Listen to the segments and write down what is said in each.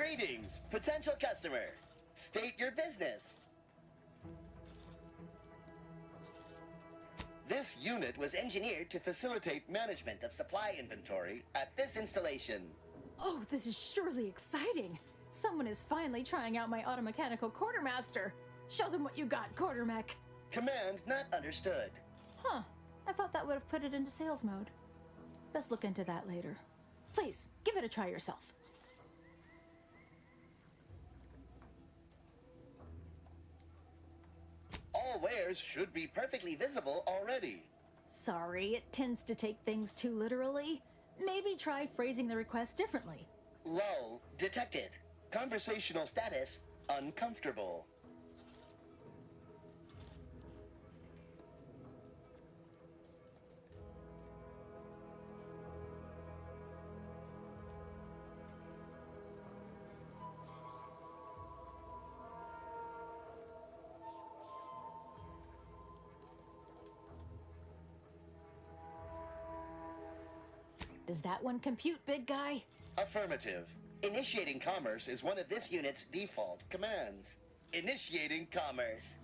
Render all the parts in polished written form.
Greetings, potential customer. State your business. This unit was engineered to facilitate management of supply inventory at this installation. Oh, this is surely exciting. Someone is finally trying out my automechanical quartermaster. Show them what you got, quartermech. Command not understood. Huh. I thought that would have put it into sales mode. Let's look into that later. Please, give it a try yourself. All wares should be perfectly visible already. Sorry, it tends to take things too literally. Maybe try phrasing the request differently. Lull detected. Conversational status uncomfortable. Does that one compute, big guy? Affirmative. Initiating commerce is one of this unit's default commands. Initiating commerce.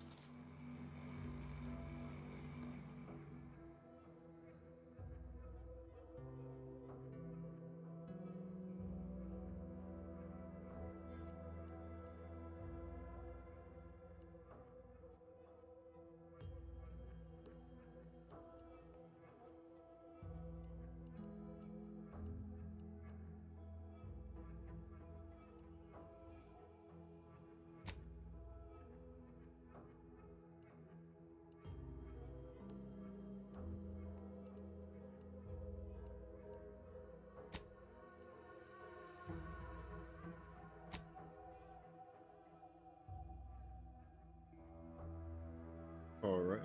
All right.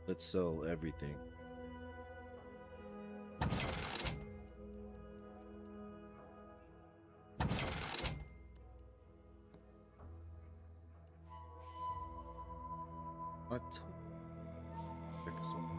Let's sell everything. What? Check us out.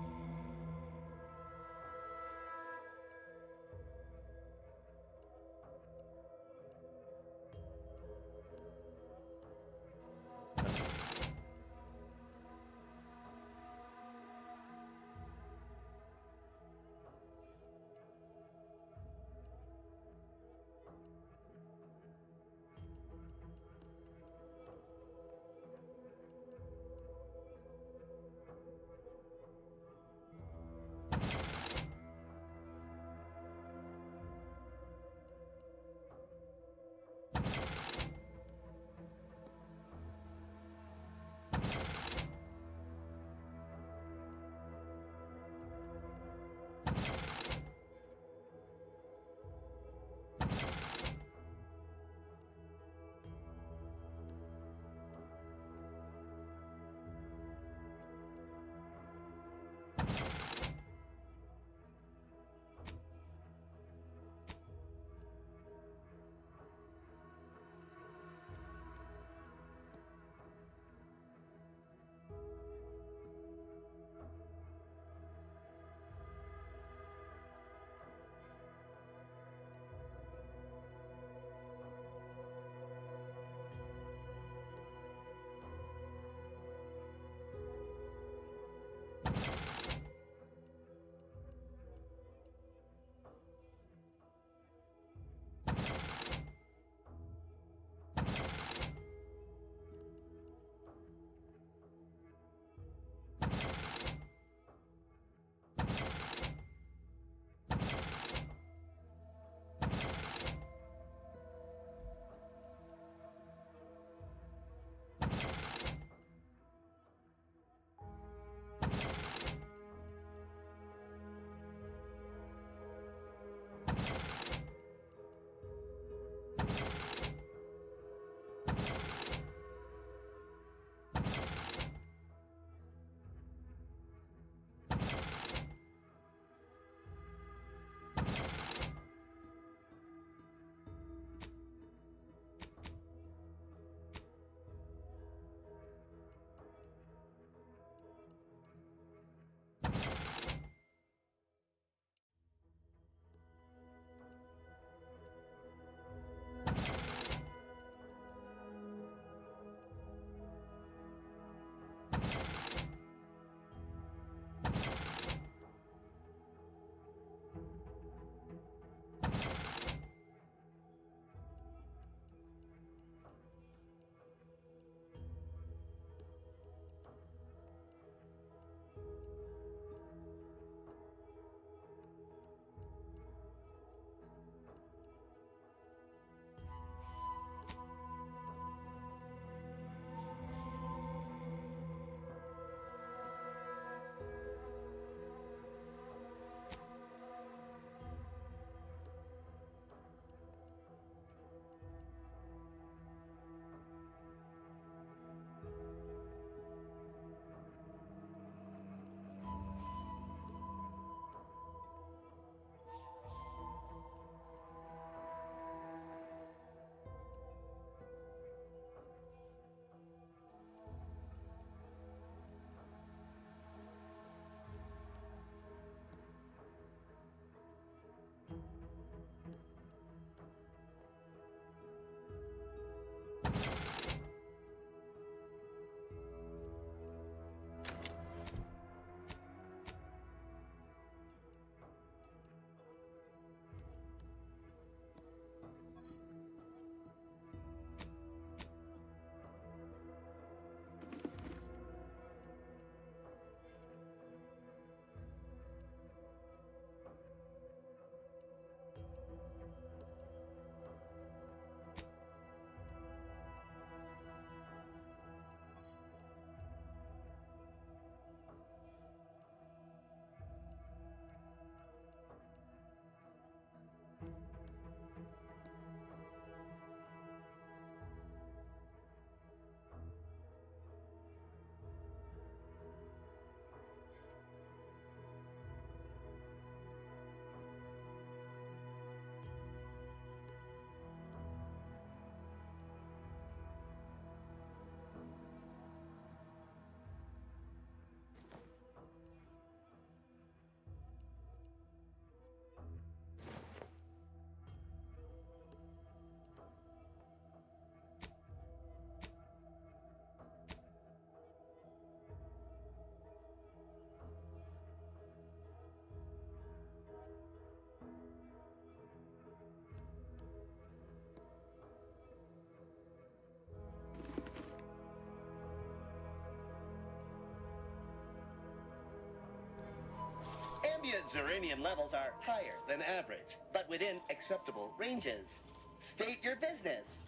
Zeranium levels are higher than average, but within acceptable ranges. State your business.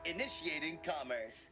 Initiating commerce.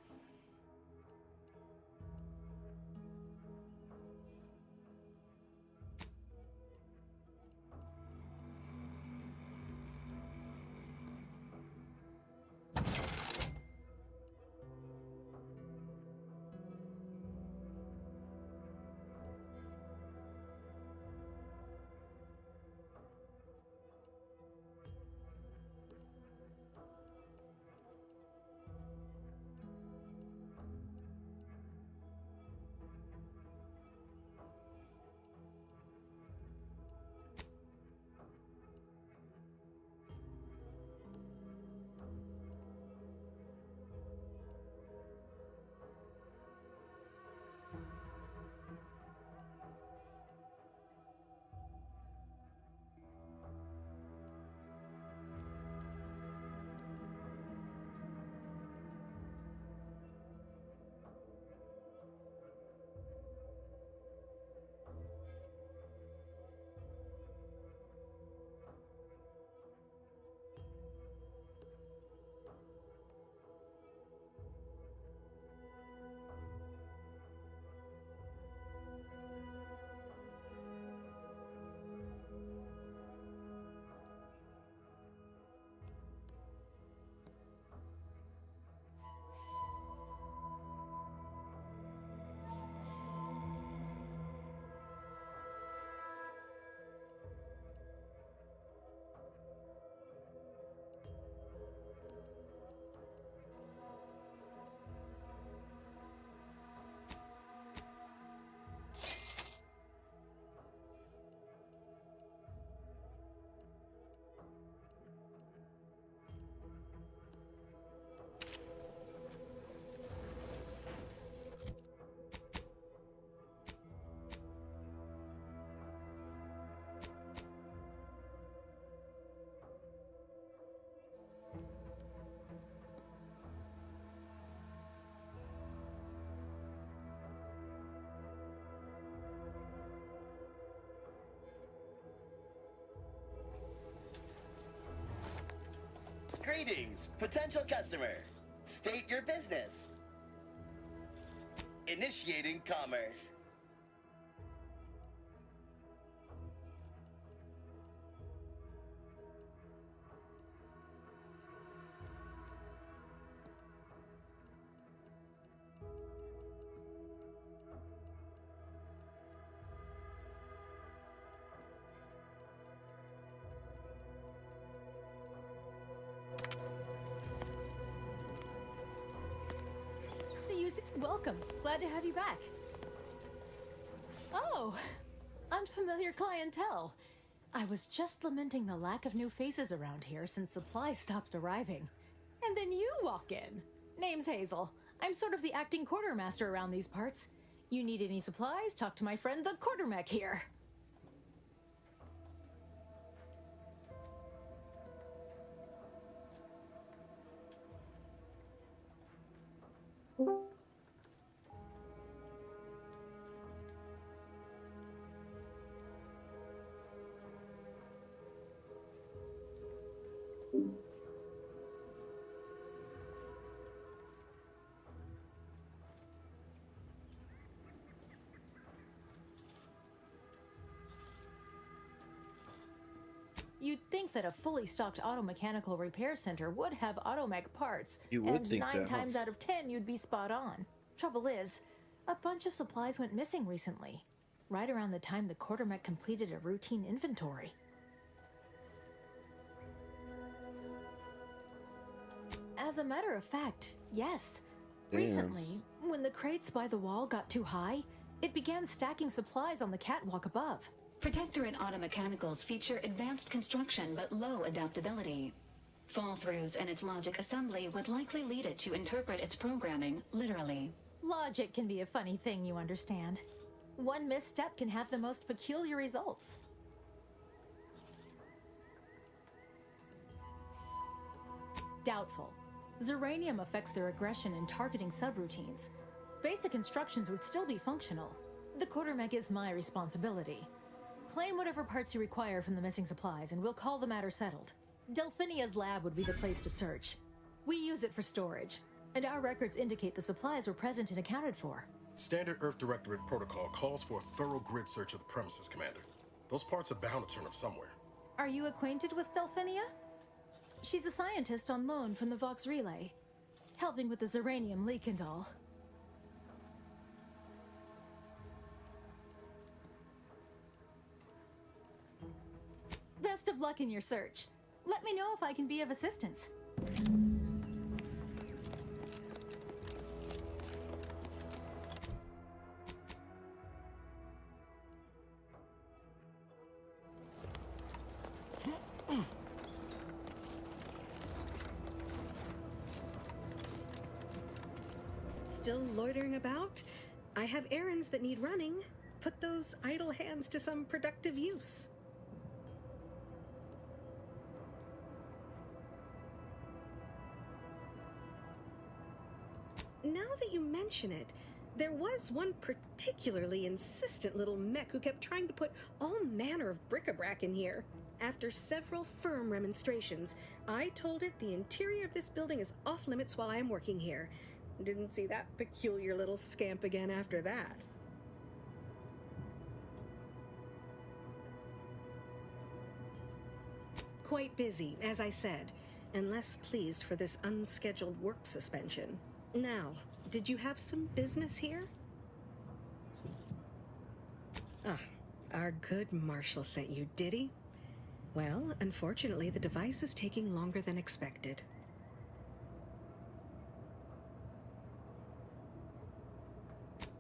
Greetings, potential customer. State your business. Initiating commerce. Welcome. Glad to have you back. Oh, unfamiliar clientele. I was just lamenting the lack of new faces around here since supplies stopped arriving. And then you walk in. Name's Hazel. I'm sort of the acting quartermaster around these parts. You need any supplies? Talk to my friend the quartermech here. You'd think that a fully stocked auto-mechanical repair center would have automech parts. You would and think that, 9 huh? times out of 10, you'd be spot on. Trouble is, a bunch of supplies went missing recently, right around the time the quartermech completed a routine inventory. As a matter of fact, yes. Damn. Recently, when the crates by the wall got too high, it began stacking supplies on the catwalk above. Protectorate automechanicals feature advanced construction but low adaptability. Fall-throughs in its logic assembly would likely lead it to interpret its programming literally. Logic can be a funny thing, you understand. One misstep can have the most peculiar results. Doubtful. Zeranium affects their aggression and targeting subroutines. Basic instructions would still be functional. The quartermech is my responsibility. Claim whatever parts you require from the missing supplies, and we'll call the matter settled. Delphinia's lab would be the place to search. We use it for storage, and our records indicate the supplies were present and accounted for. Standard Earth Directorate protocol calls for a thorough grid search of the premises, Commander. Those parts are bound to turn up somewhere. Are you acquainted with Delphinia? She's a scientist on loan from the Vox Relay, helping with the Zeranium leak and all. Best of luck in your search. Let me know if I can be of assistance. Still loitering about? I have errands that need running. Put those idle hands to some productive use. Now that you mention it, there was one particularly insistent little mech who kept trying to put all manner of bric-a-brac in here. After several firm remonstrations, I told it the interior of this building is off limits while I am working here. Didn't see that peculiar little scamp again after that. Quite busy, as I said, and less pleased for this unscheduled work suspension. Now, did you have some business here? Ah, our good Marshal sent you, did he? Well, unfortunately, the device is taking longer than expected.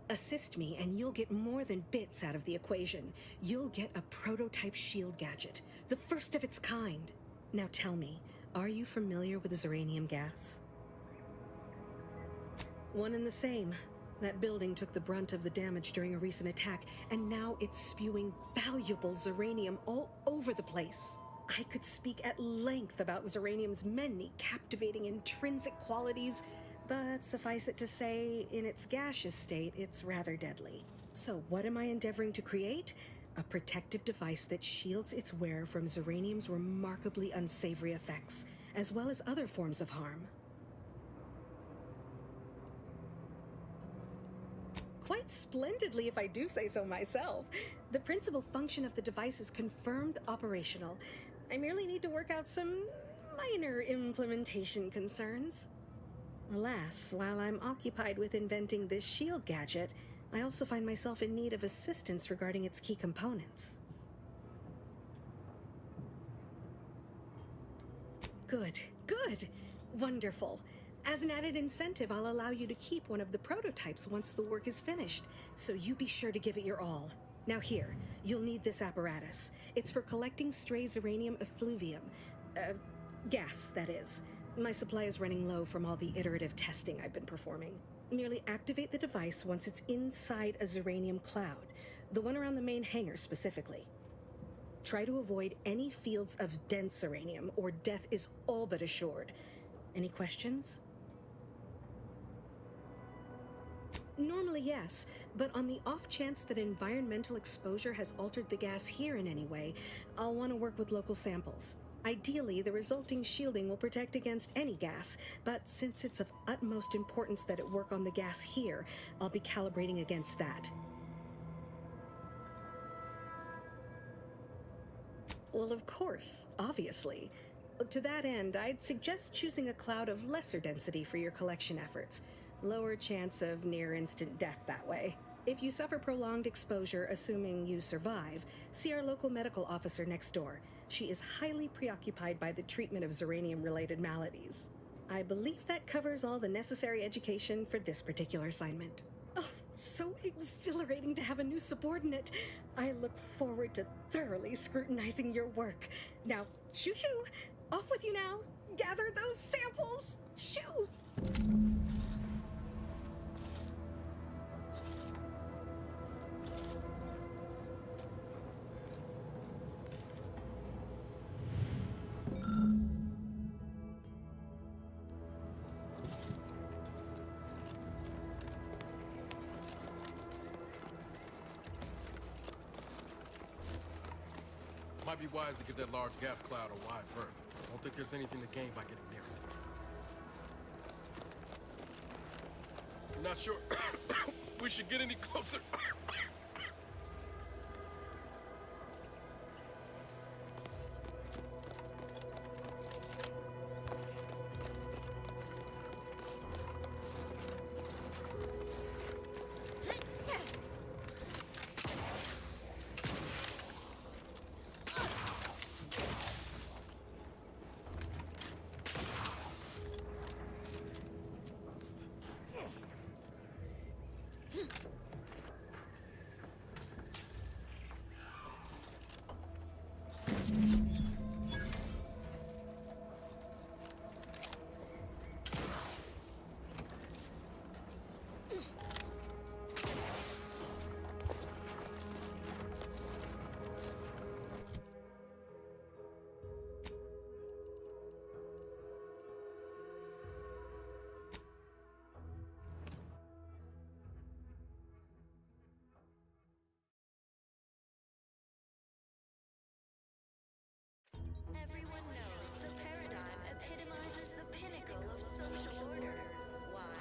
Assist me, and you'll get more than bits out of the equation. You'll get a prototype shield gadget, the first of its kind. Now tell me, are you familiar with Zeranium gas? One and the same. That building took the brunt of the damage during a recent attack, and now it's spewing valuable Zeranium all over the place. I could speak at length about Zeranium's many captivating intrinsic qualities, but suffice it to say, in its gaseous state, it's rather deadly. So what am I endeavoring to create? A protective device that shields its wearer from Zeranium's remarkably unsavory effects, as well as other forms of harm. Quite splendidly, if I do say so myself. The principal function of the device is confirmed operational. I merely need to work out some minor implementation concerns. Alas, while I'm occupied with inventing this shield gadget, I also find myself in need of assistance regarding its key components. Good, good, wonderful. As an added incentive, I'll allow you to keep one of the prototypes once the work is finished, so you be sure to give it your all. Now here, you'll need this apparatus. It's for collecting stray Zeranium effluvium. Gas, that is. My supply is running low from all the iterative testing I've been performing. Merely activate the device once it's inside a Zeranium cloud, the one around the main hangar specifically. Try to avoid any fields of dense Zeranium, or death is all but assured. Any questions? Normally, yes, but on the off chance that environmental exposure has altered the gas here in any way, I'll want to work with local samples. Ideally, the resulting shielding will protect against any gas, but since it's of utmost importance that it work on the gas here, I'll be calibrating against that. Well, of course, obviously. To that end, I'd suggest choosing a cloud of lesser density for your collection efforts. Lower chance of near-instant death that way. If you suffer prolonged exposure, assuming you survive, see our local medical officer next door. She is highly preoccupied by the treatment of Zeranium-related maladies. I believe that covers all the necessary education for this particular assignment. Oh, so exhilarating to have a new subordinate. I look forward to thoroughly scrutinizing your work. Now, shoo-shoo! Off with you now! Gather those samples! Shoo! Might be wise to give that large gas cloud a wide berth. Don't think there's anything to gain by getting near it. Not sure we should get any closer. Everyone knows the paradigm epitomizes the pinnacle of social order. Why?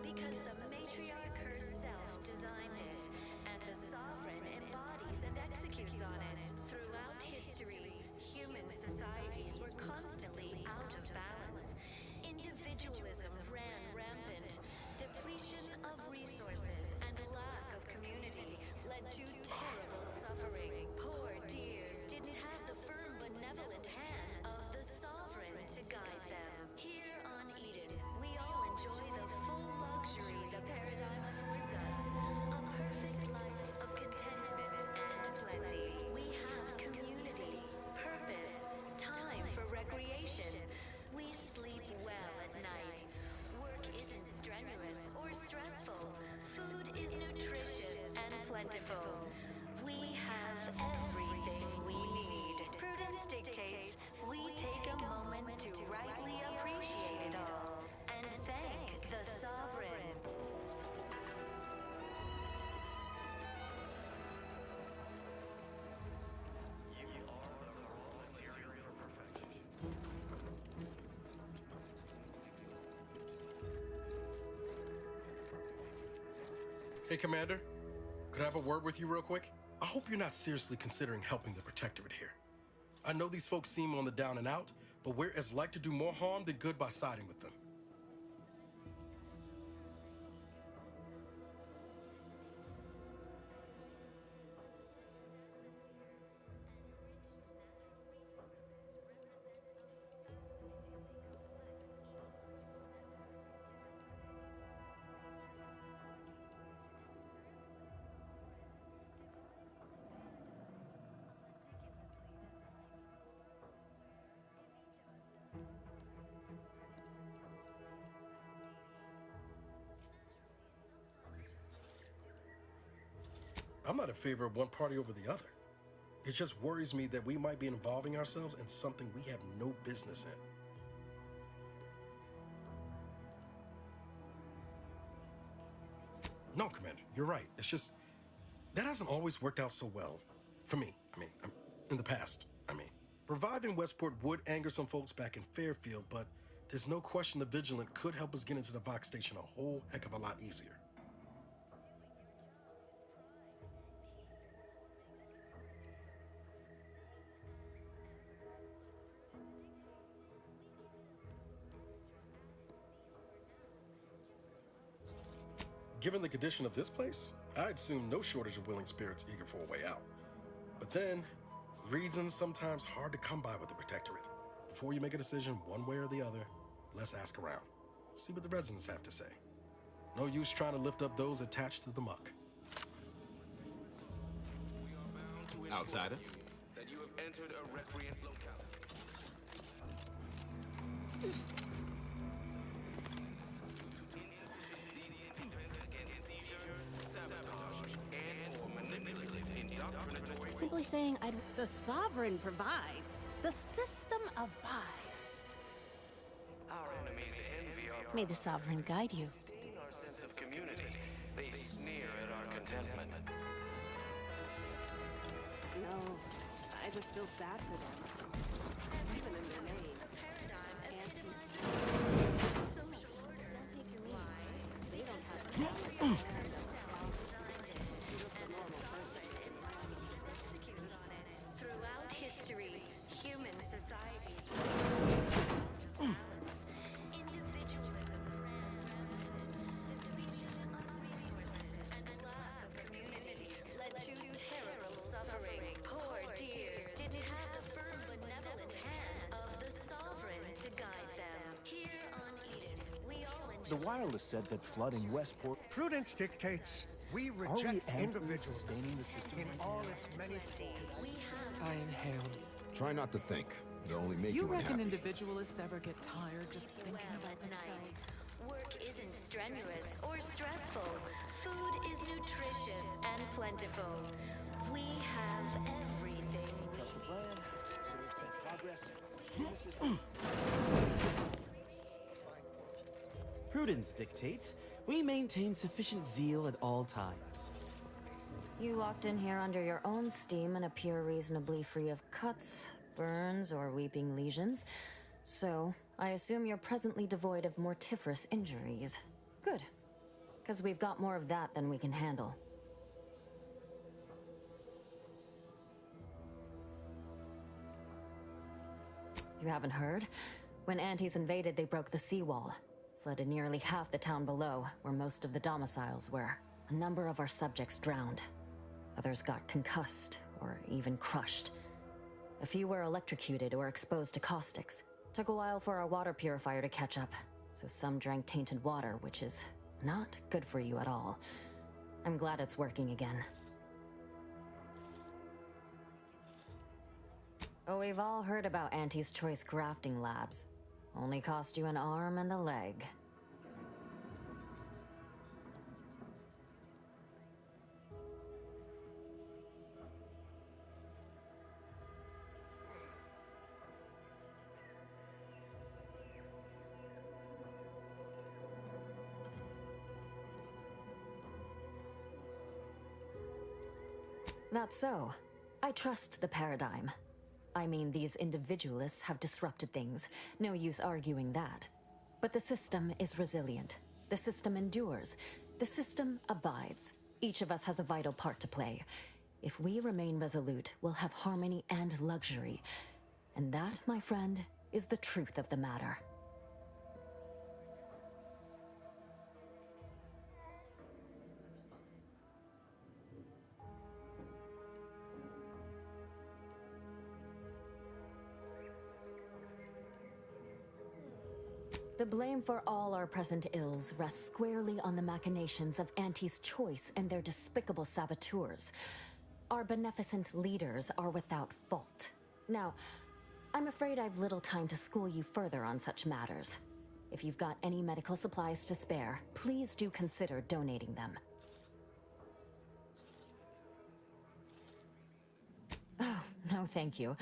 Because the matriarch herself designed it, and the sovereign embodies and executes on it. Throughout history, human societies were constantly out of balance. Individualism ran rampant. Depletion of resources and lack of community led to terrible suffering. Poor dears didn't have the firm benevolent hand of the sovereign to guide them. Here on Eden, we all enjoy the full luxury the paradigm affords us. A perfect life of contentment and plenty. We have community, purpose, time for recreation. We sleep well at night. Work isn't strenuous or stressful. Food is nutritious and plentiful. We have everything we need. Prudence dictates we take a moment to rightly appreciate it all and thank the sovereign. Hey, Commander. Could I have a word with you real quick? I hope you're not seriously considering helping the Protectorate here. I know these folks seem on the down and out, but we're as like to do more harm than good by siding with them. I'm not in favor of one party over the other. It just worries me that we might be involving ourselves in something we have no business in. No, Commander, you're right. It's just, that hasn't always worked out so well. For me, in the past, Reviving Westport would anger some folks back in Fairfield, but there's no question the Vigilant could help us get into the Vox Station a whole heck of a lot easier. Given the condition of this place, I'd assume no shortage of willing spirits eager for a way out. But then, reason's sometimes hard to come by with the Protectorate. Before you make a decision one way or the other, let's ask around. See what the residents have to say. No use trying to lift up those attached to the muck. Outsider? That you have entered a recreant locality. Simply saying the sovereign provides, the system abides. Our enemies envy our May the sovereign guide you. disdain our sense of community. They sneer at our contentment. No, I just feel sad for them. Even in their name. They don't have a Throughout history, human societies individualism and lack of community led to terrible suffering. Poor dears didn't have the firm, benevolent hand of the sovereign to guide them. Here on Eden, we all enjoy. The wireless said that flooding Westport. Prudence dictates we Are we reject amply individuals sustaining the system? in all its many forms. We have I inhaled. Try not to think. It'll only make You you reckon unhappy. individualists ever get tired just thinking well about at themselves? night. Work isn't strenuous or stressful. Food is nutritious and plentiful. We have everything we Trust the plan. Serve set progress. Prudence dictates we maintain sufficient zeal at all times. You walked in here under your own steam and appear reasonably free of cuts, burns, or weeping lesions. So, I assume you're presently devoid of mortiferous injuries. Good. Because we've got more of that than we can handle. You haven't heard? When Antes invaded, they broke the seawall. Flooded nearly half the town below, where most of the domiciles were. A number of our subjects drowned. Others got concussed, or even crushed. A few were electrocuted or exposed to caustics. Took a while for our water purifier to catch up, so some drank tainted water, which is not good for you at all. I'm glad it's working again. Oh, we've all heard about Auntie's Choice grafting labs. Only cost you an arm and a leg. That's so. I trust the paradigm. I mean, these individualists have disrupted things. No use arguing that. But the system is resilient. The system endures. The system abides. Each of us has a vital part to play. If we remain resolute, we'll have harmony and luxury. And that, my friend, is the truth of the matter. The blame for all our present ills rests squarely on the machinations of Auntie's Choice and their despicable saboteurs. Our beneficent leaders are without fault. Now, I'm afraid I've little time to school you further on such matters. If you've got any medical supplies to spare, please do consider donating them. Oh, no thank you.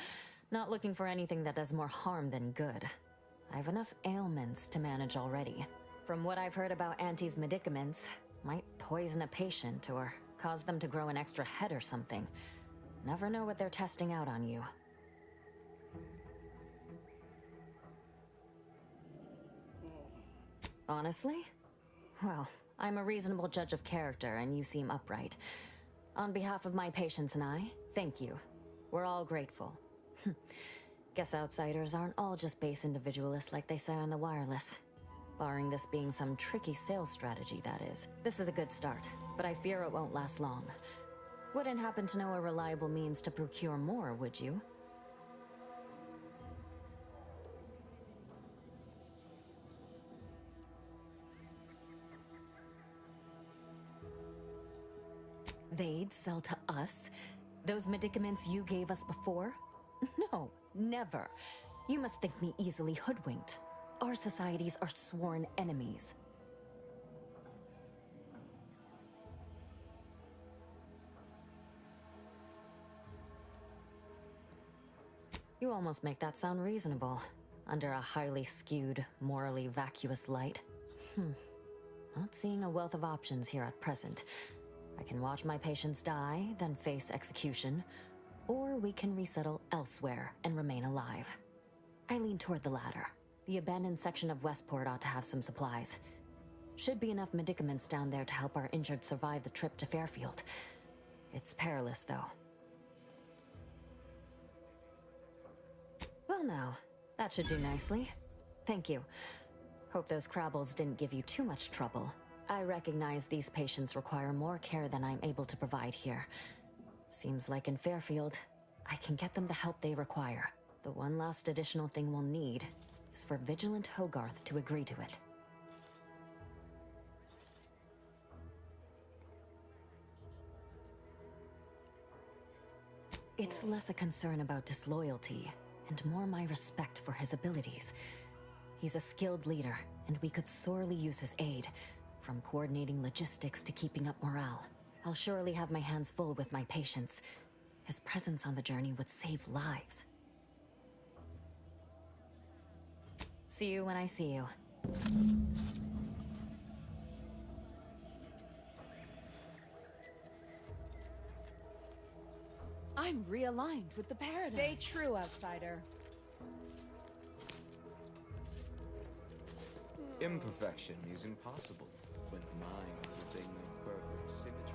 Not looking for anything that does more harm than good. I have enough ailments to manage already. From what I've heard about Auntie's medicaments, might poison a patient or cause them to grow an extra head or something. Never know what they're testing out on you. Honestly? Well, I'm a reasonable judge of character and you seem upright. On behalf of my patients and I, thank you. We're all grateful. Guess outsiders aren't all just base individualists like they say on the wireless. Barring this being some tricky sales strategy, that is. This is a good start, but I fear it won't last long. Wouldn't happen to know a reliable means to procure more, would you? They'd sell to us? Those medicaments you gave us before? No, never. You must think me easily hoodwinked. Our societies are sworn enemies. You almost make that sound reasonable, under a highly skewed, morally vacuous light. Not seeing a wealth of options here at present. I can watch my patients die, then face execution, or we can resettle elsewhere and remain alive. I lean toward the latter. The abandoned section of Westport ought to have some supplies. Should be enough medicaments down there to help our injured survive the trip to Fairfield. It's perilous, though. Well now, that should do nicely. Thank you. Hope those Crabbles didn't give you too much trouble. I recognize these patients require more care than I'm able to provide here. Seems like in Fairfield, I can get them the help they require. The one last additional thing we'll need is for Vigilant Hogarth to agree to it. It's less a concern about disloyalty, and more my respect for his abilities. He's a skilled leader, and we could sorely use his aid, from coordinating logistics to keeping up morale. I'll surely have my hands full with my patients. His presence on the journey would save lives. See you when I see you. I'm realigned with the paradigm. Stay true, outsider. Imperfection is impossible, but mind is a thing of perfect symmetry.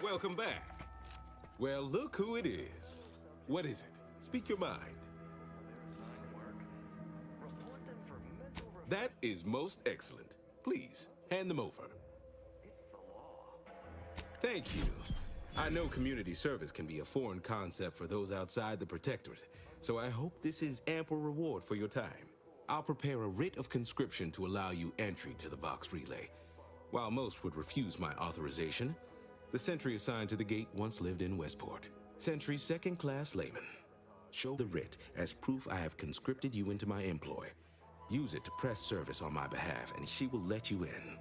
Welcome back. Well, look who it is. What is it? Speak your mind. That is most excellent. Please, hand them over. Thank you. I know community service can be a foreign concept for those outside the Protectorate, so I hope this is ample reward for your time. I'll prepare a writ of conscription to allow you entry to the Vox Relay. While most would refuse my authorization, the sentry assigned to the gate once lived in Westport. Sentry second-class layman. Show the writ as proof I have conscripted you into my employ. Use it to press service on my behalf, and she will let you in.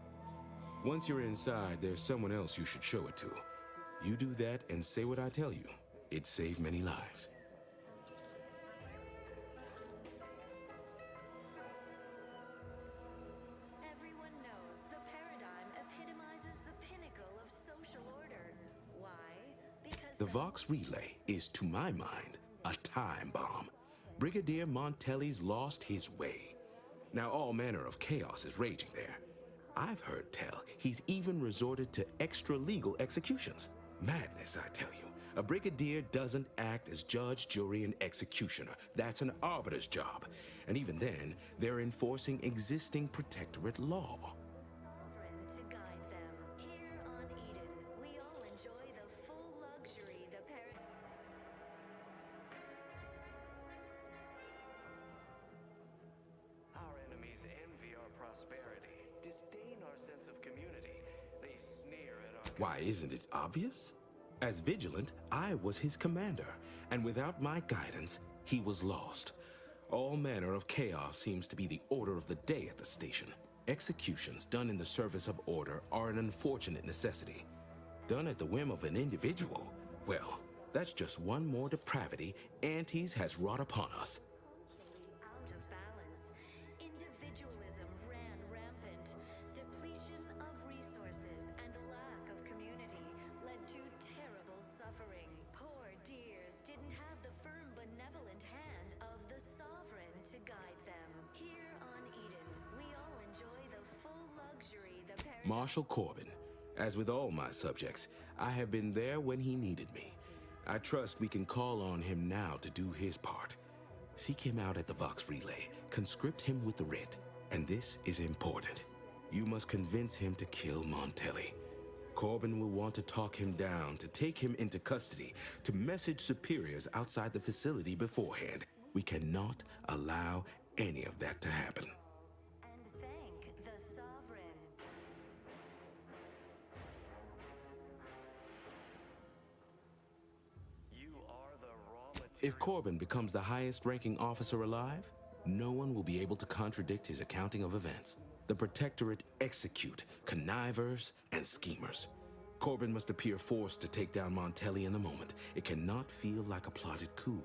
Once you're inside, there's someone else you should show it to. You do that and say what I tell you. It'd save many lives. Everyone knows the paradigm epitomizes the pinnacle of social order. Why? Because The Vox Relay is, to my mind, a time bomb. Brigadier Montelli's lost his way. Now all manner of chaos is raging there. I've heard tell he's even resorted to extra-legal executions. Madness, I tell you. A brigadier doesn't act as judge, jury, and executioner. That's an arbiter's job. And even then, they're enforcing existing protectorate law. to guide them. Here on Eden, we all enjoy the full luxury the Our enemies envy our prosperity, disdain our sense of community. They sneer at our... Why, isn't it obvious? As Vigilant, I was his commander, and without my guidance, he was lost. All manner of chaos seems to be the order of the day at the station. Executions done in the service of order are an unfortunate necessity. Done at the whim of an individual, well, that's just one more depravity Antes has wrought upon us. out of balance. Individualism ran rampant. Depletion of resources and lack of community led to terrible suffering. Poor dears didn't have the firm, benevolent hand of the sovereign to guide them. Here on Eden, we all enjoy the full luxury the Marshal Corbin, As with all my subjects, I have been there when he needed me. I trust we can call on him now to do his part. Seek him out at the Vox Relay, conscript him with the writ, and this is important. You must convince him to kill Montelli. Corbin will want to talk him down, to take him into custody, to message superiors outside the facility beforehand. We cannot allow any of that to happen. And thank the Sovereign. You are the raw material. If Corbin becomes the highest-ranking officer alive, no one will be able to contradict his accounting of events. The Protectorate execute connivers and schemers. Corbin must appear forced to take down Montelli in the moment. It cannot feel like a plotted coup.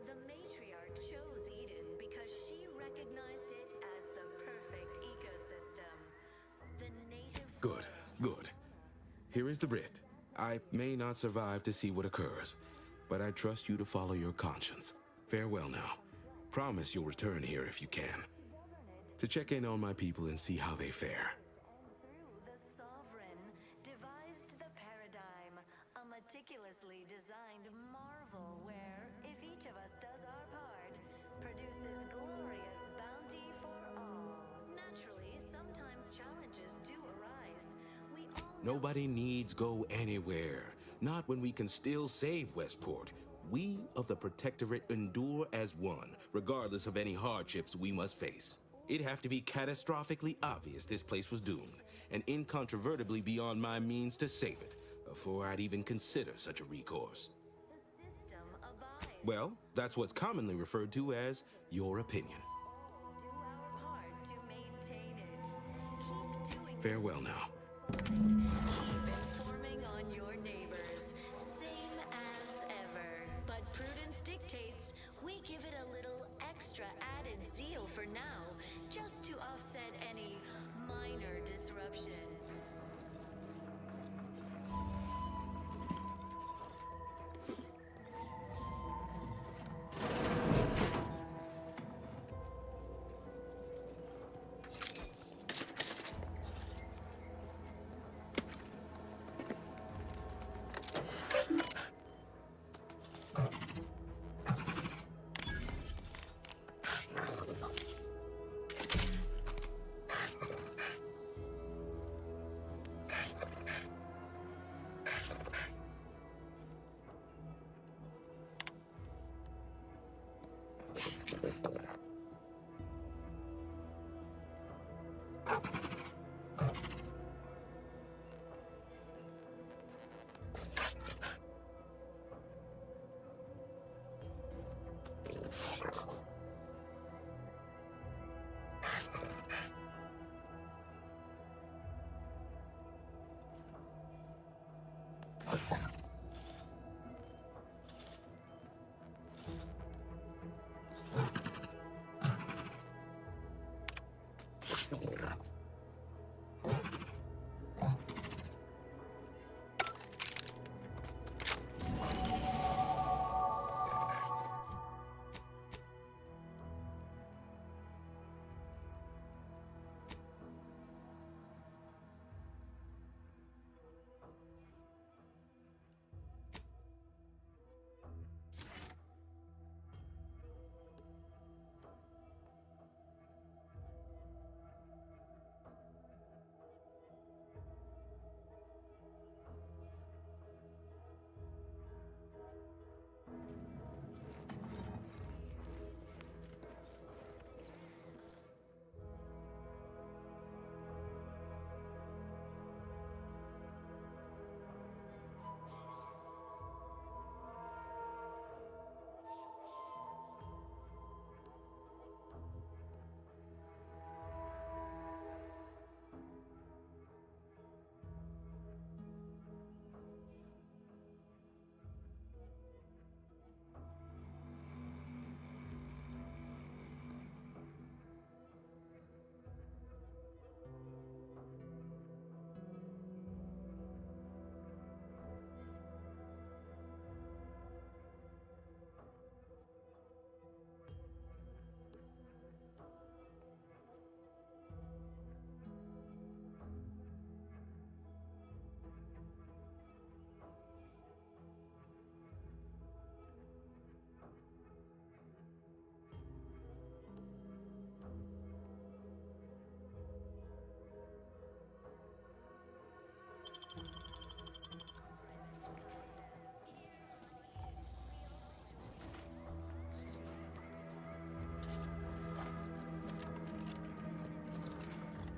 The matriarch chose Eden because she recognized it as the perfect ecosystem. The native... Good, good. Here is the writ. I may not survive to see what occurs, but I trust you to follow your conscience. Farewell now. Promise you'll return here if you can, to check in on my people and see how they fare. Through the Sovereign devised the paradigm, a meticulously designed marvel where, if each of us does our part, produces glorious bounty for all. Naturally, sometimes challenges do arise. We all Nobody needs go anywhere. Not when we can still save Westport. We of the Protectorate endure as one, regardless of any hardships we must face. It'd have to be catastrophically obvious this place was doomed, and incontrovertibly beyond my means to save it, before I'd even consider such a recourse. the system abides. Well, that's what's commonly referred to as your opinion. Do our part to maintain it. Keep doing Farewell now. Keep informing on your neighbors. Same as ever. But prudence dictates we give it a little extra added zeal for now, just to offset any minor disruption.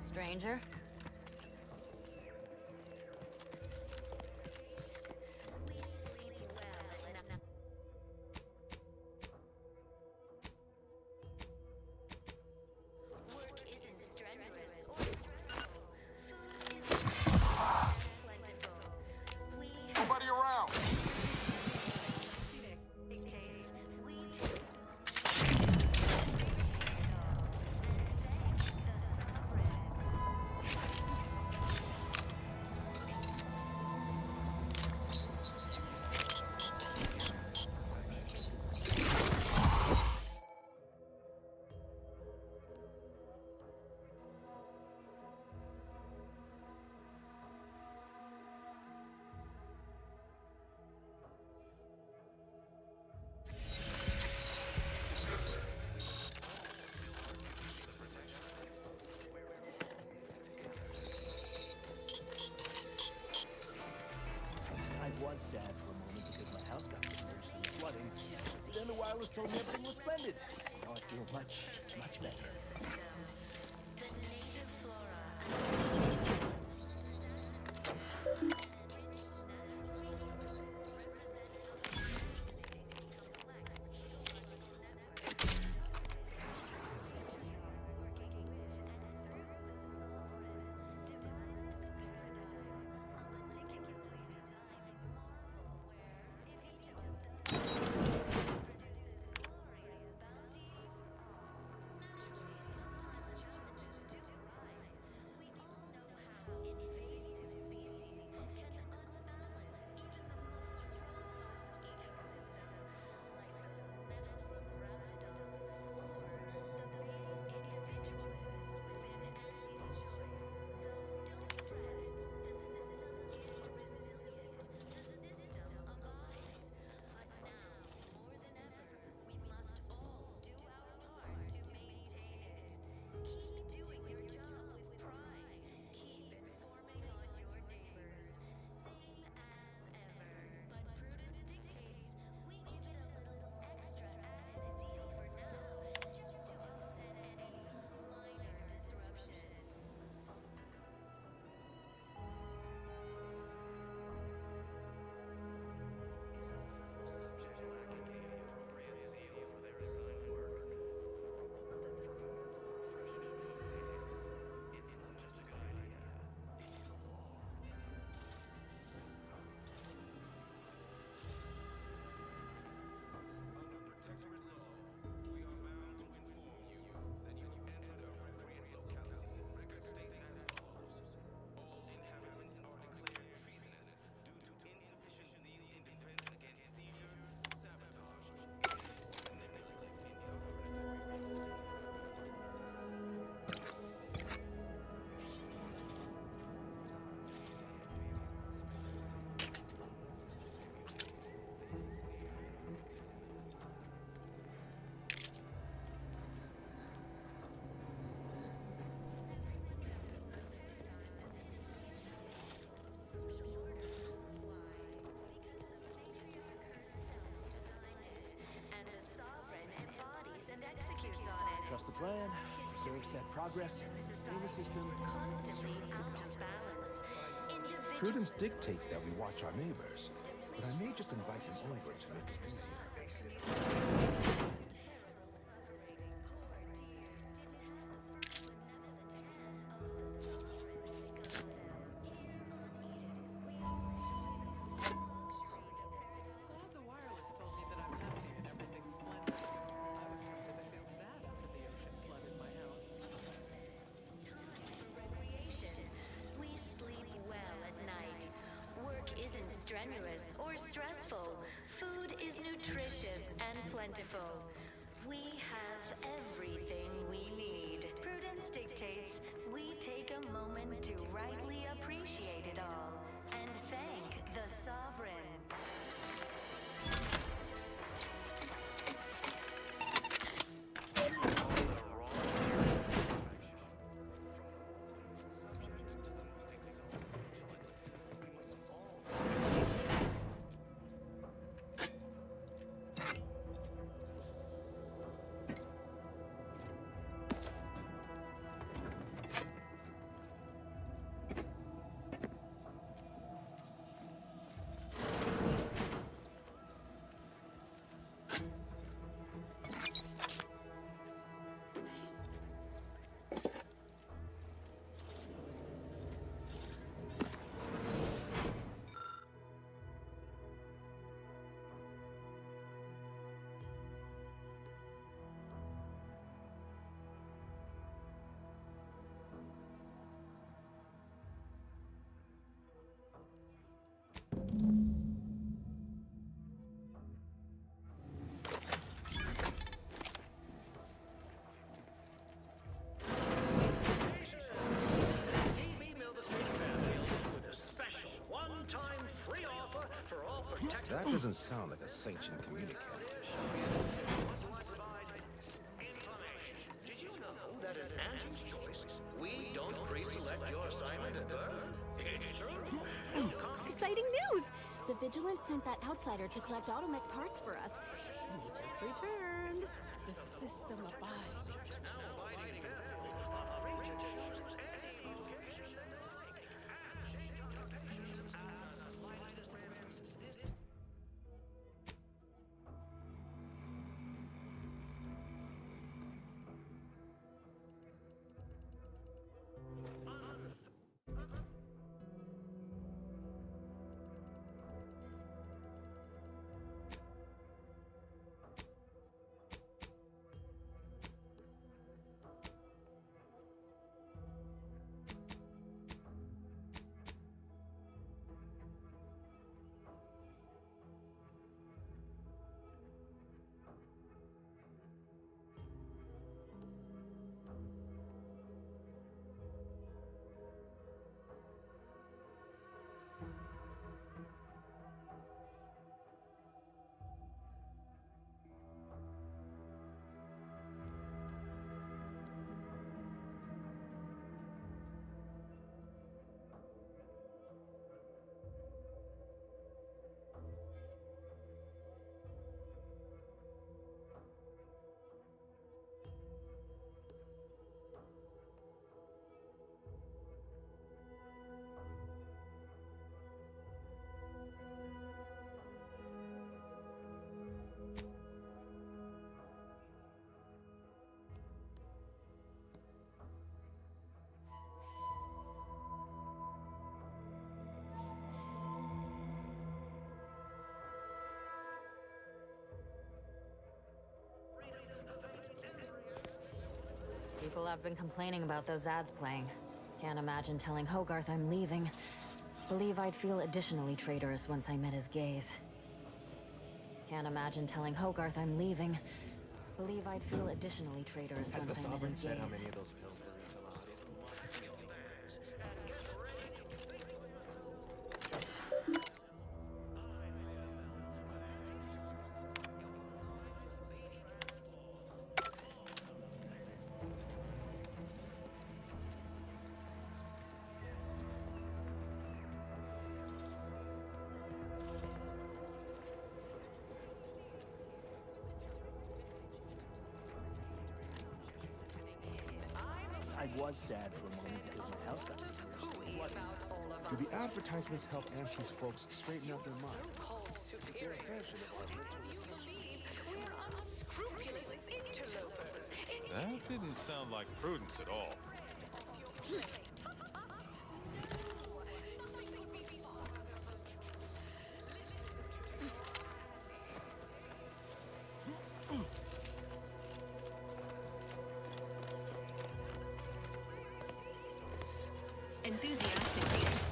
Stranger? Nobody around. I was sad for a moment because my house got submerged in the flooding. Then the wireless told me everything was splendid. Now I feel much, much better. Trust the plan, observe set progress, sustain the system. Prudence dictates that we watch our neighbors, but I may just invite him over to make it easier. Strenuous or stressful, food is nutritious and plentiful. We have everything we need. Prudence dictates we take a moment to rightly appreciate it all and thank the sovereign. doesn't sound like a sanctioned communicator. Did you know that in Auntie's Choice, we don't pre-select your assignment at birth? It's true. Exciting news! The Vigilance sent that outsider to collect automech parts for us. And they just returned. The system abides. People have been complaining about those ads playing. Can't imagine telling Hogarth I'm leaving. Believe I'd feel additionally traitorous once I met his gaze. Can't imagine telling Hogarth I'm leaving. Believe I'd feel additionally traitorous Has the once I met Sovereign his said how gaze. many of those pills were refillable? I was sad for a moment because my house got submerged in flooding. Do the advertisements help Auntie's folks straighten out their minds? That didn't sound like prudence at all. Enthusiastically.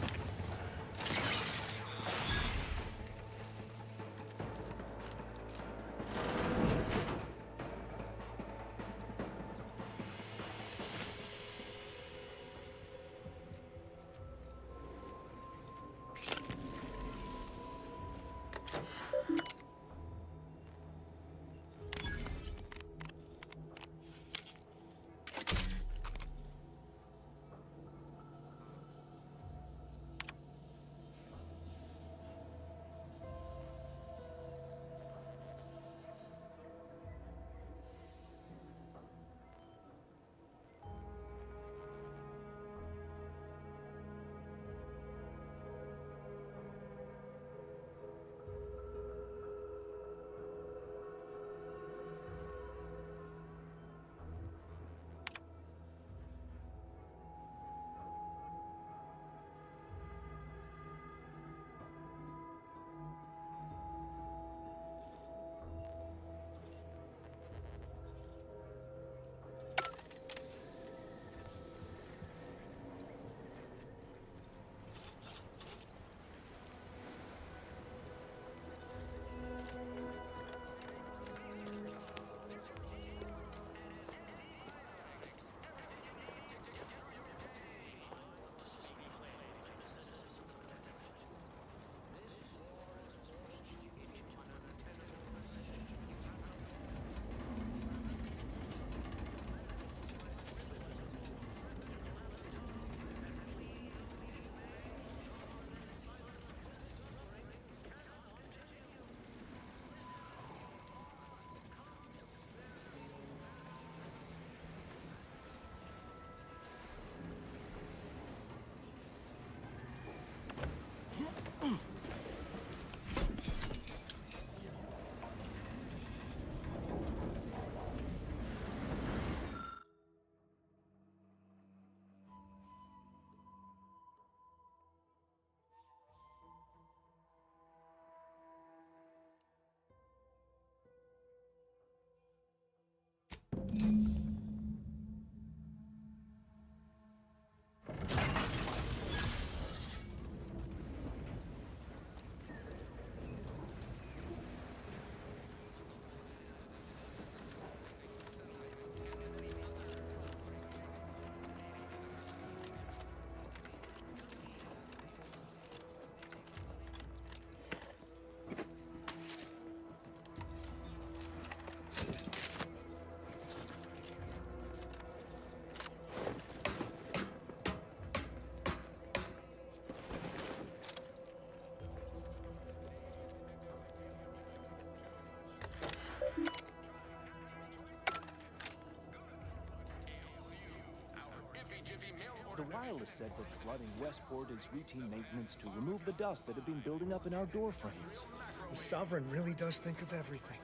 The wireless said that flooding Westport is routine maintenance to remove the dust that had been building up in our door frames. The Sovereign really does think of everything.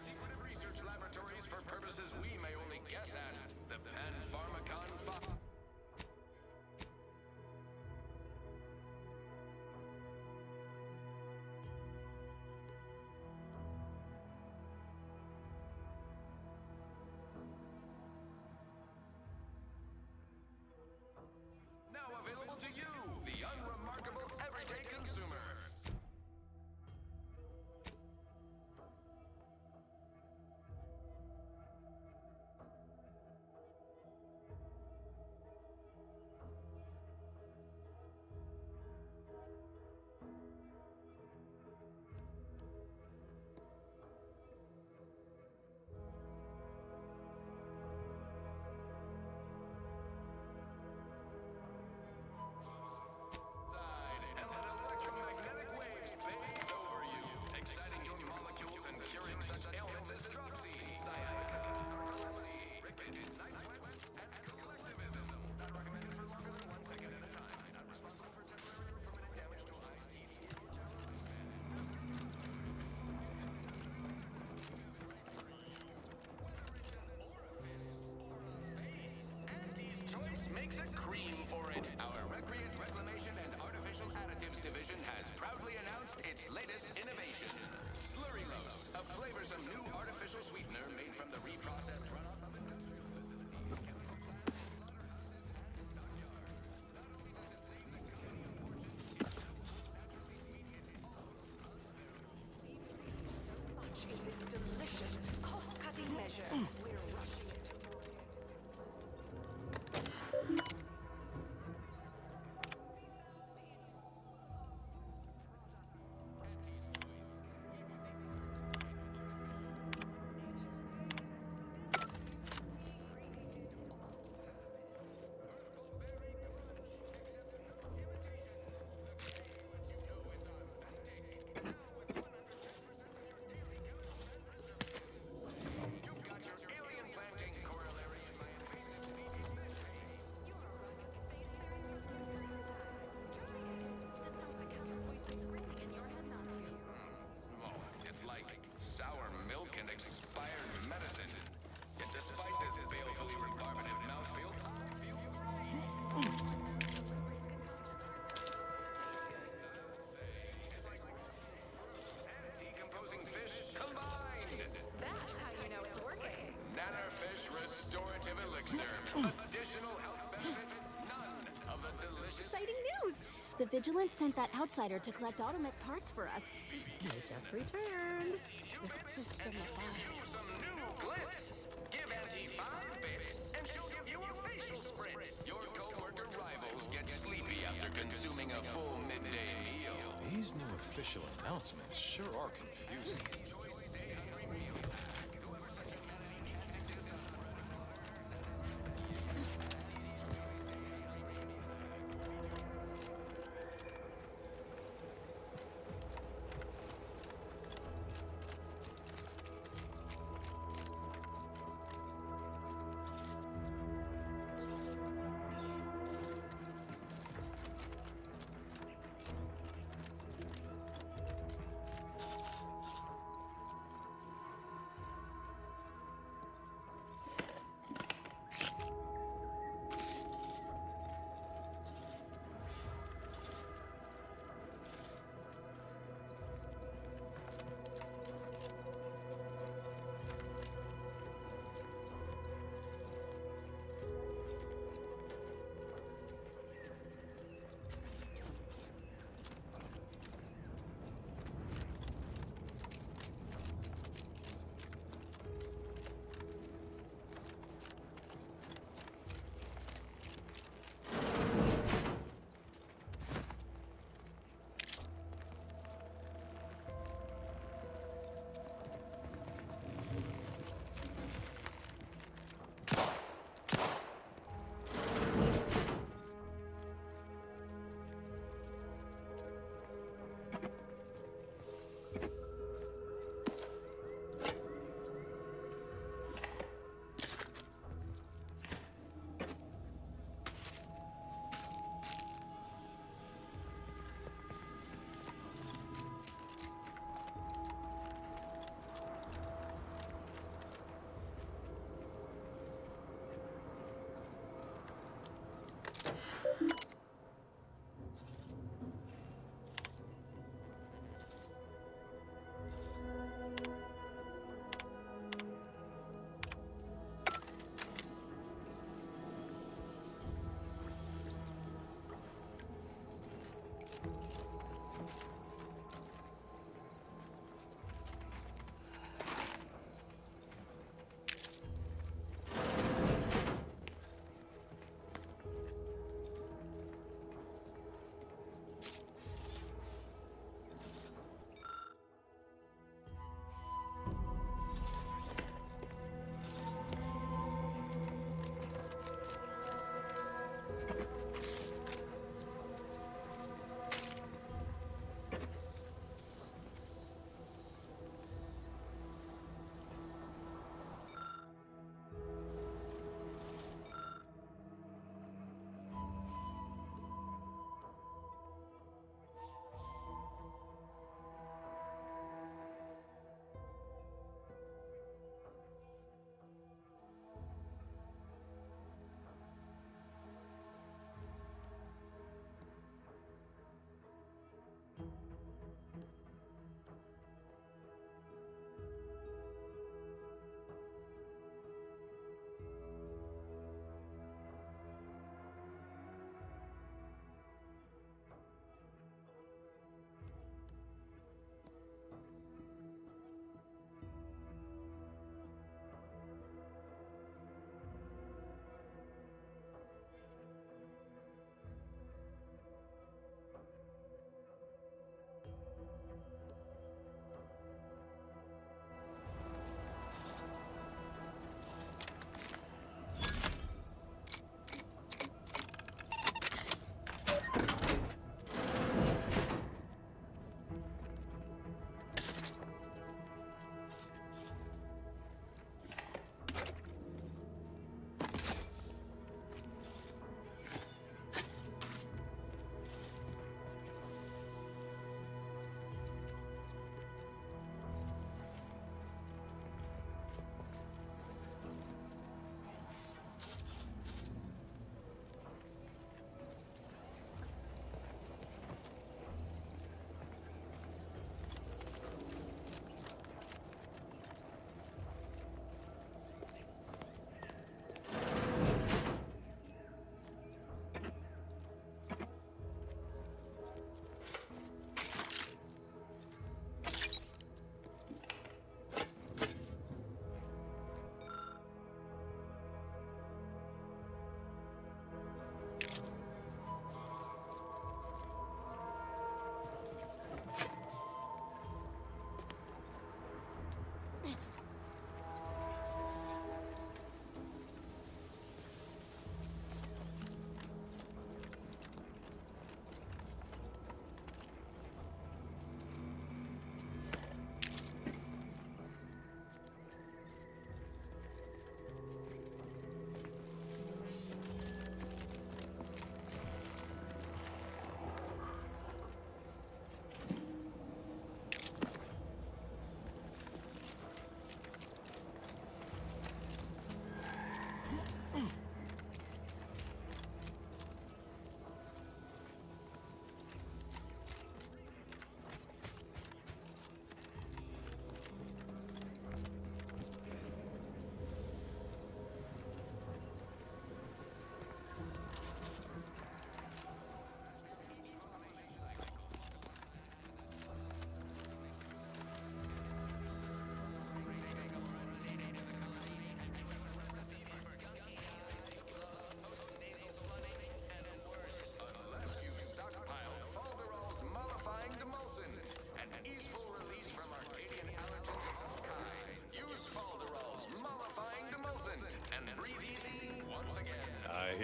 Research laboratories for purposes we may only guess at. The Pan-Pharmacon Now available to you, the unremarkable everyday consumers. And let electromagnetic waves bathe over you, exciting your molecules and curing such ailments as dropsy, sciatica, narcolepsy, night sweats, and collectivism. Not recommended for longer than 1 second at a time. Not responsible for temporary or permanent damage to eyes, teeth, skin, or genital Auntie's Choice makes a cream for it. Our Recreant Reclamation and Artificial Additives division has proudly announced its latest innovation, Slurrylose, a flavorsome new artificial sweetener made from the reprocessed runoff of industrial facilities, chemical plants, slaughterhouses, and stockyards. Not only does it save the company a fortune, it naturally remediates all So much in this delicious, cost-cutting measure. We're rushing it. You've got your alien planting corollary in my invasive species fish. Oh, it's like sour milk and expired medicine. Yet despite this balefully rebarbative mouthfeel, I feel you right. It's like and decomposing fish combined. That's how you know it's working. Nannerfish Restorative Elixir. Additional health benefits? None of the delicious... Exciting news! The Vigilance sent that outsider to collect automech parts for us. They just returned. The system And she'll give you some new glitz. Give Auntie 5 bits, and she'll give you a facial spritz. Your co-worker rivals get sleepy after consuming a full midday meal. These new official announcements sure are confusing.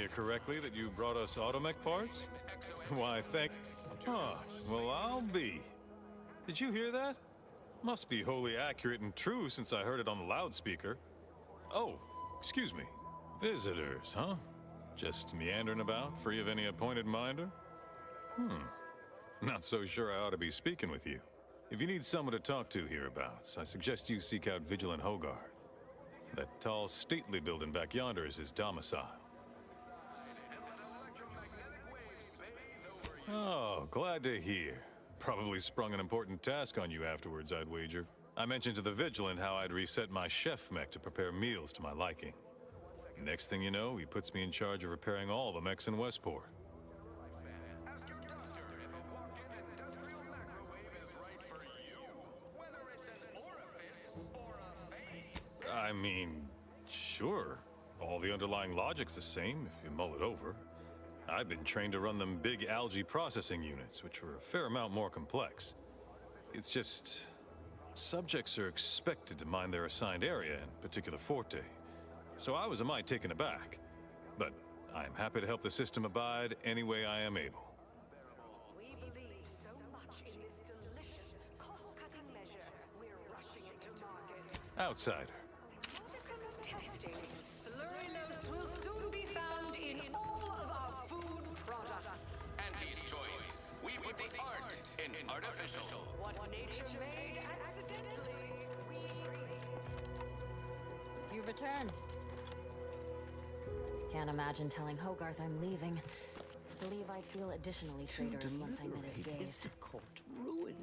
hear correctly that you brought us automech parts? Why, thank... Huh, well, I'll be. Did you hear that? Must be wholly accurate and true since I heard it on the loudspeaker. Oh, excuse me. Visitors, huh? Just meandering about, free of any appointed minder? Not so sure I ought to be speaking with you. If you need someone to talk to hereabouts, I suggest you seek out Vigilant Hogarth. That tall, stately building back yonder is his domicile. Oh, glad to hear. Probably sprung an important task on you afterwards, I'd wager. I mentioned to the Vigilant how I'd reset my chef mech to prepare meals to my liking. Next thing you know, he puts me in charge of repairing all the mechs in Westport. I mean, sure. All the underlying logic's the same if you mull it over. I've been trained to run them big algae processing units, which were a fair amount more complex. It's just... subjects are expected to mind their assigned area and particular forte. So I was a mite taken aback. But I am happy to help the system abide any way I am able. We believe so much in this delicious, cost-cutting measure, we're rushing it to market. Outsider. Modicum of testing, slurry will soon be found in all of our food products. Auntie's choice. We put the art in artificial. What nature made accidentally, we You returned. Can't imagine telling Hogarth I'm leaving. Believe I'd feel additionally traitorous once I met his gaze. To court ruin.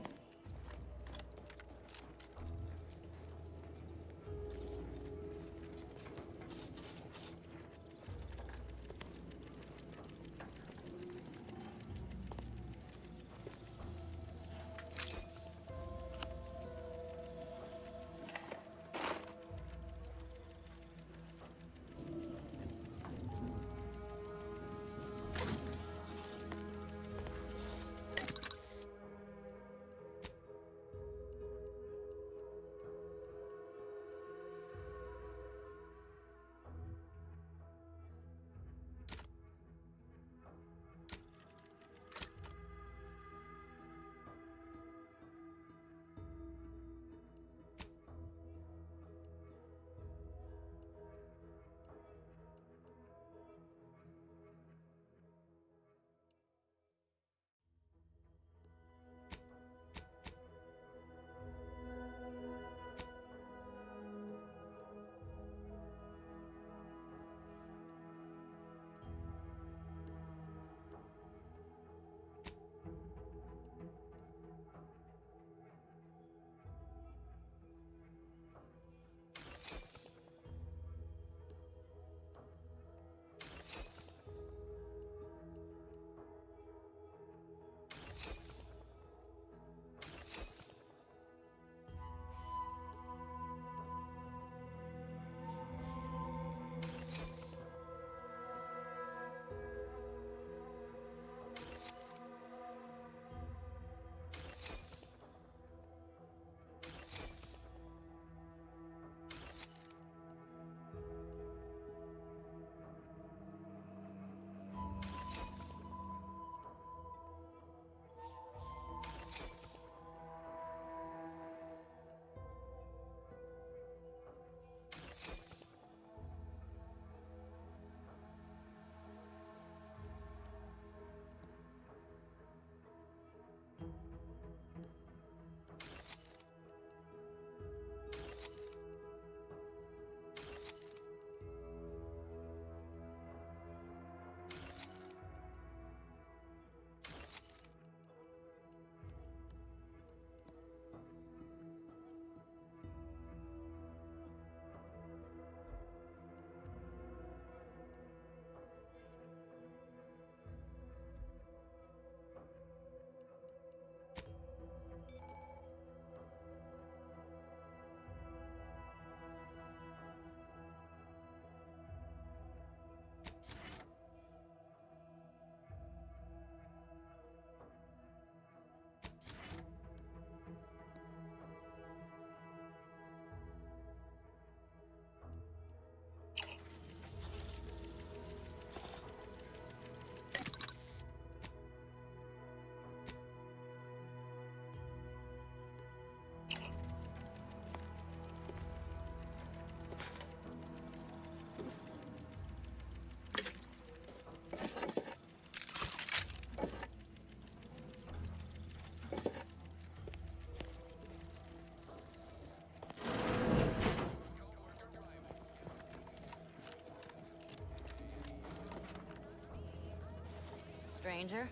stranger.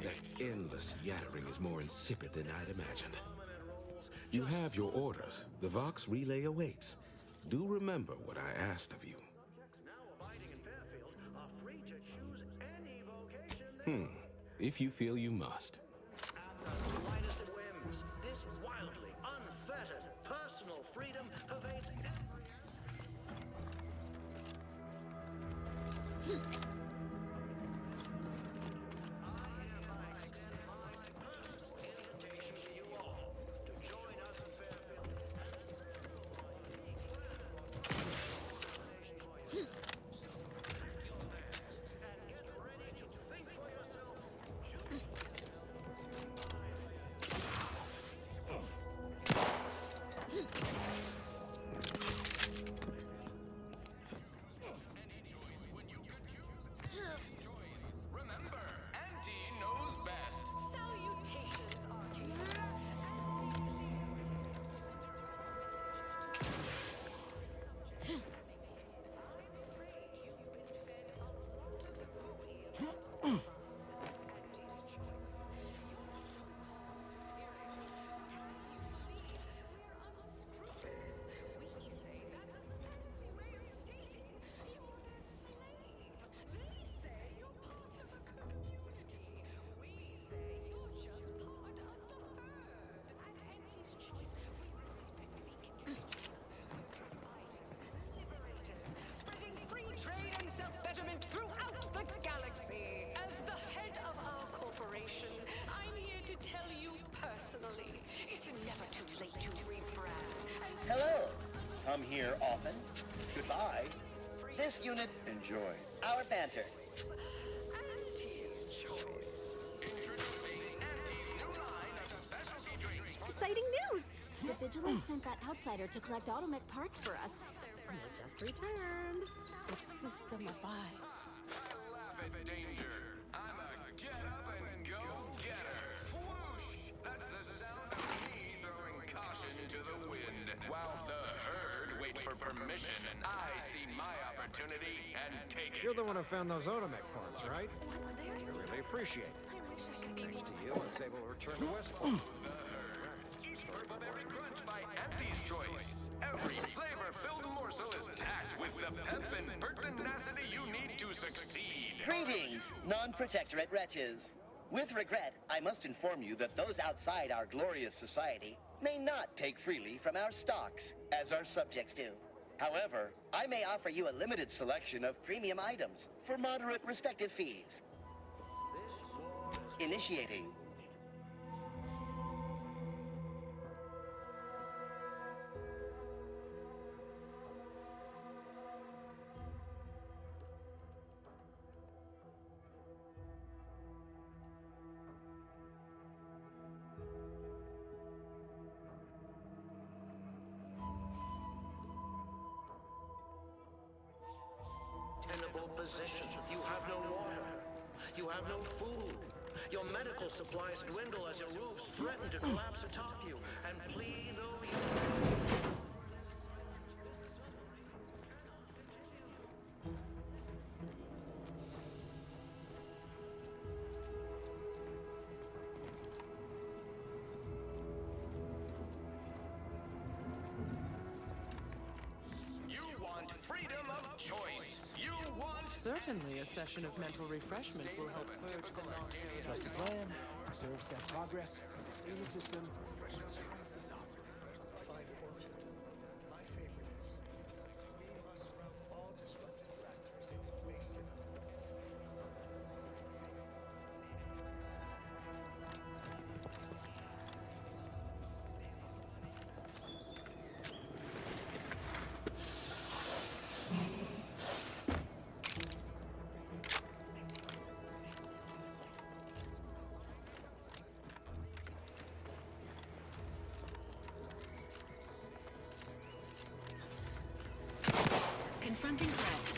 That endless yattering is more insipid than I'd imagined. You have your orders. The Vox relay awaits. Do remember what I asked of you. If you feel you must. At the slightest of whims, this wildly unfettered personal freedom pervades every self-betterment throughout the galaxy. As the head of our corporation, I'm here to tell you personally, it's never too late to rebrand. Hello. Come here often. Goodbye. This unit, enjoy our banter. Auntie's choice. Introducing Auntie's new line of specialty drinks. Exciting news! The Vigilance sent that outsider to collect automech parts for us. And they just returned. The system abides. I laugh at danger. I'm a get-up-and-go-getter. Whoosh! That's the sound of me throwing caution to the wind. While the herd wait for permission, I see my opportunity and take it. You're the one who found those automech parts, right? I really appreciate it. Thanks to you, I was able to return to Westport. The herd. Each herb of every crunch by Auntie's choice. Every flavor-filled morsel is packed with the pep and pertinacity you need to succeed. Greetings, non-protectorate wretches. With regret, I must inform you that those outside our glorious society may not take freely from our stocks, as our subjects do. However, I may offer you a limited selection of premium items for moderate respective fees. Initiating. Tenable position. You have no water. You have no food. Your medical supplies dwindle as your roofs threaten to collapse atop you. And plead though you... You want freedom of choice. You want... Certainly, a session of mental refreshment will help purge the non-terror. Trust the plan, observe set progress, sustain the system, screw this up. 5 Confronting threat.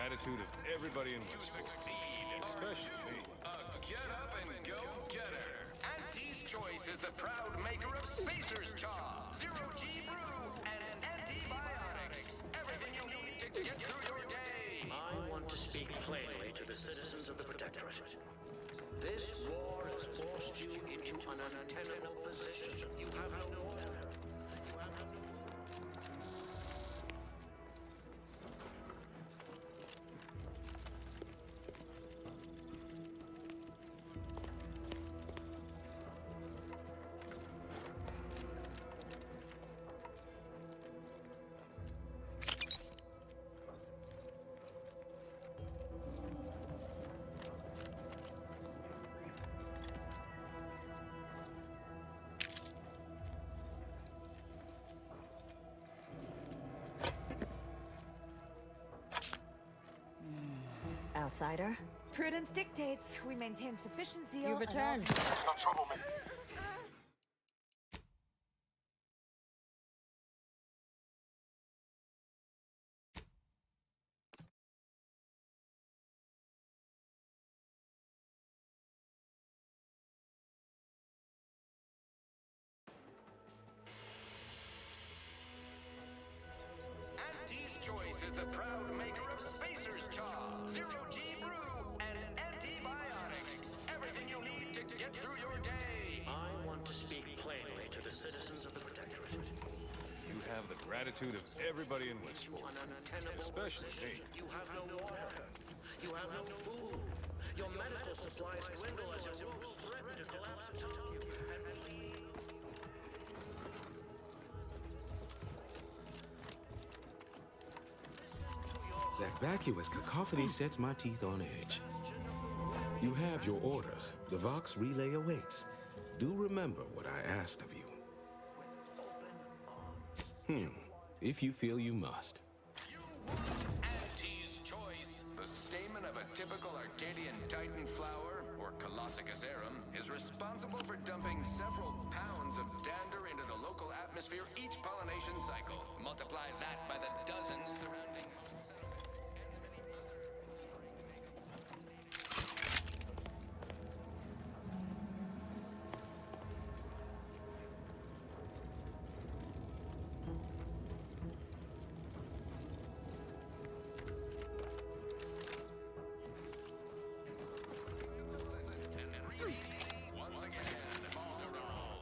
gratitude of everybody in Westport, especially me. Get up and go getter. Auntie's Choice is the proud maker of Spacer's Chaw, Zero-G Brew, and antibiotics. Everything you need to get through your day. I want to speak plainly to the citizens of the Protectorate. This war has forced you into an untenable position. You have no water. You have no Outsider? Prudence dictates we maintain sufficient zeal. You returned. Auntie's Choice is the proud maker of Spacer's Chaw, Zero-G Brew, and antibiotics. Everything you need to get through your day. I want to speak plainly to the citizens of the Protectorate. You have the gratitude of everybody in Westport, especially me. You have no water. You have no food. Your medical supplies dwindle as your roofs threaten to collapse atop you. And please... That vacuous cacophony sets my teeth on edge. You have your orders. The Vox relay awaits. Do remember what I asked of you. If you feel you must. Auntie's Choice. The stamen of a typical Arcadian Titan flower, or Colossicus arum, is responsible for dumping several pounds of dander into the local atmosphere each pollination cycle. Multiply that by the dozens surrounding most settlements. Once again, Balderall.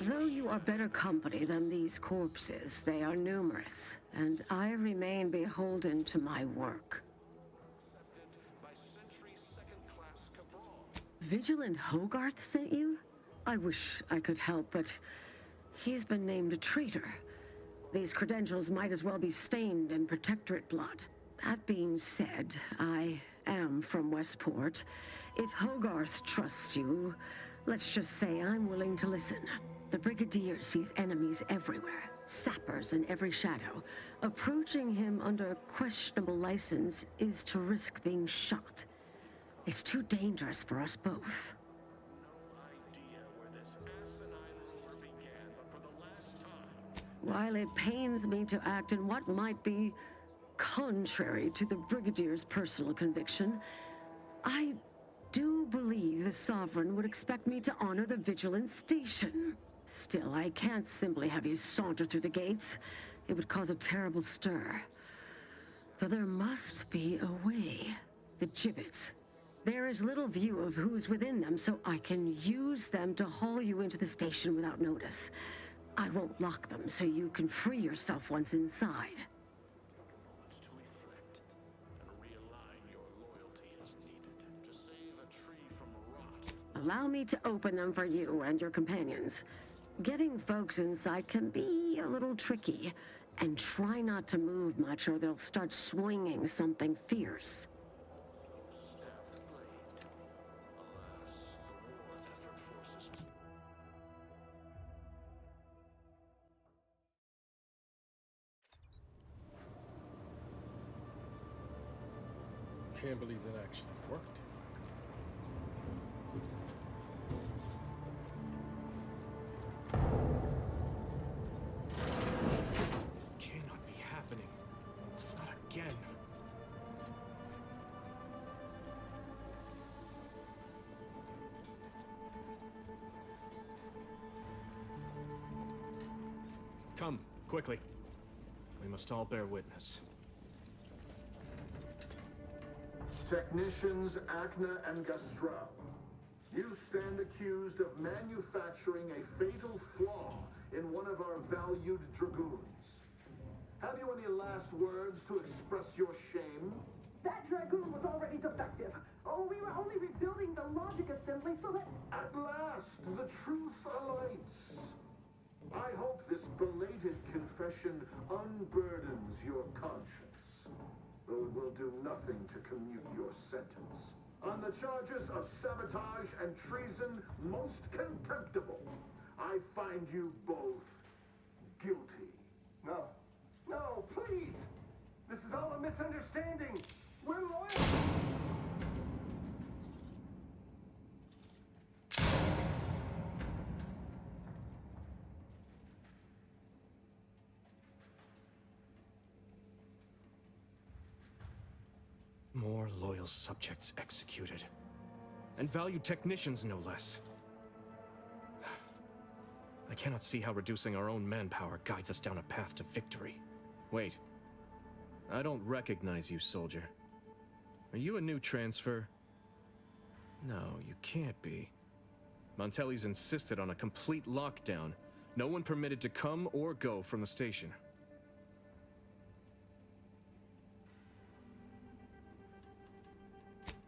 Though you are better company than these corpses, they are numerous, and I remain beholden to my work. Vigilant Hogarth sent you? I wish I could help, but he's been named a traitor. These credentials might as well be stained in Protectorate blood. That being said, I am from Westport. If Hogarth trusts you, let's just say I'm willing to listen. The Brigadier sees enemies everywhere, sappers in every shadow. Approaching him under questionable license is to risk being shot. It's too dangerous for us both. While it pains me to act in what might be contrary to the Brigadier's personal conviction, I do believe the Sovereign would expect me to honor the Vigilance Station. Still, I can't simply have you saunter through the gates. It would cause a terrible stir. Though there must be a way. The gibbets. There is little view of who's within them, so I can use them to haul you into the station without notice. I won't lock them, so you can free yourself once inside. Allow me to open them for you and your companions. Getting folks inside can be a little tricky, and try not to move much or they'll start swinging something fierce. Can't believe that actually worked. This cannot be happening. Not again. Come, quickly. We must all bear witness. Technicians Acna and Gastrell, you stand accused of manufacturing a fatal flaw in one of our valued dragoons. Have you any last words to express your shame? That dragoon was already defective. Oh, we were only rebuilding the logic assembly so that... At last, the truth alights. I hope this belated confession unburdens your conscience, though it will do nothing to commute your sentence. On the charges of sabotage and treason most contemptible, I find you both guilty. No. No, please! This is all a misunderstanding! We're loyal! More loyal subjects executed. And valued technicians, no less. I cannot see how reducing our own manpower guides us down a path to victory. Wait. I don't recognize you, soldier. Are you a new transfer? No, you can't be. Montelli's insisted on a complete lockdown. No one permitted to come or go from the station.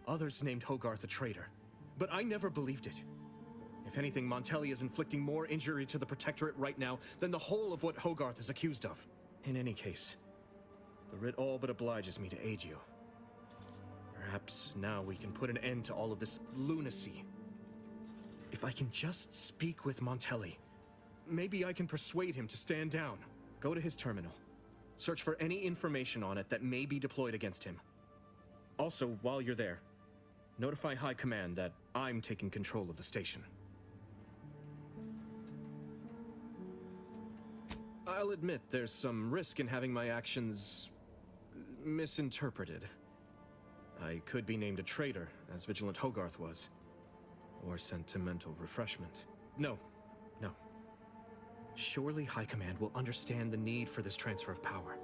Others named Hogarth a traitor, but I never believed it. If anything, Montelli is inflicting more injury to the Protectorate right now than the whole of what Hogarth is accused of. In any case, the writ all but obliges me to aid you. Perhaps now we can put an end to all of this lunacy. If I can just speak with Montelli, maybe I can persuade him to stand down. Go to his terminal. Search for any information on it that may be deployed against him. Also, while you're there, notify High Command that I'm taking control of the station. I'll admit there's some risk in having my actions misinterpreted. I could be named a traitor, as Vigilant Hogarth was. Or sent to mental refreshment. No. Surely High Command will understand the need for this transfer of power.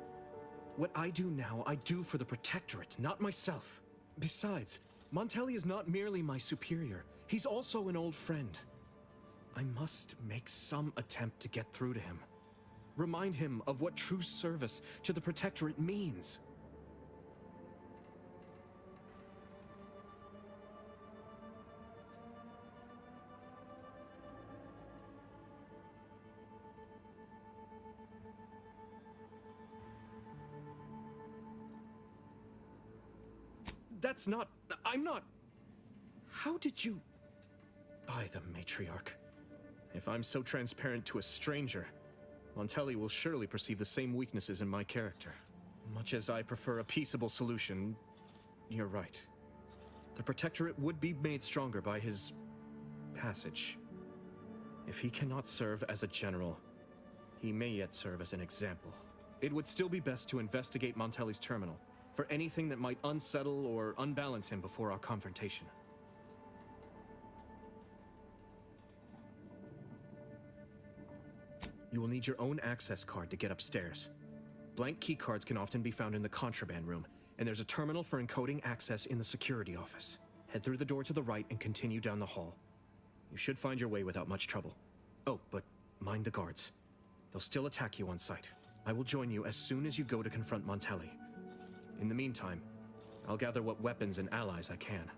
What I do now, I do for the Protectorate, not myself. Besides, Montelli is not merely my superior. He's also an old friend. I must make some attempt to get through to him. Remind him of what true service to the Protectorate means. I'm not... How did you... By the Matriarch. If I'm so transparent to a stranger, Montelli will surely perceive the same weaknesses in my character. Much as I prefer a peaceable solution, you're right. The Protectorate would be made stronger by his... passage. If he cannot serve as a general, he may yet serve as an example. It would still be best to investigate Montelli's terminal for anything that might unsettle or unbalance him before our confrontation. You will need your own access card to get upstairs. Blank keycards can often be found in the contraband room, and there's a terminal for encoding access in the security office. Head through the door to the right and continue down the hall. You should find your way without much trouble. Oh, but mind the guards. They'll still attack you on sight. I will join you as soon as you go to confront Montelli. In the meantime, I'll gather what weapons and allies I can.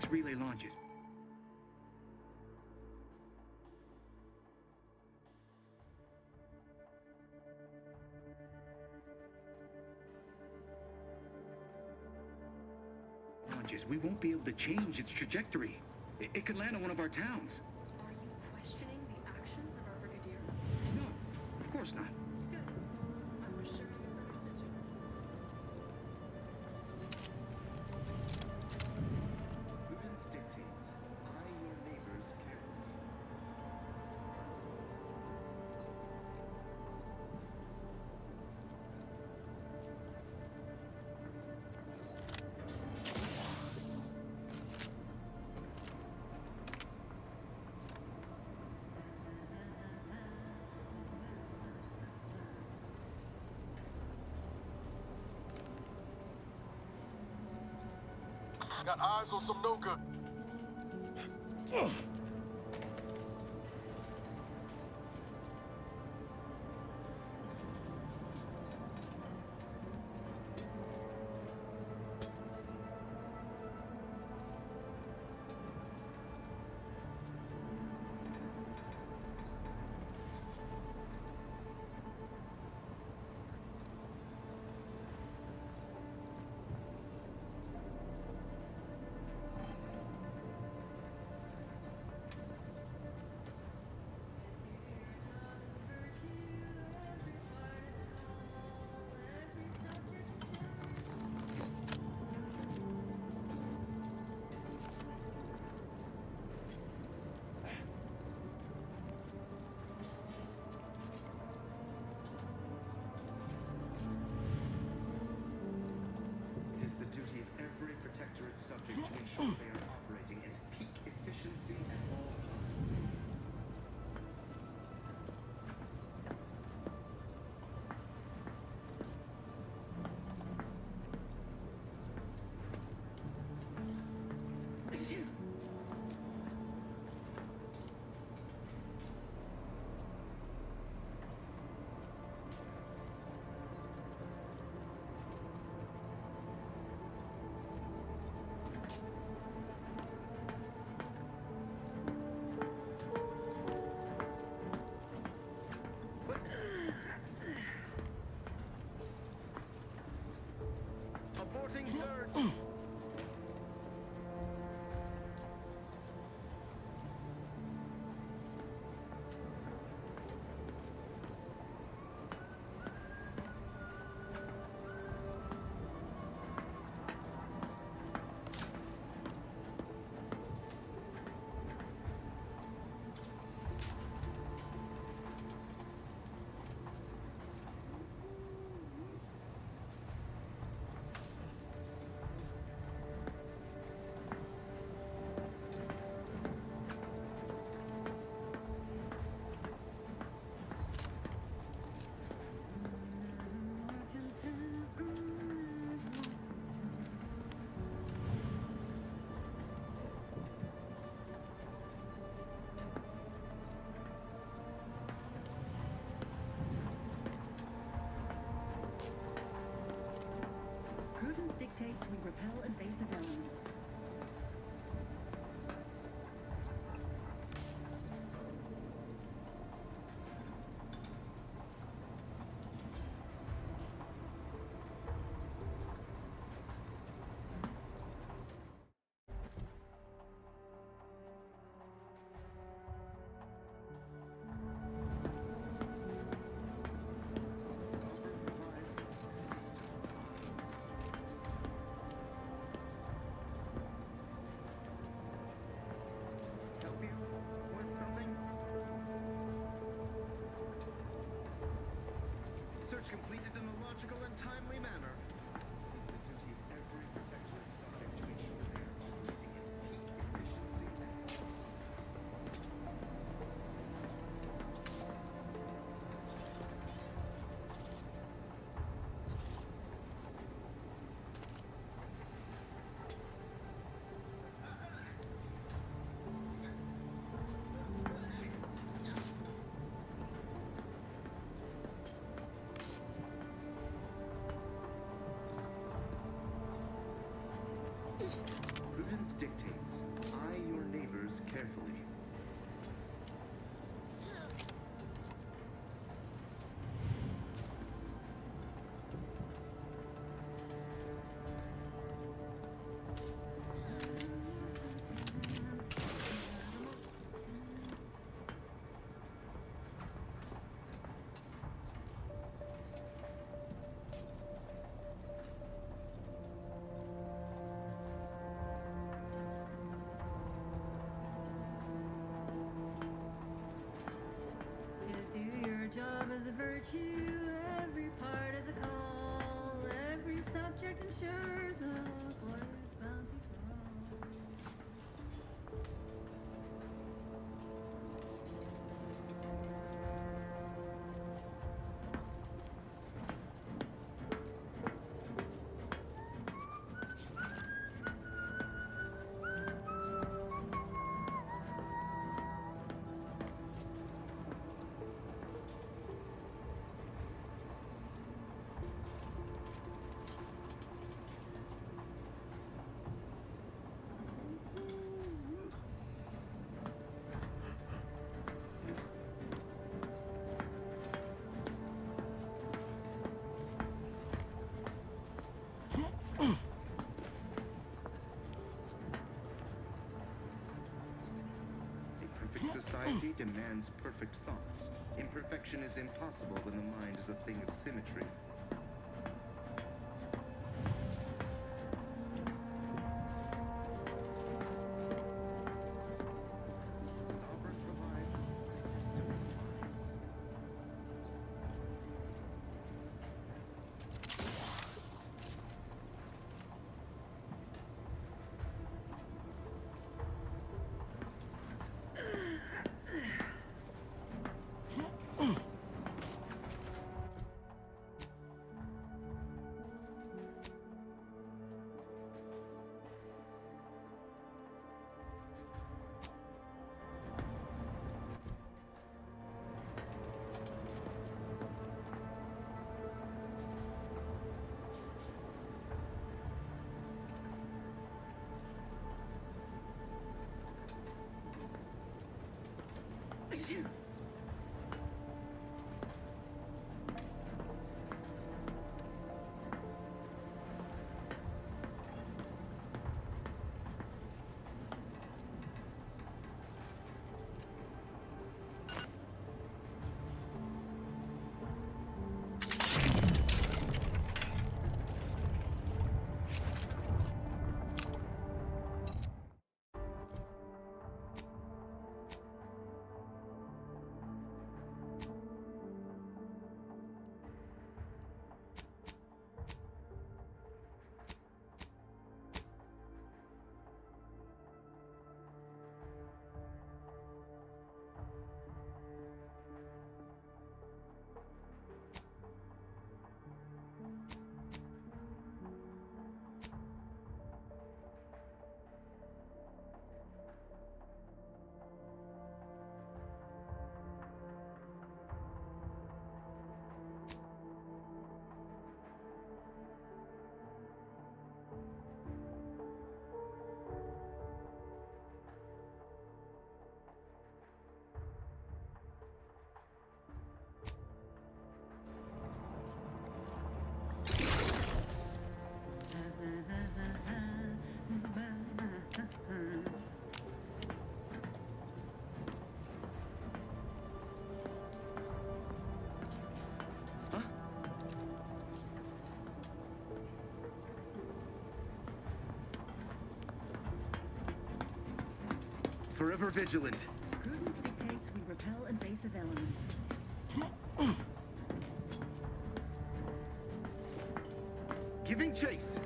Let's relay launch it. Launches, we won't be able to change its trajectory. It could land on one of our towns. Are you questioning the actions of our brigadier? No, of course not. Good. I was sure I misunderstood you. Prudence dictates. Eye your neighbors carefully. Got eyes on some no good. It is the duty of every protectorate subject to ensure they are operating at peak efficiency at all times. Aborting search! Prudence dictates we repel invasive elements. Help you with something? Search completed in a logical and timely manner. It is the duty of every protectorate subject to ensure they are operating at peak efficiency at all times. virtue, every part is a call, every subject ensures a glorious bounty for all. Society demands perfect thoughts. Imperfection is impossible when the mind is a thing of symmetry. Sovereign provides, the system defines. Forever vigilant. Prudence dictates we repel invasive elements. Giving chase.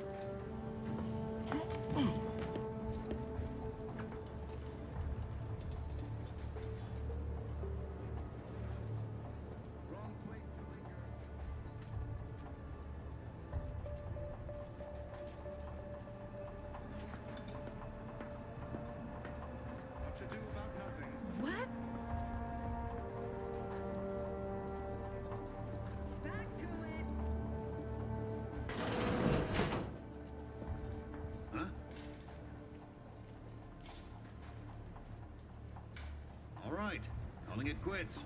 Calling it quits.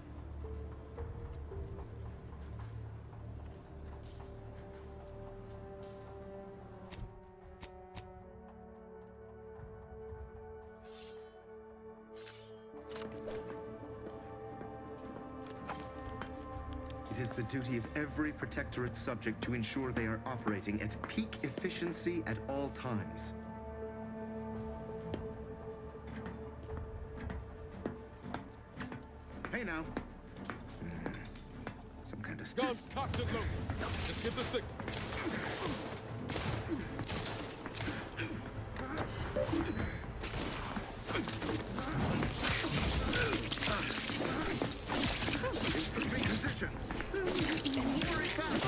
It is the duty of every Protectorate subject to ensure they are operating at peak efficiency at all times. Hey now. Some kind of Guns cocked and loaded. Just give the signal. Position. Very fast.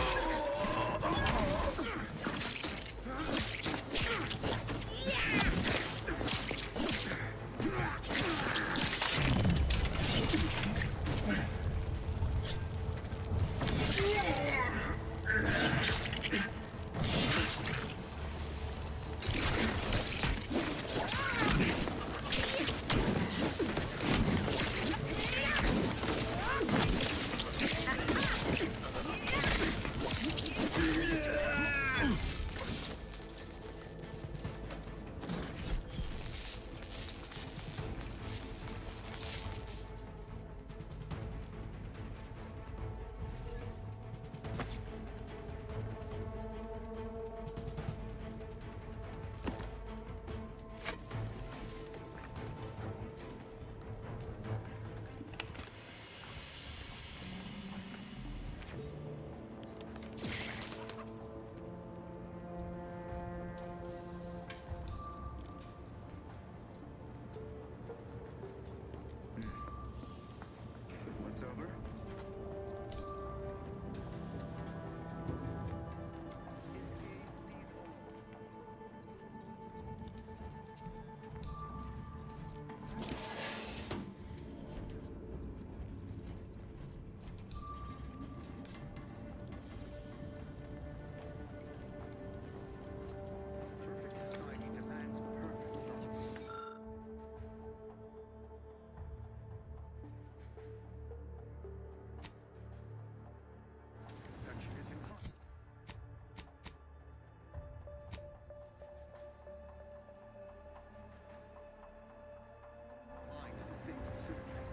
What's over? Perfect society demands perfect thoughts. Production is impossible. Mind is a fatal symmetry.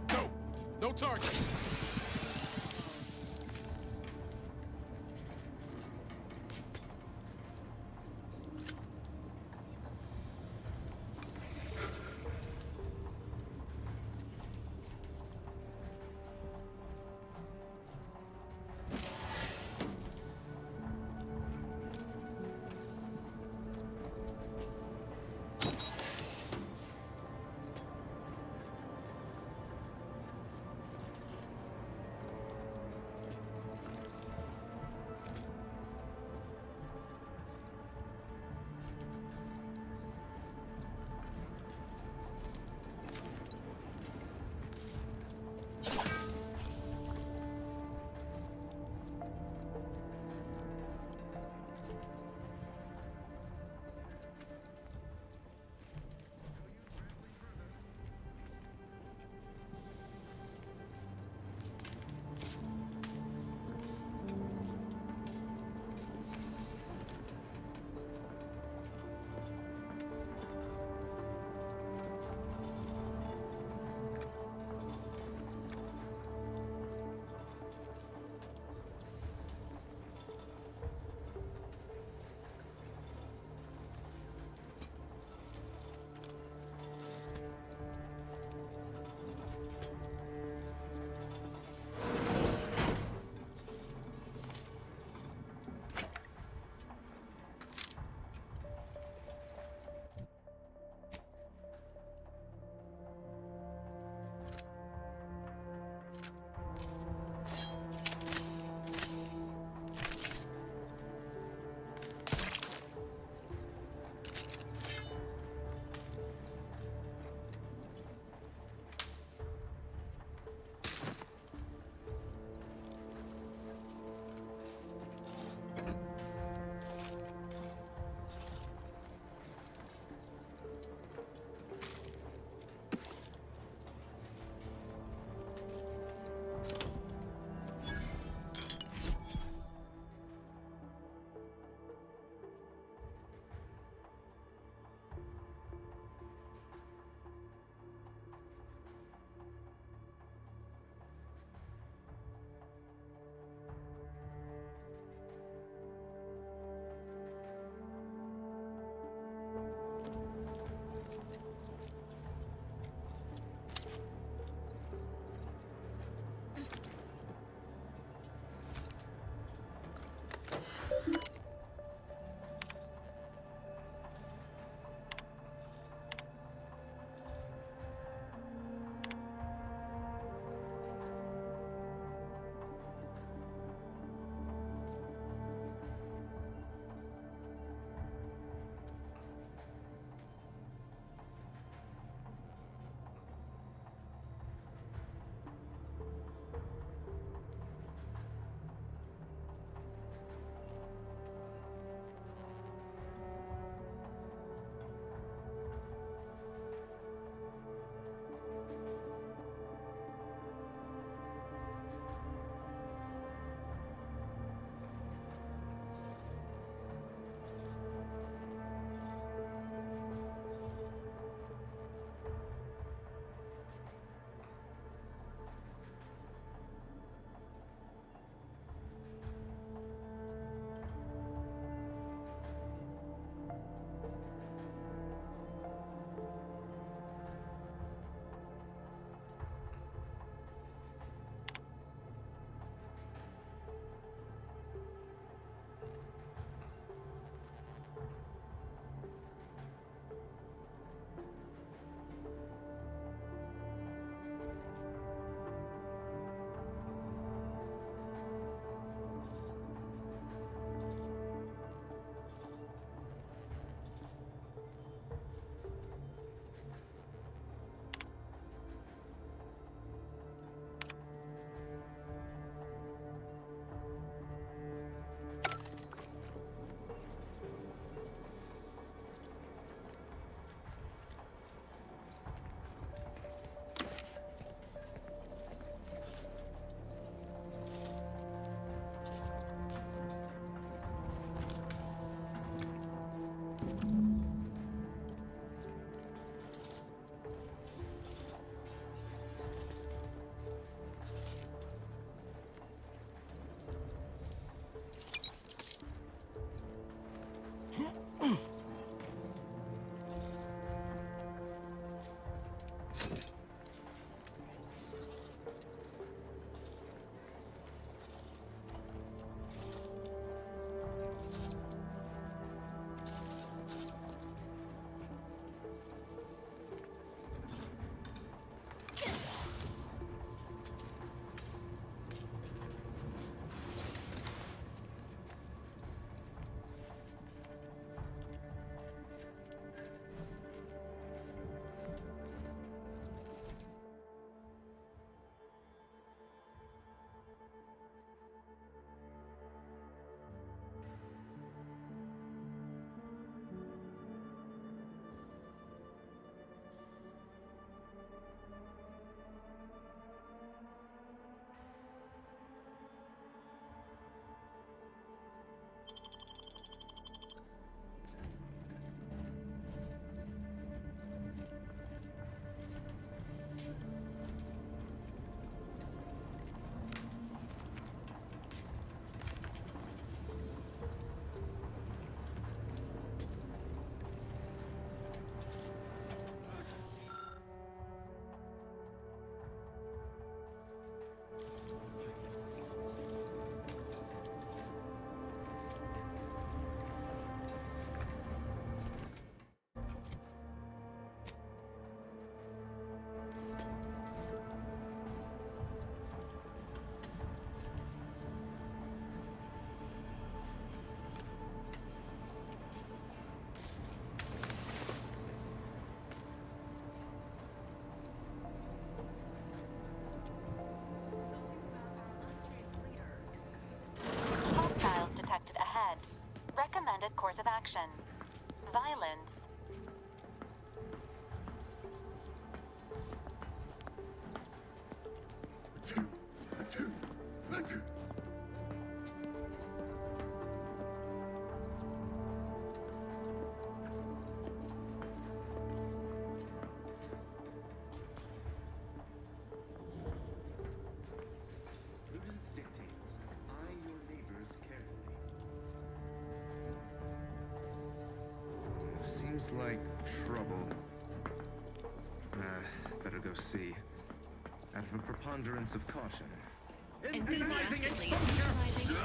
Go! No target! Hostiles detected ahead. Recommended course of action. Violence. Prudence dictates, eye your neighbors carefully. Seems like trouble. Better go see. Out of a preponderance of caution. Enthusiastically utilizing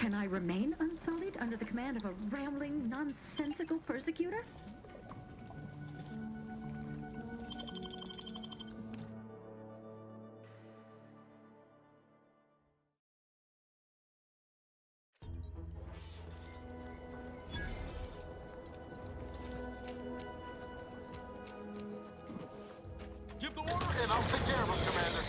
Can I remain unsullied under the command of a rambling, nonsensical persecutor? Give the order and I'll take care of him, Commander.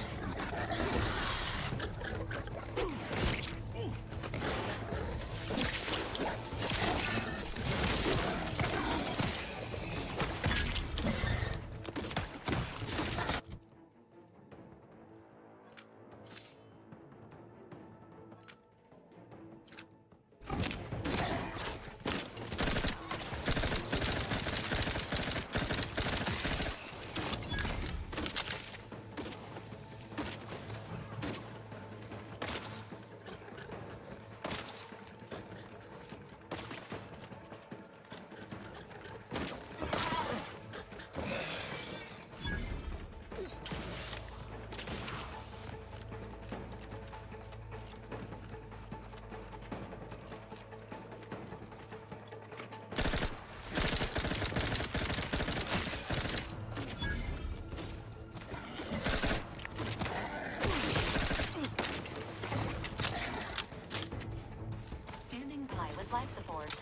Standing by with life support.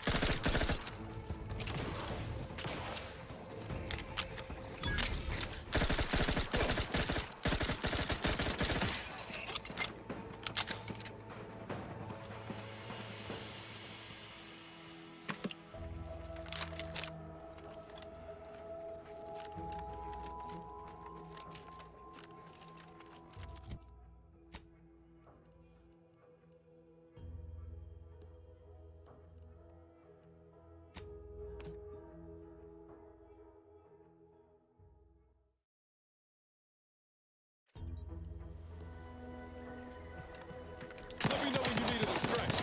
Let me know when you need a stretch.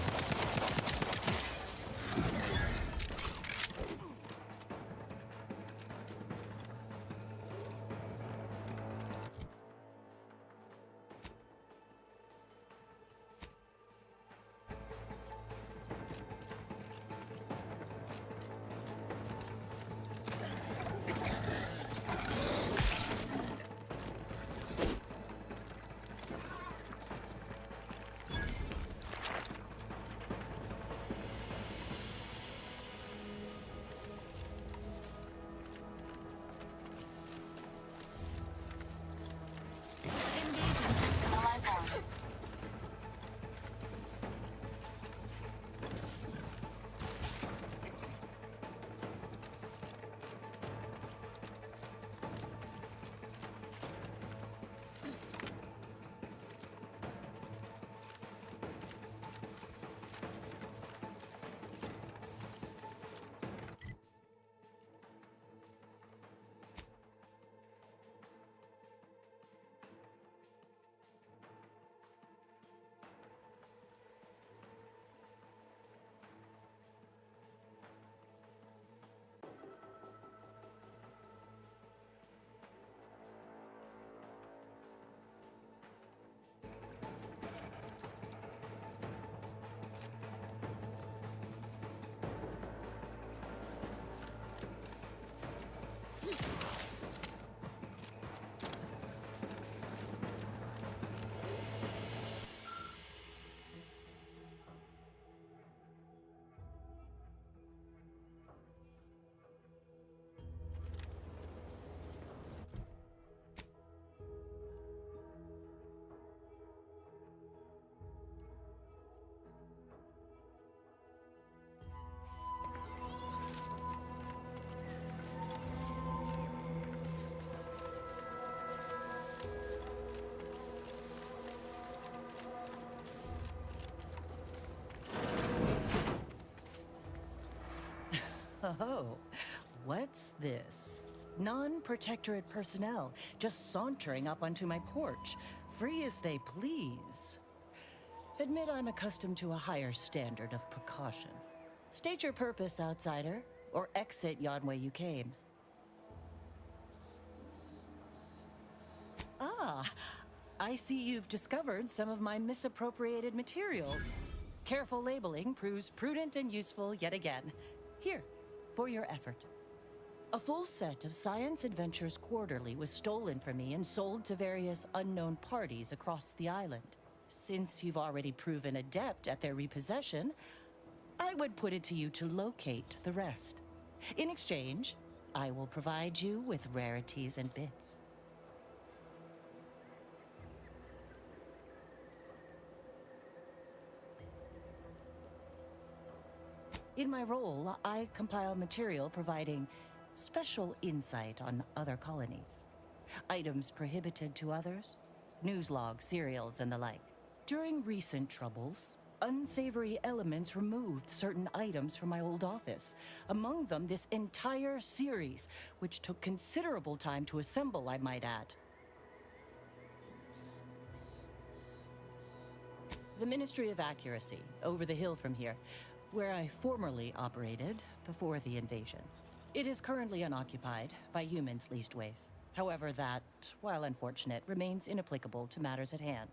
Oh, what's this? Non-protectorate personnel just sauntering up onto my porch, free as they please. Admit I'm accustomed to a higher standard of precaution. State your purpose, outsider, or exit yon way you came. Ah, I see you've discovered some of my misappropriated materials. Careful labeling proves prudent and useful yet again. Here, for your effort. A full set of Science Adventures Quarterly was stolen from me and sold to various unknown parties across the island. Since you've already proven adept at their repossession, I would put it to you to locate the rest. In exchange, I will provide you with rarities and bits. In my role, I compile material providing special insight on other colonies. Items prohibited to others, news logs, serials, and the like. During recent troubles, unsavory elements removed certain items from my old office. Among them, this entire series, which took considerable time to assemble, I might add. The Ministry of Accuracy, over the hill from here, where I formerly operated before the invasion. It is currently unoccupied by humans leastways. However, that, while unfortunate, remains inapplicable to matters at hand.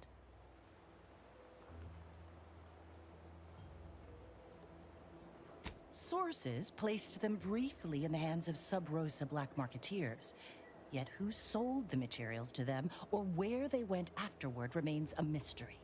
Sources placed them briefly in the hands of Sub Rosa black marketeers. Yet who sold the materials to them or where they went afterward remains a mystery.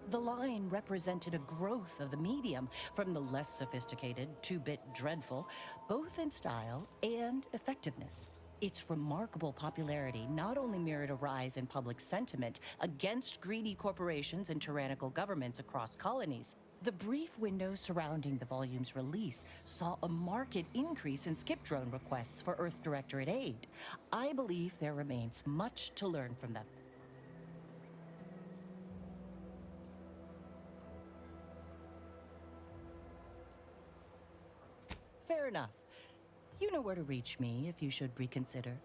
The line represented a growth of the medium, from the less sophisticated, two-bit dreadful, both in style and effectiveness. Its remarkable popularity not only mirrored a rise in public sentiment against greedy corporations and tyrannical governments across colonies. The brief window surrounding the volume's release saw a marked increase in skip drone requests for Earth Directorate aid. I believe there remains much to learn from them. Fair enough. You know where to reach me if you should reconsider.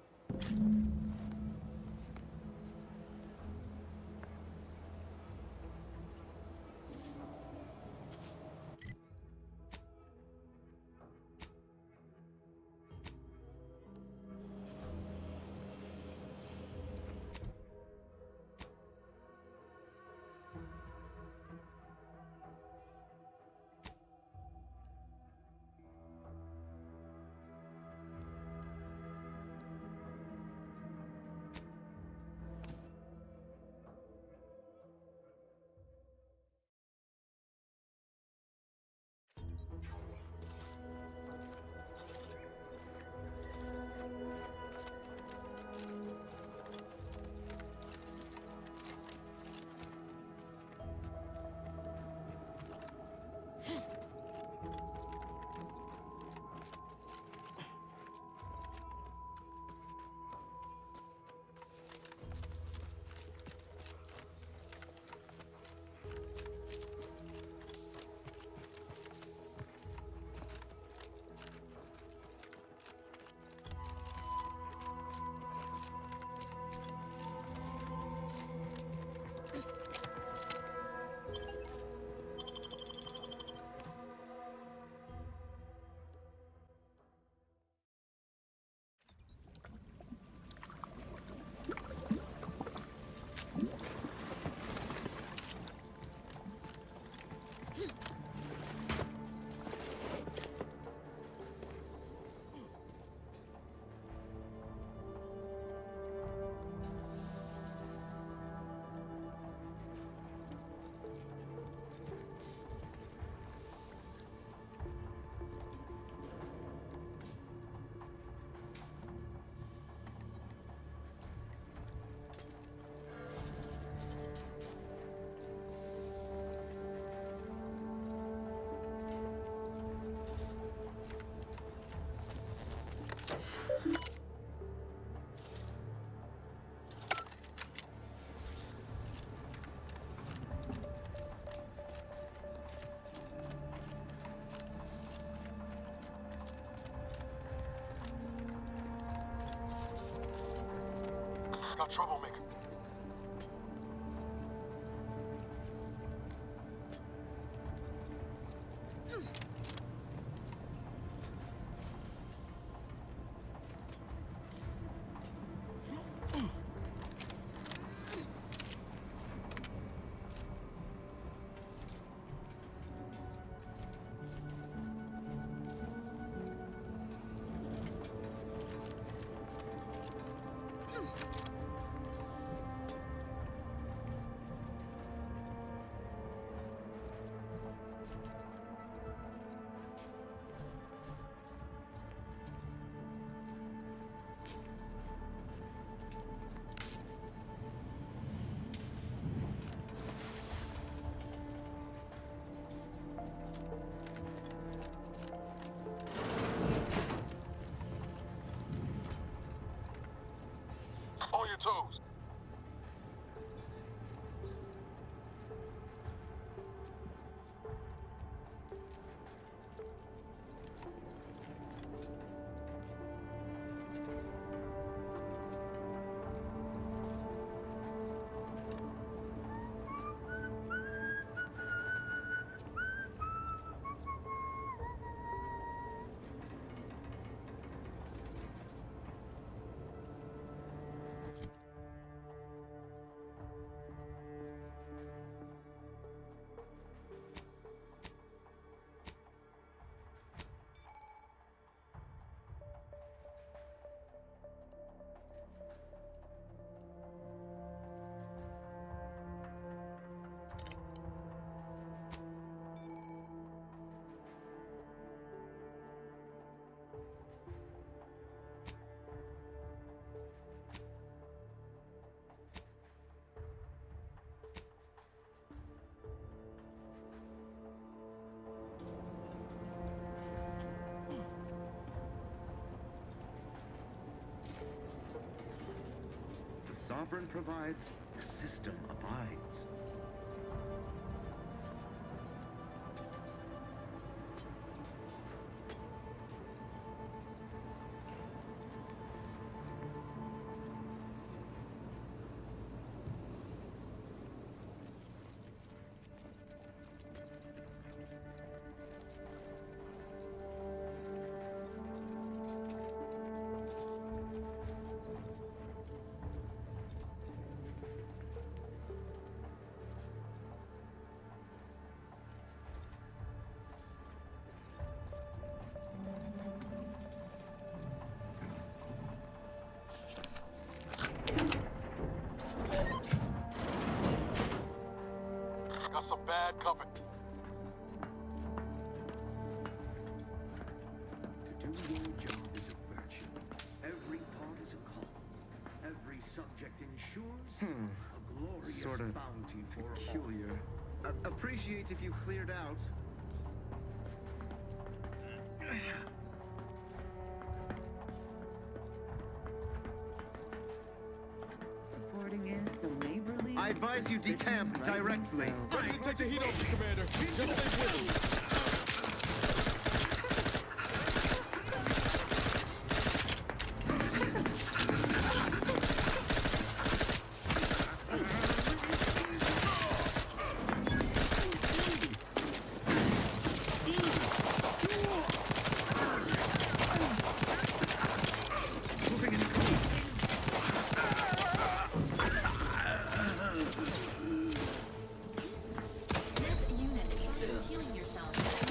Got troublemaker. toes. The sovereign provides, the system abides. Got some bad company. To do your job is a virtue. Every part is a call. Every subject ensures a glorious Sort of bounty for peculiar. Appreciate if you cleared out. Reporting is so neighborly. I advise you decamp directly. Ready to take the heat off you, Commander. Just stay with me. This unit is healing yourself.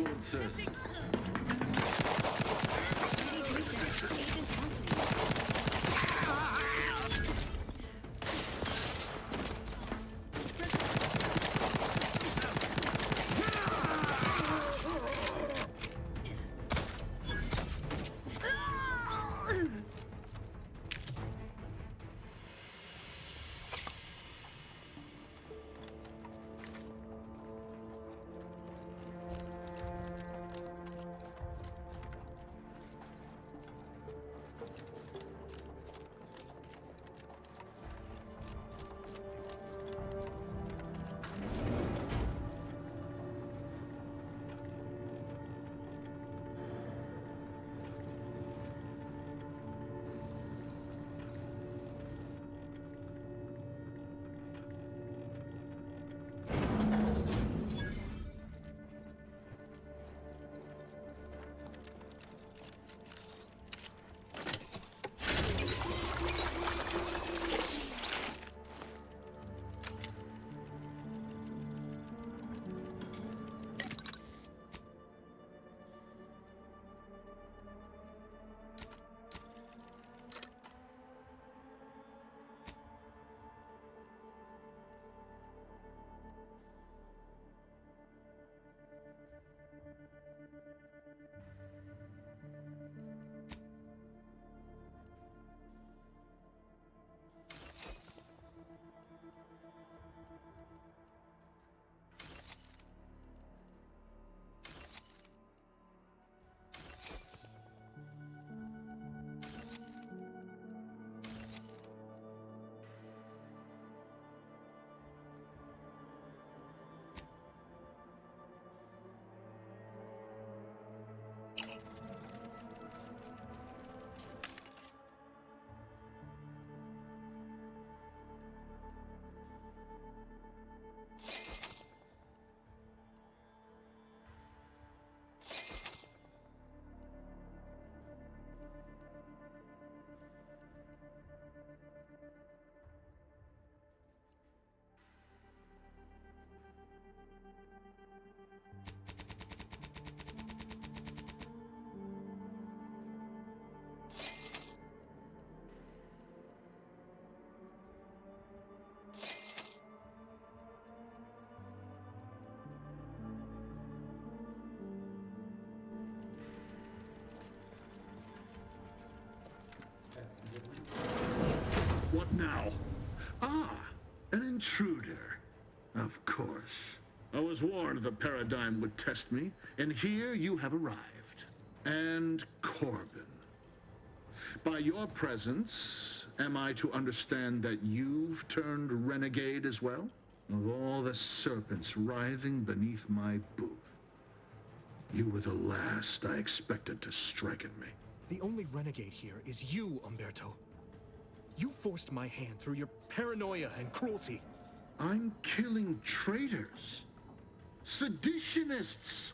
forces. What now? Ah, an intruder. Of course. I was warned the paradigm would test me, and here you have arrived. And Corbin. By your presence, am I to understand that you've turned renegade as well? Of all the serpents writhing beneath my boot, you were the last I expected to strike at me. The only renegade here is you, Umberto. You forced my hand through your paranoia and cruelty. I'm killing traitors, seditionists.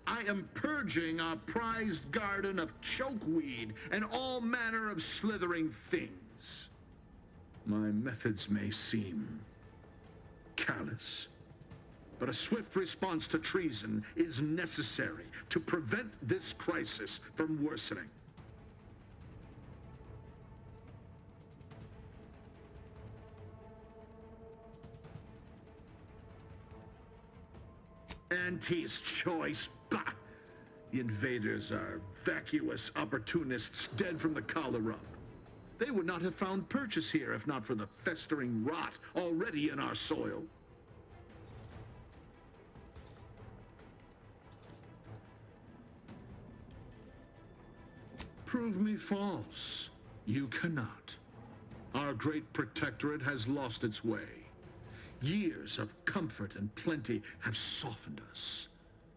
I am purging our prized garden of chokeweed and all manner of slithering things. My methods may seem callous, but a swift response to treason is necessary to prevent this crisis from worsening. Auntie's choice, bah! The invaders are vacuous opportunists dead from the collar up. They would not have found purchase here if not for the festering rot already in our soil. Prove me false. You cannot. Our great protectorate has lost its way. Years of comfort and plenty have softened us,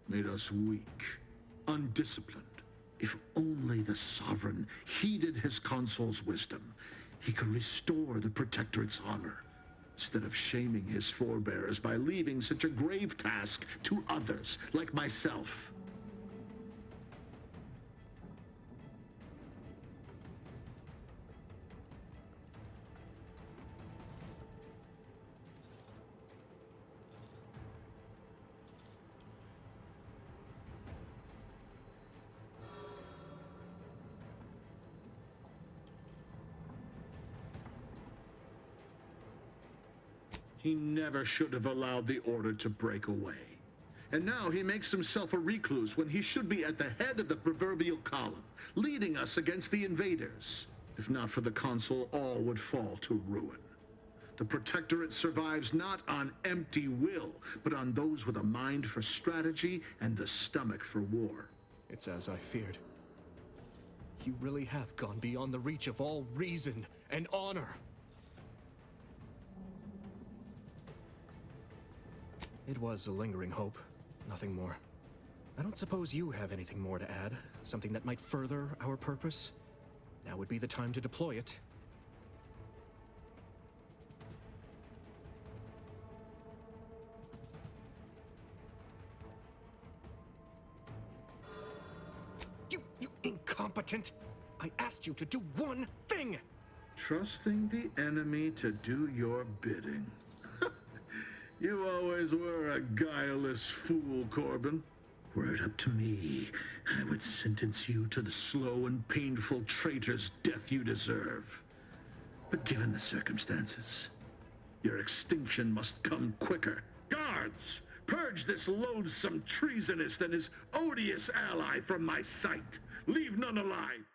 made us weak, undisciplined. If only the sovereign heeded his consul's wisdom, he could restore the protectorate's honor, instead of shaming his forebears by leaving such a grave task to others like myself. He never should have allowed the Order to break away. And now he makes himself a recluse when he should be at the head of the proverbial column, leading us against the invaders. If not for the Consul, all would fall to ruin. The Protectorate survives not on empty will, but on those with a mind for strategy and the stomach for war. It's as I feared. You really have gone beyond the reach of all reason and honor. It was a lingering hope, nothing more. I don't suppose you have anything more to add? Something that might further our purpose? Now would be the time to deploy it. You incompetent! I asked you to do one thing! Trusting the enemy to do your bidding. You always were a guileless fool, Corbin. Were it up to me, I would sentence you to the slow and painful traitor's death you deserve. But given the circumstances, your extinction must come quicker. Guards! Purge this loathsome treasonist and his odious ally from my sight. Leave none alive.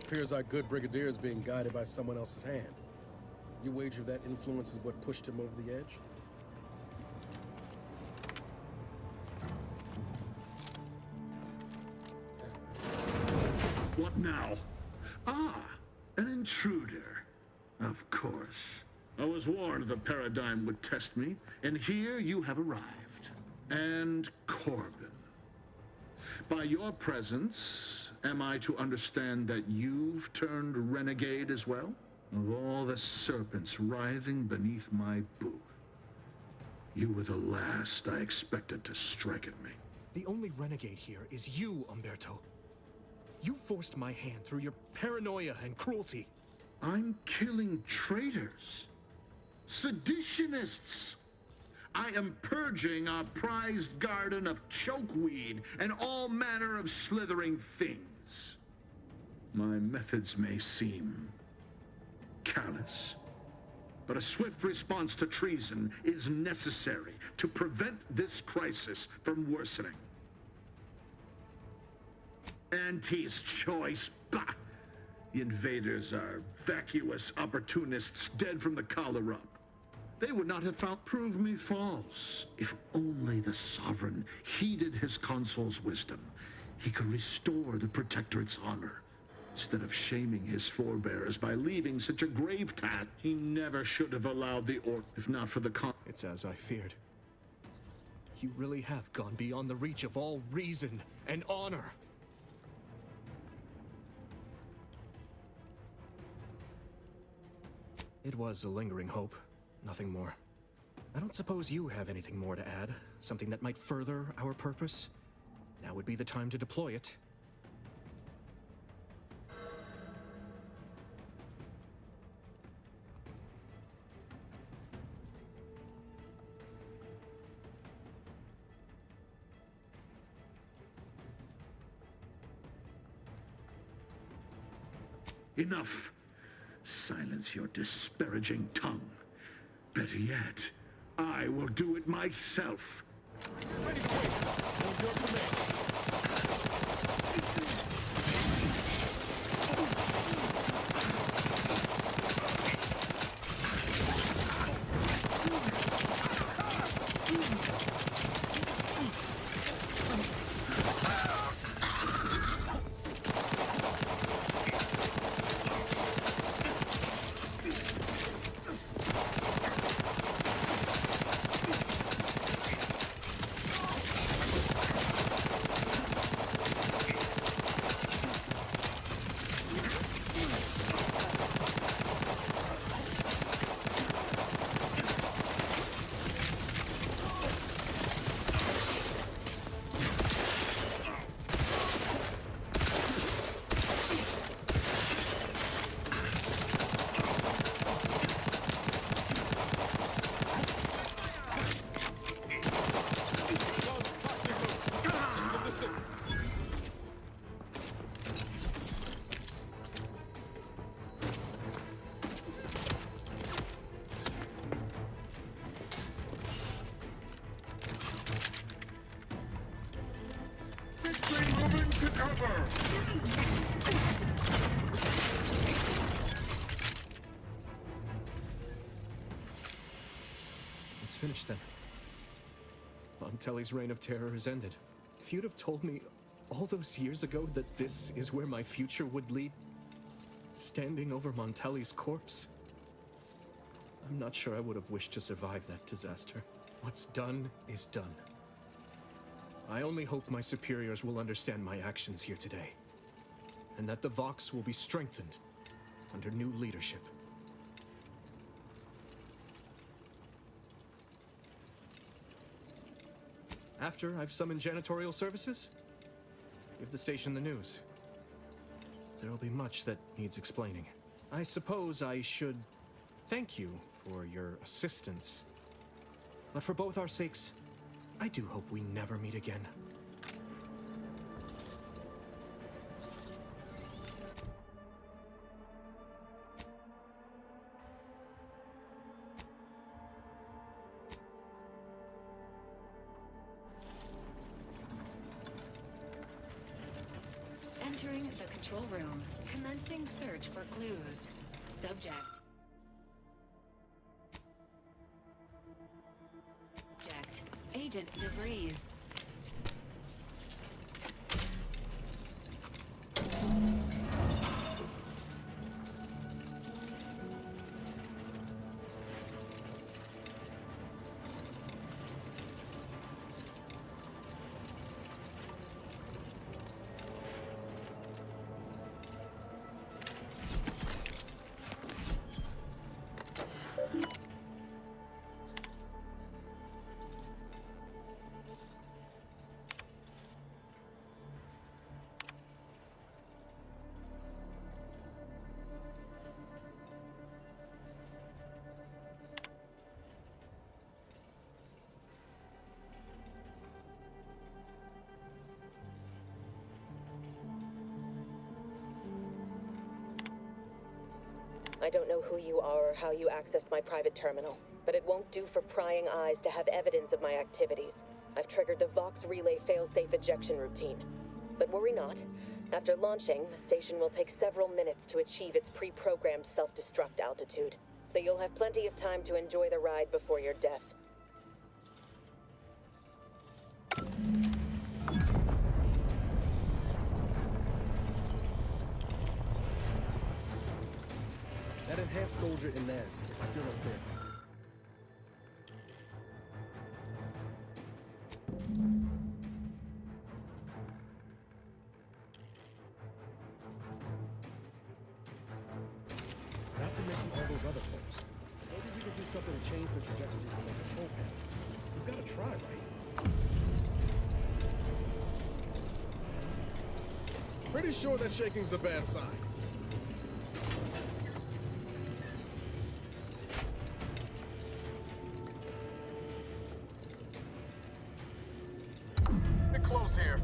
Appears our good brigadier is being guided by someone else's hand. You wager that influence is what pushed him over the edge? What now? Ah, an intruder. Of course. I was warned the paradigm would test me, and here you have arrived. And Corbin. By your presence, am I to understand that you've turned renegade as well? Of all the serpents writhing beneath my boot, you were the last I expected to strike at me. The only renegade here is you, Umberto. You forced my hand through your paranoia and cruelty. I'm killing traitors, seditionists. I am purging our prized garden of chokeweed and all manner of slithering things. My methods may seem callous, but a swift response to treason is necessary to prevent this crisis from worsening. Auntie's choice, bah! The invaders are vacuous opportunists dead from the collar up. They would not have found prove me false. If only the Sovereign heeded his consul's wisdom, he could restore the Protectorate's honor. Instead of shaming his forebears by leaving such a grave task, he never should have allowed the if not for the It's as I feared. You really have gone beyond the reach of all reason and honor. It was a lingering hope, nothing more. I don't suppose you have anything more to add? Something that might further our purpose? Now would be the time to deploy it. Enough. Silence your disparaging tongue. Better yet, I will do it myself. Ready to wait. On your command. Moving to cover! It's finished then. Montelli's reign of terror has ended. If you'd have told me all those years ago that this is where my future would lead, standing over Montelli's corpse, I'm not sure I would have wished to survive that disaster. What's done is done. I only hope my superiors will understand my actions here today, and that the Vox will be strengthened under new leadership. After I've summoned janitorial services, give the station the news. There'll be much that needs explaining. I suppose I should thank you for your assistance. But for both our sakes, I do hope we never meet again. Entering the control room. Commencing search for clues. Subject. Subject. Agent DeVries. I don't know who you are or how you accessed my private terminal, but it won't do for prying eyes to have evidence of my activities. I've triggered the Vox Relay failsafe ejection routine. But worry not. After launching, the station will take several minutes to achieve its pre-programmed self-destruct altitude. So you'll have plenty of time to enjoy the ride before your death. That enhanced soldier in NAS is still a threat. Not to mention all those other folks. Maybe we can do something to change the trajectory of the control panel. We've got to try, right? Pretty sure that shaking's a bad sign. Get close here.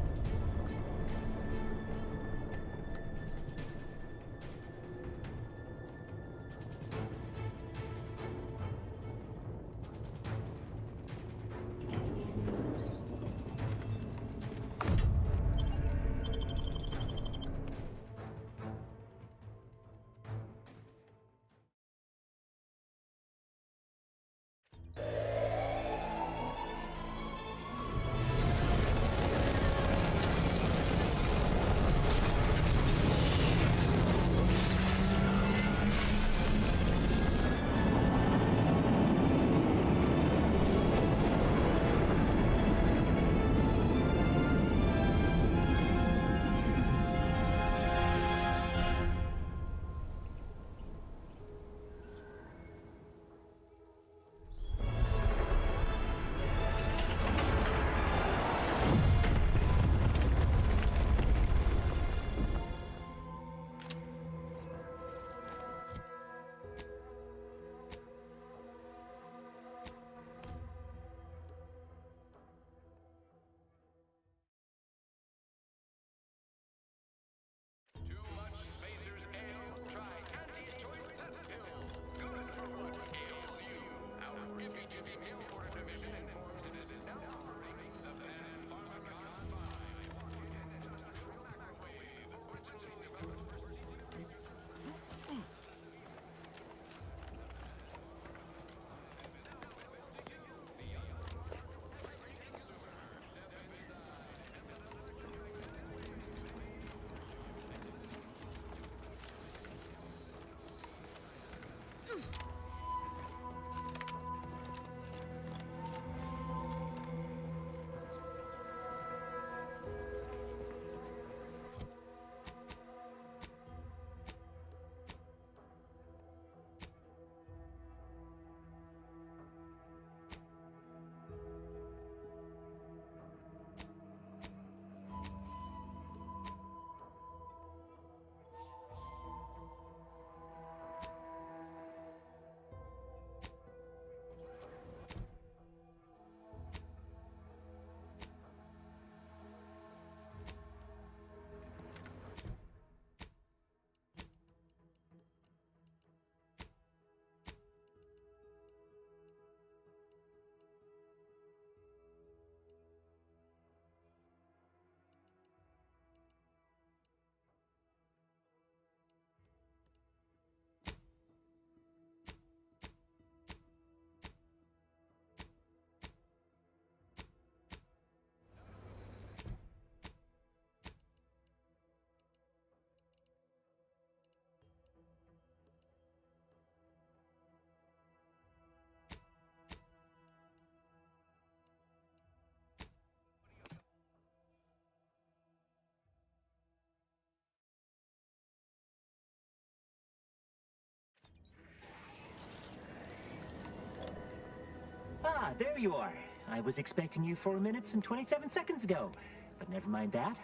Ah, there you are. I was expecting you 4 minutes and 27 seconds ago. But never mind that.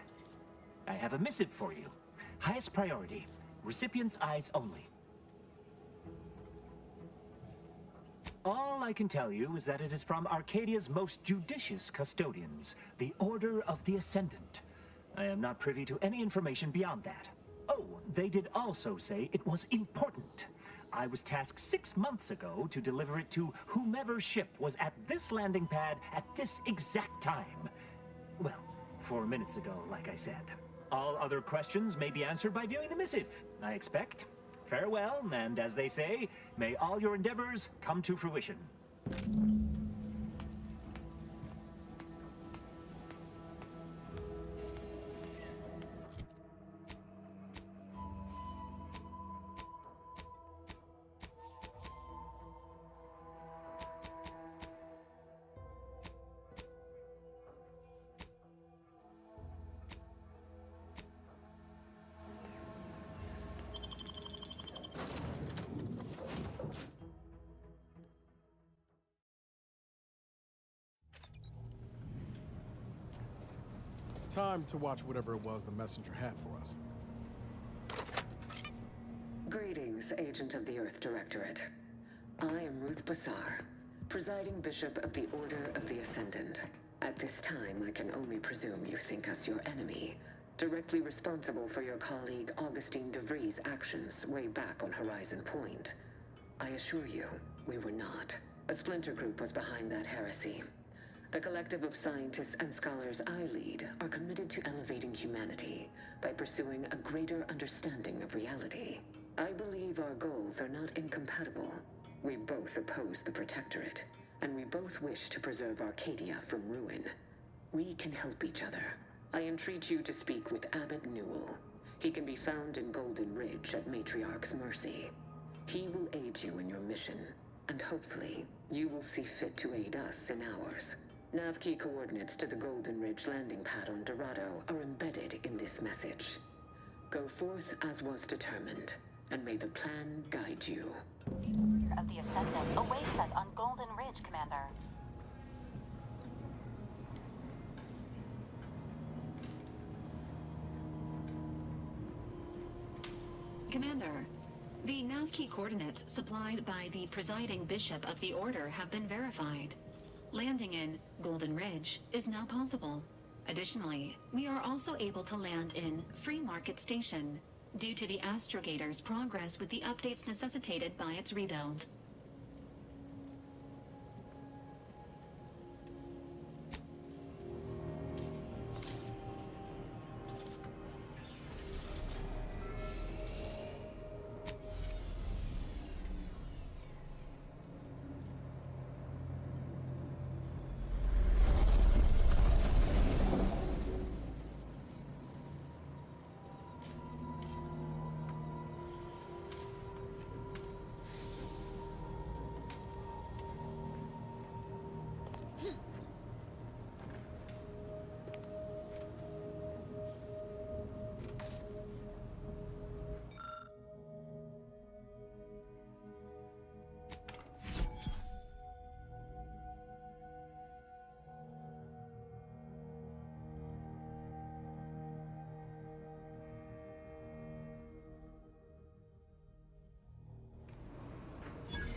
I have a missive for you. Highest priority. Recipient's eyes only. All I can tell you is that it is from Arcadia's most judicious custodians, the Order of the Ascendant. I am not privy to any information beyond that. Oh, they did also say it was important. I was tasked 6 months ago to deliver it to whomever ship was at this landing pad at this exact time. Well, 4 minutes ago, like I said. All other questions may be answered by viewing the missive, I expect. Farewell, and as they say, may all your endeavors come to fruition. Time to watch whatever it was the messenger had for us. Greetings, Agent of the Earth Directorate. I am Ruth Bassar, presiding Bishop of the Order of the Ascendant. At this time, I can only presume you think us your enemy, directly responsible for your colleague Augustine DeVries' actions way back on Horizon Point. I assure you, we were not. A splinter group was behind that heresy. The collective of scientists and scholars I lead are committed to elevating humanity by pursuing a greater understanding of reality. I believe our goals are not incompatible. We both oppose the Protectorate, and we both wish to preserve Arcadia from ruin. We can help each other. I entreat you to speak with Abbot Newell. He can be found in Golden Ridge at Matriarch's mercy. He will aid you in your mission, and hopefully, you will see fit to aid us in ours. Nav key coordinates to the Golden Ridge landing pad on Dorado are embedded in this message. Go forth as was determined, and may the plan guide you. Of the Ascendant awaits us on Golden Ridge, Commander. Commander, the nav key coordinates supplied by the presiding Bishop of the Order have been verified. Landing in Golden Ridge is now possible. Additionally, we are also able to land in Free Market Station, due to the Astrogator's progress with the updates necessitated by its rebuild.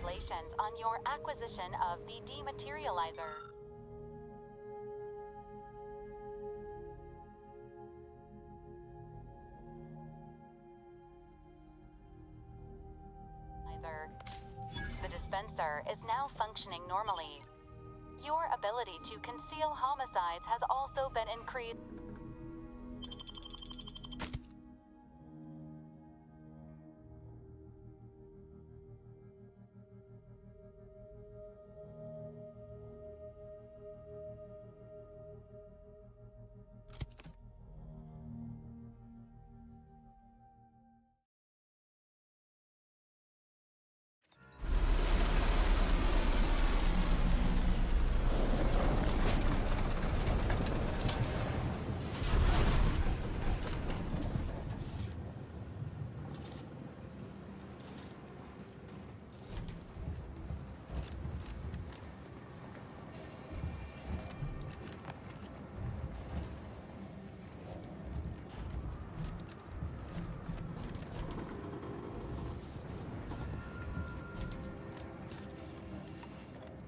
Congratulations on your acquisition of the dematerializer. The dispenser is now functioning normally. Your ability to conceal homicides has also been increased.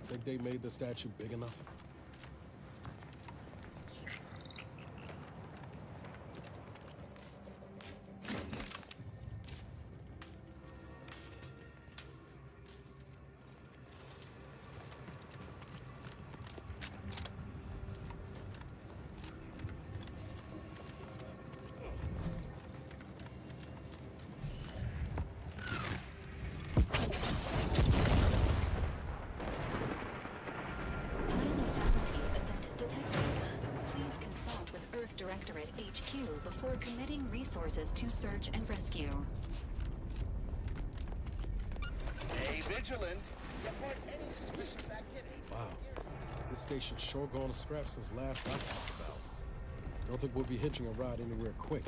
Think they made the statue big enough? HQ before committing resources to search and rescue. Stay vigilant. Report any suspicious activity. Wow. This station's sure gone to scrap since last I stopped about. Don't think we'll be hitching a ride anywhere quick.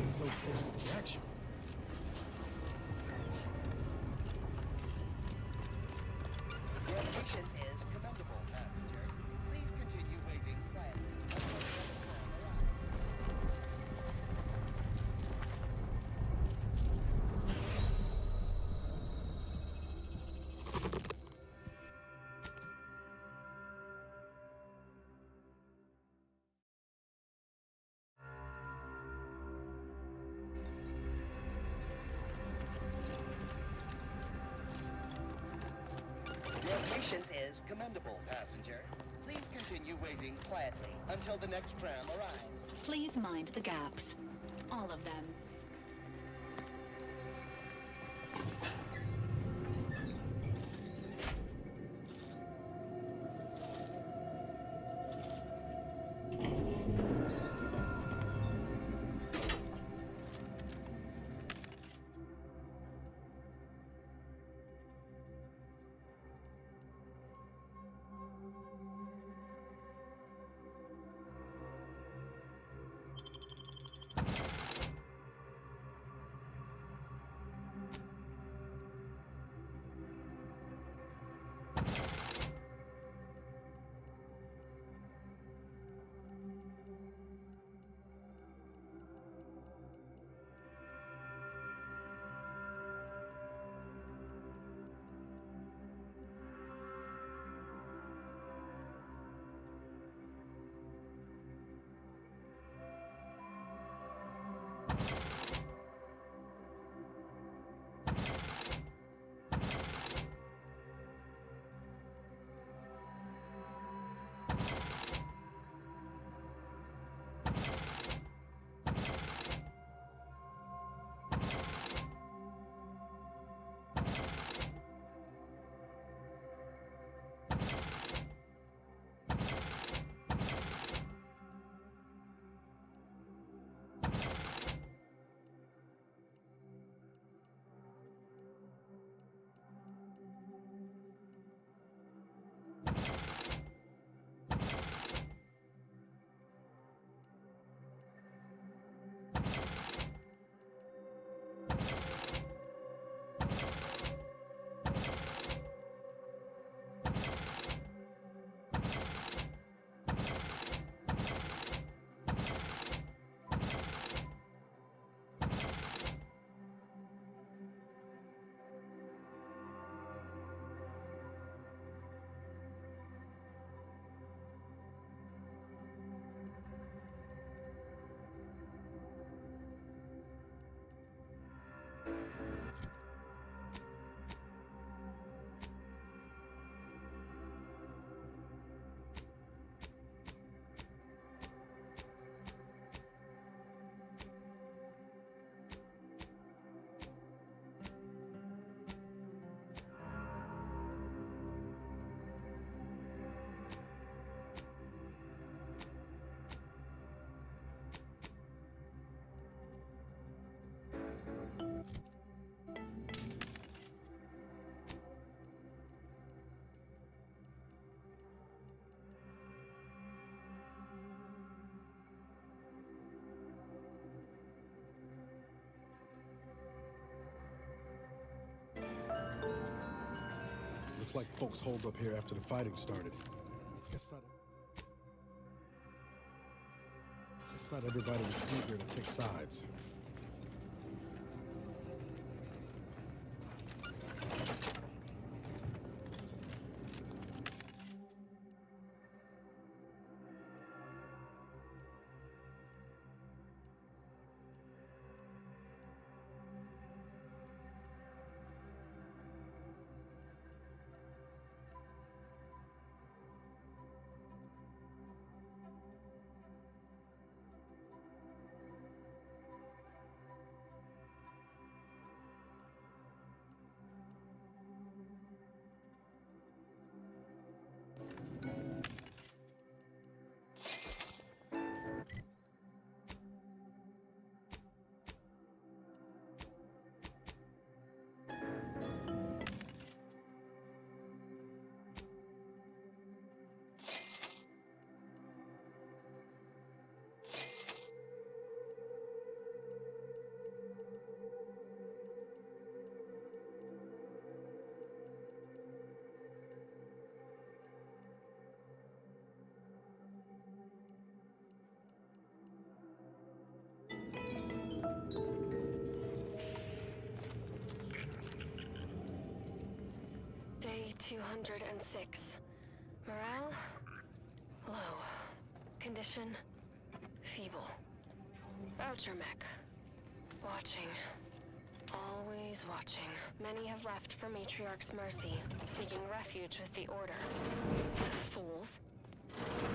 So close to the action. Your patience is commendable, passenger. Please continue waiting quietly until the next tram Your patience is commendable, passenger. Please continue waiting quietly until the next tram arrives. Please mind the gaps. All of them. Looks like folks holed up here after the fighting started. Guess not everybody was eager to take sides. Day 206. Morale? Low. Condition? Feeble. Voucher mech. Watching. Always watching. Many have left for Matriarch's mercy, seeking refuge with the Order. Fools.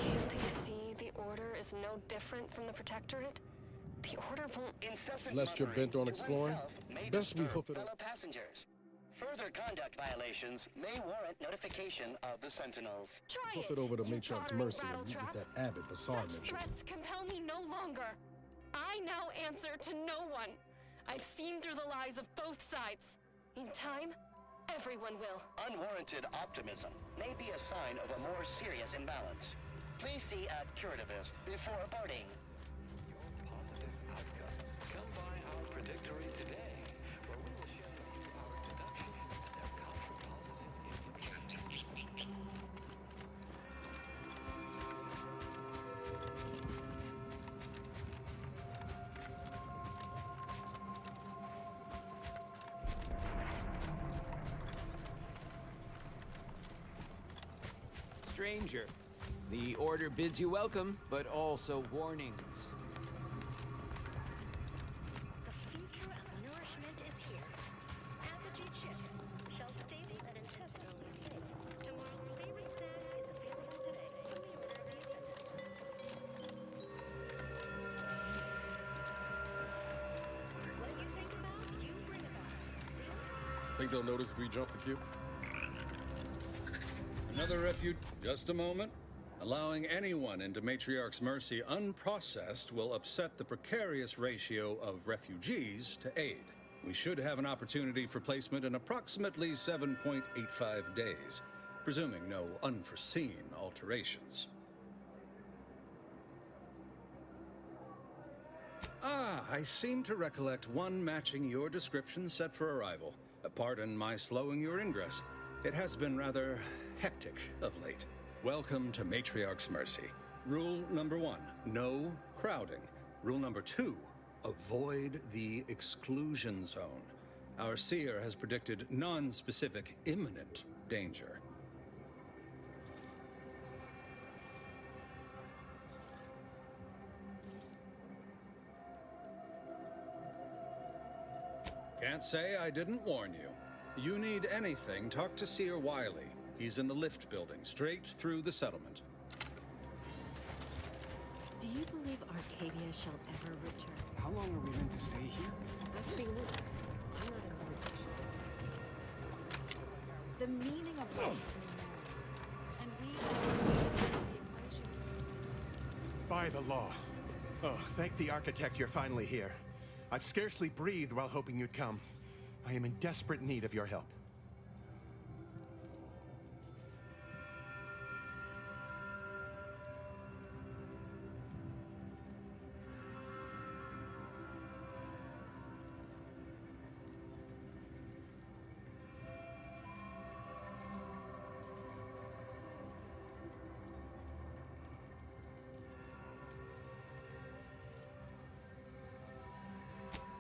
Can't they see the Order is no different from the Protectorate? The Order won't... Incessant Unless you're bent on exploring, best we hoof it up. fellow passengers. Further conduct violations may warrant notification of the Sentinels. Hoof it over to Matriarch's mercy and meet with that Abbott Bassar Such mentioned. threats compel me no longer. I now answer to no one. I've seen through the lies of both sides. In time, everyone will. Unwarranted optimism may be a sign of a more serious imbalance. Please see at Curativist before boarding. Positive outcomes. Come by our predictory today, where we will share with you our deductions, their contra-positive impact. Stranger, the Order bids you welcome, but also warnings. The future of nourishment is here. Apogee chips, shelf-stable and intestinally safe. Tomorrow's favorite snack is available today. Wherever you visit. What you think about, you bring about. Think they'll notice if we jump the queue? Another refuge. Just a moment. Allowing anyone into Matriarch's mercy unprocessed will upset the precarious ratio of refugees to aid. We should have an opportunity for placement in approximately 7.85 days, presuming no unforeseen alterations. Ah, I seem to recollect one matching your description set for arrival. Pardon my slowing your ingress. It has been rather hectic of late. Welcome to Matriarch's Mercy. Rule number 1, no crowding. Rule number 2, avoid the exclusion zone. Our seer has predicted non-specific imminent danger. Can't say I didn't warn you. You need anything, talk to Seer Wiley. He's in the lift building, straight through the settlement. Do you believe Arcadia shall ever return? How long are we meant to stay here? That's being little. I'm not in the protection business. The meaning of life is in marriage. And we are the equation. By the law. Oh, thank the architect you're finally here. I've scarcely breathed while hoping you'd come. I am in desperate need of your help.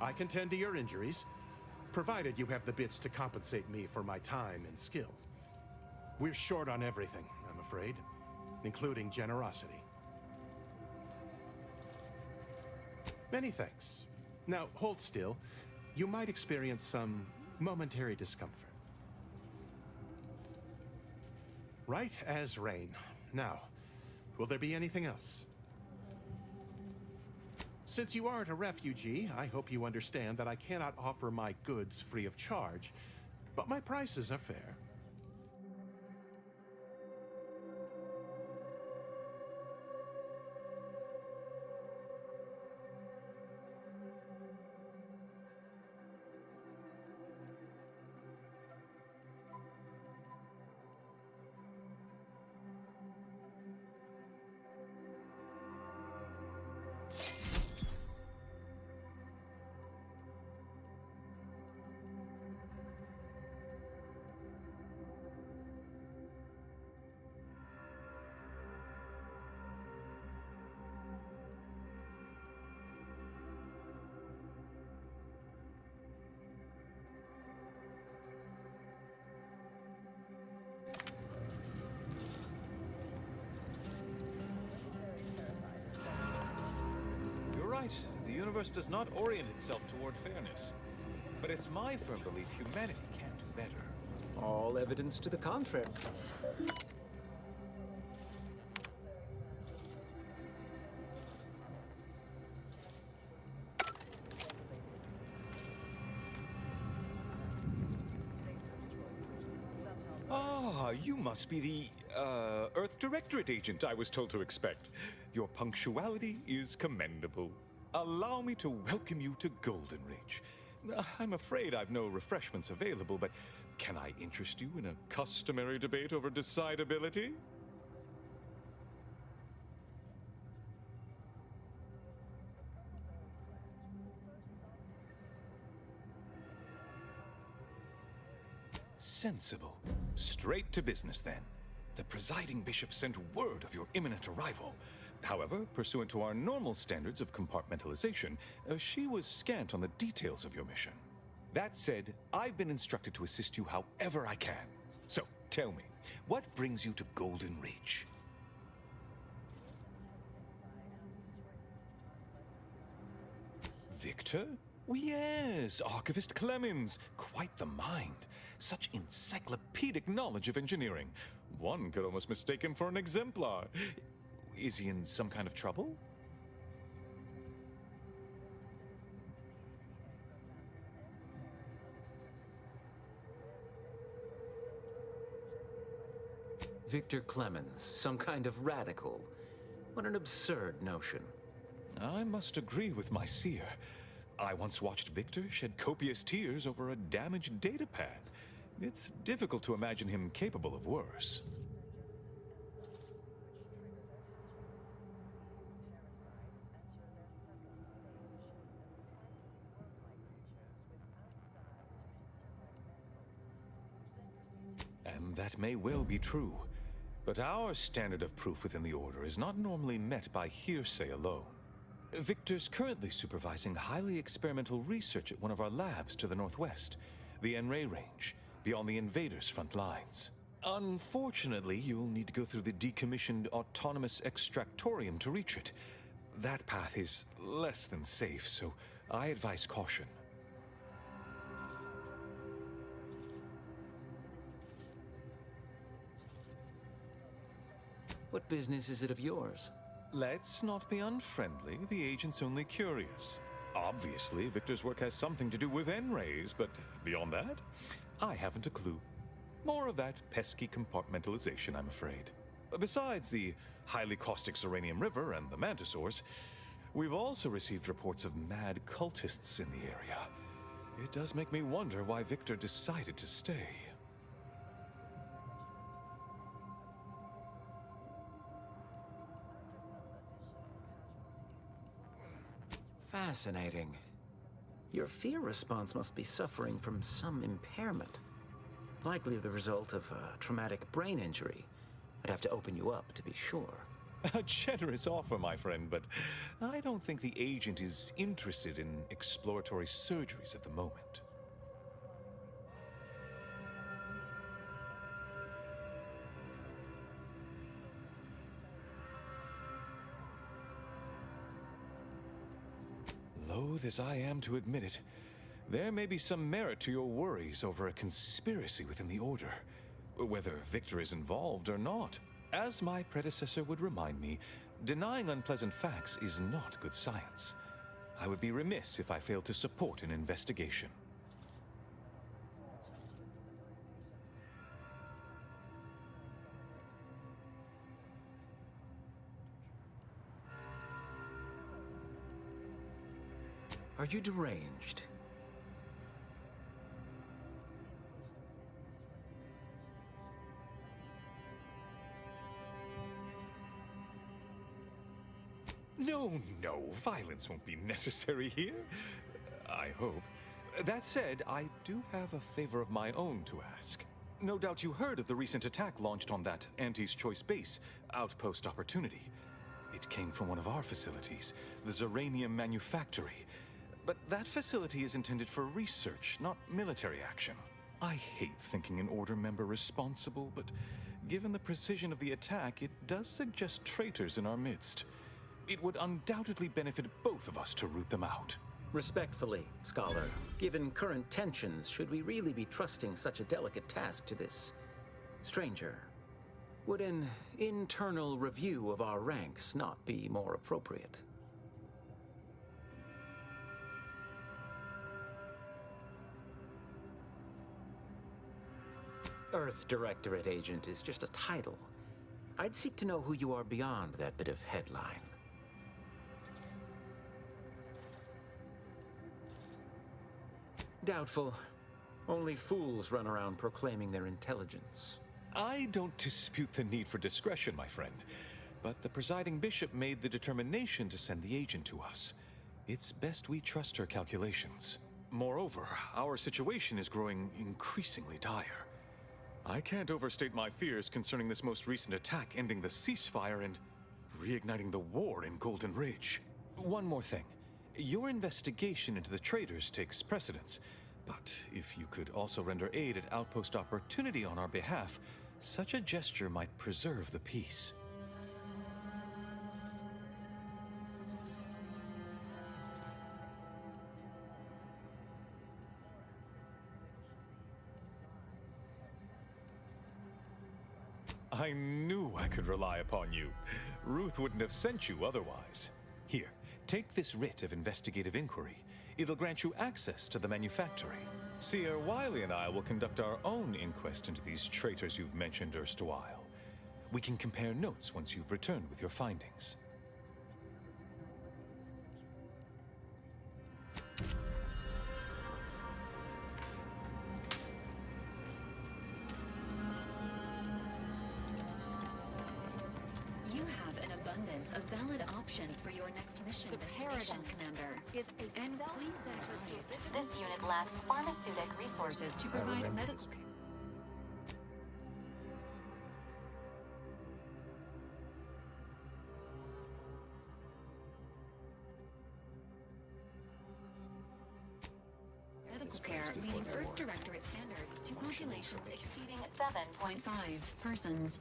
I can tend to your injuries, provided you have the bits to compensate me for my time and skill. We're short on everything, I'm afraid, including generosity. Many thanks. Now, hold still. You might experience some momentary discomfort. Right as rain. Now, will there be anything else? Since you aren't a refugee, I hope you understand that I cannot offer my goods free of charge, but my prices are fair. The universe does not orient itself toward fairness. But it's my firm belief humanity can do better. All evidence to the contrary. Ah, you must be the, Earth Directorate agent I was told to expect. Your punctuality is commendable. Allow me to welcome you to Golden Ridge. I'm afraid I've no refreshments available, but can I interest you in a customary debate over decidability? Sensible. Straight to business, then. The presiding bishop sent word of your imminent arrival. However, pursuant to our normal standards of compartmentalization, she was scant on the details of your mission. That said, I've been instructed to assist you however I can. So, tell me, what brings you to Golden Ridge? Victor? Oh, yes, Archivist Clemens. Quite the mind. Such encyclopedic knowledge of engineering. One could almost mistake him for an exemplar. Is he in some kind of trouble? Victor Clemens, some kind of radical. What an absurd notion. I must agree with my seer. I once watched Victor shed copious tears over a damaged datapad. It's difficult to imagine him capable of worse. And that may well be true. But our standard of proof within the Order is not normally met by hearsay alone. Victor's currently supervising highly experimental research at one of our labs to the northwest, the Enray Range, beyond the invaders' front lines. Unfortunately, you'll need to go through the decommissioned autonomous extractorium to reach it. That path is less than safe, so I advise caution. What business is it of yours? Let's not be unfriendly. The agent's only curious. Obviously, Victor's work has something to do with N-rays, but beyond that, I haven't a clue. More of that pesky compartmentalization, I'm afraid. Besides the highly caustic Serenium River and the Mantisaurs, we've also received reports of mad cultists in the area. It does make me wonder why Victor decided to stay. Fascinating. Your fear response must be suffering from some impairment. Likely the result of a traumatic brain injury. I'd have to open you up to be sure. A generous offer, my friend, but I don't think the agent is interested in exploratory surgeries at the moment. Loath as I am to admit it, there may be some merit to your worries over a conspiracy within the Order, whether Victor is involved or not. As my predecessor would remind me, denying unpleasant facts is not good science. I would be remiss if I failed to support an investigation. Are you deranged? No, violence won't be necessary here. I hope. That said, I do have a favor of my own to ask. No doubt you heard of the recent attack launched on that Anti's Choice base, Outpost Opportunity. It came from one of our facilities, the Zeranium Manufactory. But that facility is intended for research, not military action. I hate thinking an Order member responsible, but given the precision of the attack, it does suggest traitors in our midst. It would undoubtedly benefit both of us to root them out. Respectfully, Scholar, given current tensions, should we really be trusting such a delicate task to this stranger? Would an internal review of our ranks not be more appropriate? Earth Directorate Agent is just a title. I'd seek to know who you are beyond that bit of headline. Doubtful. Only fools run around proclaiming their intelligence. I don't dispute the need for discretion, my friend, but the presiding bishop made the determination to send the agent to us. It's best we trust her calculations. Moreover, our situation is growing increasingly dire. I can't overstate my fears concerning this most recent attack ending the ceasefire and reigniting the war in Golden Ridge. One more thing. Your investigation into the traitors takes precedence, but if you could also render aid at Outpost Opportunity on our behalf, such a gesture might preserve the peace. I knew I could rely upon you. Ruth wouldn't have sent you otherwise. Here, take this writ of investigative inquiry. It'll grant you access to the manufactory. Seer Wiley and I will conduct our own inquest into these traitors you've mentioned erstwhile. We can compare notes once you've returned with your findings. You have an abundance of valid options for your next mission, destination, Commander. Is a And self-centered please This unit lacks pharmaceutic resources to provide medical care. Medical care meeting Earth Directorate standards to populations exceeding 7.5 persons.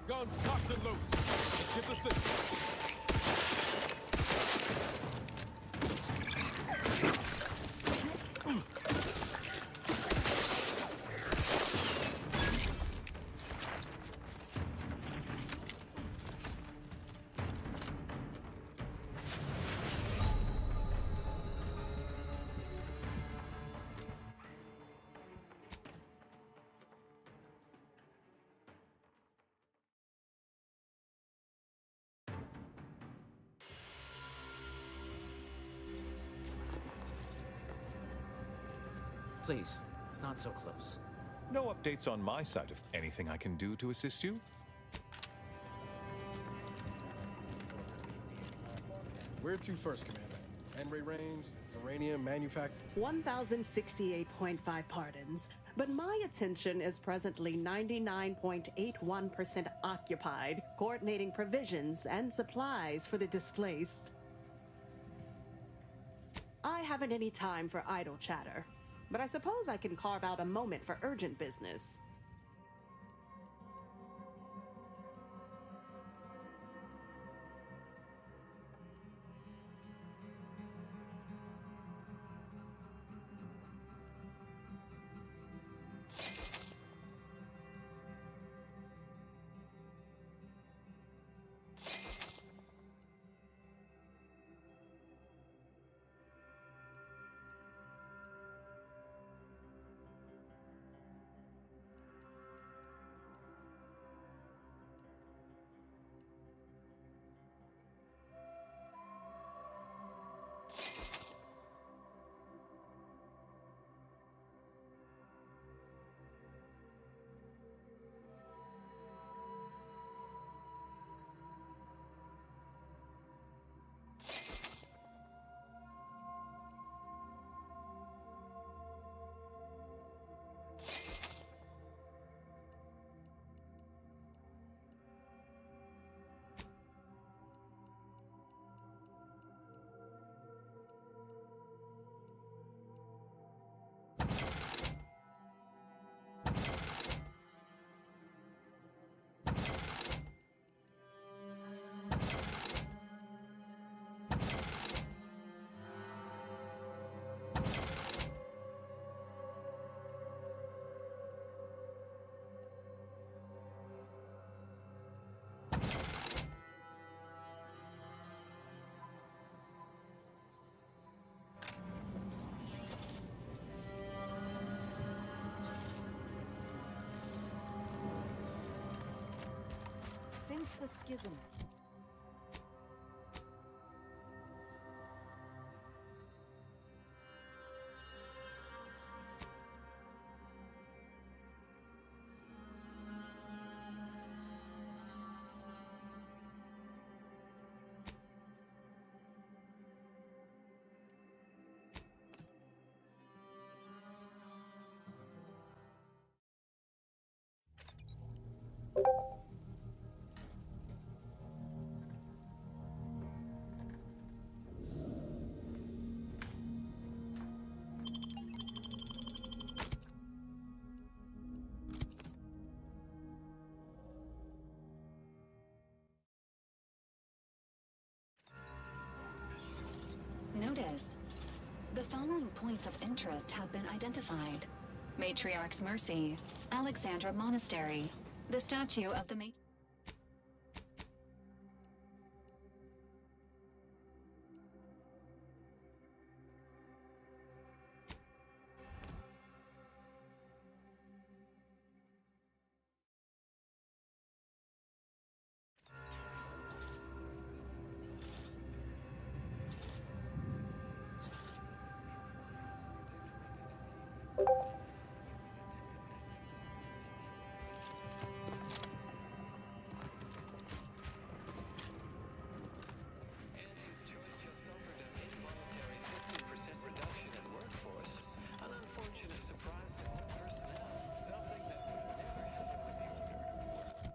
Guns cocked and loaded. Let's get this in. Please, not so close. No updates on my side of anything I can do to assist you? Where to first, Commander? Henry range, Zeranium, manufacture. 1,068.5 pardons, but my attention is presently 99.81% occupied, coordinating provisions and supplies for the displaced. I haven't any time for idle chatter, but I suppose I can carve out a moment for urgent business. Since the schism, Notice. The following points of interest have been identified. Matriarch's Mercy, Alexandra Monastery, the statue of the Auntie's choice just suffered an involuntary 15% reduction in workforce. An unfortunate surprise to all personnel. Something that would never happen with the Order.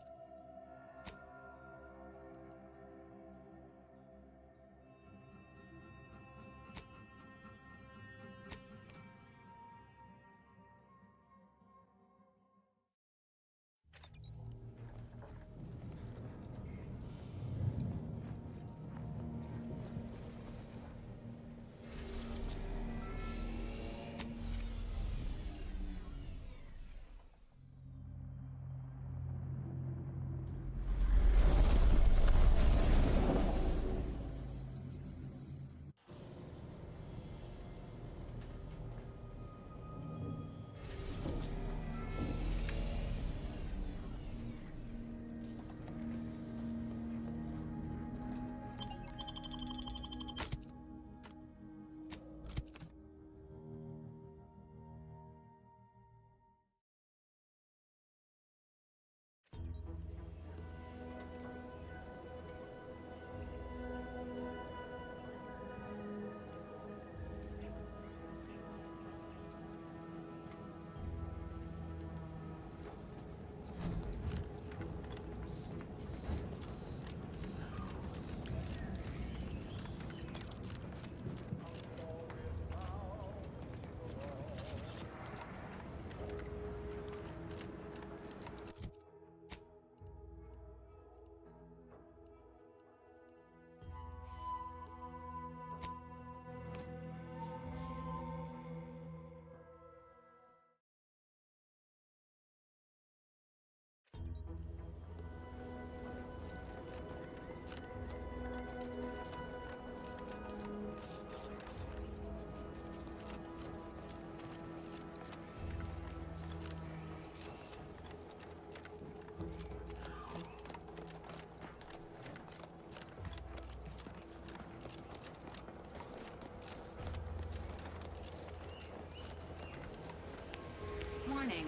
Warning.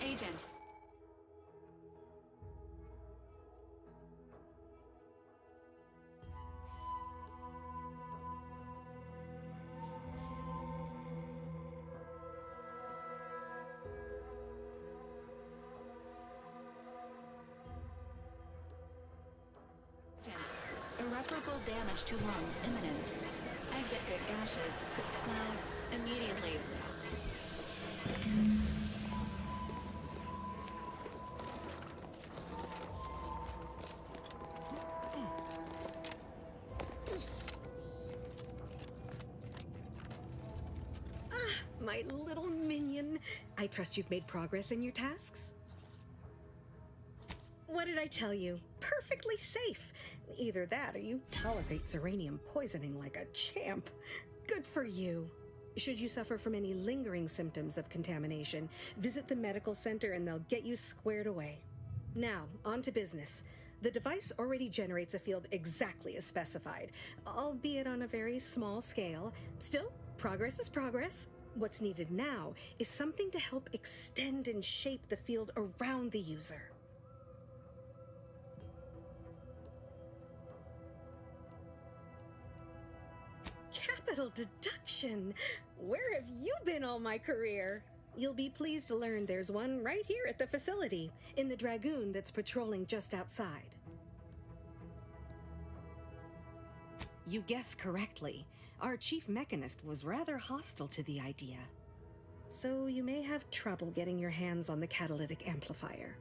Agent. Irreparable damage to lungs imminent. Exit good gases. Cloud immediately. My little minion. I trust you've made progress in your tasks? What did I tell you? Perfectly safe. Either that or you tolerate Zeranium poisoning like a champ. Good for you. Should you suffer from any lingering symptoms of contamination, visit the medical center and they'll get you squared away. Now, on to business. The device already generates a field exactly as specified, albeit on a very small scale. Still, progress is progress. What's needed now is something to help extend and shape the field around the user. Capital deduction! Where have you been all my career? You'll be pleased to learn there's one right here at the facility, in the Dragoon that's patrolling just outside. You guessed correctly. Our chief mechanist was rather hostile to the idea. So you may have trouble getting your hands on the catalytic amplifier.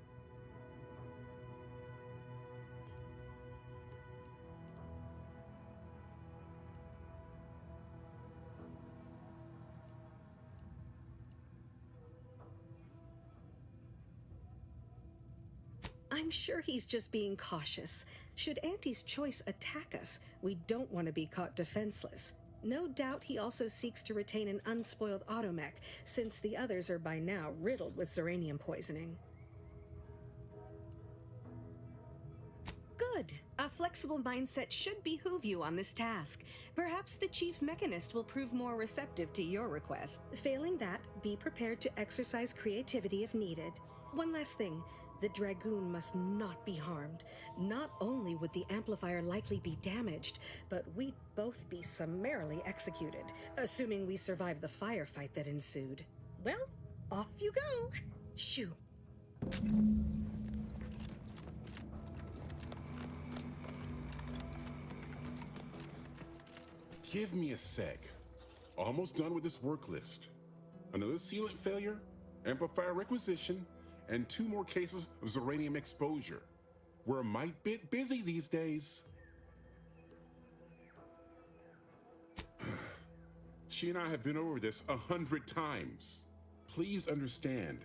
I'm sure he's just being cautious. Should Auntie's choice attack us, we don't want to be caught defenseless. No doubt he also seeks to retain an unspoiled automech, since the others are by now riddled with Zeranium poisoning. Good. A flexible mindset should behoove you on this task. Perhaps the chief mechanist will prove more receptive to your request. Failing that, be prepared to exercise creativity if needed. One last thing. The Dragoon must not be harmed. Not only would the amplifier likely be damaged, but we'd both be summarily executed, assuming we survive the firefight that ensued. Well, off you go. Shoo. Give me a sec. Almost done with this work list. Another sealant failure, amplifier requisition, and 2 more cases of Zeranium exposure. We're a mite bit busy these days. She and I have been over this 100 times. Please understand,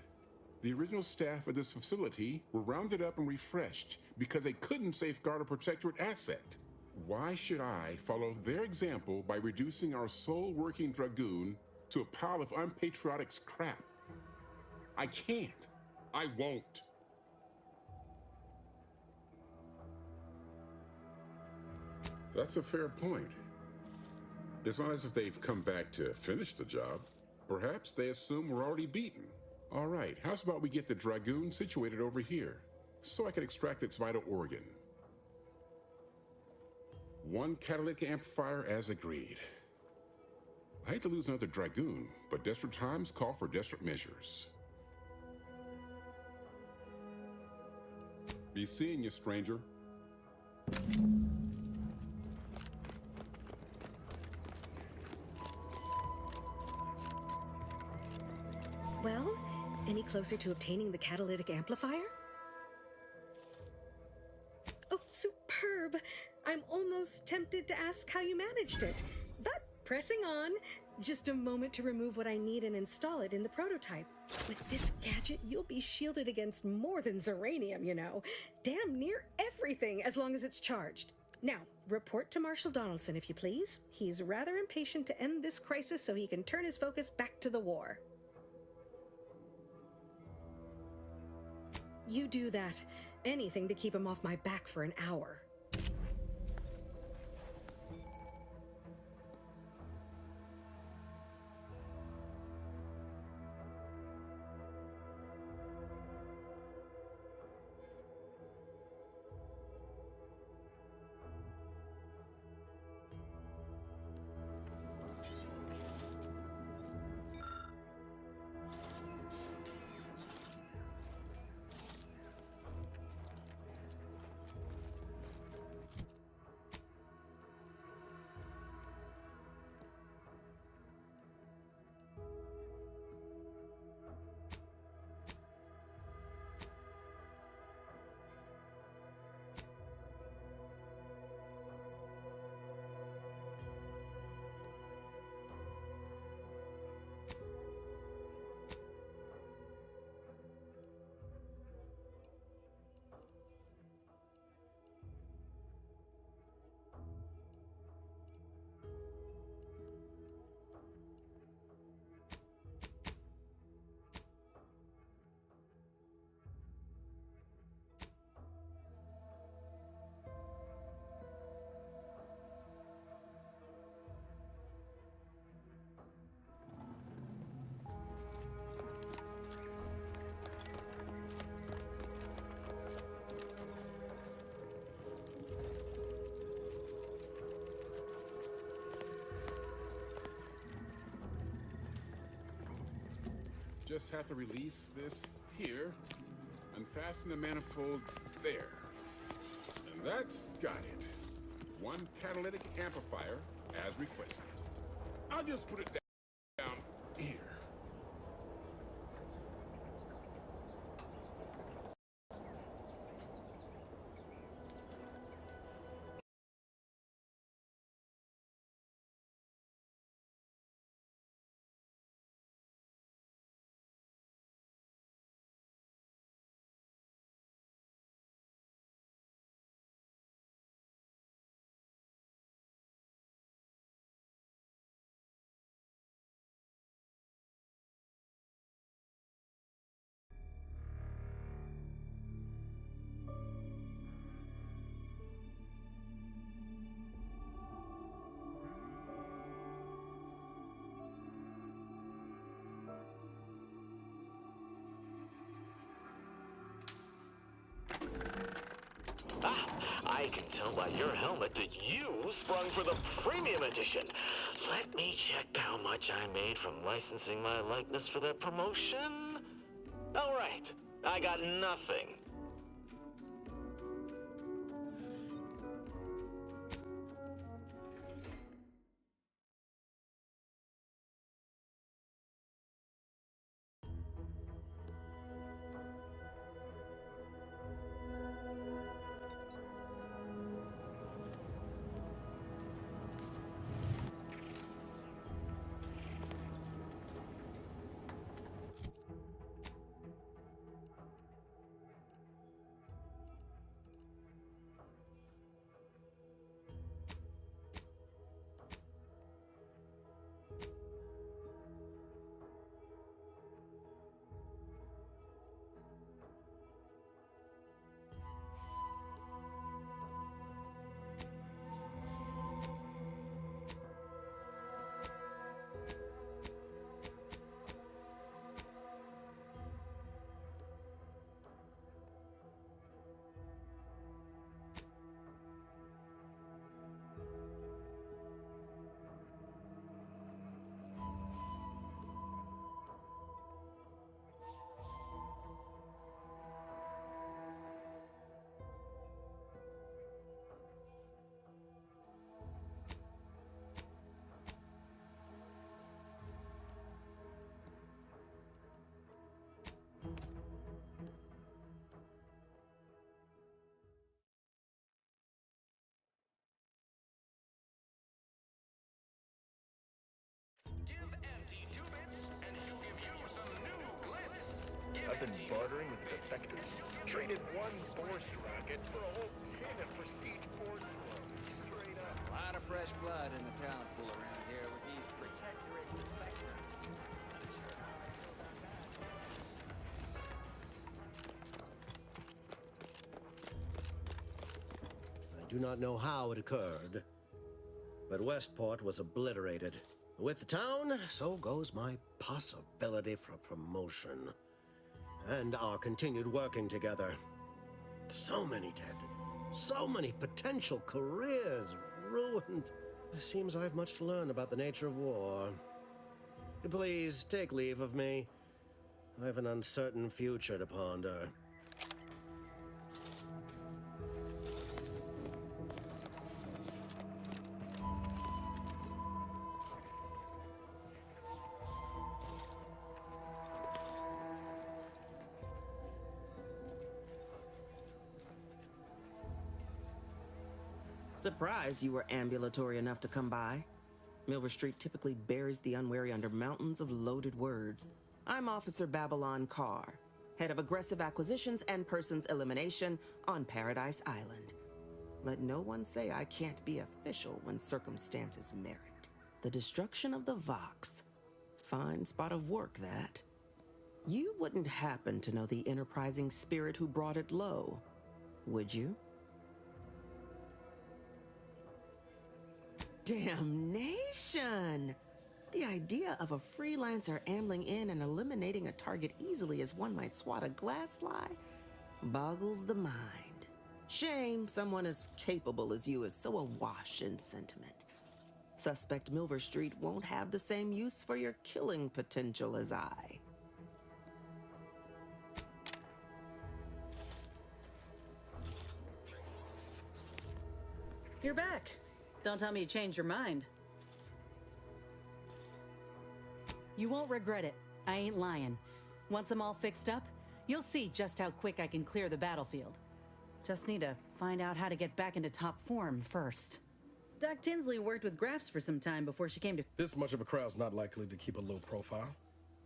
the original staff of this facility were rounded up and refreshed because they couldn't safeguard a protectorate asset. Why should I follow their example by reducing our sole working Dragoon to a pile of unpatriotic scrap? I can't. I won't. That's a fair point. It's not as if they've come back to finish the job. Perhaps they assume we're already beaten. All right, how's about we get the Dragoon situated over here, so I can extract its vital organ? 1 catalytic amplifier as agreed. I hate to lose another Dragoon, but desperate times call for desperate measures. Be seeing you, stranger. Well, any closer to obtaining the catalytic amplifier? Oh, superb! I'm almost tempted to ask how you managed it, but pressing on. Just a moment to remove what I need and install it in the prototype. With this gadget, you'll be shielded against more than Zeranium, you know. Damn near everything, as long as it's charged. Now, report to Marshal Donaldson, if you please. He's rather impatient to end this crisis so he can turn his focus back to the war. You do that. Anything to keep him off my back for an hour. just have to release this here, unfasten the manifold there. And that's got it. One catalytic amplifier as requested. I'll just put it down here. I can tell by your helmet that you sprung for the premium edition. Let me check how much I made from licensing my likeness for that promotion. All right, I got nothing. I've been bartering with defectors. Traded one force rocket for a whole tin of prestige force rooms. Straight up. A lot of fresh blood in the talent pool around here with these protectorate defectors. I do not know how it occurred, but Westport was obliterated. With the town, so goes my possibility for promotion. And our continued working together. So many dead. So many potential careers ruined. It seems I have much to learn about the nature of war. Please, take leave of me. I have an uncertain future to ponder. Surprised you were ambulatory enough to come by. Milver Street typically buries the unwary under mountains of loaded words. I'm Officer Babylon Carr, head of aggressive acquisitions and persons elimination on Paradise Island. Let no one say I can't be official when circumstances merit. The destruction of the Vox. Fine spot of work, that. You wouldn't happen to know the enterprising spirit who brought it low, would you? Damnation! The idea of a freelancer ambling in and eliminating a target easily as one might swat a glassfly boggles the mind. Shame someone as capable as you is so awash in sentiment. Suspect Milver Street won't have the same use for your killing potential as I. You're back. Don't tell me you changed your mind. You won't regret it. I ain't lying. Once I'm all fixed up, you'll see just how quick I can clear the battlefield. Just need to find out how to get back into top form first. Doc Tinsley worked with Graphs for some time before she came to... This much of a crowd's not likely to keep a low profile.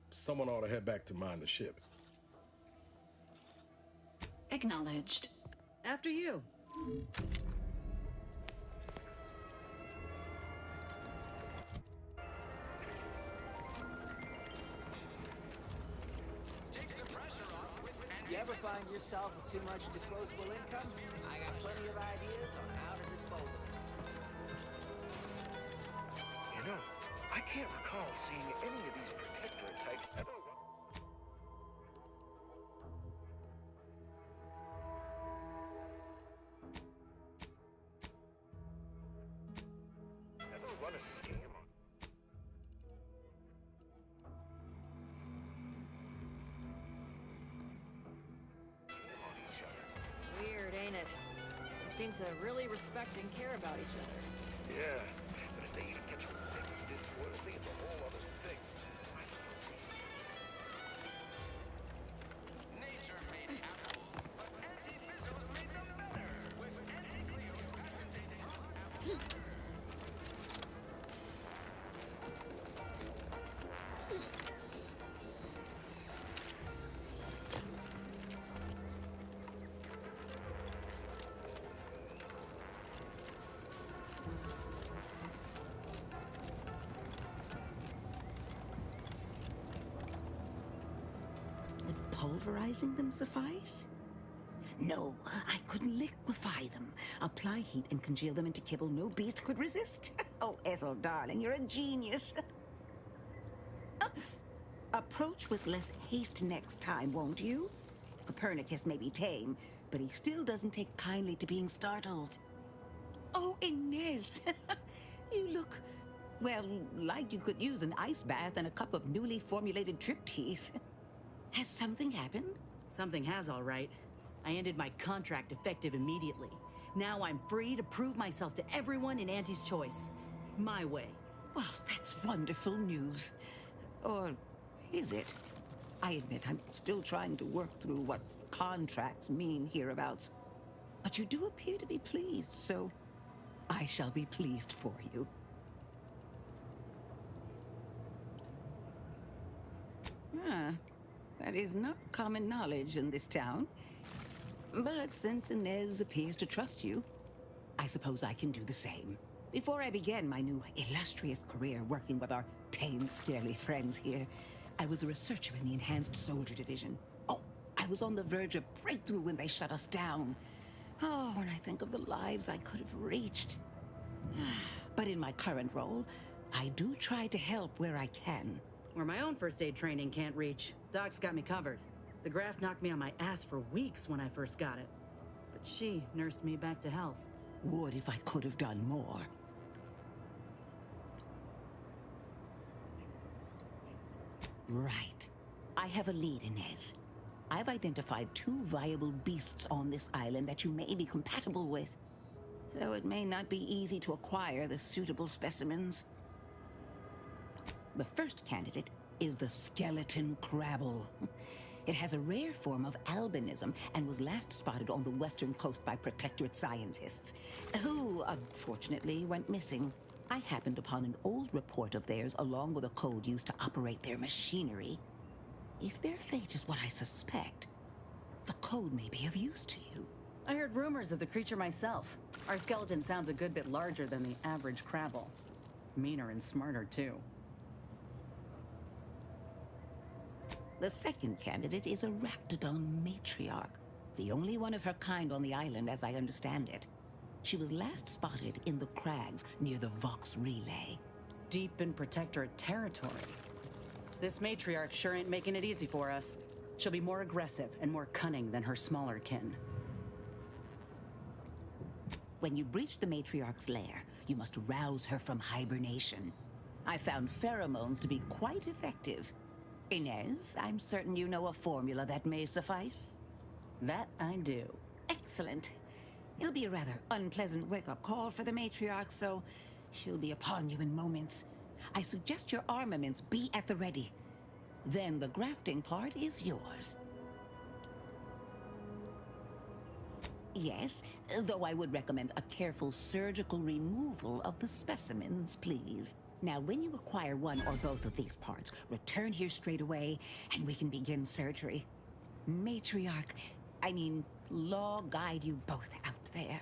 Someone ought to head back to mind the ship. Acknowledged. After you. You ever find yourself with too much disposable income? I got plenty of ideas on how to dispose of it. You know, I can't recall seeing any of these protectorate types ever. Ever run a scam on each other? Weird, ain't it? They seem to really respect and care about each other. Yeah, but if they even catch a whiff of disloyalty, it's a whole other thing. Nature made apples, but anti-fizzos made them better with Anti-Cleo's patented apple sugar. Would pulverizing them suffice? No, I could liquefy them. Apply heat and congeal them into kibble no beast could resist. Oh, Ethel, darling, you're a genius. Approach with less haste next time, won't you? Copernicus may be tame, but he still doesn't take kindly to being startled. Oh, Inez, you look, well, like you could use an ice bath and a cup of newly formulated trip teas. Has something happened? Something has, all right. I ended my contract effective immediately. Now I'm free to prove myself to everyone in Auntie's choice. My way. Well, that's wonderful news. Or is it? I admit I'm still trying to work through what contracts mean hereabouts. But you do appear to be pleased, so I shall be pleased for you. Ah, that is not common knowledge in this town. But since Inez appears to trust you, I suppose I can do the same. Before I began my new illustrious career working with our tame, scarily friends here, I was a researcher in the Enhanced Soldier Division. Oh, I was on the verge of breakthrough when they shut us down. Oh, when I think of the lives I could have reached. But in my current role, I do try to help where I can. Where my own first aid training can't reach, Doc's got me covered. The graft knocked me on my ass for weeks when I first got it. But she nursed me back to health. Would if I could have done more. Right. I have a lead, Inez. I've identified 2 viable beasts on this island that you may be compatible with. Though it may not be easy to acquire the suitable specimens. The first candidate is the skeleton crabble. It has a rare form of albinism and was last spotted on the western coast by protectorate scientists, who, unfortunately, went missing. I happened upon an old report of theirs along with a code used to operate their machinery. If their fate is what I suspect, the code may be of use to you. I heard rumors of the creature myself. Our skeleton sounds a good bit larger than the average crabble. Meaner and smarter, too. The second candidate is a Raptidon matriarch, the only one of her kind on the island as I understand it. She was last spotted in the crags near the Vox Relay. Deep in protectorate territory. This matriarch sure ain't making it easy for us. She'll be more aggressive and more cunning than her smaller kin. When you breach the matriarch's lair, you must rouse her from hibernation. I found pheromones to be quite effective. Inez, I'm certain you know a formula that may suffice. That I do. Excellent. It'll be a rather unpleasant wake-up call for the matriarch, so she'll be upon you in moments. I suggest your armaments be at the ready. Then the grafting part is yours. Yes, though I would recommend a careful surgical removal of the specimens, please. Now, when you acquire one or both of these parts, return here straight away, and we can begin surgery. Matriarch, Law guide you both out there.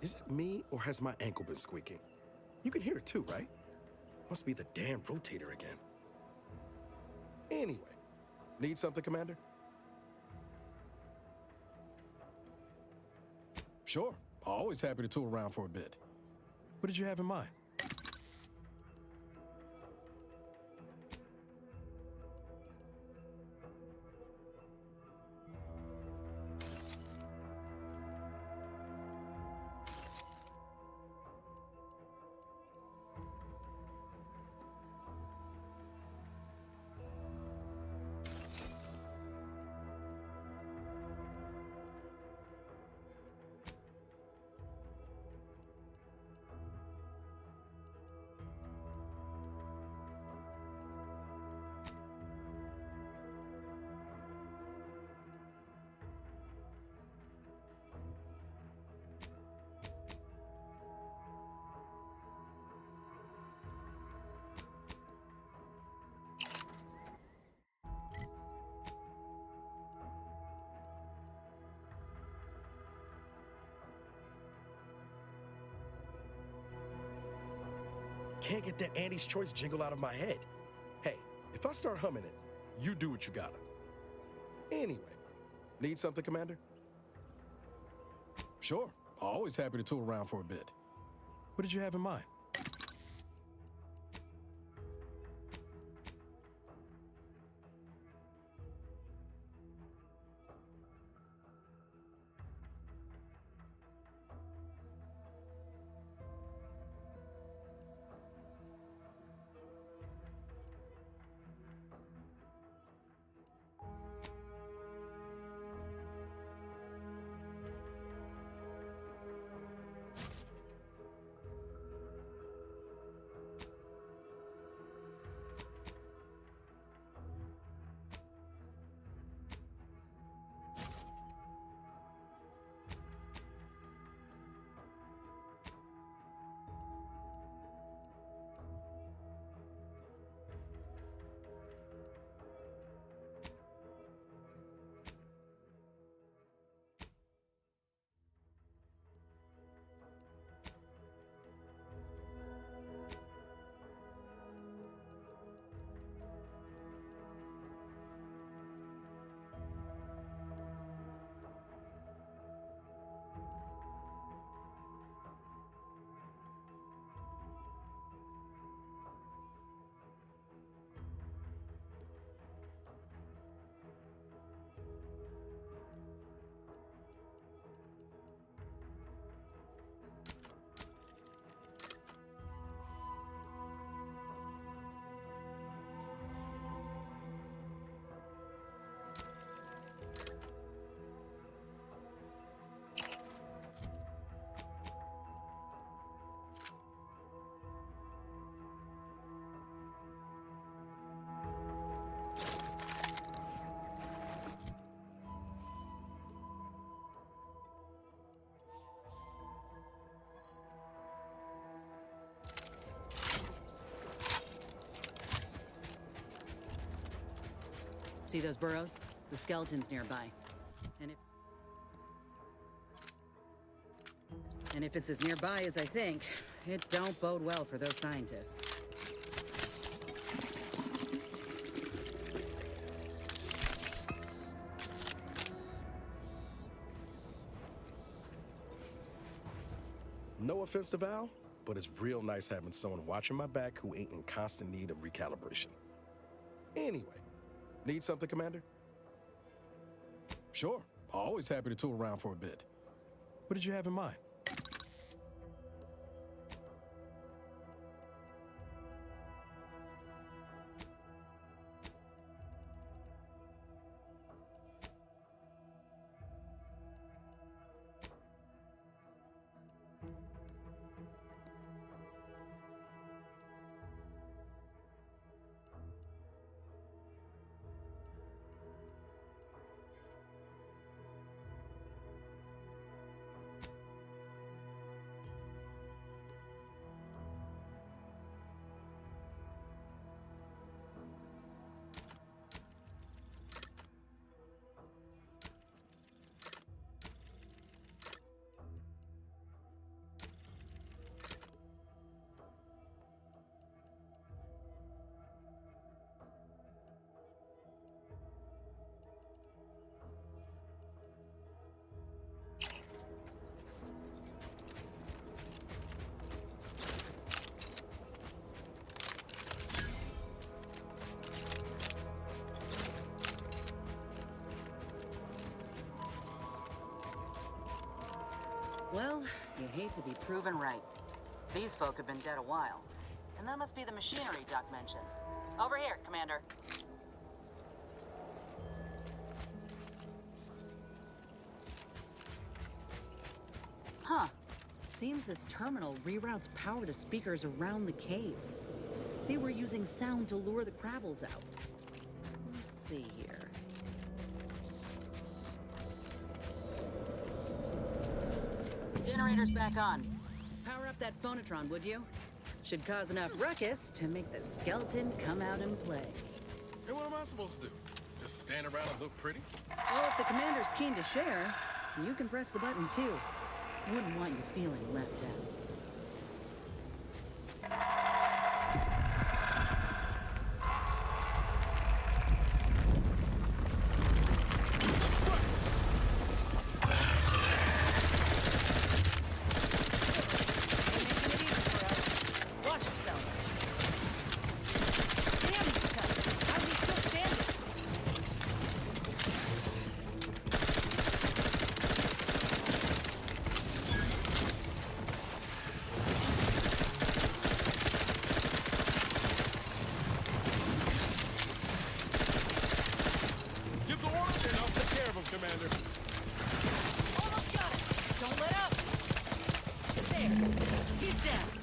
Is it me, or has my ankle been squeaking? You can hear it too, right? Must be the damn rotator again. Anyway, need something, Commander? Sure. Always happy to tool around for a bit. What did you have in mind? Can't get that Andy's Choice jingle out of my head. Hey, if I start humming it, you do what you gotta. Anyway, need something, Commander? Sure. Always happy to tool around for a bit. What did you have in mind? See those burrows? The skeleton's nearby. And if it's as nearby as I think, it don't bode well for those scientists. No offense to Val, but it's real nice having someone watching my back who ain't in constant need of recalibration. Anyway, need something, Commander? Sure. Always happy to tool around for a bit. What did you have in mind? wait to be proven right. These folk have been dead a while. And that must be the machinery Duck mentioned. Over here, Commander. Huh. Seems this terminal reroutes power to speakers around the cave. They were using sound to lure the Crabbles out. Let's see here. Generator's back on. Power up that phonotron, would you? Should cause enough ruckus to make the skeleton come out and play. And what am I supposed to do? Just stand around and look pretty? Well, if the commander's keen to share, you can press the button too. Wouldn't want you feeling left out. Commander. Almost got it! Don't let up! There! He's down!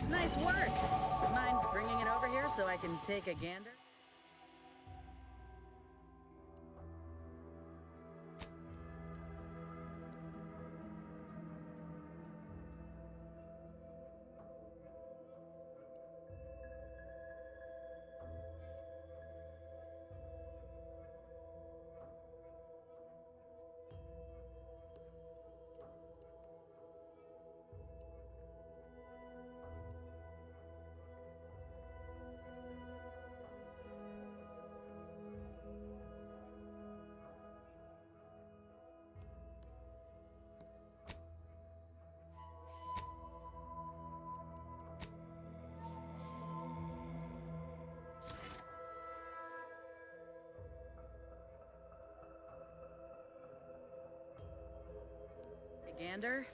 Nice work! Mind bringing it over here so I can take a gander? Gander?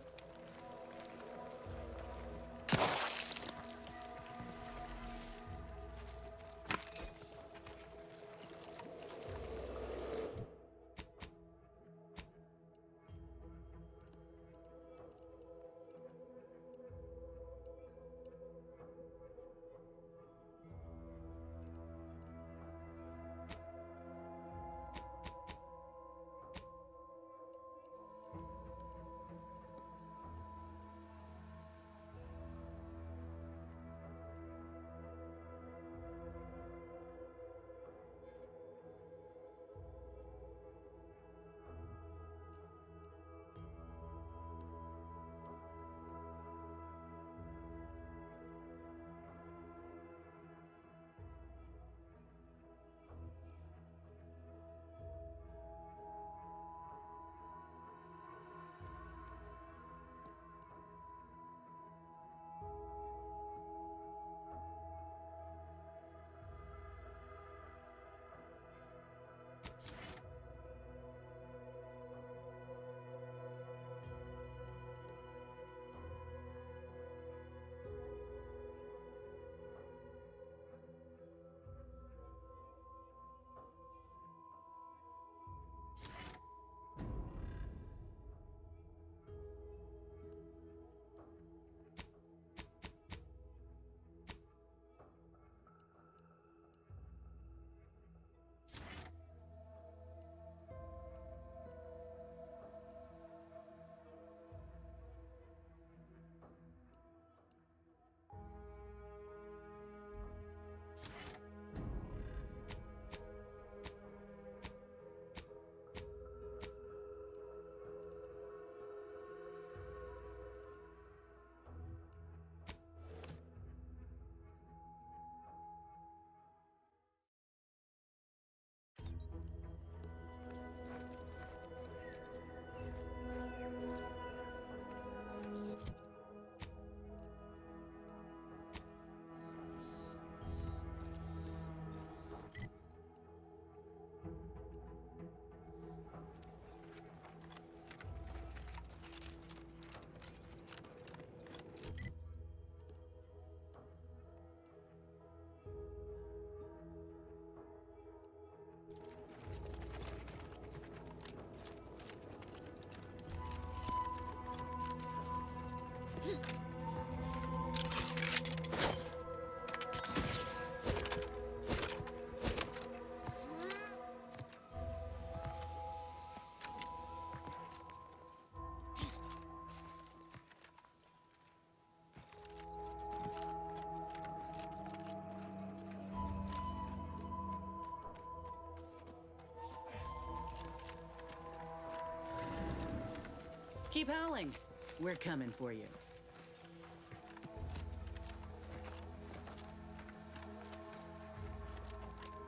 Keep howling. We're coming for you.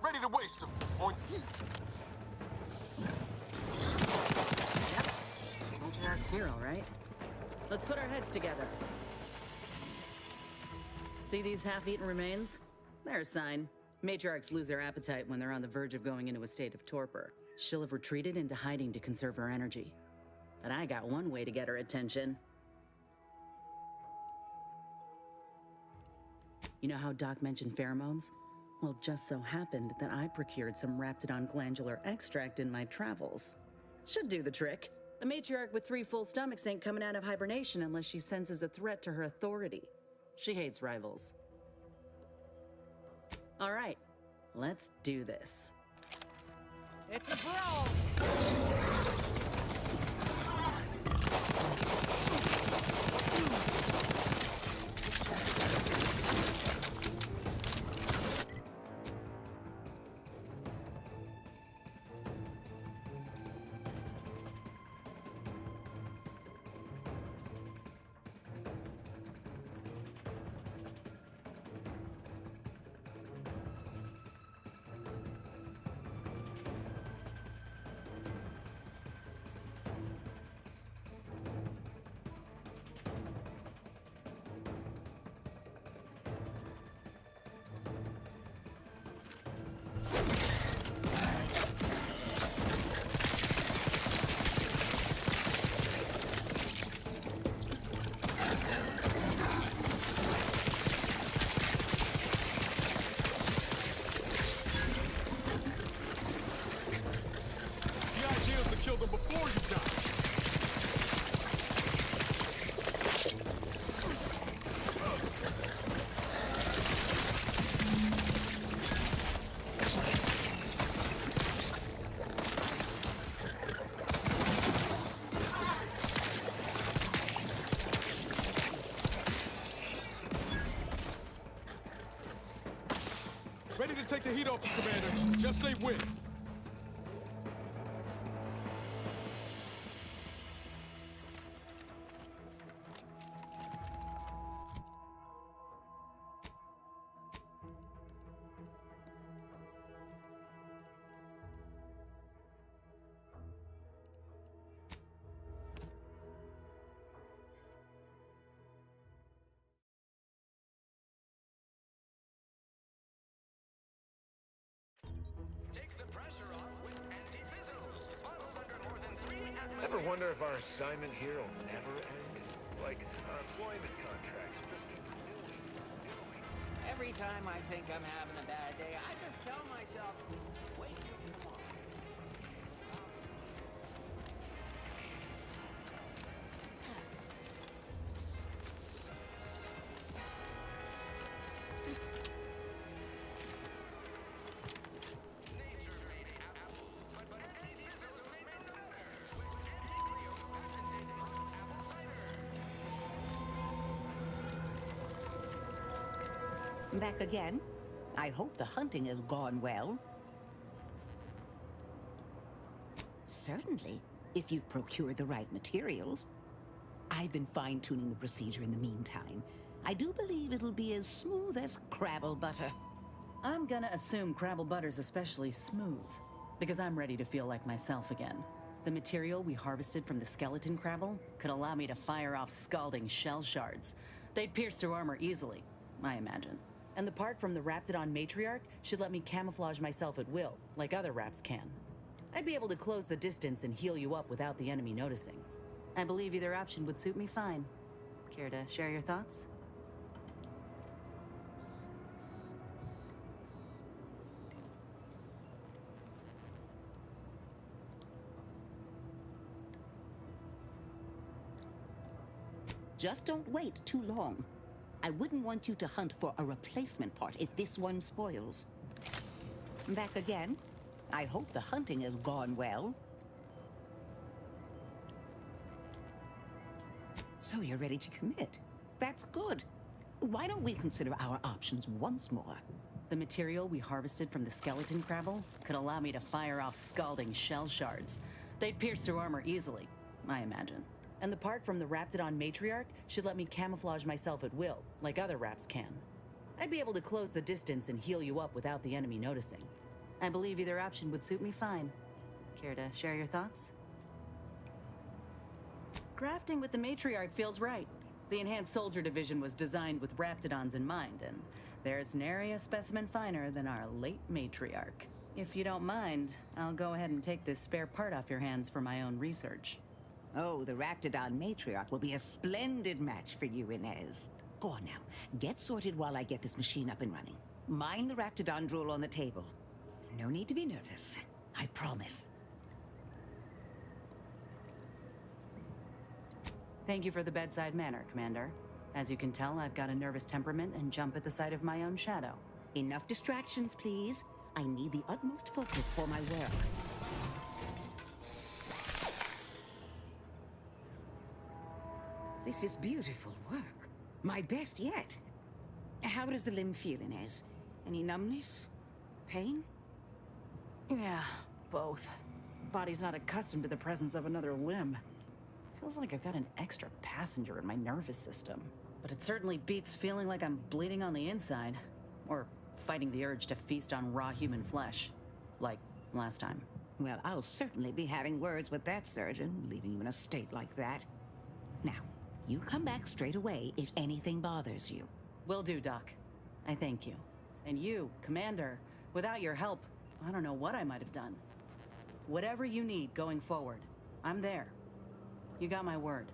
Ready to waste them. Matriarch's here, all right. Let's put our heads together. See these half-eaten remains? They're a sign. Matriarchs lose their appetite when they're on the verge of going into a state of torpor. She'll have retreated into hiding to conserve her energy. But I got one way to get her attention. You know how Doc mentioned pheromones? Well, just so happened that I procured some Raptidon glandular extract in my travels. Should do the trick. A matriarch with 3 full stomachs ain't coming out of hibernation unless she senses a threat to her authority. She hates rivals. All right, let's do this. It's a brawl! Kill them before you die. Ready to take the heat off you, Commander. Just say when. Ever wonder if our assignment here will never end? Like, our employment contracts just keep renewing. Every time I think I'm having a bad day, I just tell myself, wait till tomorrow. Back again. I hope the hunting has gone well. Certainly, if you've procured the right materials. I've been fine-tuning the procedure in the meantime. I do believe it'll be as smooth as Crabble butter. I'm gonna assume Crabble butter's especially smooth, because I'm ready to feel like myself again. The material we harvested from the skeleton Crabble could allow me to fire off scalding shell shards. They'd pierce through armor easily, I imagine. And the part from the Raptidon matriarch should let me camouflage myself at will, like other Raps can. I'd be able to close the distance and heal you up without the enemy noticing. I believe either option would suit me fine. Care to share your thoughts? Just don't wait too long. I wouldn't want you to hunt for a replacement part if this one spoils. Back again. I hope the hunting has gone well. So you're ready to commit. That's good. Why don't we consider our options once more? The material we harvested from the skeleton Crabble could allow me to fire off scalding shell shards. They'd pierce through armor easily, I imagine. And the part from the Raptidon matriarch should let me camouflage myself at will, like other Raps can. I'd be able to close the distance and heal you up without the enemy noticing. I believe either option would suit me fine. Care to share your thoughts? Grafting with the matriarch feels right. The Enhanced Soldier Division was designed with Raptidons in mind, and there's nary a specimen finer than our late matriarch. If you don't mind, I'll go ahead and take this spare part off your hands for my own research. Oh, the Raptidon matriarch will be a splendid match for you, Inez. Go on now. Get sorted while I get this machine up and running. Mind the Raptidon drool on the table. No need to be nervous. I promise. Thank you for the bedside manner, Commander. As you can tell, I've got a nervous temperament and jump at the sight of my own shadow. Enough distractions, please. I need the utmost focus for my work. This is beautiful work. My best yet. How does the limb feel, Inez? Any numbness? Pain? Yeah, both. Body's not accustomed to the presence of another limb. Feels like I've got an extra passenger in my nervous system. But it certainly beats feeling like I'm bleeding on the inside. Or fighting the urge to feast on raw human flesh. Like last time. Well, I'll certainly be having words with that surgeon, leaving you in a state like that. Now, you come back straight away if anything bothers you. Will do, Doc. I thank you. And you, Commander, without your help, I don't know what I might have done. Whatever you need going forward, I'm there. You got my word.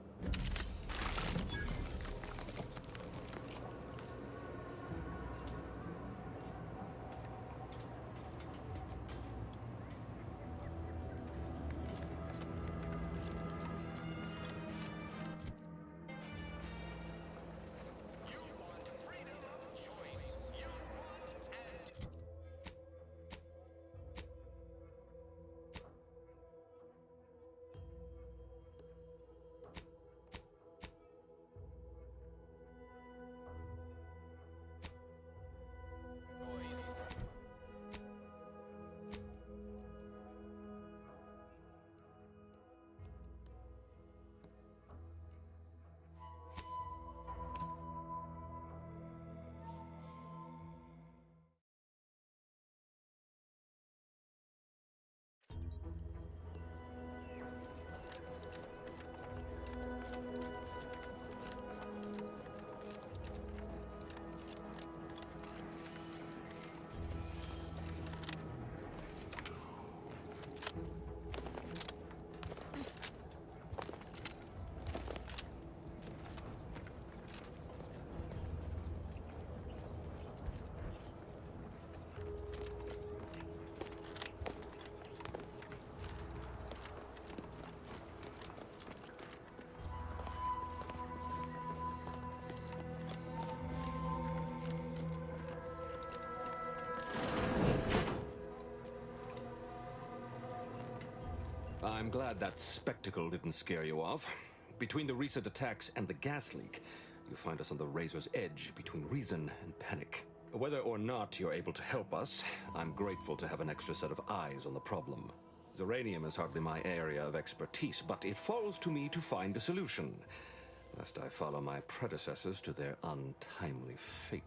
I'm glad that spectacle didn't scare you off. Between the recent attacks and the gas leak, you find us on the razor's edge between reason and panic. Whether or not you're able to help us, I'm grateful to have an extra set of eyes on the problem. Zeranium is hardly my area of expertise, but it falls to me to find a solution, lest I follow my predecessors to their untimely fate.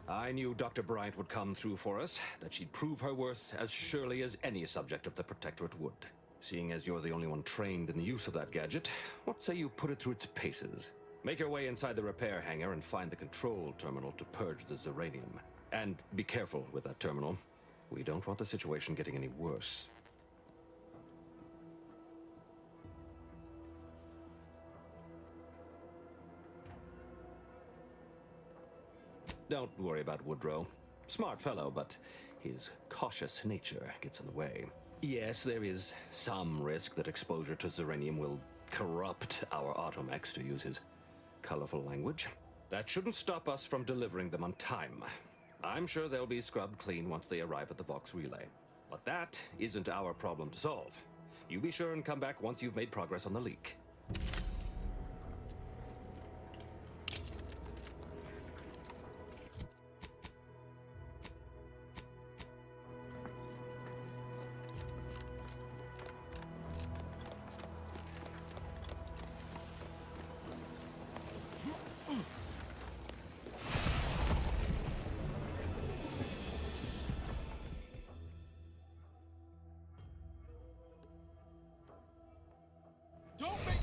I knew Dr. Bryant would come through for us, that she'd prove her worth as surely as any subject of the Protectorate would. Seeing as you're the only one trained in the use of that gadget, what say you put it through its paces? Make your way inside the repair hangar and find the control terminal to purge the Zeranium. And be careful with that terminal. We don't want the situation getting any worse. Don't worry about Woodrow. Smart fellow, but his cautious nature gets in the way. Yes, there is some risk that exposure to Zeranium will corrupt our automechs, to use his colorful language. That shouldn't stop us from delivering them on time. I'm sure they'll be scrubbed clean once they arrive at the Vox relay. But that isn't our problem to solve. You be sure and come back once you've made progress on the leak.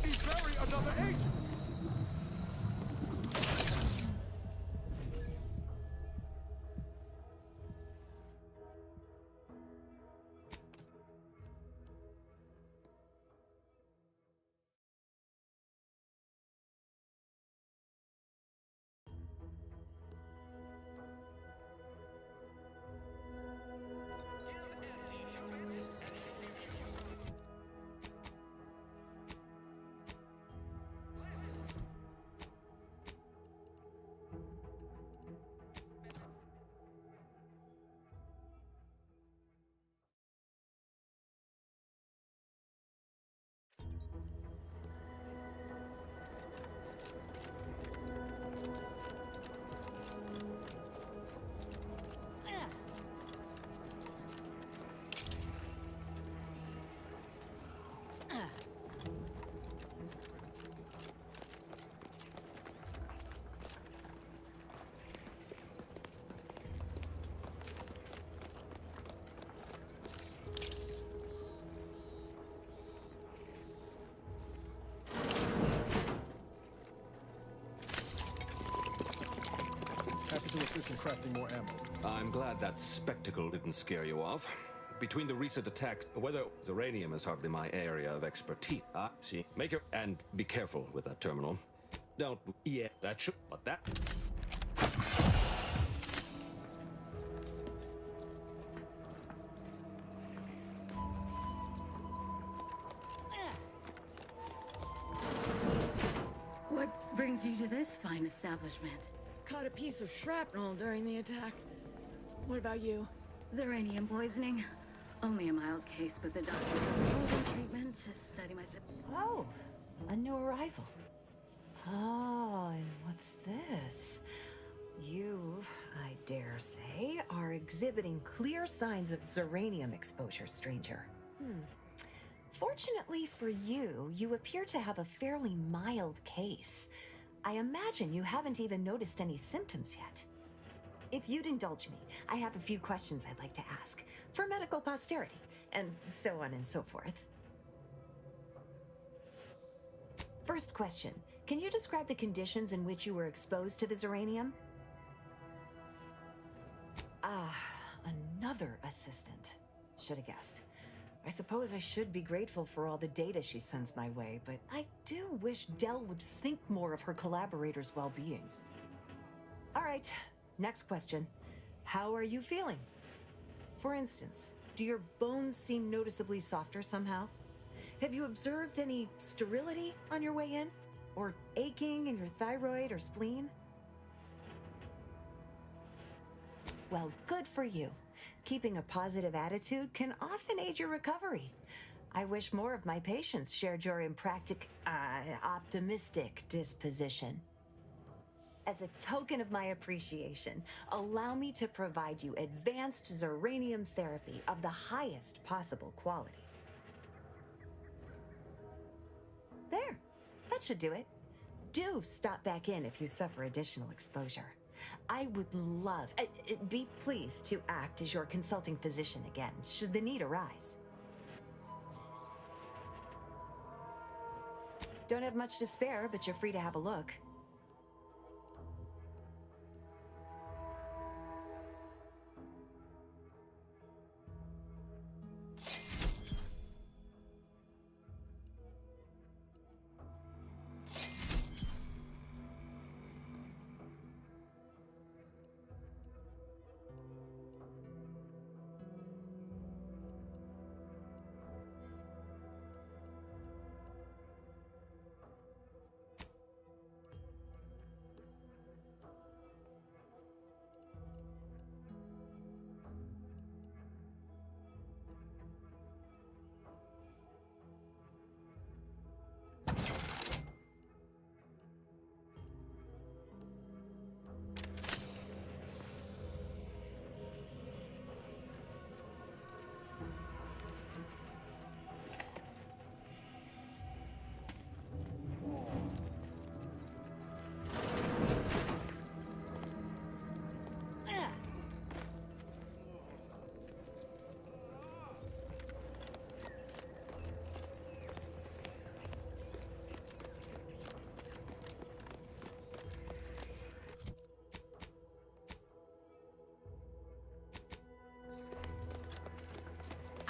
He's very another agent. Happy to assist in crafting more ammo. I'm glad that spectacle didn't scare you off. Between the recent attacks, whether uranium is hardly my area of expertise. Ah, see. Make your... And be careful with that terminal. Don't... Yeah, that should... But that... What brings you to this fine establishment? Caught a piece of shrapnel during the attack. What about you? Uranium poisoning. Only a mild case, but the doctor proposed treatment to study my... Oh, a new arrival. Oh, and what's this? You, I dare say, are exhibiting clear signs of Zeranium exposure, stranger. Fortunately for you, you appear to have a fairly mild case. I imagine you haven't even noticed any symptoms yet. If you'd indulge me, I have a few questions I'd like to ask, for medical posterity, and so on and so forth. First question, can you describe the conditions in which you were exposed to the Zeranium? Ah, another assistant. Should have guessed. I suppose I should be grateful for all the data she sends my way, but I do wish Dell would think more of her collaborators' well-being. All right, next question. How are you feeling? For instance, do your bones seem noticeably softer somehow? Have you observed any sterility on your way in? Or aching in your thyroid or spleen? Well, good for you. Keeping a positive attitude can often aid your recovery. I wish more of my patients shared your optimistic disposition. As a token of my appreciation, allow me to provide you advanced Zeranium therapy of the highest possible quality. There, that should do it. Do stop back in if you suffer additional exposure. I would love, be pleased to act as your consulting physician again, should the need arise. Don't have much to spare, but you're free to have a look.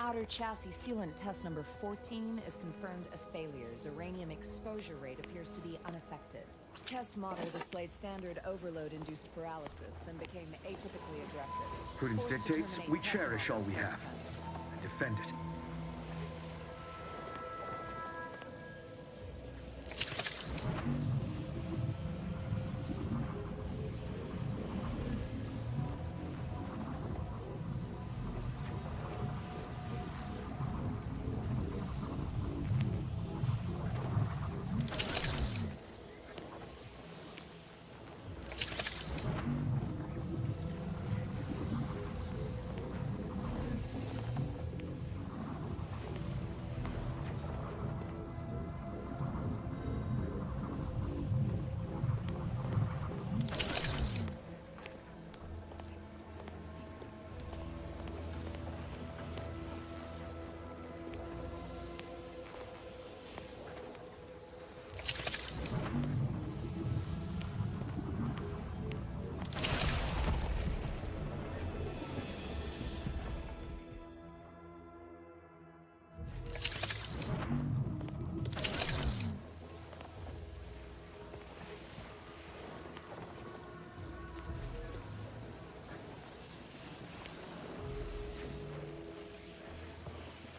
Outer chassis sealant test number 14 is confirmed a failure. Uranium exposure rate appears to be unaffected. Test model displayed standard overload-induced paralysis, then became atypically aggressive. Prudence Forced to dictates terminate we test cherish all model we have self-defense. and defend it.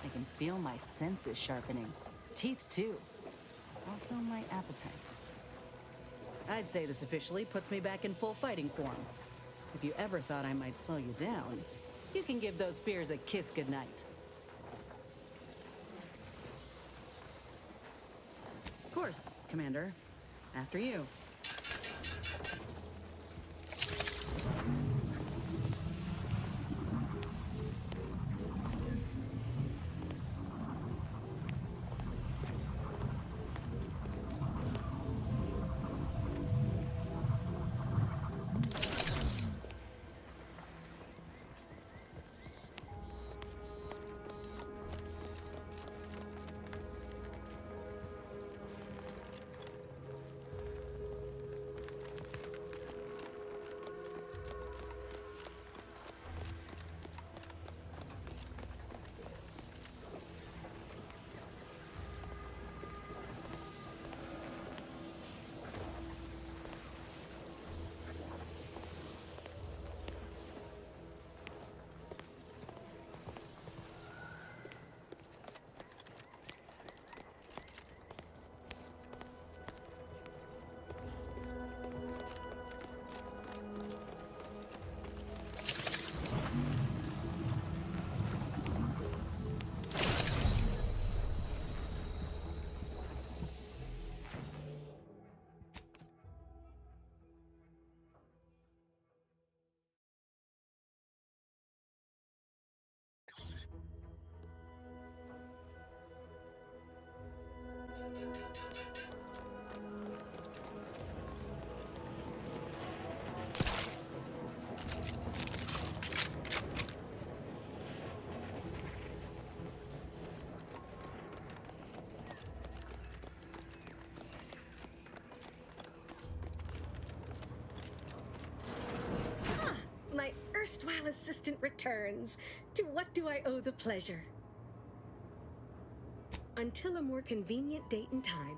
I can feel my senses sharpening. Teeth, too. Also, my appetite. I'd say this officially puts me back in full fighting form. If you ever thought I might slow you down, you can give those fears a kiss goodnight. Of course, Commander. After you. My erstwhile assistant returns. To what do I owe the pleasure? Until a more convenient date and time.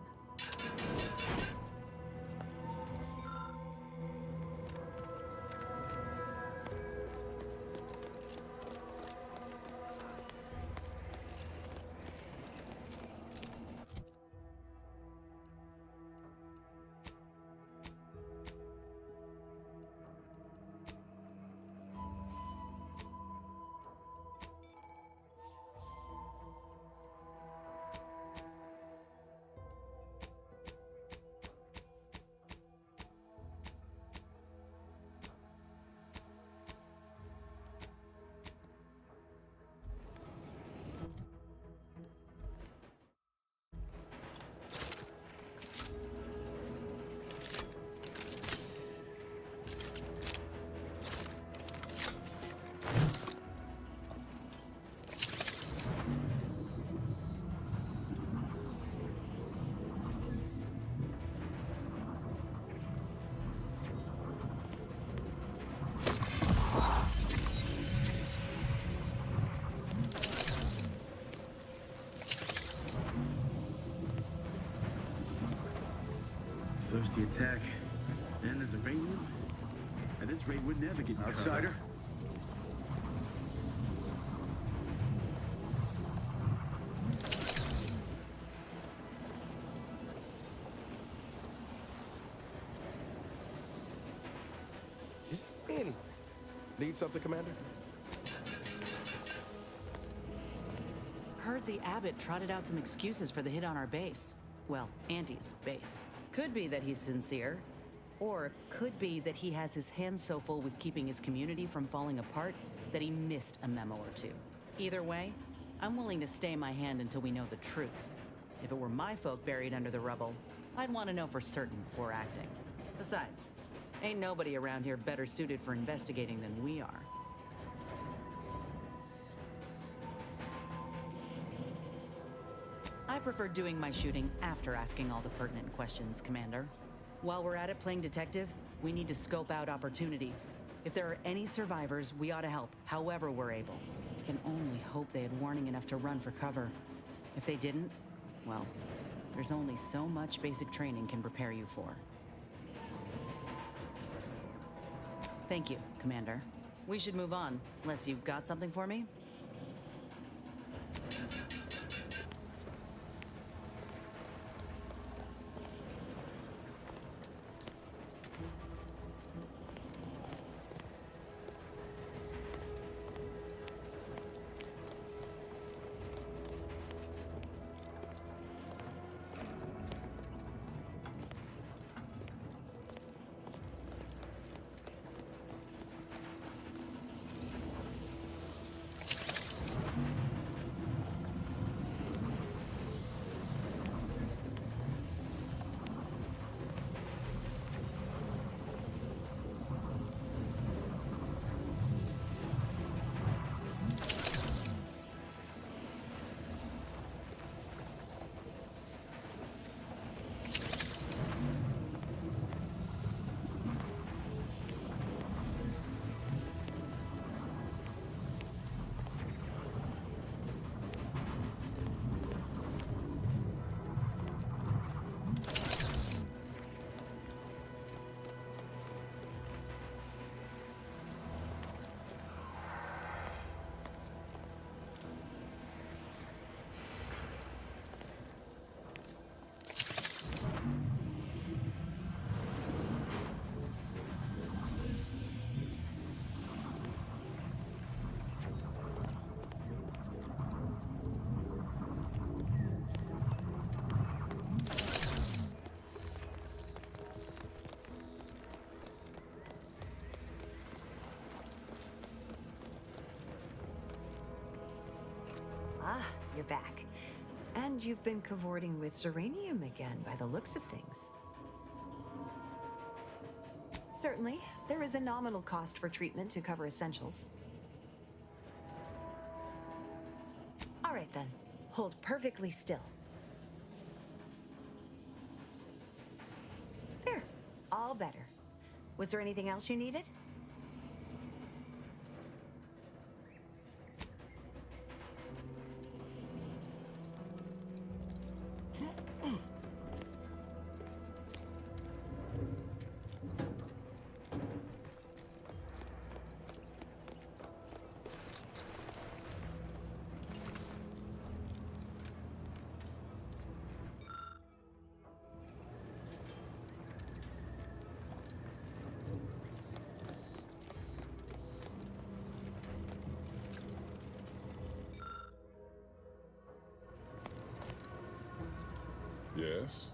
First the attack, then there's a Uranium. At this rate, we'd never get Outsider. Is it anyway? Need something, Commander? Heard the abbot trotted out some excuses for the hit on our base. Well, Andy's base. Could be that he's sincere, or could be that he has his hands so full with keeping his community from falling apart that he missed a memo or two. Either way, I'm willing to stay my hand until we know the truth. If it were my folk buried under the rubble, I'd want to know for certain before acting. Besides, ain't nobody around here better suited for investigating than we are. I prefer doing my shooting after asking all the pertinent questions, Commander. While we're at it playing detective, we need to scope out opportunity. If there are any survivors, we ought to help, however we're able. We can only hope they had warning enough to run for cover. If they didn't, well, there's only so much basic training can prepare you for. Thank you, Commander. We should move on, unless you've got something for me? Ah, you're back. And you've been cavorting with Zeranium again, by the looks of things. Certainly, there is a nominal cost for treatment to cover essentials. All right then, hold perfectly still. There, all better. Was there anything else you needed? Yes?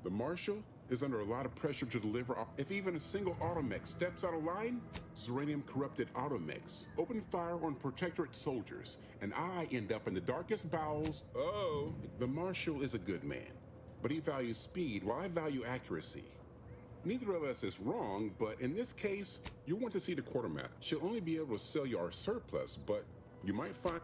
The Marshal is under a lot of pressure to deliver. If even a single automech steps out of line, Zeranium corrupted automechs open fire on Protectorate soldiers, and I end up in the darkest bowels. Oh, the Marshal is a good man, but he values speed while I value accuracy. Neither of us is wrong, but in this case, you want to see the quartermaster. She'll only be able to sell you our surplus, but you might find.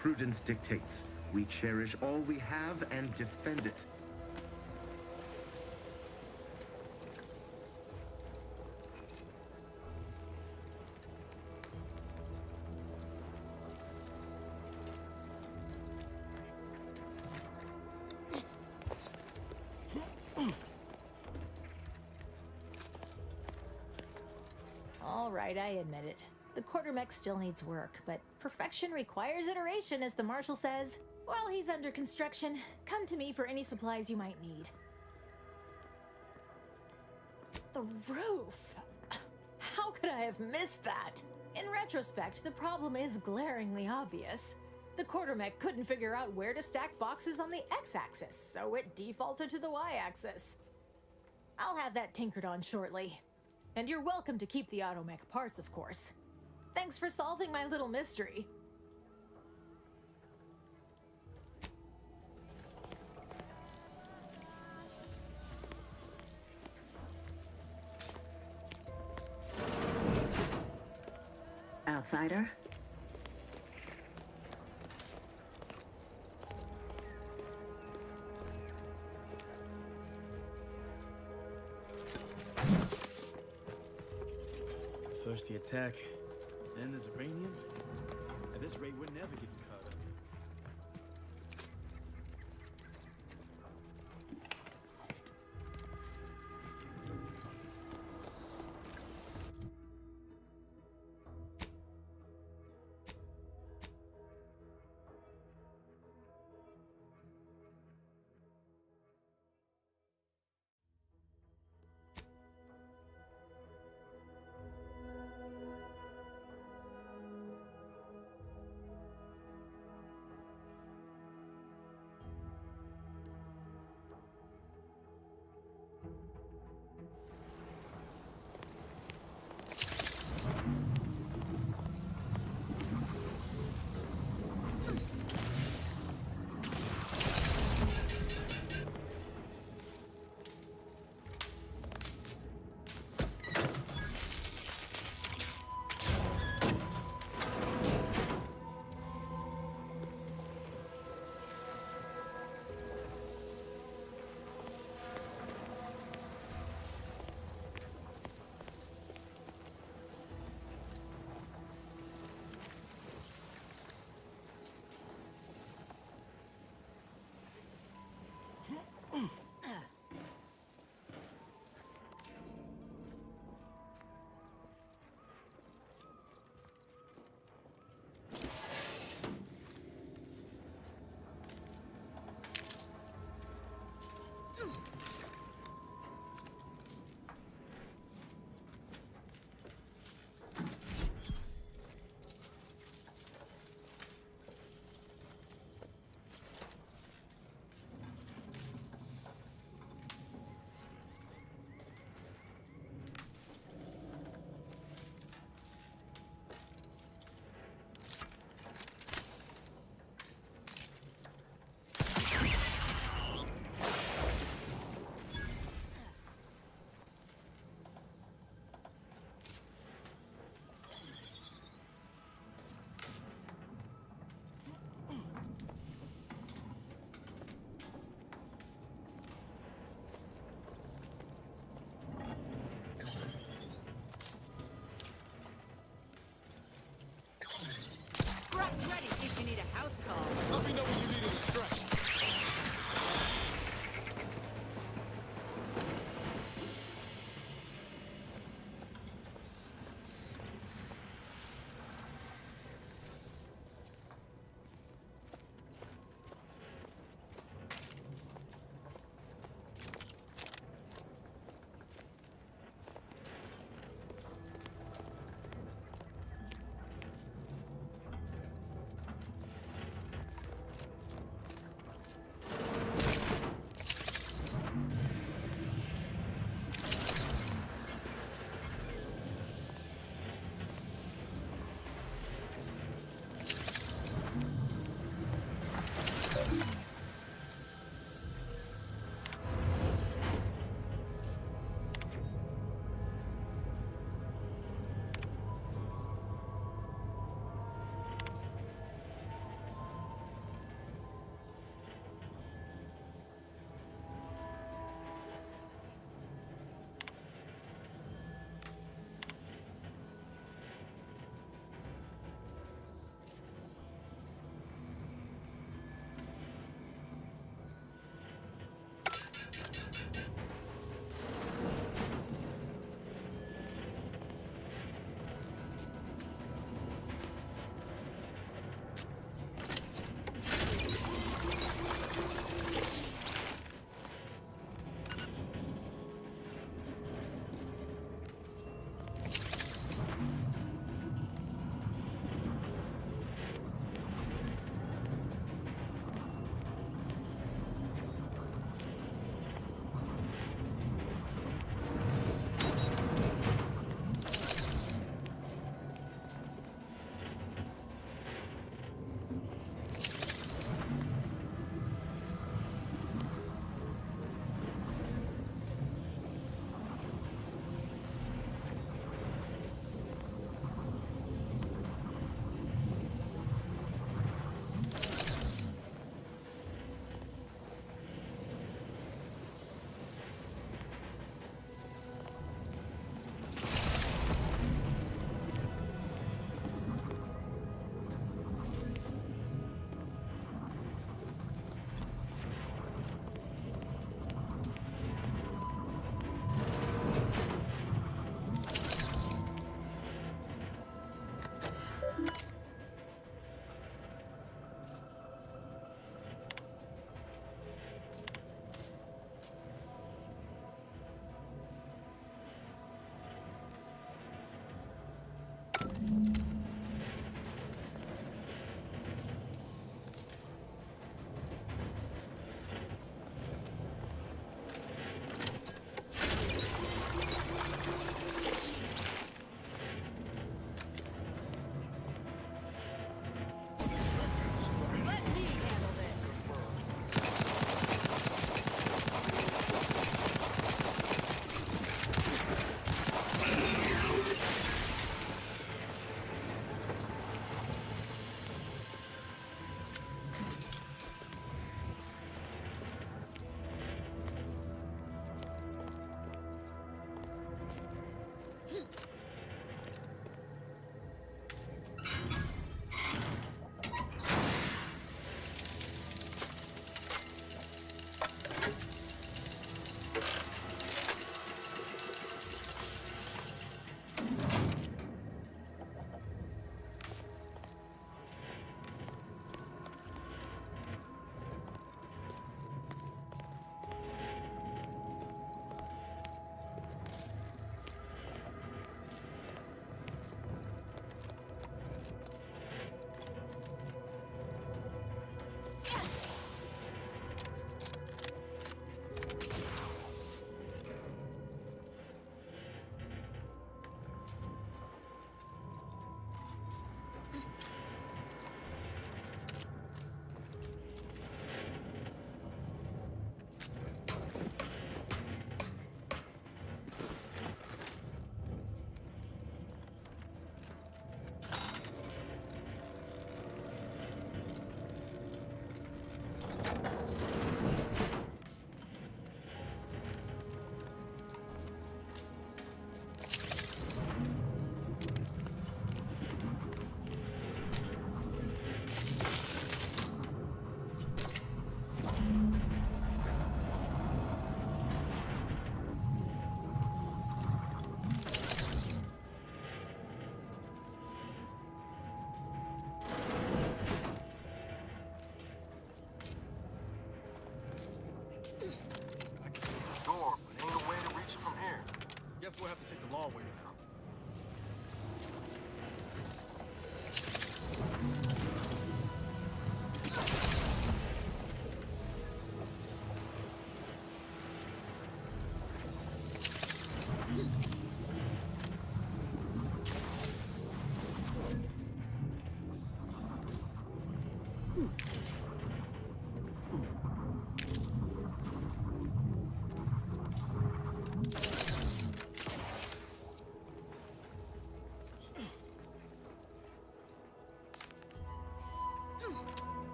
prudence dictates. We cherish all we have and defend it. All right, I admit it. The quartermech still needs work, but perfection requires iteration, as the marshal says. While he's under construction, come to me for any supplies you might need. The roof! How could I have missed that? In retrospect, the problem is glaringly obvious. The quartermech couldn't figure out where to stack boxes on the x-axis, so it defaulted to the y-axis. I'll have that tinkered on shortly. And you're welcome to keep the automech parts, of course. Thanks for solving my little mystery. Outsider? First the attack, then there's uranium. At this rate, we're never getting caught up. Truck's ready in case you need a house call. Let me know when you need any stretch.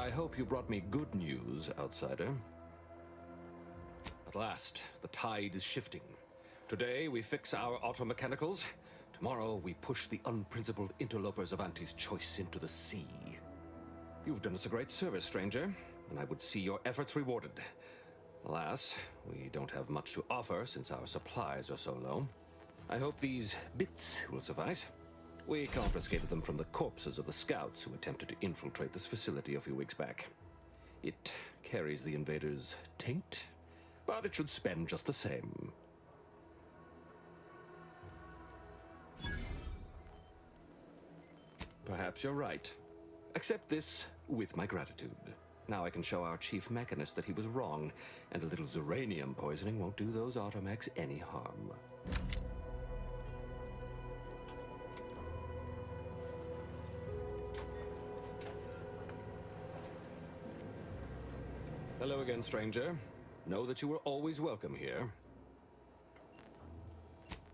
I hope you brought me good news, outsider. At last, the tide is shifting. Today, we fix our automechanicals. Tomorrow, we push the unprincipled interlopers of Auntie's choice into the sea. You've done us a great service, stranger, and I would see your efforts rewarded. Alas, we don't have much to offer since our supplies are so low. I hope these bits will suffice. We confiscated them from the corpses of the scouts who attempted to infiltrate this facility a few weeks back. It carries the invaders' taint, but it should spend just the same. Perhaps you're right. Accept this with my gratitude. Now I can show our chief mechanist that he was wrong, and a little Zeranium poisoning won't do those automechs any harm. Hello again, stranger. Know that you were always welcome here.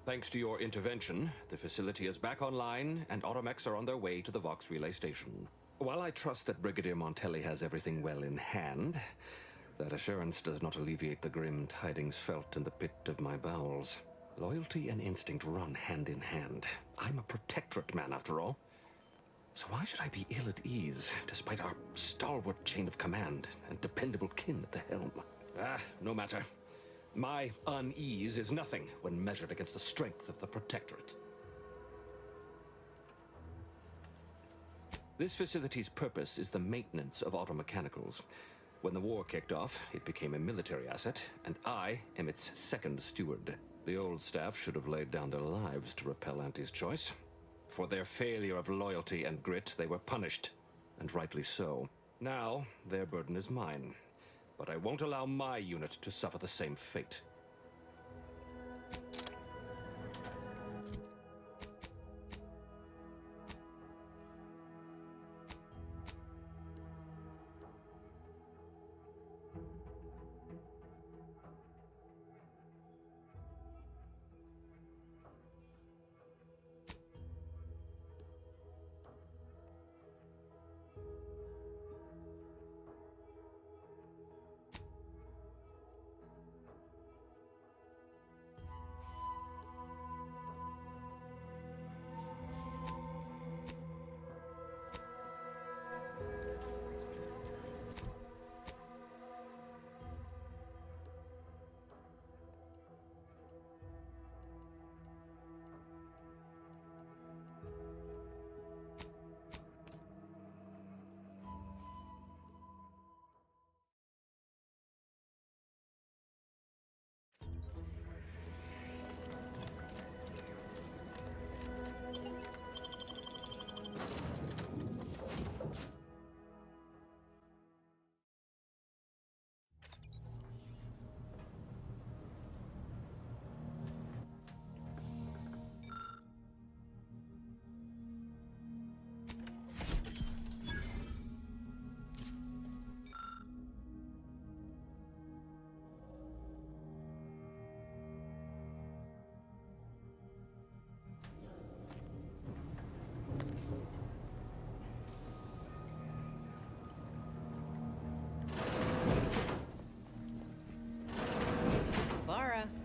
Thanks to your intervention, the facility is back online, and automechs are on their way to the Vox Relay Station. While I trust that Brigadier Montelli has everything well in hand, that assurance does not alleviate the grim tidings felt in the pit of my bowels. Loyalty and instinct run hand in hand. I'm a protectorate man, after all. So why should I be ill at ease, despite our stalwart chain of command and dependable kin at the helm? No matter. My unease is nothing when measured against the strength of the Protectorate. This facility's purpose is the maintenance of automechanicals. When the war kicked off, it became a military asset, and I am its second steward. The old staff should have laid down their lives to repel Auntie's choice. For their failure of loyalty and grit, they were punished, and rightly so. Now, their burden is mine. But I won't allow my unit to suffer the same fate.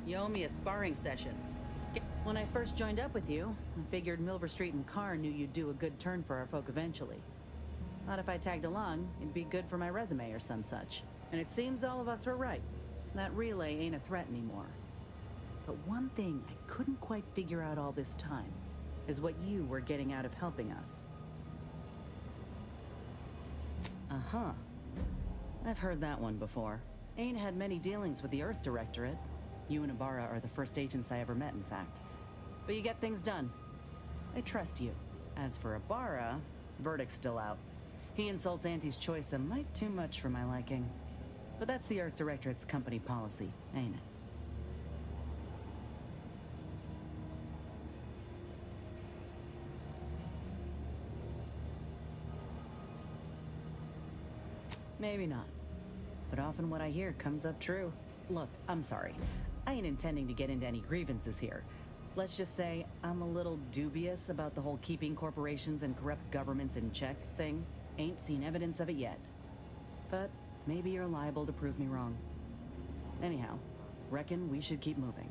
You owe me a sparring session. When I first joined up with you, I figured Milver Street and Carr knew you'd do a good turn for our folk eventually. Thought if I tagged along, it'd be good for my resume or some such. And it seems all of us were right. That relay ain't a threat anymore. But one thing I couldn't quite figure out all this time is what you were getting out of helping us. Uh-huh. I've heard that one before. Ain't had many dealings with the Earth Directorate. You and Ibarra are the first agents I ever met, in fact. But you get things done. I trust you. As for Ibarra, verdict's still out. He insults Auntie's choice a mite too much for my liking. But that's the Earth Directorate's company policy, ain't it? Maybe not. But often what I hear comes up true. Look, I'm sorry. I ain't intending to get into any grievances here. Let's just say I'm a little dubious about the whole keeping corporations and corrupt governments in check thing. Ain't seen evidence of it yet. But maybe you're liable to prove me wrong. Anyhow, reckon we should keep moving.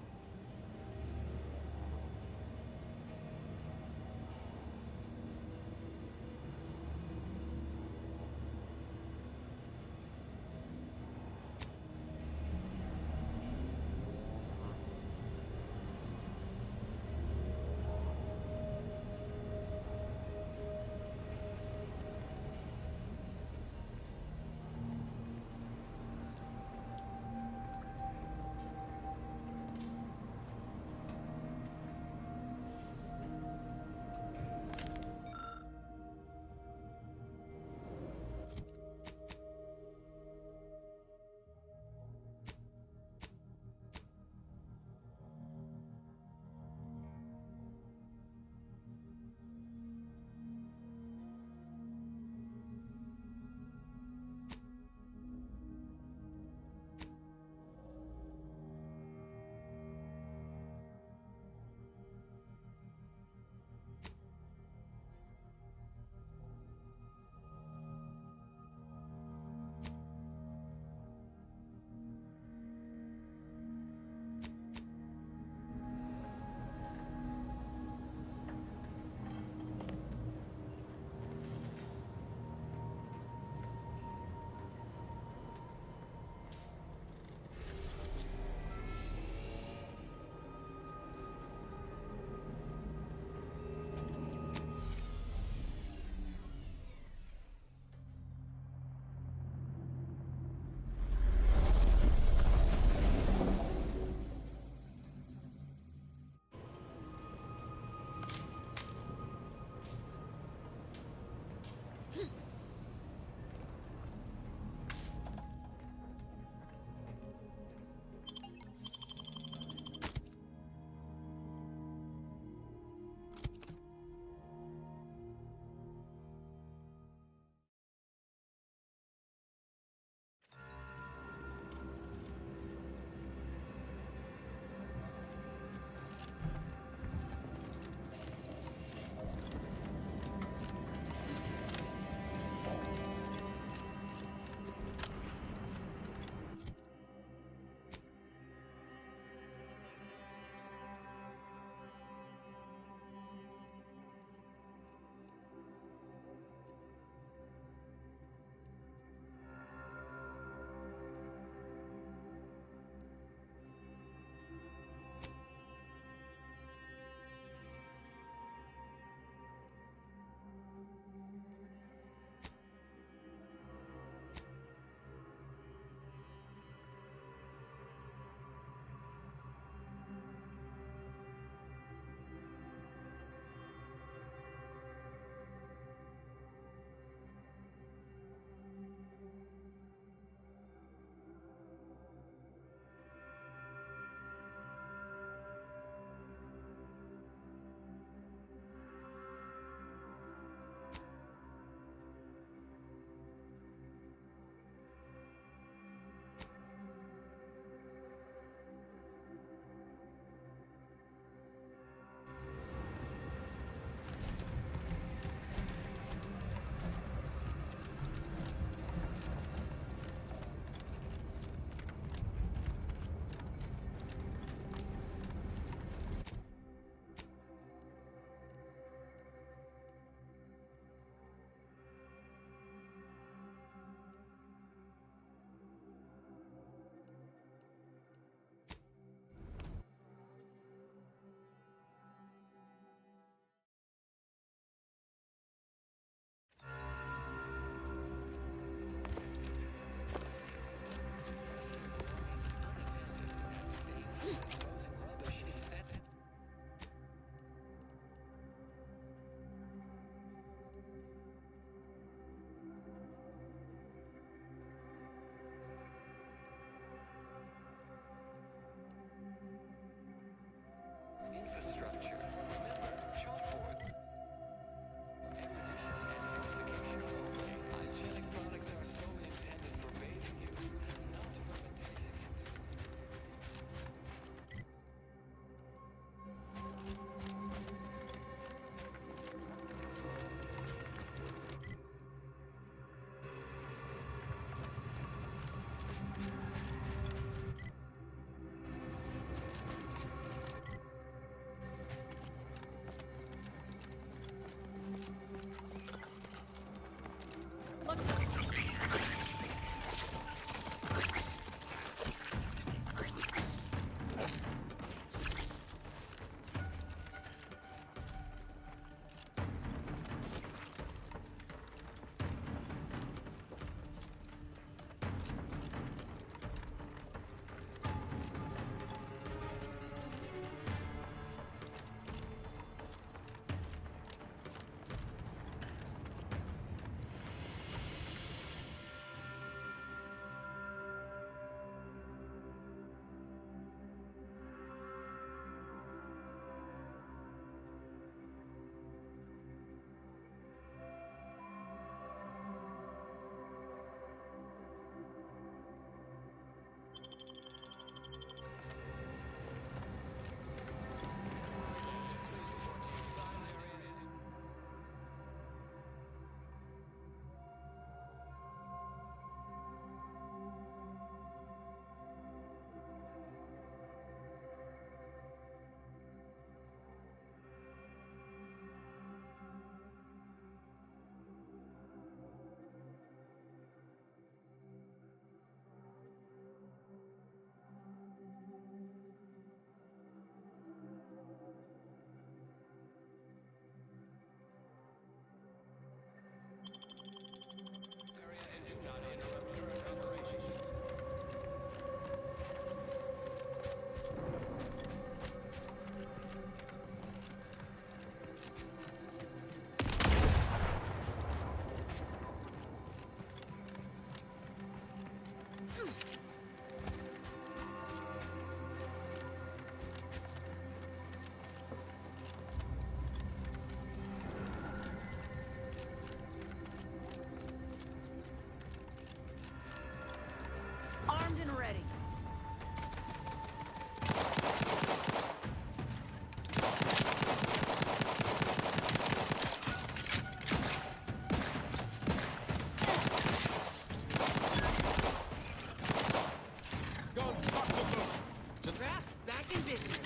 Back in business.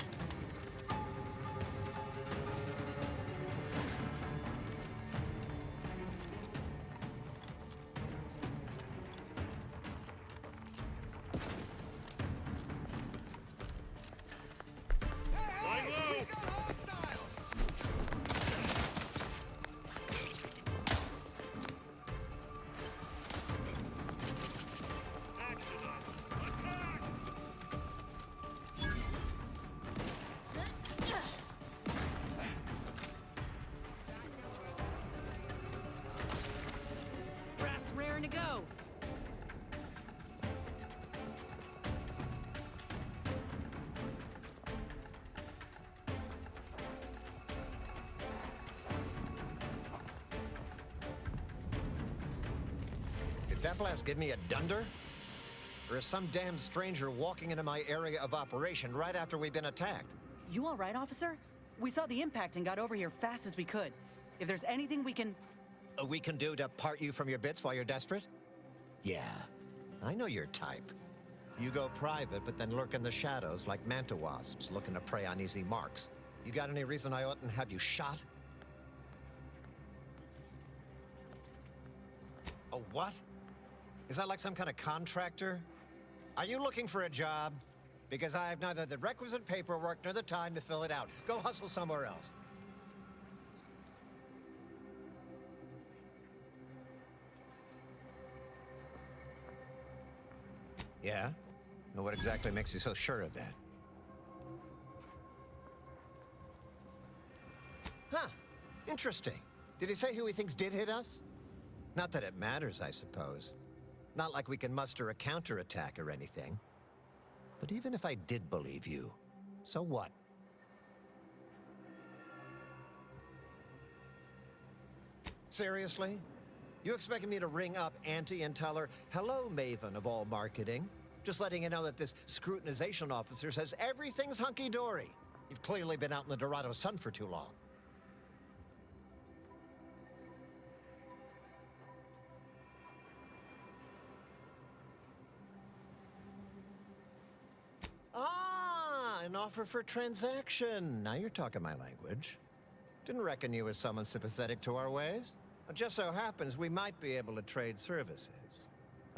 Raring to go. Did that blast give me a dunder? Or is some damn stranger walking into my area of operation right after we've been attacked? You all right, officer? We saw the impact and got over here fast as we could. If there's anything we can do to part you from your bits while you're desperate? Yeah, I know your type. You go private, but then lurk in the shadows like manta wasps looking to prey on easy marks. You got any reason I oughtn't have you shot? A what? Is that like some kind of contractor? Are you looking for a job? Because I have neither the requisite paperwork nor the time to fill it out. Go hustle somewhere else. Yeah? Well, what exactly makes you so sure of that? Huh. Interesting. Did he say who he thinks did hit us? Not that it matters, I suppose. Not like we can muster a counterattack or anything. But even if I did believe you, so what? Seriously? You expecting me to ring up Auntie and tell her, hello, Maven of all marketing? Just letting you know that this scrutinization officer says everything's hunky-dory. You've clearly been out in the Dorado sun for too long. Ah, an offer for transaction. Now you're talking my language. Didn't reckon you as someone sympathetic to our ways. It just so happens we might be able to trade services.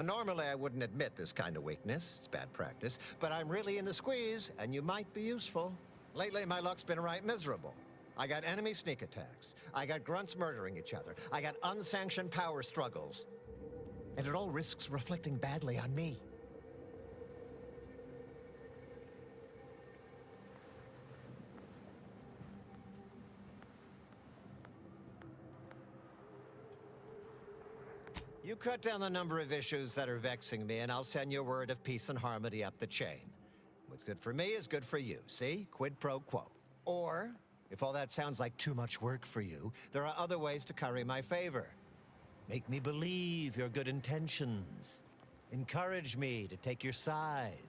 Normally, I wouldn't admit this kind of weakness. It's bad practice. But I'm really in the squeeze, and you might be useful. Lately, my luck's been right miserable. I got enemy sneak attacks. I got grunts murdering each other. I got unsanctioned power struggles. And it all risks reflecting badly on me. You cut down the number of issues that are vexing me, and I'll send you a word of peace and harmony up the chain. What's good for me is good for you, see? Quid pro quo. Or, if all that sounds like too much work for you, there are other ways to curry my favor. Make me believe your good intentions. Encourage me to take your side.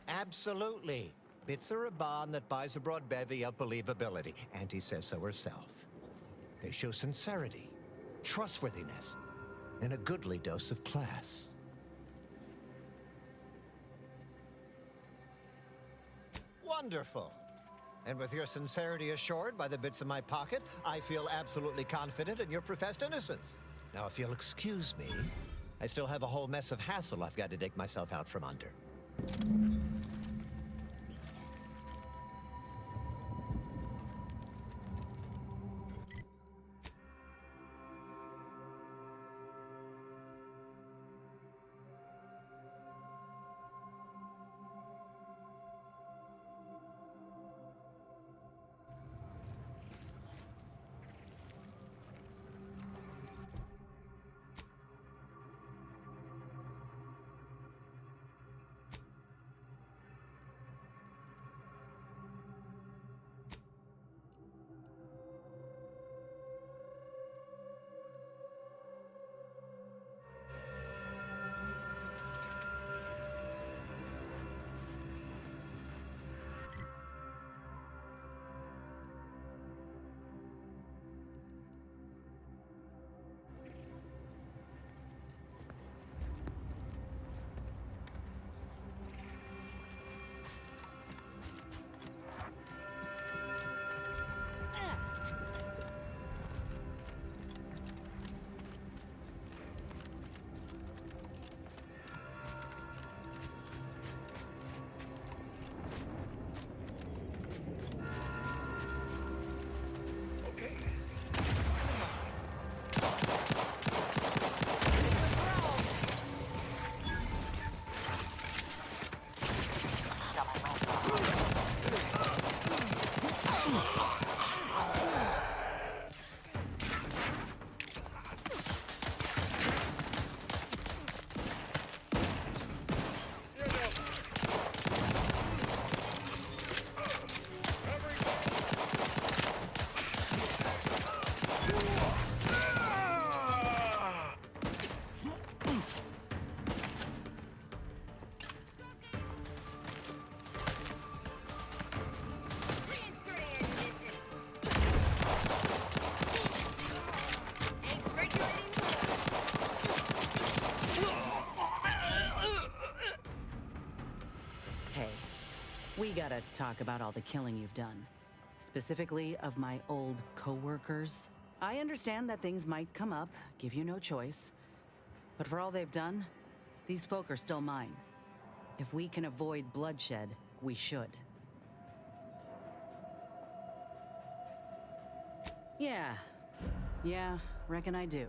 Absolutely. Bits are a bond that buys a broad bevy of believability. Auntie says so herself. They show sincerity, trustworthiness, and a goodly dose of class. Wonderful. And with your sincerity assured by the bits in my pocket, I feel absolutely confident in your professed innocence. Now, if you'll excuse me, I still have a whole mess of hassle I've got to dig myself out from under. talk about all the killing you've done. Specifically of my old co-workers. I understand that things might come up, give you no choice. But for all they've done, these folk are still mine. If we can avoid bloodshed, we should. Yeah, reckon I do.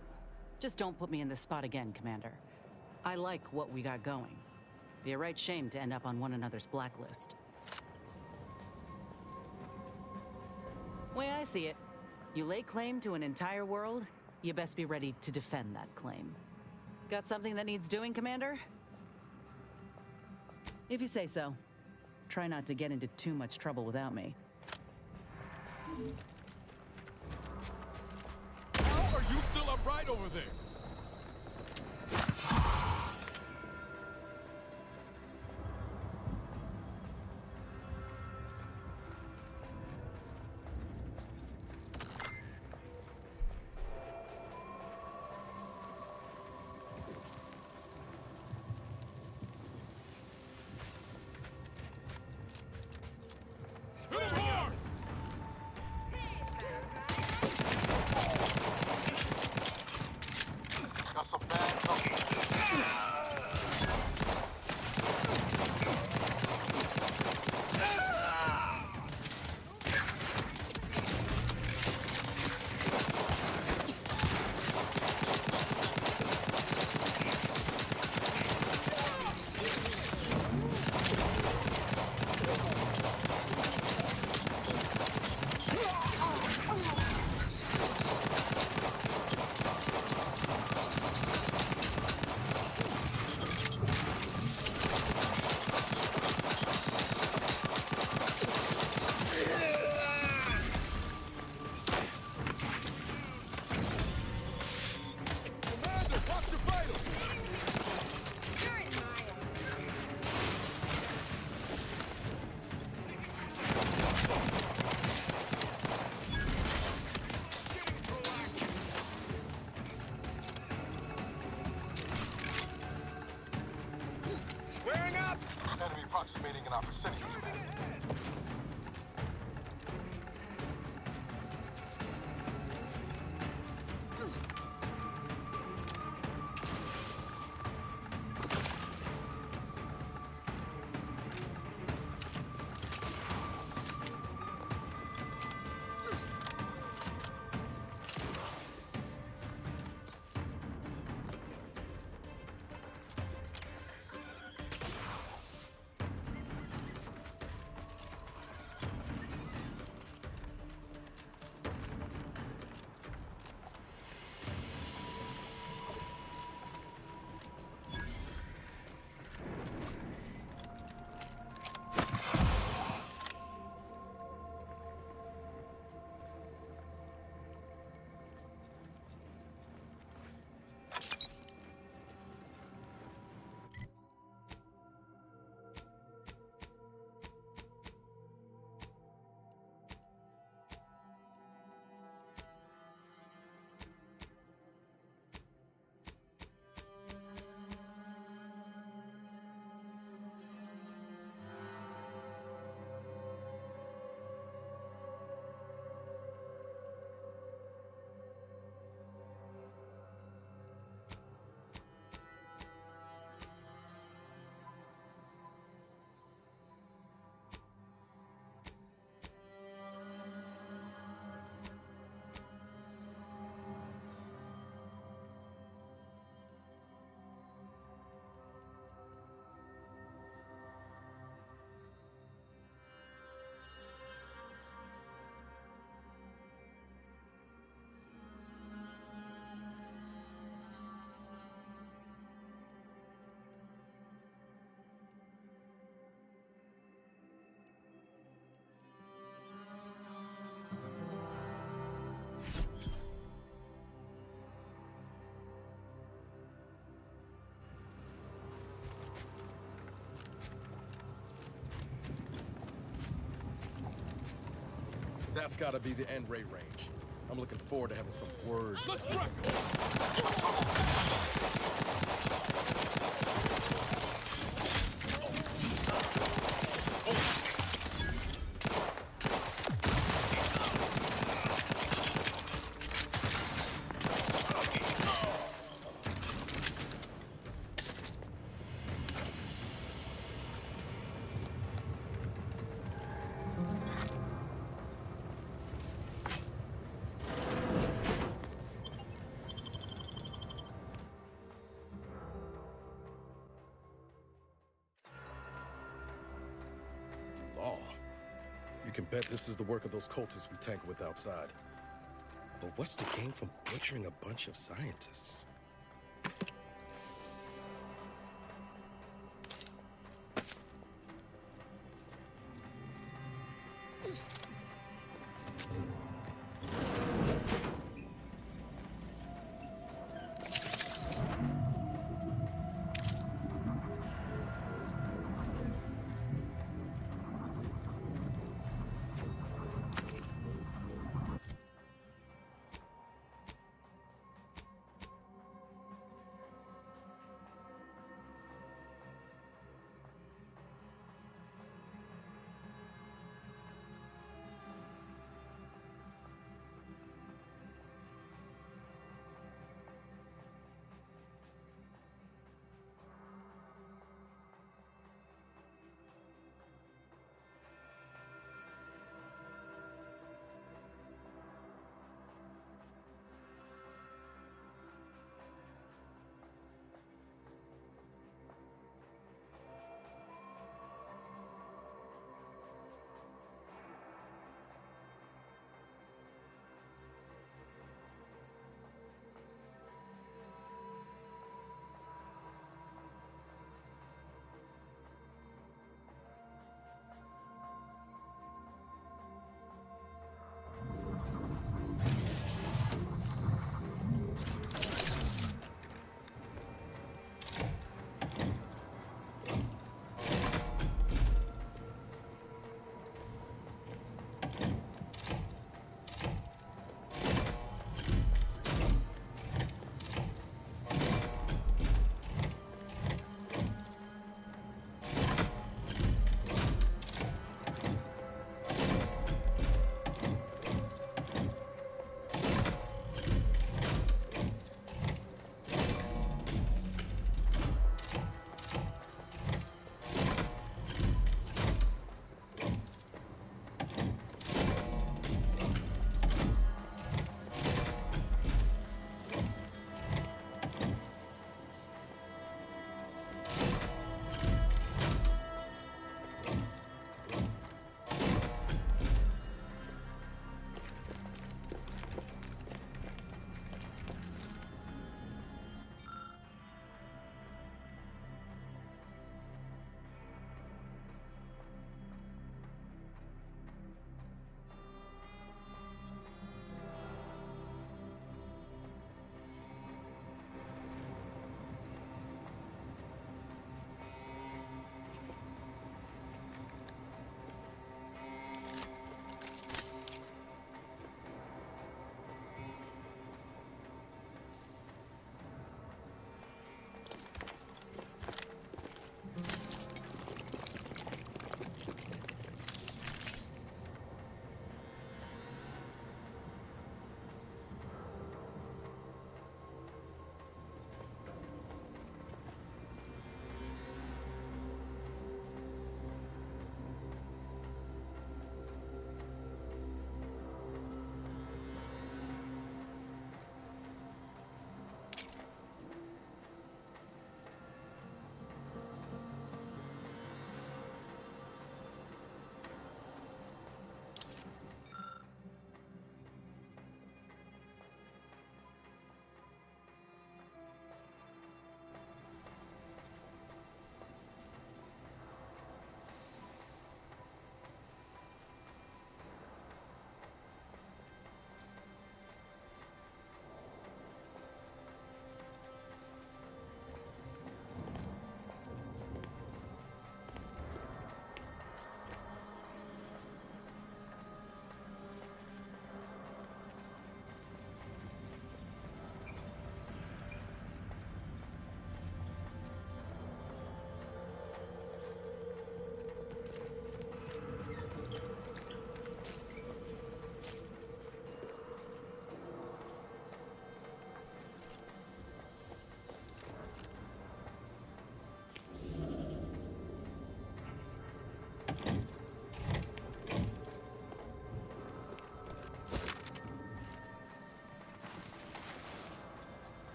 Just don't put me in this spot again, Commander. I like what we got going. Be a right shame to end up on one another's blacklist. Way I see it, you lay claim to an entire world, you best be ready to defend that claim. Got something that needs doing, Commander? If you say so. Try not to get into too much trouble without me. How are you still upright over there? Approximating in our vicinity. That's gotta be the end rate range. I'm looking forward to having some words. Let's wreck 'em! can bet this is the work of those cultists we tangled with outside. But what's the gain from butchering a bunch of scientists?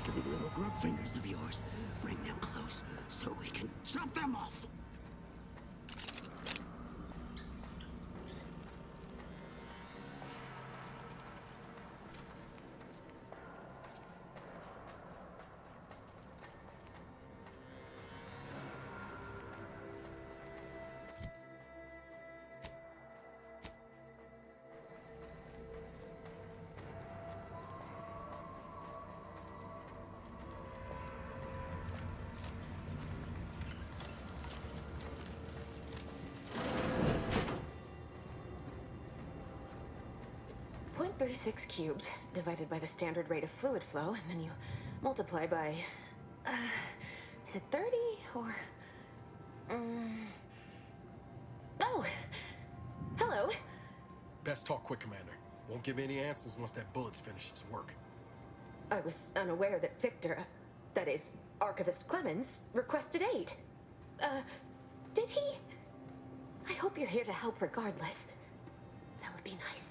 twinkling little grub fingers of yours. Bring them close so we can chop them off. .36 cubed divided by the standard rate of fluid flow, and then you multiply by, is it 30 or, oh, hello. Best talk quick, Commander. Won't give any answers once that bullet's finished its work. I was unaware that Victor, that is, Archivist Clemens, requested aid. Did he? I hope you're here to help regardless. That would be nice.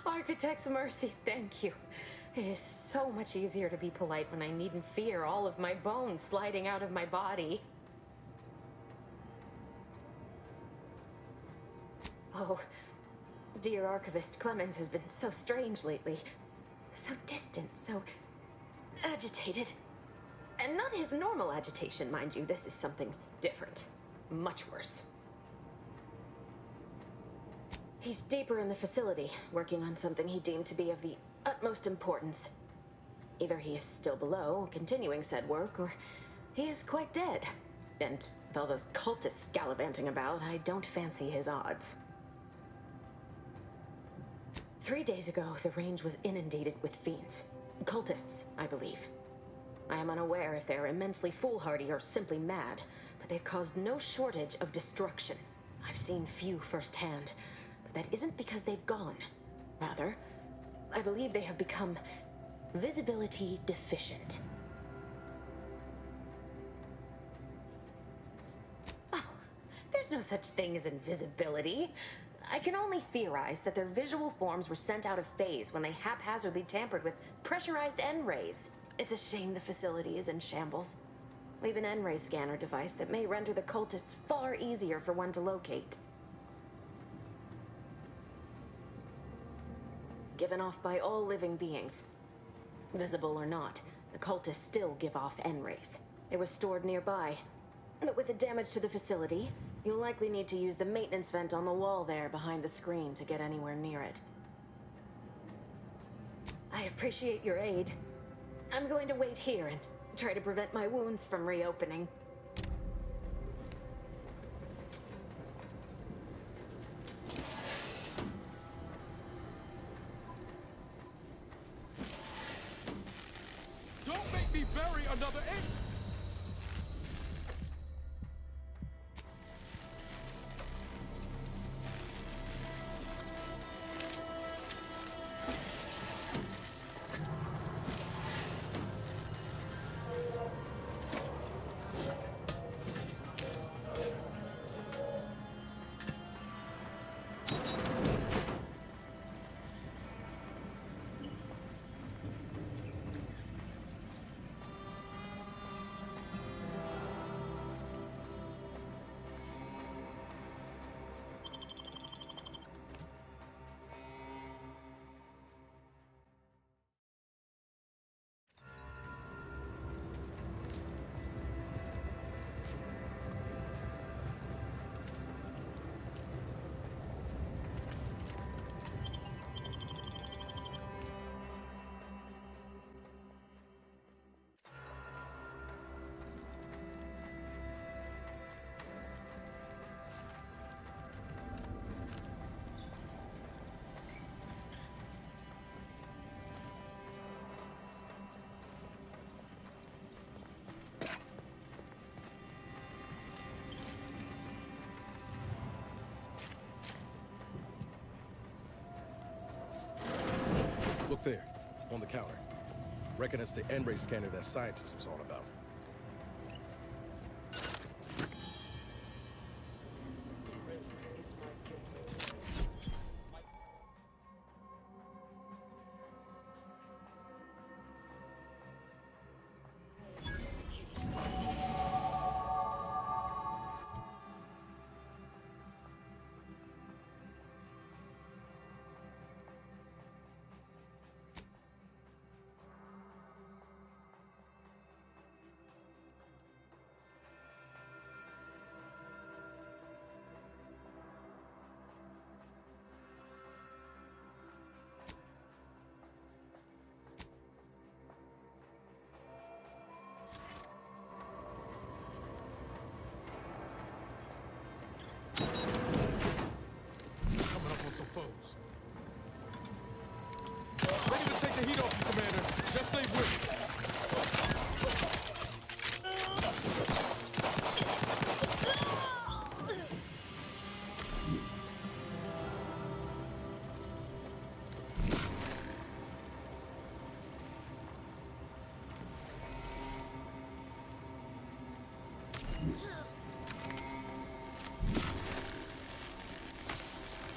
Architect's mercy, thank you. It is so much easier to be polite when I needn't fear all of my bones sliding out of my body. Oh, dear Archivist Clemens has been so strange lately. So distant, so agitated. And not his normal agitation, mind you. This is something different. Much worse. He's deeper in the facility, working on something he deemed to be of the utmost importance. Either he is still below, continuing said work, or he is quite dead. And with all those cultists gallivanting about, I don't fancy his odds. 3 days ago, the range was inundated with fiends. Cultists, I believe. I am unaware if they're immensely foolhardy or simply mad, but they've caused no shortage of destruction. I've seen few firsthand. That isn't because they've gone. Rather, I believe they have become visibility deficient. Oh, there's no such thing as invisibility. I can only theorize that their visual forms were sent out of phase when they haphazardly tampered with pressurized N-rays. It's a shame the facility is in shambles. We've an N-ray scanner device that may render the cultists far easier for one to locate. Given off by all living beings. Visible or not, the cultists still give off N-rays. It was stored nearby. But with the damage to the facility, you'll likely need to use the maintenance vent on the wall there behind the screen to get anywhere near it. I appreciate your aid. I'm going to wait here and try to prevent my wounds from reopening. Don't make me bury another egg! Look there, on the counter. Reckon it's the N-ray scanner that scientist was on about. Coming up on some foes. Ready to take the heat off you, Commander. Just say when.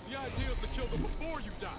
The idea is to kill them before you die.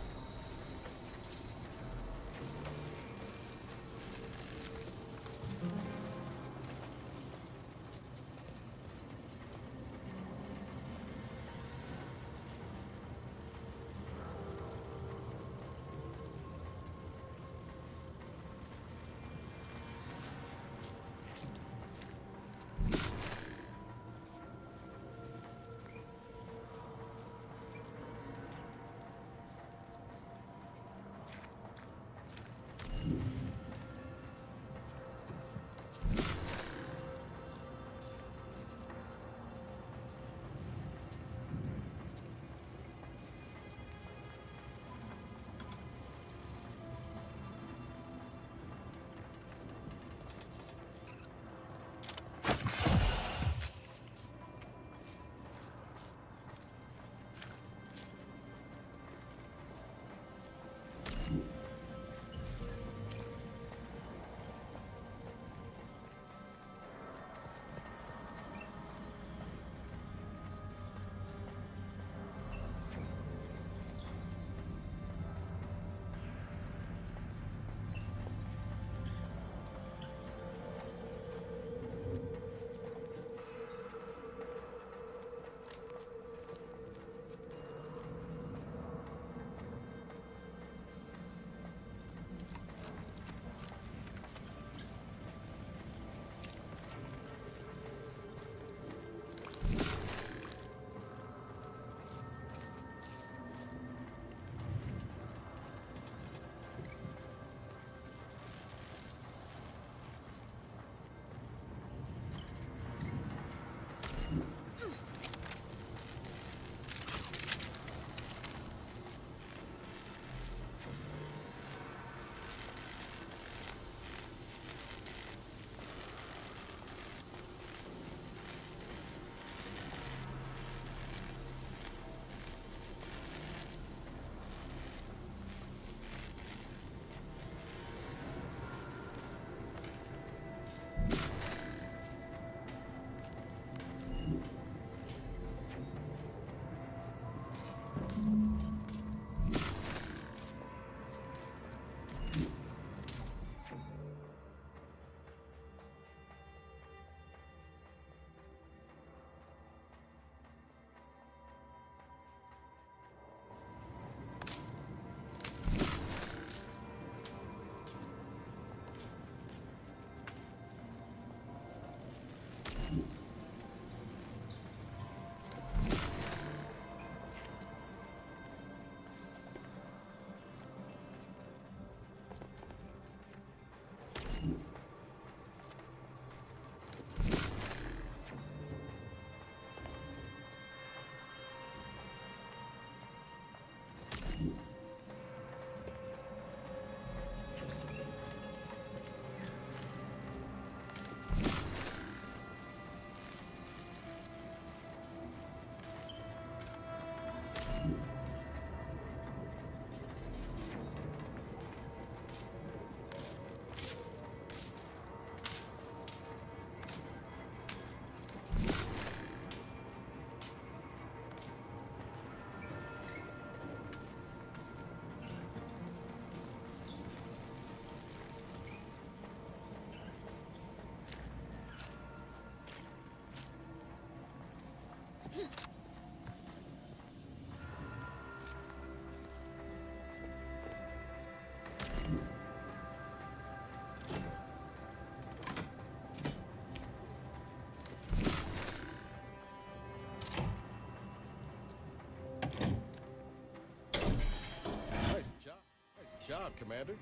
job, Commander.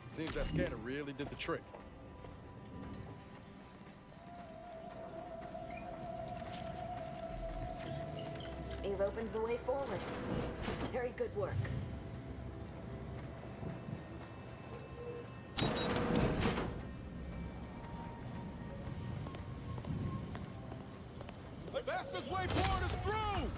Seems that scanner really did the trick. You've opened the way forward. Very good work. Fastest way forward is through!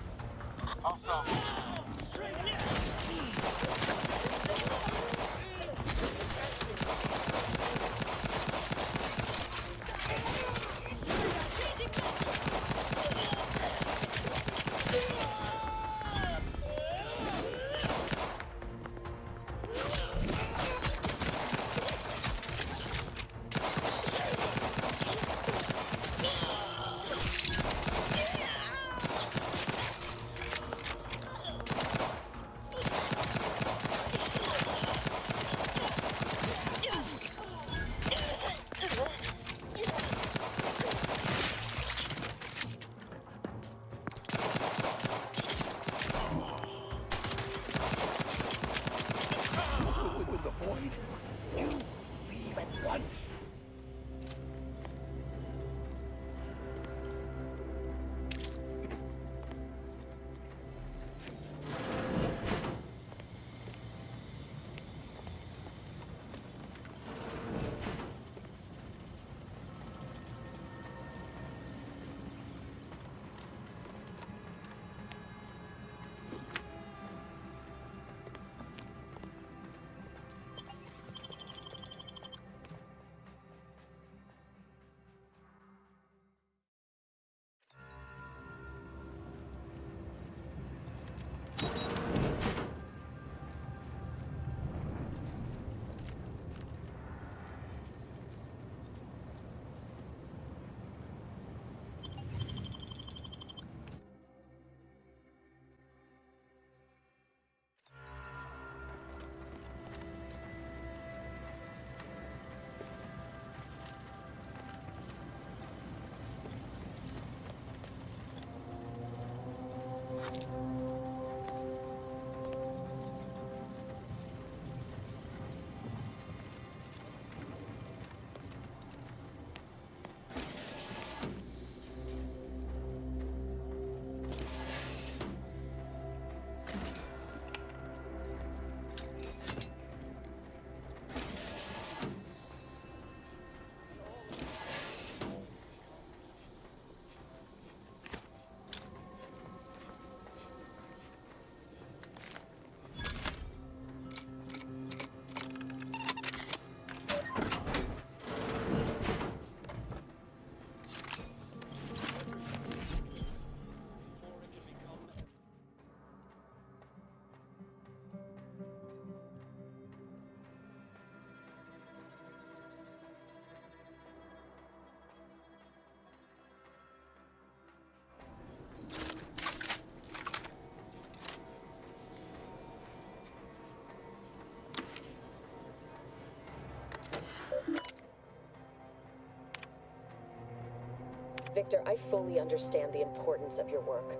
Victor, I fully understand the importance of your work.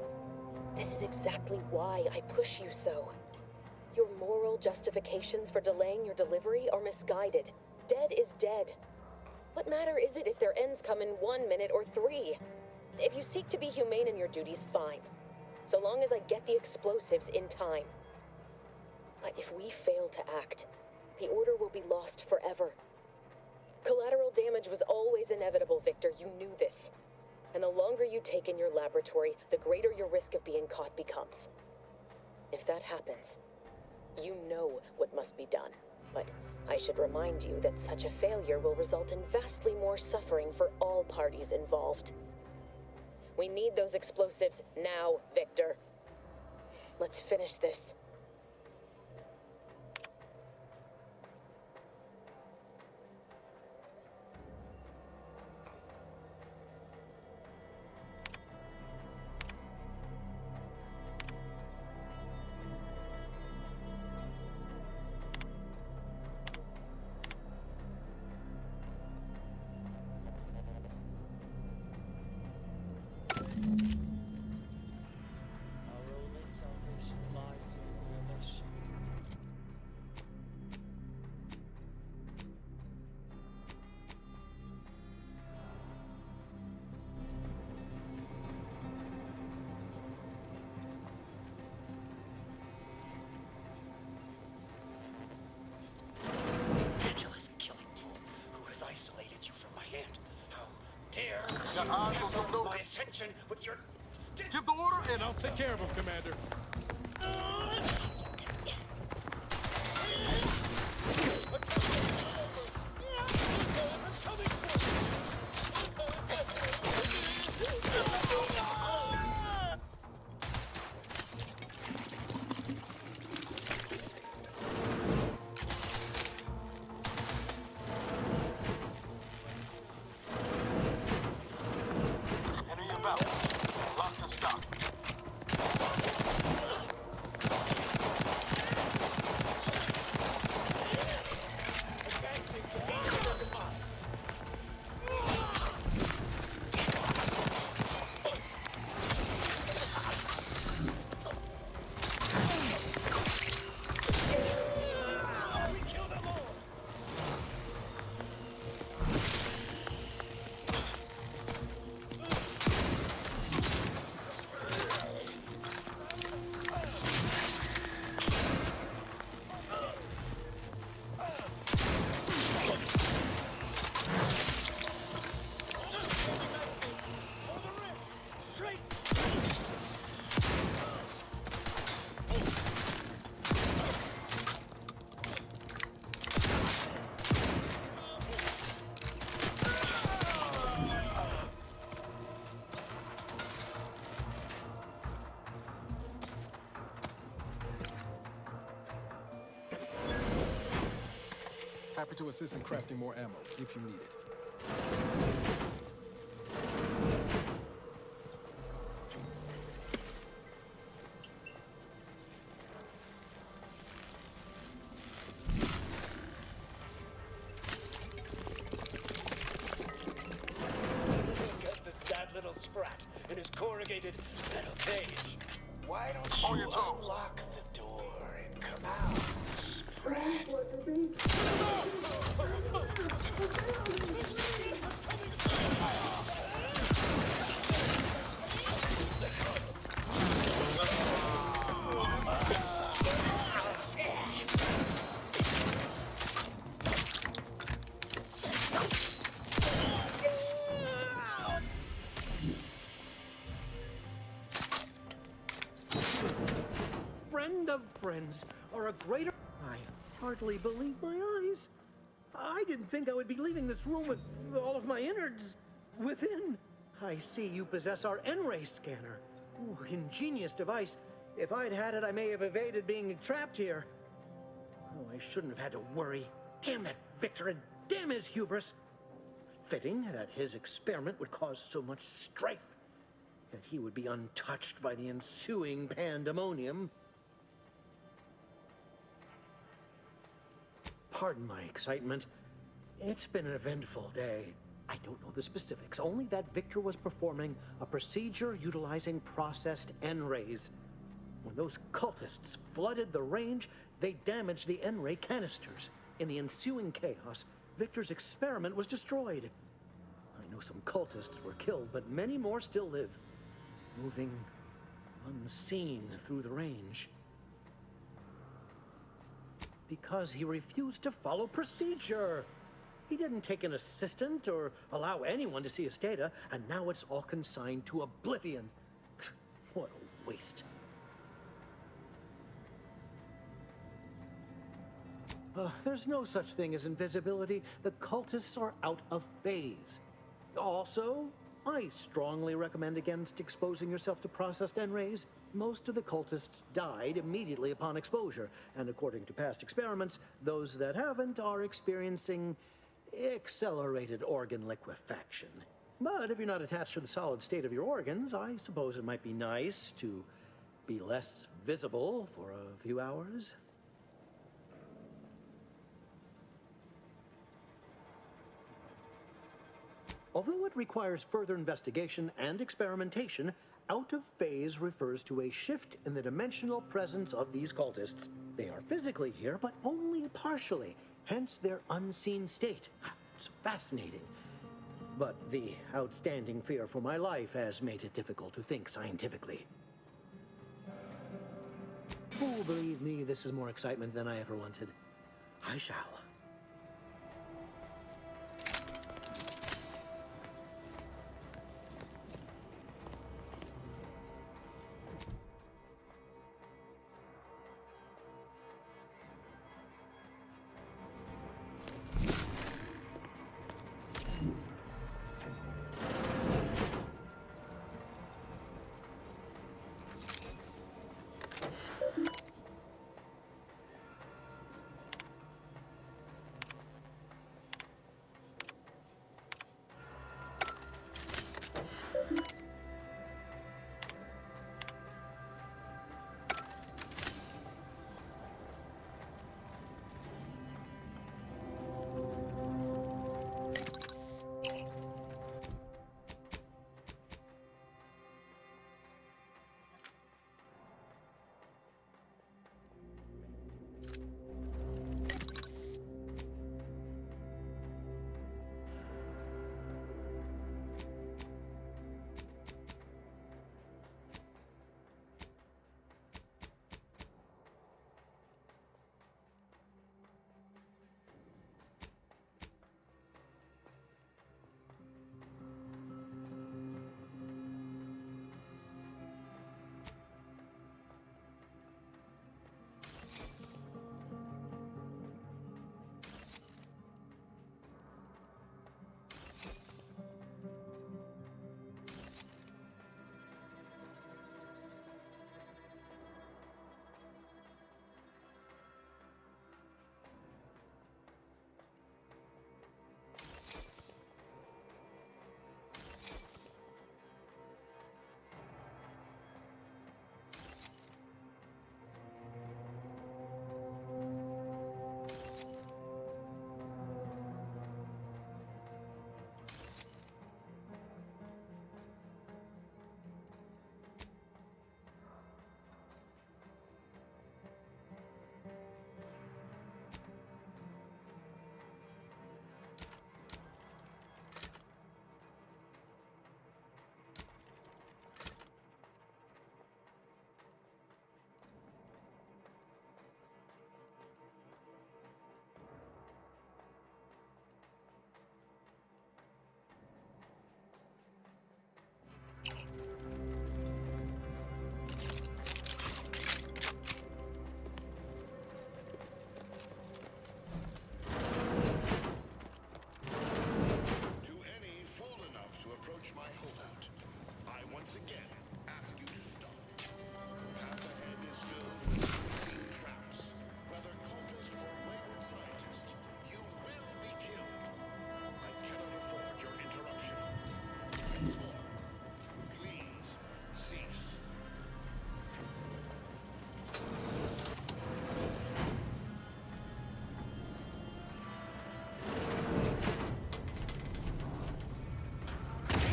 This is exactly why I push you so. Your moral justifications for delaying your delivery are misguided. Dead is dead. What matter is it if their ends come in 1 minute or 3? If you seek to be humane in your duties, fine. So long as I get the explosives in time. But if we fail to act, the order will be lost forever. Collateral damage was always inevitable, Victor. You knew this. And the longer you take in your laboratory, the greater your risk of being caught becomes. If that happens, you know what must be done. But I should remind you that such a failure will result in vastly more suffering for all parties involved. We need those explosives now, Victor. Let's finish this. Our only salvation lies in Got eyes on some notice. My attention with your... Give the order, and I'll take care of him, Commander. Enter your belt. Lock and stock. Happy to assist in crafting more ammo, if you need it. Got the sad little sprat in his corrugated metal cage. Why don't On you your toes. unlock the door and come out, sprat? Friend of friends are a greater... I hardly believe my eyes. I didn't think I would be leaving this room with all of my innards within. I see you possess our N-ray scanner. Ooh, ingenious device. If I'd had it, I may have evaded being trapped here. Oh, I shouldn't have had to worry. Damn that Victor and damn his hubris. Fitting that his experiment would cause so much strife, that he would be untouched by the ensuing pandemonium. Pardon my excitement. It's been an eventful day. I don't know the specifics, only that Victor was performing a procedure utilizing processed N-rays. When those cultists flooded the range, they damaged the N-ray canisters. In the ensuing chaos, Victor's experiment was destroyed. I know some cultists were killed, but many more still live, moving unseen through the range. Because he refused to follow procedure. He didn't take an assistant or allow anyone to see his data, and now it's all consigned to oblivion. What a waste. There's no such thing as invisibility. The cultists are out of phase. Also, I strongly recommend against exposing yourself to processed N-rays. Most of the cultists died immediately upon exposure, and according to past experiments, those that haven't are experiencing accelerated organ liquefaction. But if you're not attached to the solid state of your organs, I suppose it might be nice to be less visible for a few hours. Although it requires further investigation and experimentation, out of phase refers to a shift in the dimensional presence of these cultists. They are physically here, but only partially, hence their unseen state. It's fascinating. But the outstanding fear for my life has made it difficult to think scientifically. Oh, believe me, this is more excitement than I ever wanted. I shall. once again ask you to stop. The path ahead is filled with unseen traps. Whether cultist or wayward scientist, you will be killed. I cannot afford your interruption. Once more, please cease.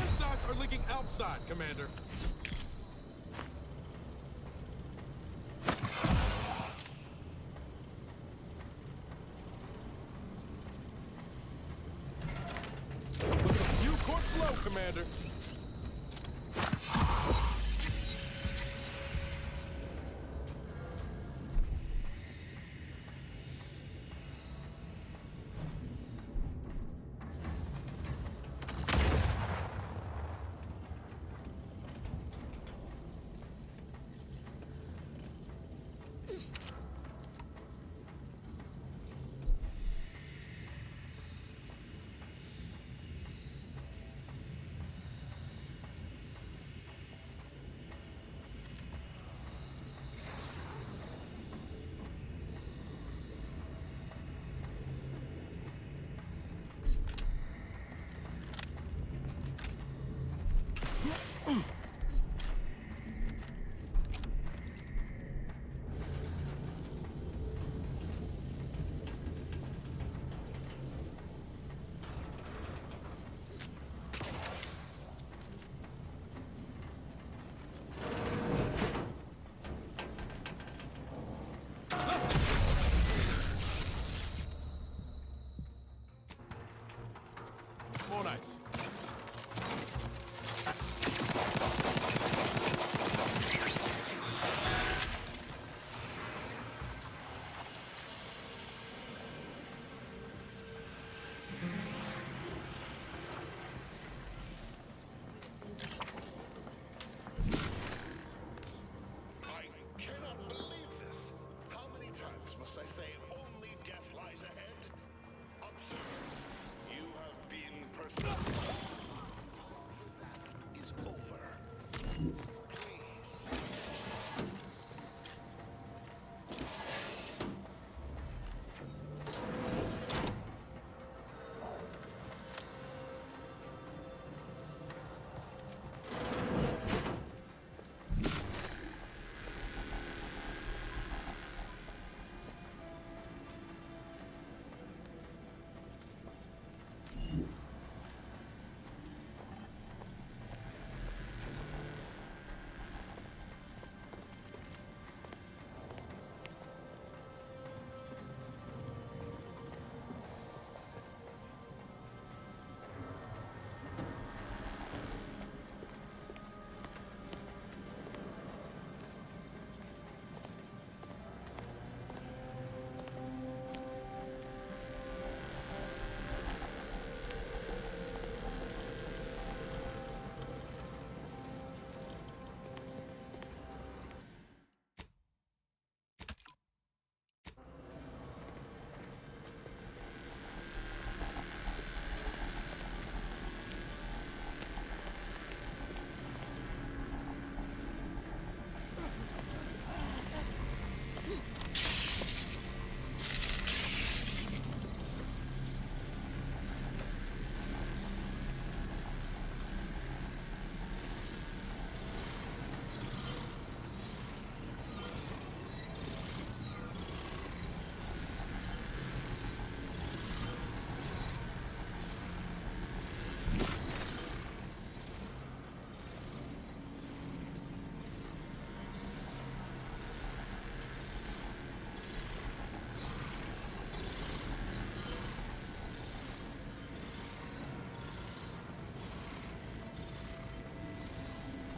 Insides are leaking outside, Commander. Looking a few quarts slow, Commander. More nice. I cannot believe this. How many times must I say only death lies ahead? Observe. You have been personified. That is over. Please.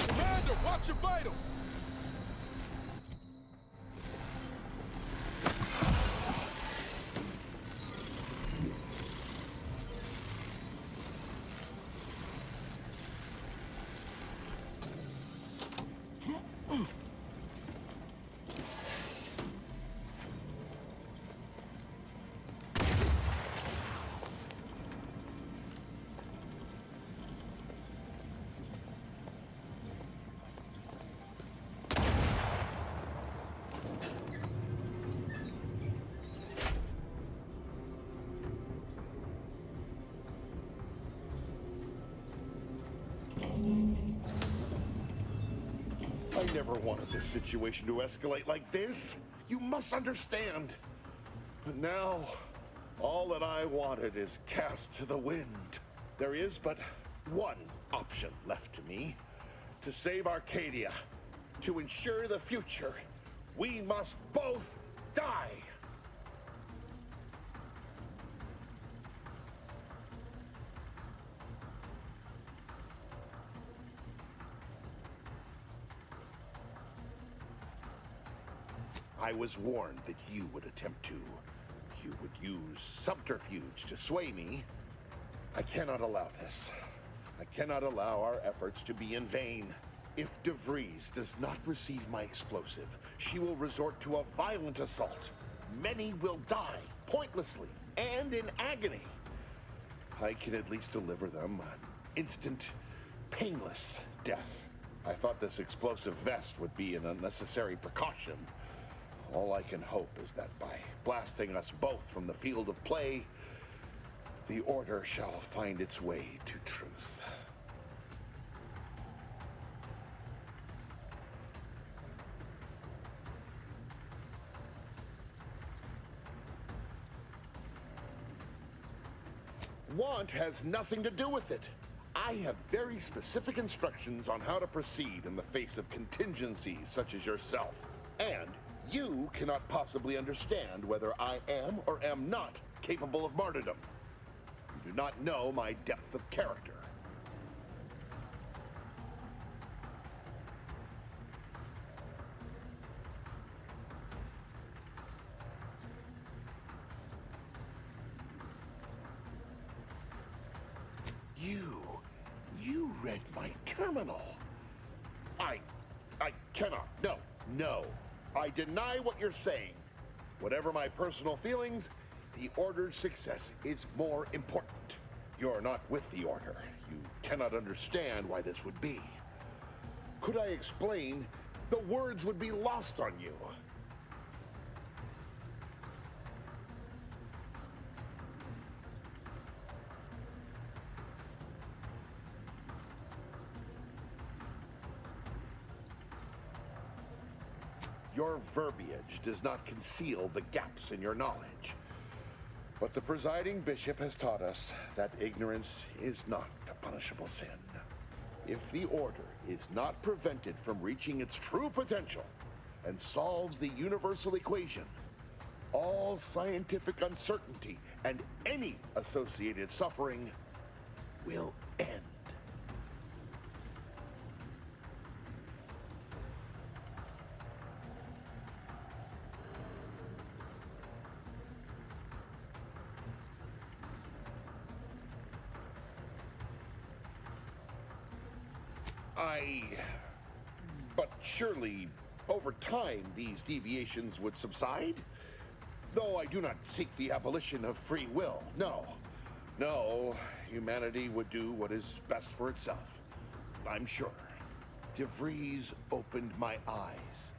Commander, watch your vitals! never wanted this situation to escalate like this. You must understand. But now, all that I wanted is cast to the wind. There is but one option left to me. To save Arcadia, to ensure the future, we must both die. I was warned that you would attempt to. You would use subterfuge to sway me. I cannot allow this. I cannot allow our efforts to be in vain. If DeVries does not receive my explosive, she will resort to a violent assault. Many will die, pointlessly, and in agony. I can at least deliver them an instant, painless death. I thought this explosive vest would be an unnecessary precaution. All I can hope is that by blasting us both from the field of play, the Order shall find its way to truth. Want has nothing to do with it. I have very specific instructions on how to proceed in the face of contingencies such as yourself. And you cannot possibly understand whether I am or am not capable of martyrdom. You do not know my depth of character. You read my terminal. I cannot. No. I deny what you're saying. Whatever my personal feelings, the Order's success is more important. You're not with the Order. You cannot understand why this would be. Could I explain, the words would be lost on you. Your verbiage does not conceal the gaps in your knowledge. But the presiding bishop has taught us that ignorance is not a punishable sin. If the Order is not prevented from reaching its true potential and solves the universal equation, all scientific uncertainty and any associated suffering will end. But surely, over time, these deviations would subside? Though I do not seek the abolition of free will, no. No, humanity would do what is best for itself. I'm sure. DeVries opened my eyes.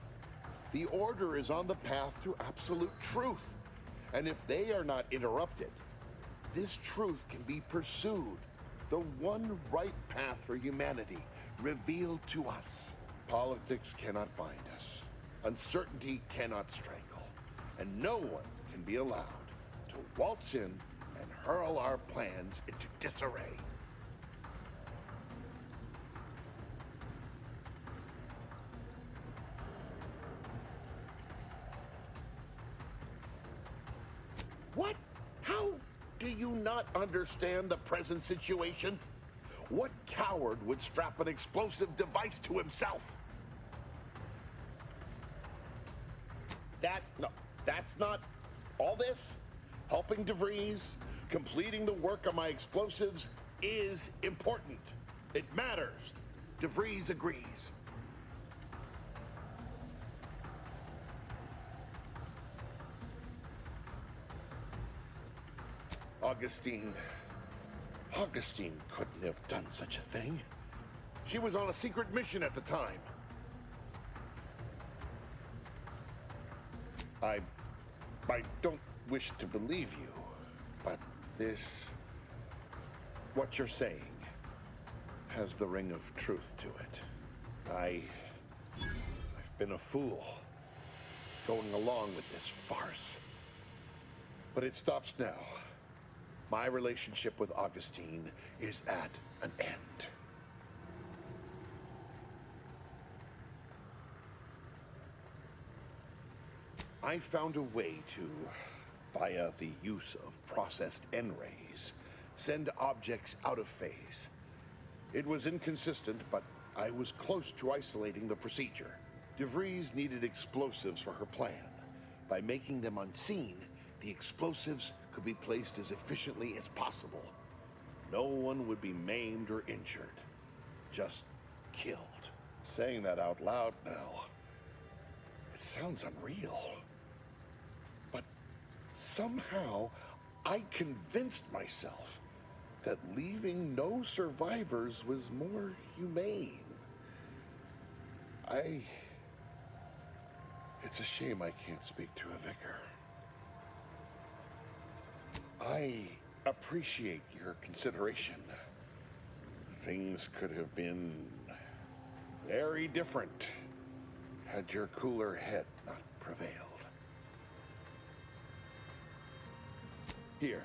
The Order is on the path to absolute truth. And if they are not interrupted, this truth can be pursued. The one right path for humanity revealed to us. Politics cannot bind us. Uncertainty cannot strangle. And no one can be allowed to waltz in and hurl our plans into disarray. What? How do you not understand the present situation? What coward would strap an explosive device to himself? No, that's not all this. Helping DeVries, completing the work on my explosives is important. It matters. DeVries agrees. Augustine couldn't have done such a thing. She was on a secret mission at the time. I don't wish to believe you, but what you're saying has the ring of truth to it. been a fool, going along with this farce. But it stops now. My relationship with Augustine is at an end. I found a way to, via the use of processed N-rays, send objects out of phase. It was inconsistent, but I was close to isolating the procedure. DeVries needed explosives for her plan. By making them unseen, the explosives could be placed as efficiently as possible. No one would be maimed or injured, just killed. Saying that out loud now, it sounds unreal. But somehow, I convinced myself that leaving no survivors was more humane. It's a shame I can't speak to a vicar. I appreciate your consideration. Things could have been very different had your cooler head not prevailed. Here,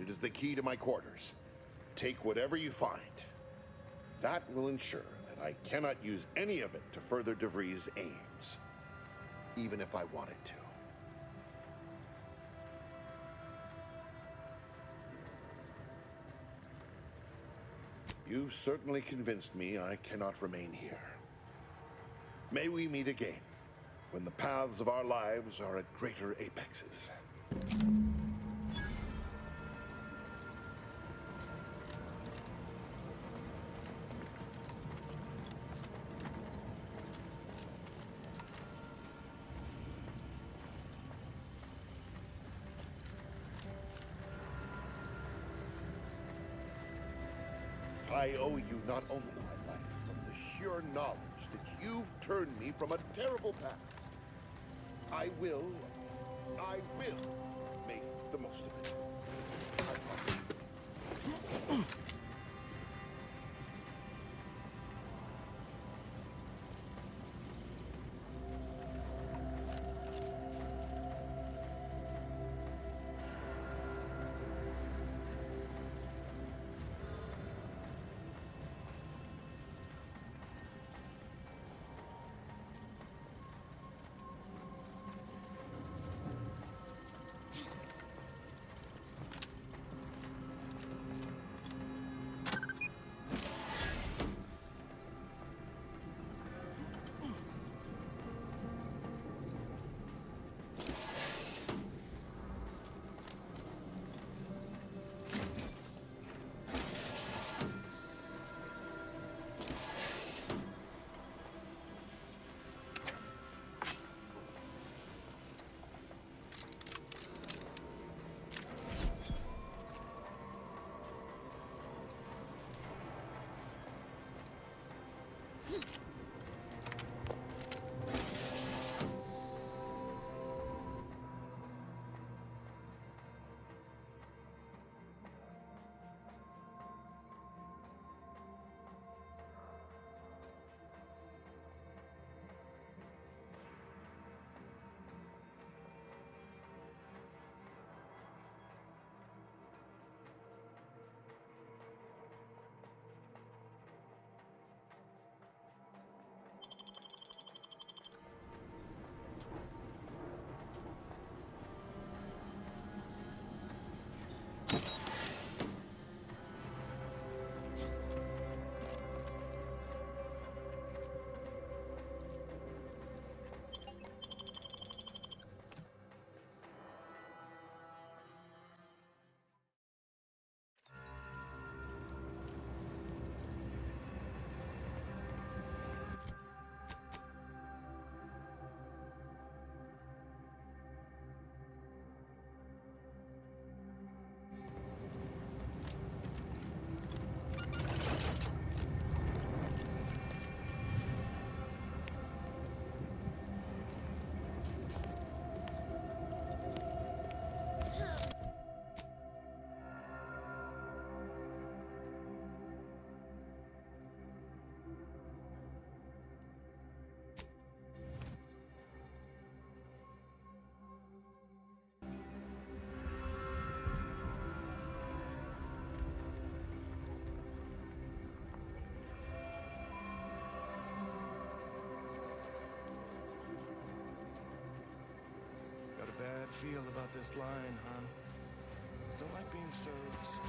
it is the key to my quarters. Take whatever you find. That will ensure that I cannot use any of it to further DeVries' aims, even if I wanted to. You've certainly convinced me I cannot remain here. May we meet again, when the paths of our lives are at greater apexes. I owe you not only my life, but the sheer knowledge that you've turned me from a terrible path. I will make the most of it. I promise. feel about this line, hon? Don't like being so exposed.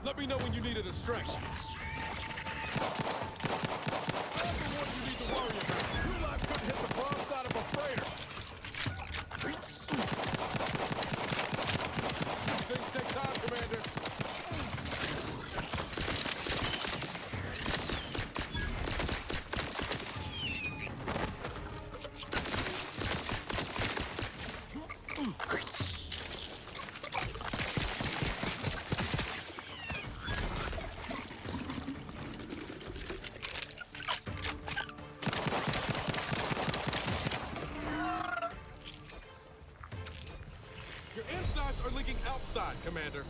Let me know when you need a distraction. I'm the one you need to worry about. Your life couldn't hit the broadside of a freighter. Things take time, Commander. Your insides are leaking outside, Commander.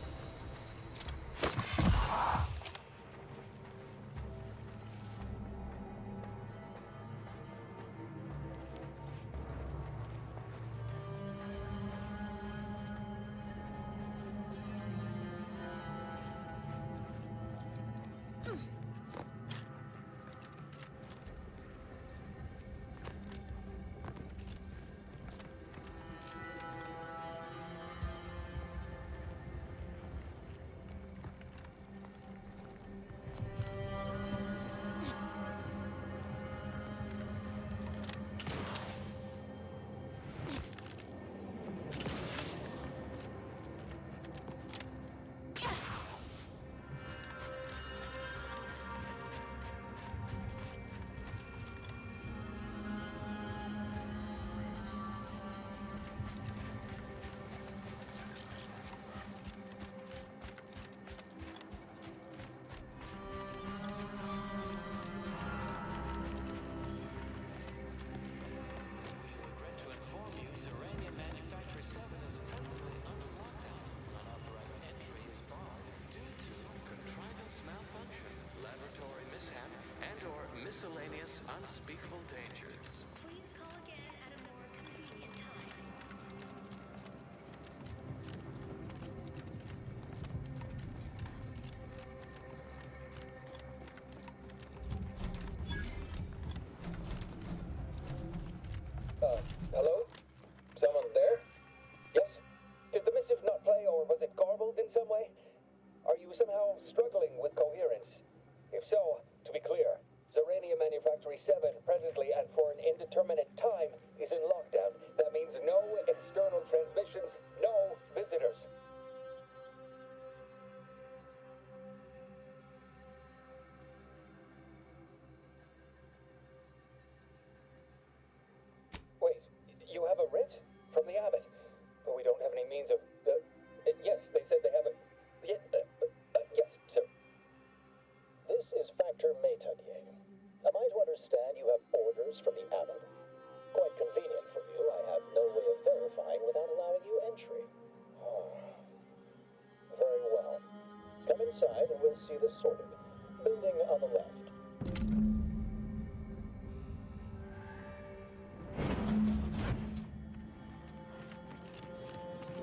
Miscellaneous unspeakable dangers. Please call again at a more convenient time. Hello? Someone there? Yes? Did the missive not play, or was it garbled in some way? Are you somehow struggling with coherence? If so, to be clear, Zeranium Manufactory 7 presently and for an indeterminate time is in lockdown. That means no external transmissions, no visitors. Wait, you have a writ? From the abbot? But we don't have any means of... yes, they said they have a... yes, sir. This is Factor Metadier. Am I to understand you have orders from the abbot? Quite convenient for you. I have no way of verifying without allowing you entry. Oh. Very well. Come inside and we'll see this sorted. Building on the left.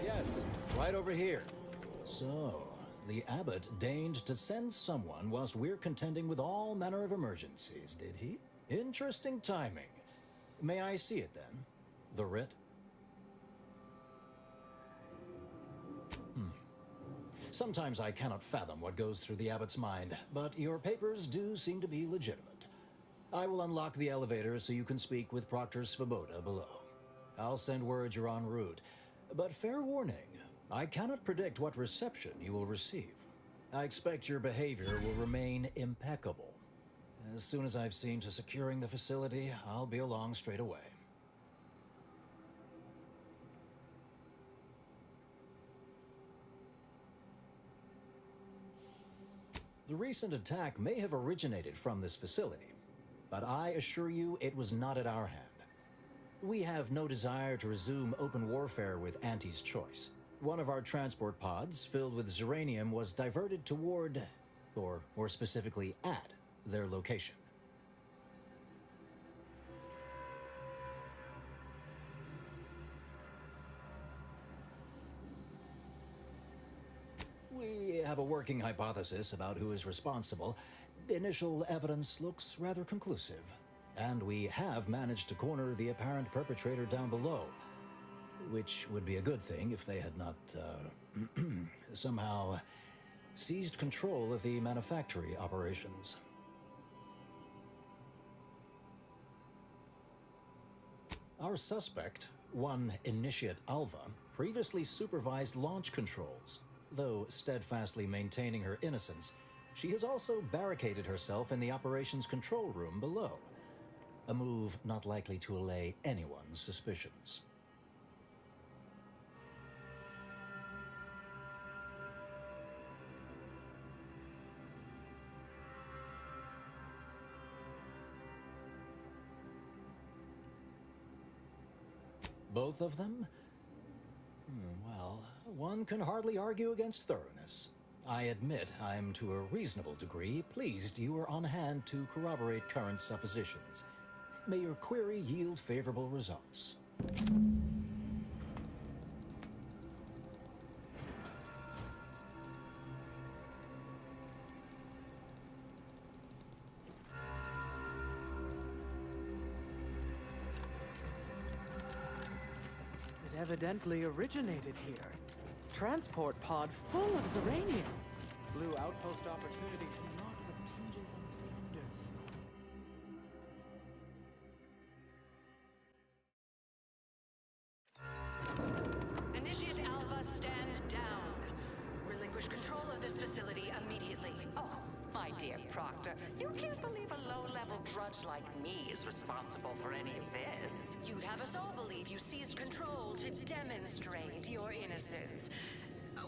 Yes, right over here. So, the abbot deigned to send someone whilst we're contending with all manner of emergencies, did he? Interesting timing. May I see it then? The writ? Sometimes I cannot fathom what goes through the abbot's mind, but your papers do seem to be legitimate. I will unlock the elevator so you can speak with Proctor Svoboda below. I'll send word you're en route, but fair warning, I cannot predict what reception you will receive. I expect your behavior will remain impeccable. As soon as I've seen to securing the facility, I'll be along straight away. The recent attack may have originated from this facility, but I assure you it was not at our hand. We have no desire to resume open warfare with Auntie's choice. One of our transport pods, filled with Zeranium, was diverted toward, or more specifically at, their location. have a working hypothesis about who is responsible. Initial evidence looks rather conclusive, and we have managed to corner the apparent perpetrator down below, which would be a good thing if they had not, somehow seized control of the manufactory operations. Our suspect, one Initiate Alva, previously supervised launch controls. Though steadfastly maintaining her innocence, she has also barricaded herself in the operations control room below, a move not likely to allay anyone's suspicions. Both of them? Well, one can hardly argue against thoroughness. I admit I'm to a reasonable degree pleased you are on hand to corroborate current suppositions. May your query yield favorable results. It evidently originated here. Transport pod full of Zeranium. Blue outpost opportunity not with tinges and flinders. Initiate Alpha, stand down. Relinquish control of this facility immediately. Oh, my dear Proctor, you can't believe a low-level drudge like me is responsible for any of this. You'd have us all believe you seized control to demonstrate your innocence.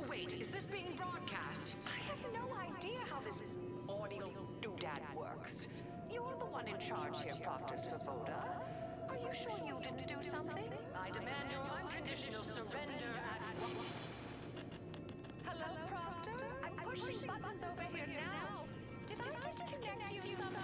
Wait, is this being broadcast? I have no idea how this audio doodad works. You're the one in charge here, Proctor Svoboda. Are you sure you didn't do something? I demand your unconditional surrender at once. Hello, Proctor? I'm pushing buttons over here now. Did I disconnect you somehow?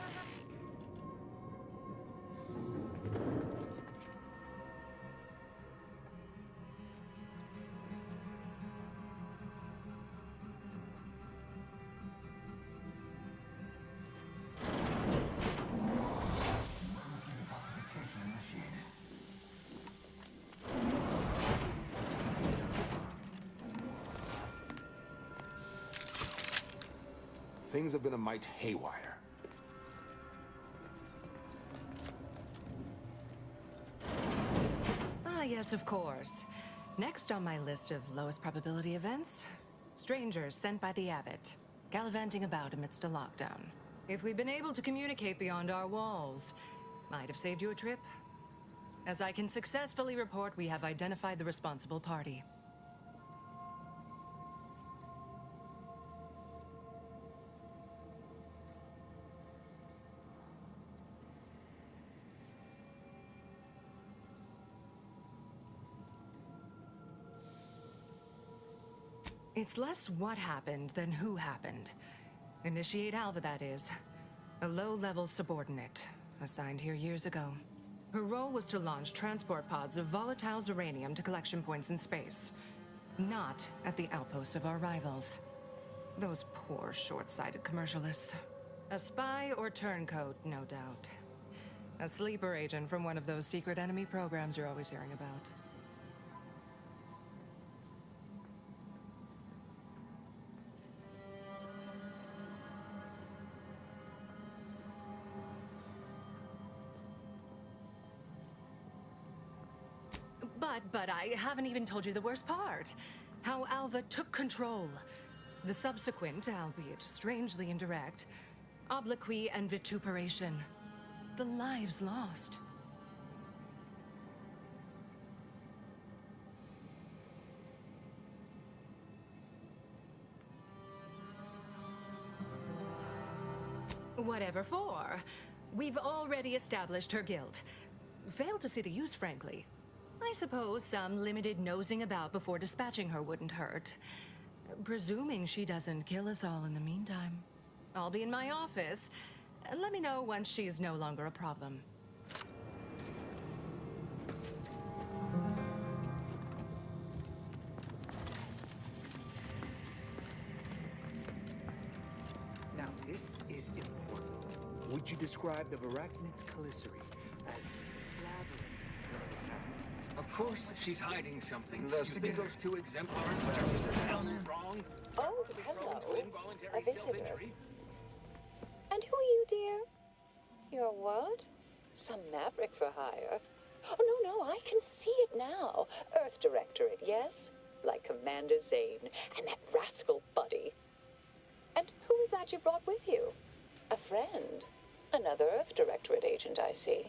Things have been a mite haywire. Ah, yes, of course. Next on my list of lowest probability events, strangers sent by the Abbot, gallivanting about amidst a lockdown. If we'd been able to communicate beyond our walls, might have saved you a trip. As I can successfully report, we have identified the responsible party. It's less what happened than who happened. Initiate Alva, that is. A low-level subordinate, assigned here years ago. Her role was to launch transport pods of volatile Zeranium to collection points in space. Not at the outposts of our rivals. Those poor, short-sighted commercialists. A spy or turncoat, no doubt. A sleeper agent from one of those secret enemy programs you're always hearing about. But I haven't even told you the worst part. How Alva took control. The subsequent, albeit strangely indirect, obloquy and vituperation. The lives lost. Whatever for. We've already established her guilt. Failed to see the use, frankly. I suppose some limited nosing about before dispatching her wouldn't hurt. Presuming she doesn't kill us all in the meantime. I'll be in my office. Let me know once she's no longer a problem. is important. Would you describe the Varachnid's Calicity as slathering? Of course, she's hiding something. You think those two exemplars are just wrong? Oh, To be hello. prone to involuntary A visitor. self-injury? And who are you, dear? You're what? Some maverick for hire? Oh, no, I can see it now. Earth Directorate, yes? Like Commander Zane and that rascal Buddy. And who is that you brought with you? A friend? Another Earth Directorate agent, I see.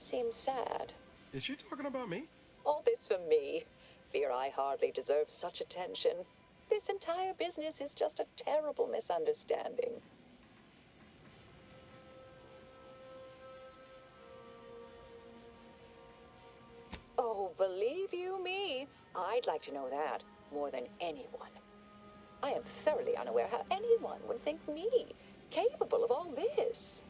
Seems sad. Is she talking about me? All this for me. Fear I hardly deserve such attention. This entire business is just a terrible misunderstanding. Oh, believe you me, I'd like to know that more than anyone. I am thoroughly unaware how anyone would think me capable of all this.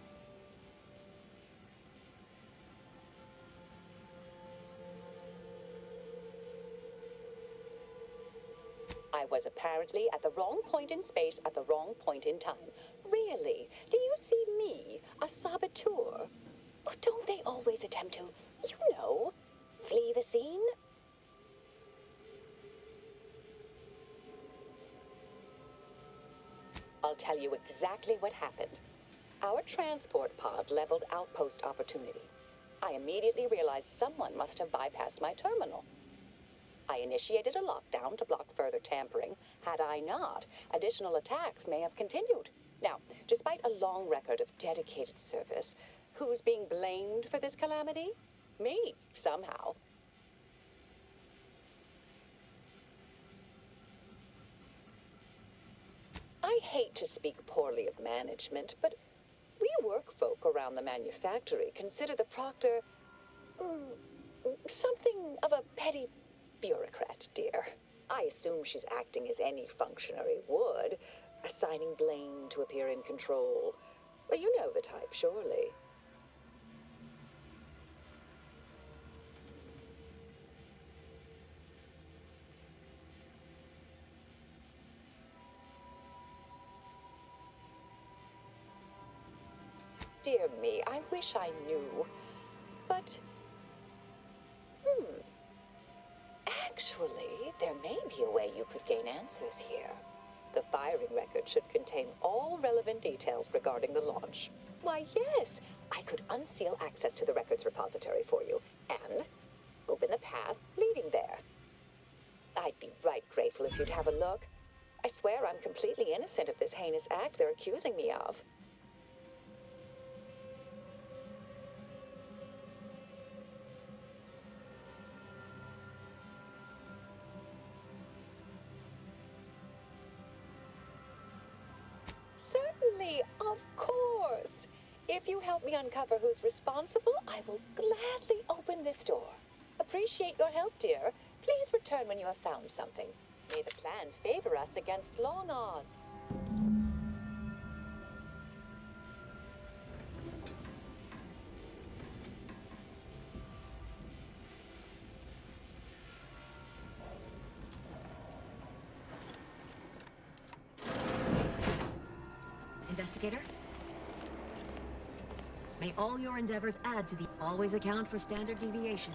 I was apparently at the wrong point in space at the wrong point in time. Really? Do you see me, a saboteur? Oh, don't they always attempt to, flee the scene? I'll tell you exactly what happened. Our transport pod leveled outpost opportunity. I immediately realized someone must have bypassed my terminal. I initiated a lockdown to block further tampering. Had I not, additional attacks may have continued. Now, despite a long record of dedicated service, who's being blamed for this calamity? Me, somehow. I hate to speak poorly of management, but we workfolk around the manufactory consider the proctor something of a petty bureaucrat, dear. I assume she's acting as any functionary would, assigning blame to appear in control. Well, you know the type, surely. Dear me, I wish I knew. But, actually, there may be a way you could gain answers here. The firing record should contain all relevant details regarding the launch. Why, yes, I could unseal access to the records repository for you and open the path leading there. I'd be right grateful if you'd have a look. I swear I'm completely innocent of this heinous act they're accusing me of. Certainly, of course. If you help me uncover who's responsible, I will gladly open this door. Appreciate your help, dear. Please return when you have found something. May the plan favor us against long odds. Investigator? May all your endeavors add to the... Always account for standard deviation.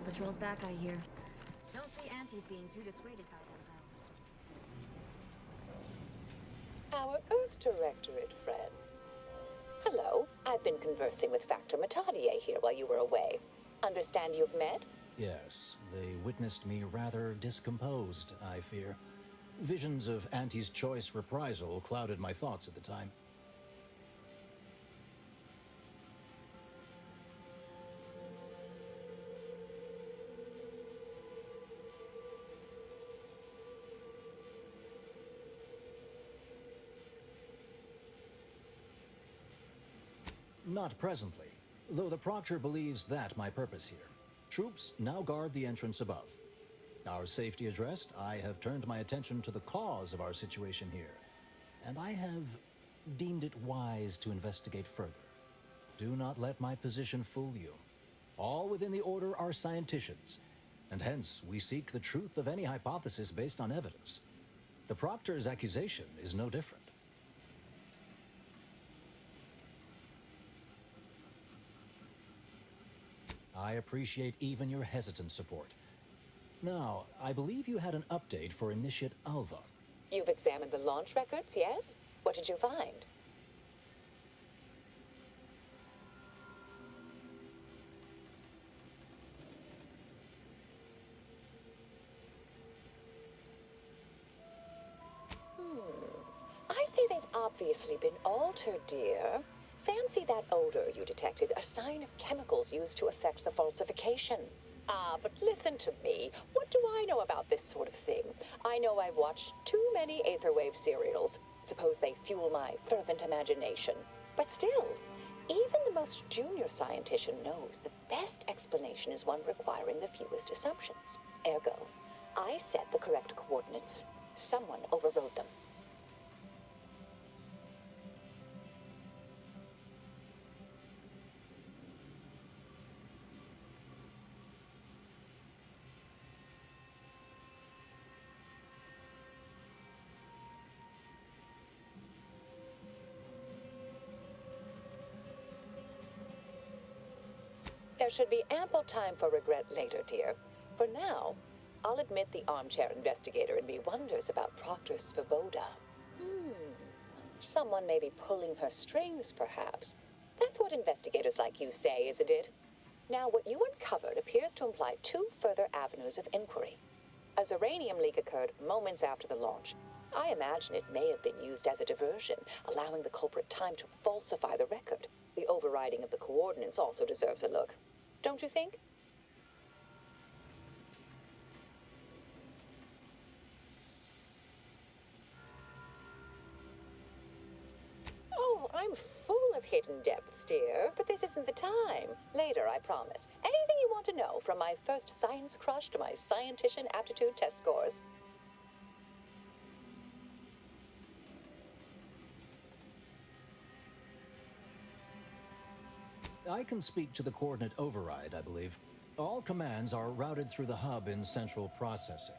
Patrol's back, I hear. Don't see Auntie's being too dissuaded by them, though. Our Earth Directorate friend. Hello, I've been conversing with Factor Matadier here while you were away. Understand you've met? Yes, they witnessed me rather discomposed, I fear. Visions of Auntie's choice reprisal clouded my thoughts at the time. Not presently, though the Proctor believes that my purpose here. Troops now guard the entrance above. Our safety addressed, I have turned my attention to the cause of our situation here, and I have deemed it wise to investigate further. Do not let my position fool you. All within the Order are scienticians, and hence we seek the truth of any hypothesis based on evidence. The Proctor's accusation is no different. I appreciate even your hesitant support. Now, I believe you had an update for Initiate Alva. You've examined the launch records, yes? What did you find? I'd say they've obviously been altered, dear. Fancy that odor you detected, a sign of chemicals used to affect the falsification. But listen to me. What do I know about this sort of thing? I know I've watched too many Aetherwave serials. Suppose they fuel my fervent imagination. But still, even the most junior scientician knows the best explanation is one requiring the fewest assumptions. Ergo, I set the correct coordinates. Someone overrode them. There should be ample time for regret later, dear. For now, I'll admit the armchair investigator in me wonders about Proctor Svoboda. Someone may be pulling her strings, perhaps. That's what investigators like you say, isn't it? Now, what you uncovered appears to imply two further avenues of inquiry. A Zeranium leak occurred moments after the launch. I imagine it may have been used as a diversion, allowing the culprit time to falsify the record. The overriding of the coordinates also deserves a look. Don't you think? Oh, I'm full of hidden depths, dear, but this isn't the time. Later, I promise. Anything you want to know, from my first science crush to my scientician aptitude test scores. I can speak to the coordinate override, I believe. All commands are routed through the hub in central processing.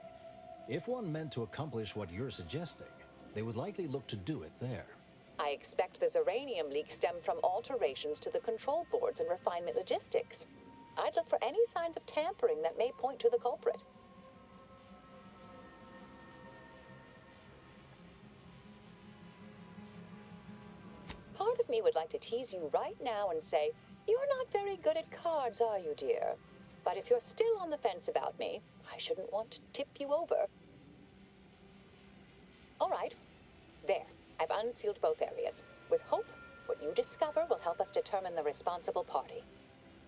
If one meant to accomplish what you're suggesting, they would likely look to do it there. I expect the Zeranium leak stemmed from alterations to the control boards and refinement logistics. I'd look for any signs of tampering that may point to the culprit. Part of me would like to tease you right now and say, you're not very good at cards, are you, dear? But if you're still on the fence about me, I shouldn't want to tip you over. All right. There. I've unsealed both areas. With hope, what you discover will help us determine the responsible party.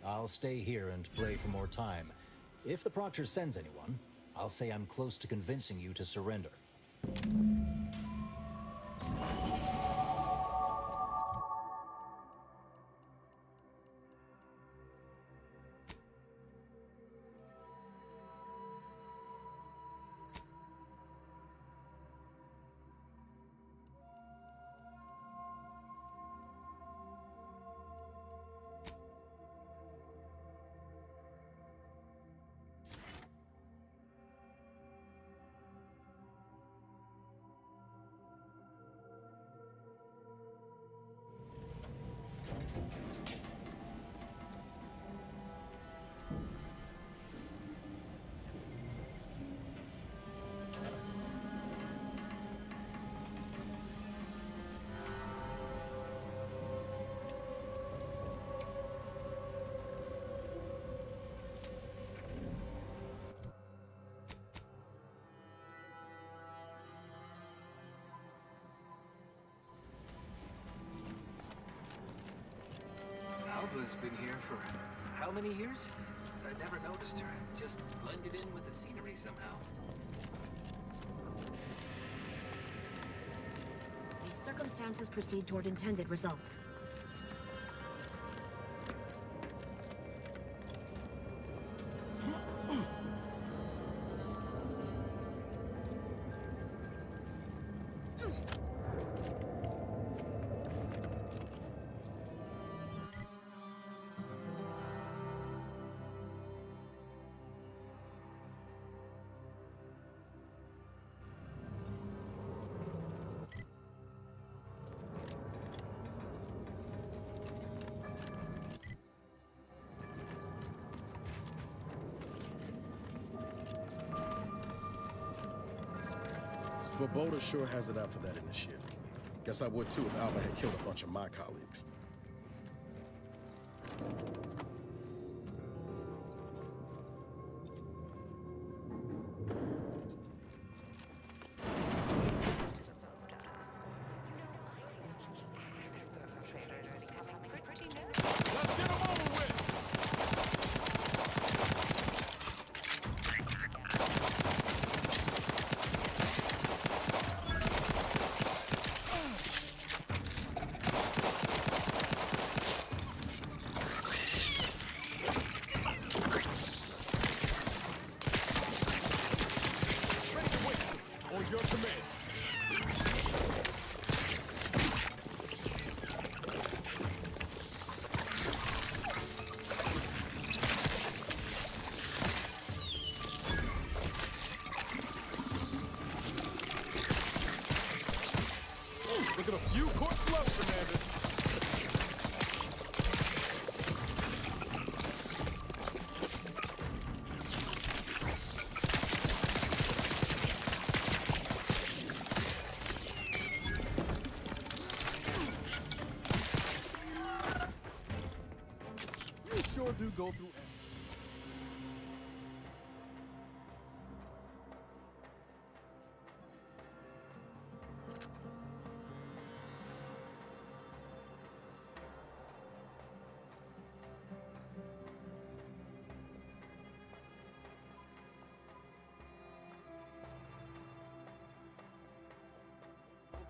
I'll stay here and play for more time. If the Proctor sends anyone, I'll say I'm close to convincing you to surrender. has been here for how many years? I never noticed her. Just blended in with the scenery somehow. If circumstances proceed toward intended results. Svoboda sure has it out for that initiate. Guess I would too if Alva had killed a bunch of my colleagues. Look at a few court slugs, Commander. You sure do go through.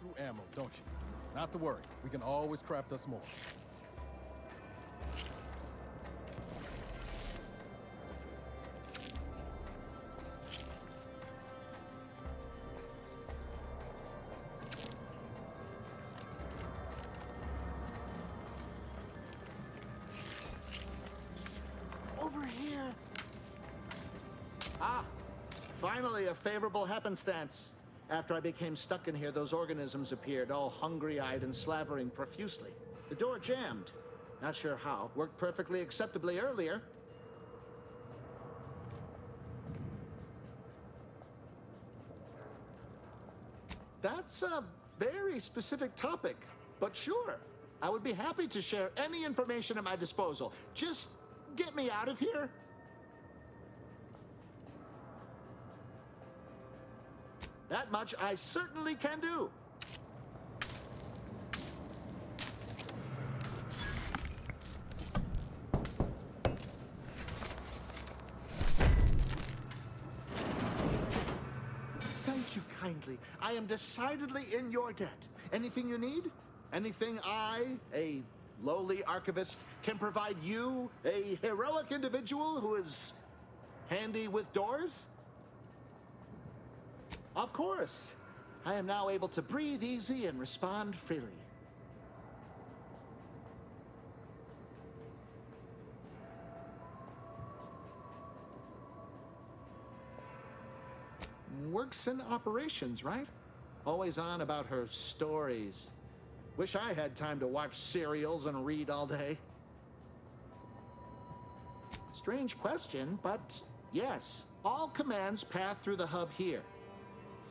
Through ammo, don't you? Not to worry. We can always craft us more. Over here. Ah, finally a favorable happenstance. After I became stuck in here, those organisms appeared, all hungry-eyed and slavering profusely. The door jammed. Not sure how. Worked perfectly acceptably earlier. That's a very specific topic, but sure. I would be happy to share any information at my disposal. Just get me out of here. That much I certainly can do. Thank you kindly. I am decidedly in your debt. Anything you need? Anything I, a lowly archivist, can provide you, a heroic individual who is handy with doors? Of course. I am now able to breathe easy and respond freely. Works in operations, right? Always on about her stories. Wish I had time to watch serials and read all day. Strange question, but yes. All commands pass through the hub here.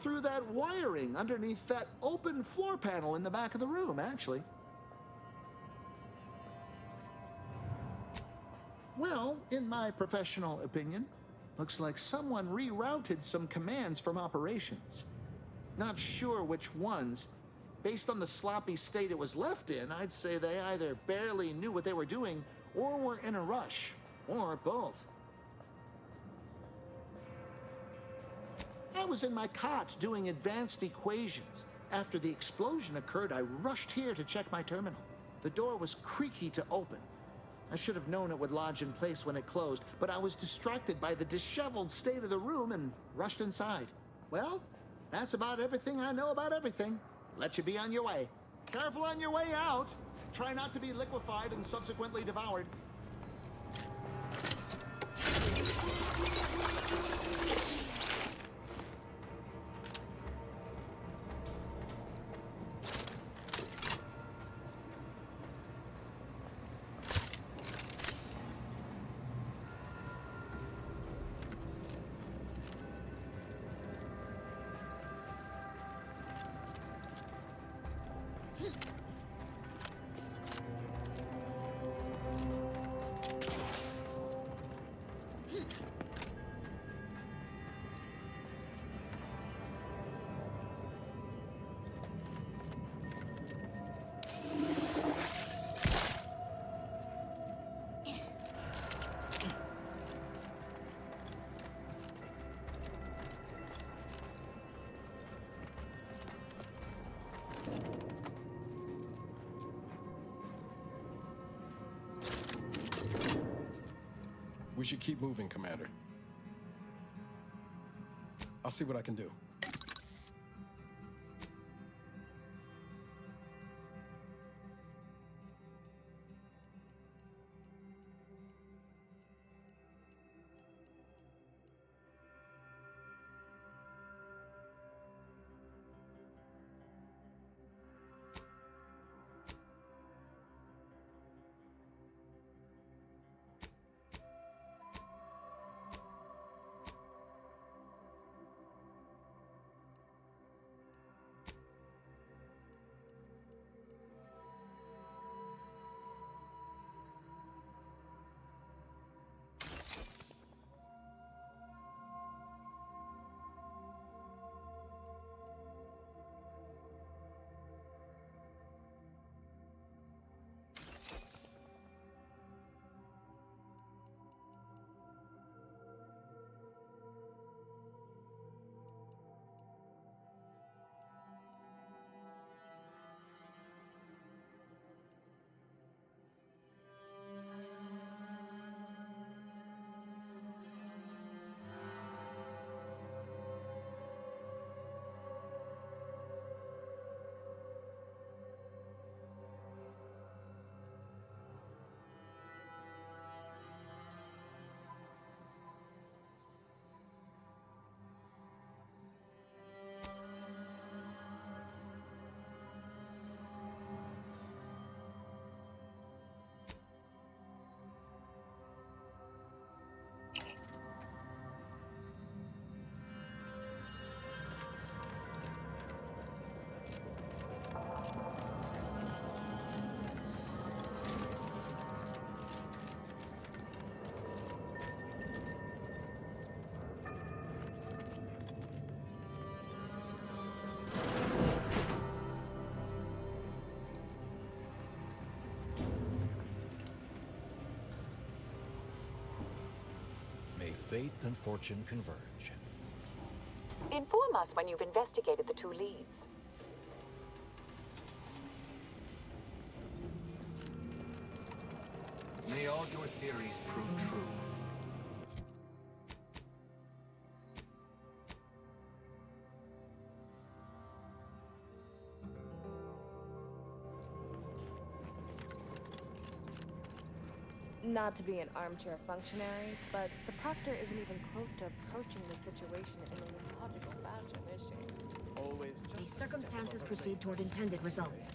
Through that wiring underneath that open floor panel in the back of the room, actually. Well, in my professional opinion, looks like someone rerouted some commands from operations. Not sure which ones. Based on the sloppy state it was left in, I'd say they either barely knew what they were doing or we're in a rush, or both. I was in my cot doing advanced equations. After the explosion occurred, I rushed here to check my terminal. The door was creaky to open. I should have known it would lodge in place when it closed, but I was distracted by the disheveled state of the room and rushed inside. Well, that's about everything I know about everything. Let you be on your way. Careful on your way out. Try not to be liquefied and subsequently devoured. We should keep moving, Commander. I'll see what I can do. May fate and fortune converge. Inform us when you've investigated the two leads. May all your theories prove true. Not to be an armchair functionary, but the Proctor isn't even close to approaching the situation in a logical fashion, is she? Always The circumstances proceed toward intended results.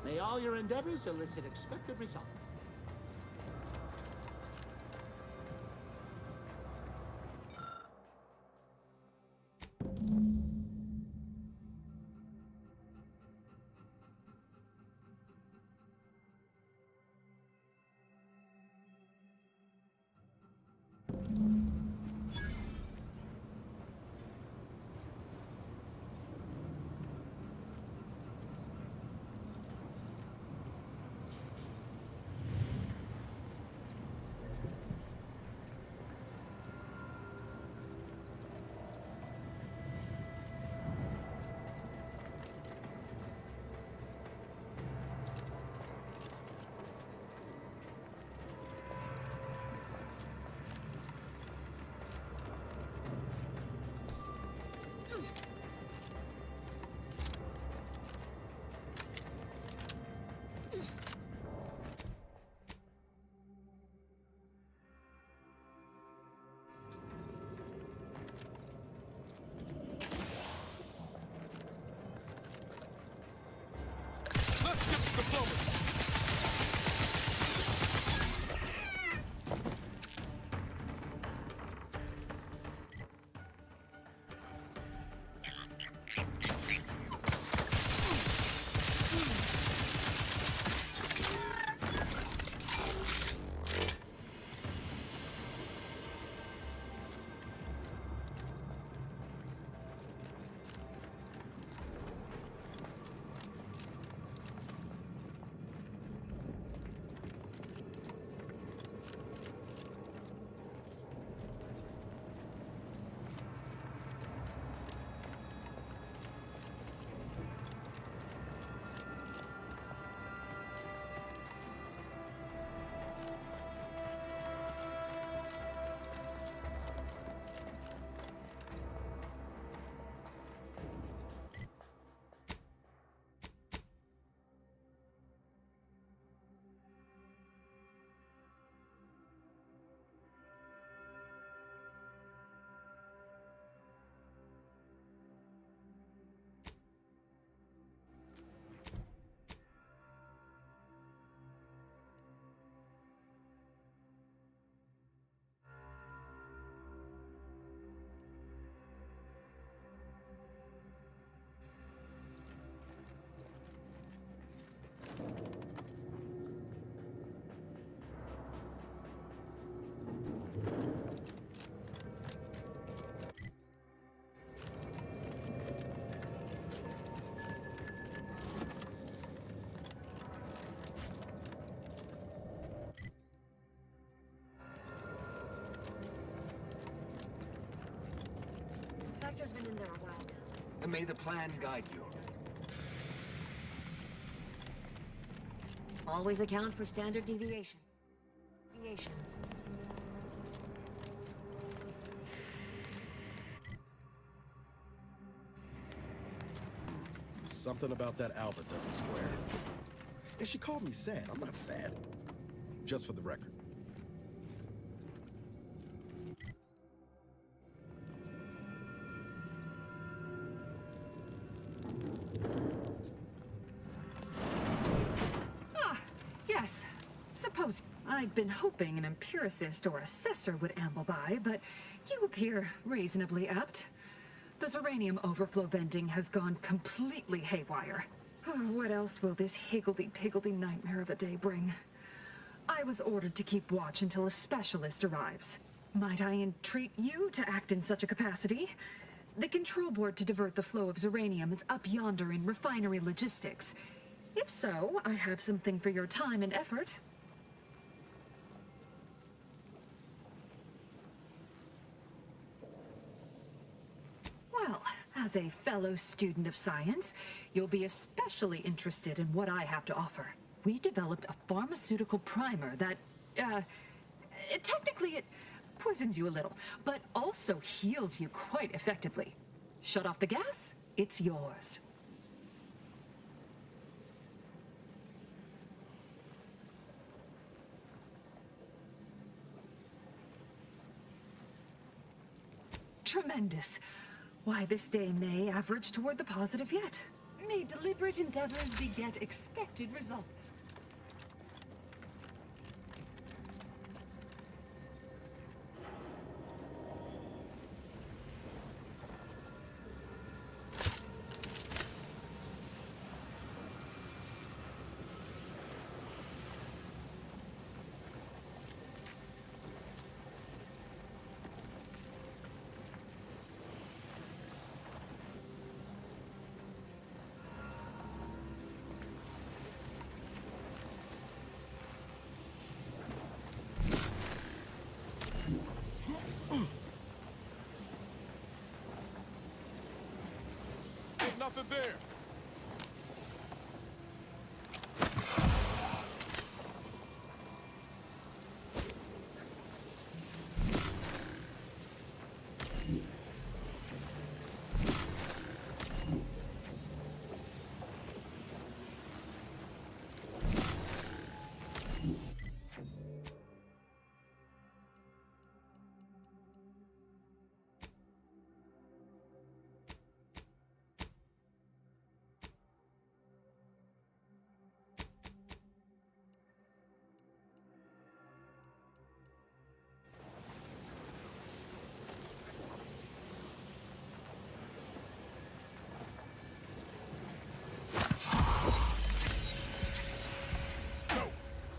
May all your endeavors elicit expected results. Factor's been in there a while now. And may the plan guide you. Always account for standard deviation. Something about that Alva doesn't square. And she called me sad. I'm not sad. Just for the record. Yes. Suppose I'd been hoping an empiricist or assessor would amble by, but you appear reasonably apt. The Zeranium overflow vending has gone completely haywire. What else will this higgledy-piggledy nightmare of a day bring? I was ordered to keep watch until a specialist arrives. Might I entreat you to act in such a capacity? The control board to divert the flow of Zeranium is up yonder in refinery logistics. If so, I have something for your time and effort. Well, as a fellow student of science, you'll be especially interested in what I have to offer. We developed a pharmaceutical primer that, technically it poisons you a little, but also heals you quite effectively. Shut off the gas, it's yours. Tremendous. Why, this day may average toward the positive yet. May deliberate endeavors beget expected results. Nothing there.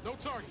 No target.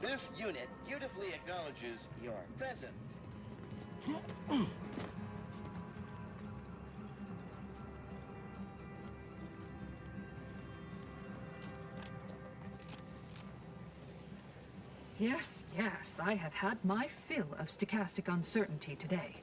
This unit beautifully acknowledges your presence. Yes, yes, I have had my fill of stochastic uncertainty today.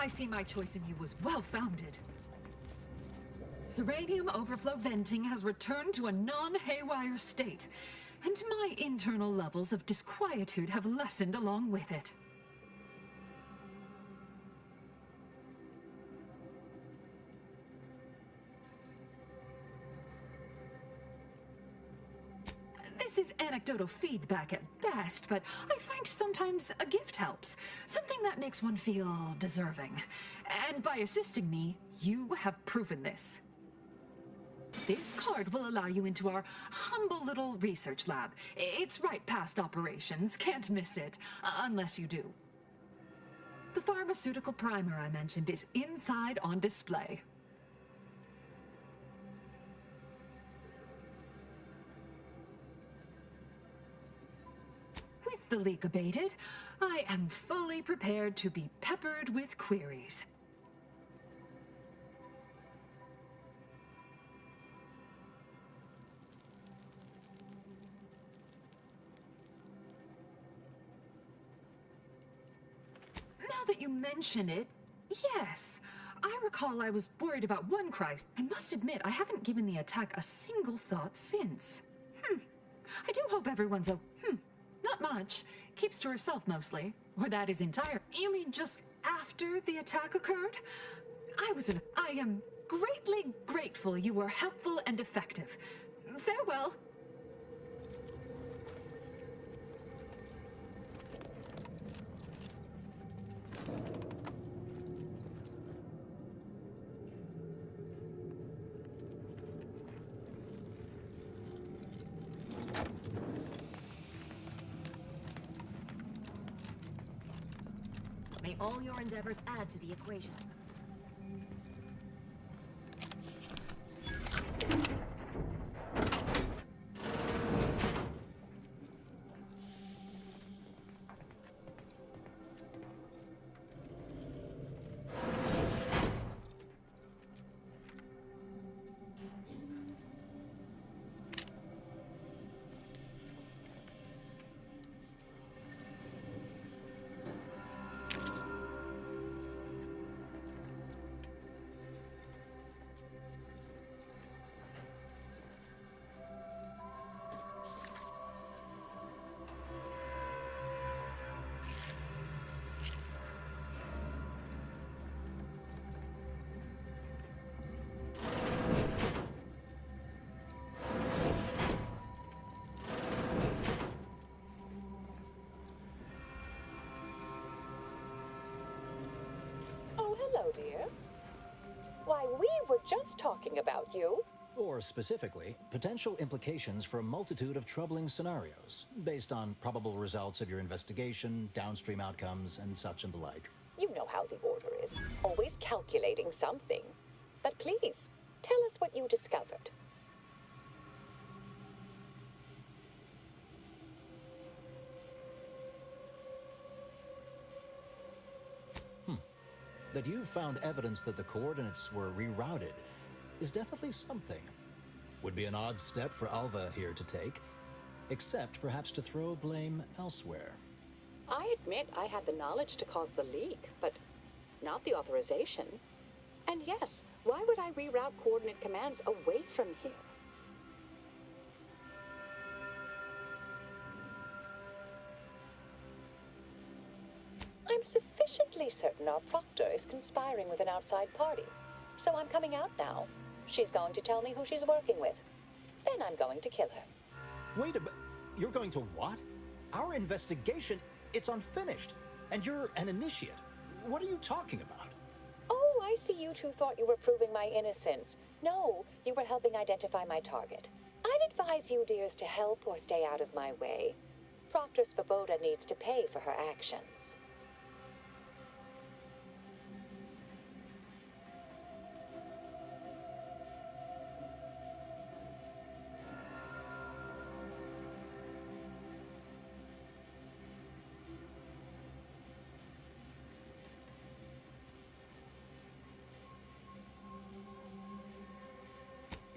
I see my choice in you was well-founded. Uranium overflow venting has returned to a non-haywire state, and my internal levels of disquietude have lessened along with it. This is anecdotal feedback at best, but I find sometimes a gift helps. Something that makes one feel deserving. And by assisting me, you have proven this. This card will allow you into our humble little research lab. It's right past operations, can't miss it, unless you do. The pharmaceutical primer I mentioned is inside on display. With the leak abated, I am fully prepared to be peppered with queries. Now that you mention it, yes. I recall I was worried about one Christ. I must admit, I haven't given the attack a single thought since. I do hope everyone's not much. Keeps to herself mostly. Or that is entire. You mean just after the attack occurred? I am greatly grateful you were helpful and effective. Farewell. May all your endeavors add to the equation. Hello, dear. Why, we were just talking about you. Or specifically, potential implications for a multitude of troubling scenarios, based on probable results of your investigation, downstream outcomes, and such and the like. You know how the Order is. Always calculating something. But please, tell us what you discovered. That you found evidence that the coordinates were rerouted is definitely something. Would be an odd step for Alva here to take, except perhaps to throw blame elsewhere. I admit I had the knowledge to cause the leak, but not the authorization. And yes, why would I reroute coordinate commands away from here? I'm sufficiently certain our proctor is conspiring with an outside party. So I'm coming out now. She's going to tell me who she's working with. Then I'm going to kill her. Wait a minute. You're going to what? Our investigation, it's unfinished. And you're an initiate. What are you talking about? Oh, I see you two thought you were proving my innocence. No, you were helping identify my target. I'd advise you dears to help or stay out of my way. Proctor Svoboda needs to pay for her actions.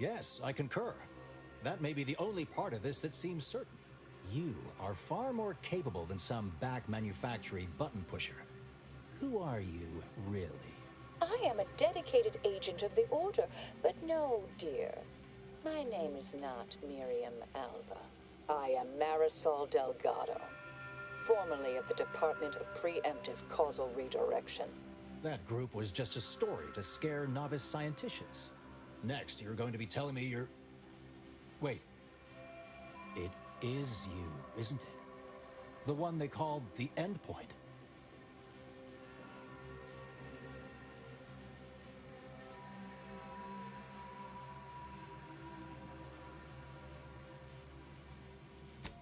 Yes, I concur. That may be the only part of this that seems certain. You are far more capable than some back manufacturing button pusher. Who are you, really? I am a dedicated agent of the Order, but no, dear. My name is not Miriam Alva. I am Marisol Delgado, formerly of the Department of Preemptive Causal Redirection. That group was just a story to scare novice scienticians. Next, you're going to be telling me you're... Wait. It is you, isn't it? The one they called the Endpoint.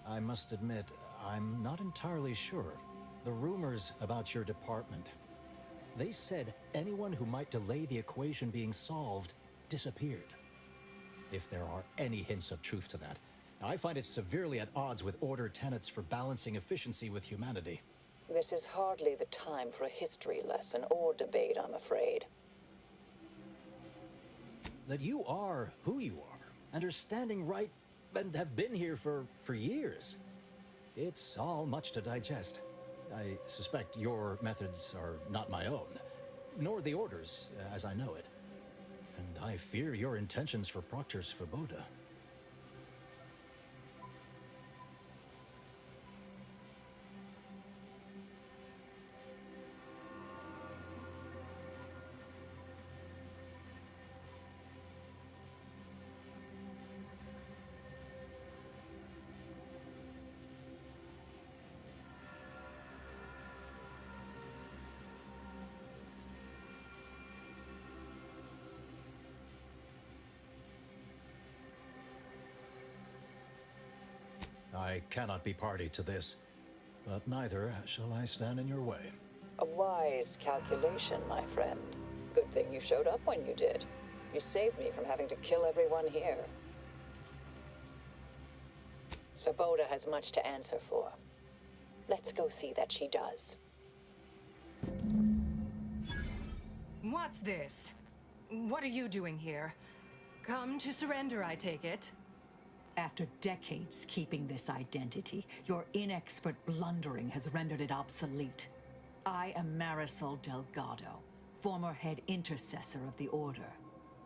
I must admit, I'm not entirely sure. The rumors about your department, they said anyone who might delay the equation being solved disappeared. If there are any hints of truth to that, I find it severely at odds with Order tenets for balancing efficiency with humanity. This is hardly the time for a history lesson or debate, I'm afraid. That you are who you are, and are standing right, and have been here for years. It's all much to digest. I suspect your methods are not my own, nor the Order's, as I know it. And I fear your intentions for Proctor Svoboda. I cannot be party to this, but neither shall I stand in your way. A wise calculation, my friend. Good thing you showed up when you did. You saved me from having to kill everyone here. Svoboda has much to answer for. Let's go see that she does. What's this? What are you doing here? Come to surrender, I take it? After decades keeping this identity, your inexpert blundering has rendered it obsolete. I am Marisol Delgado, former head intercessor of the Order.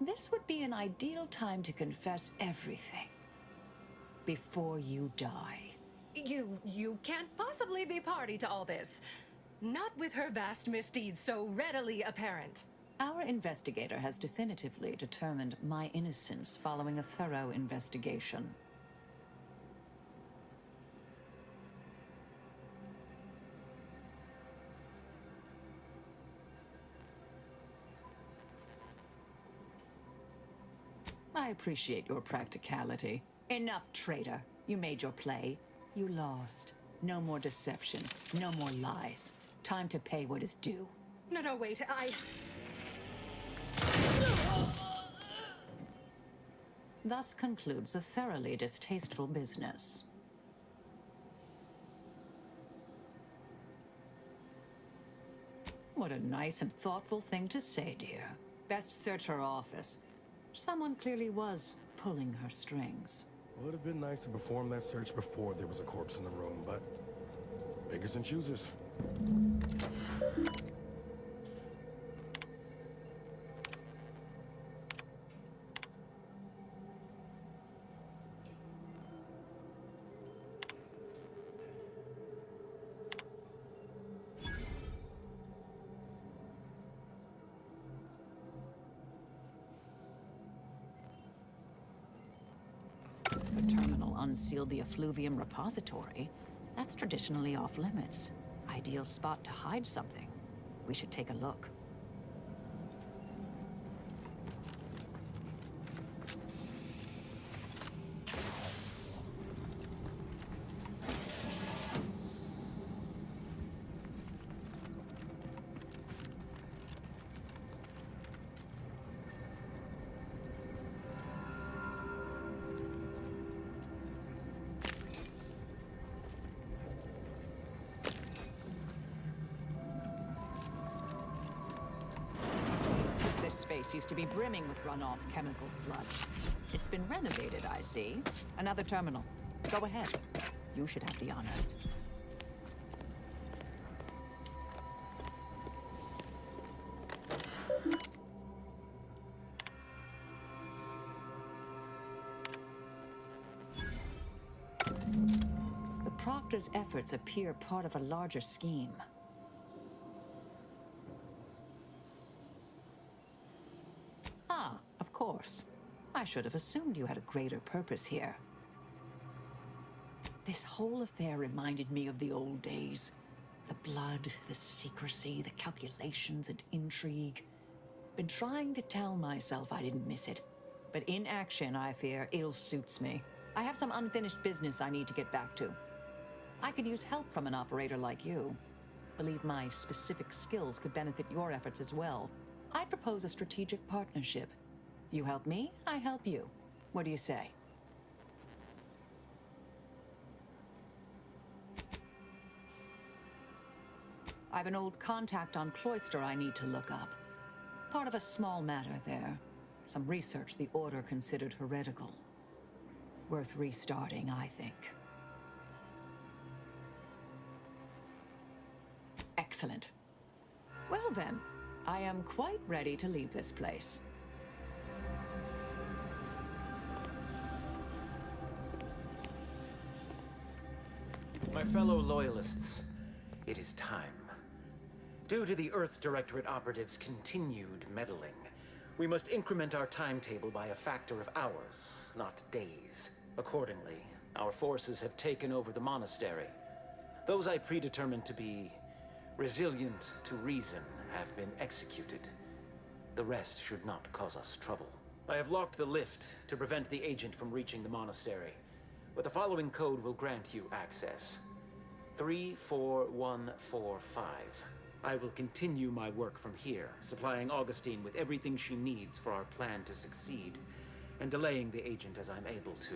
This would be an ideal time to confess everything before you die. You can't possibly be party to all this. Not with her vast misdeeds so readily apparent. Our investigator has definitively determined my innocence following a thorough investigation. I appreciate your practicality. Enough, traitor. You made your play. You lost. No more deception. No more lies. Time to pay what is due. No, wait, Thus concludes a thoroughly distasteful business. What a nice and thoughtful thing to say, dear. Best search her office. Someone clearly was pulling her strings. Would have been nice to perform that search before there was a corpse in the room, but beggars and choosers. The terminal unsealed the effluvium repository. That's traditionally off limits. Ideal spot to hide something. We should take a look. Space used to be brimming with runoff chemical sludge. It's been renovated, I see. Another terminal. Go ahead. You should have the honors. Proctor's efforts appear part of a larger scheme. Ah, of course. I should have assumed you had a greater purpose here. This whole affair reminded me of the old days. The blood, the secrecy, the calculations and intrigue. Been trying to tell myself I didn't miss it. But in action, I fear, ill suits me. I have some unfinished business I need to get back to. I could use help from an operator like you. Believe my specific skills could benefit your efforts as well. I'd propose a strategic partnership. You help me, I help you. What do you say? I've an old contact on Cloister I need to look up. Part of a small matter there. Some research the Order considered heretical. Worth restarting, I think. Excellent. Well then, I am quite ready to leave this place. My fellow Loyalists, it is time. Due to the Earth Directorate operatives' continued meddling, we must increment our timetable by a factor of hours, not days. Accordingly, our forces have taken over the monastery. Those I predetermined to be resilient to reason have been executed. The rest should not cause us trouble. I have locked the lift to prevent the agent from reaching the monastery, but the following code will grant you access. 34145. I will continue my work from here, supplying Augustine with everything she needs for our plan to succeed, and delaying the agent as I'm able to.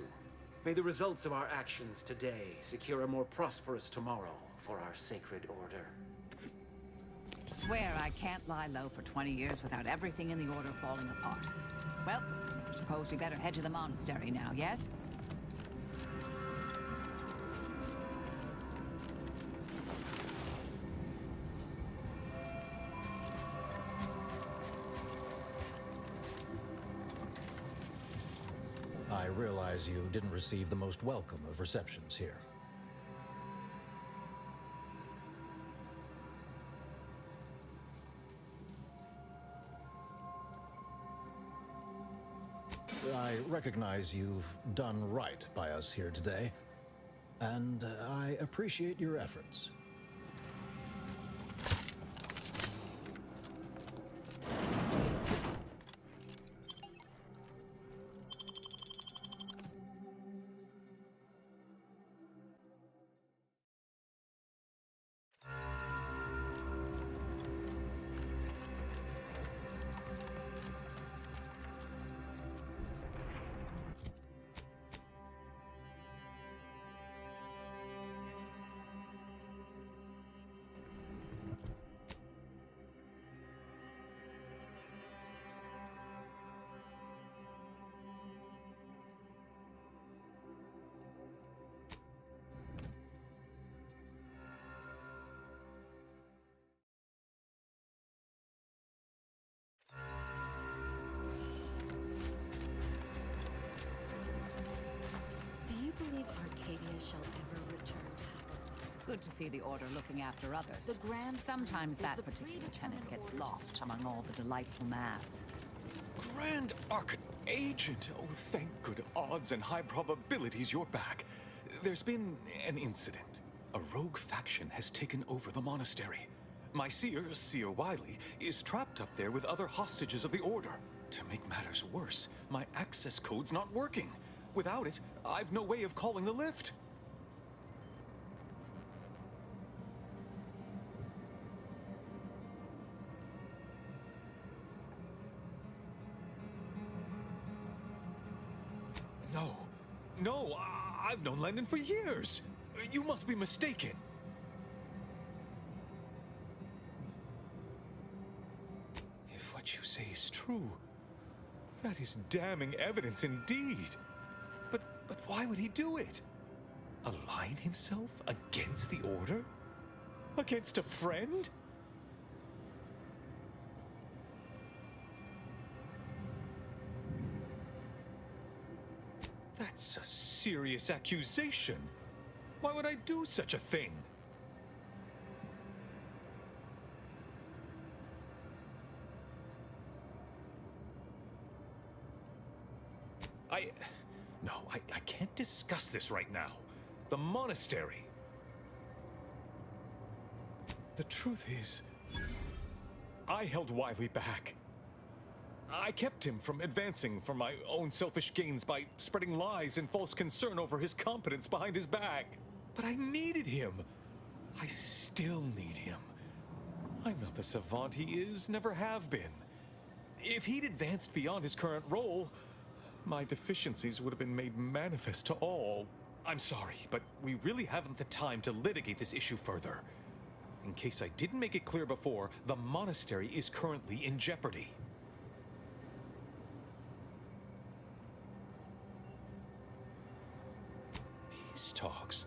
May the results of our actions today secure a more prosperous tomorrow for our sacred order. Swear I can't lie low for 20 years without everything in the Order falling apart. Well, suppose we better head to the monastery now, yes? I realize you didn't receive the most welcome of receptions here. I recognize you've done right by us here today, and I appreciate your efforts. Shall ever return to happen. Good to see the Order looking after others. The grand Sometimes that the particular predetermined tenet gets order lost among all the delightful math. Grand Archagent! Oh, thank good odds and high probabilities you're back. There's been an incident. A rogue faction has taken over the monastery. My Seer Wiley, is trapped up there with other hostages of the Order. To make matters worse, my access code's not working. Without it, I've no way of calling the lift. No, I've known Landon for years. You must be mistaken. If what you say is true, that is damning evidence indeed. But why would he do it? Align himself against the Order? Against a friend? That's a serious accusation. Why would I do such a thing? No, I can't discuss this right now. The monastery. The truth is, I held Wiley back. I kept him from advancing for my own selfish gains by spreading lies and false concern over his competence behind his back. But I needed him. I still need him. I'm not the savant he is, never have been. If he'd advanced beyond his current role, my deficiencies would have been made manifest to all. I'm sorry, but we really haven't the time to litigate this issue further. In case I didn't make it clear before, the monastery is currently in jeopardy. Peace talks?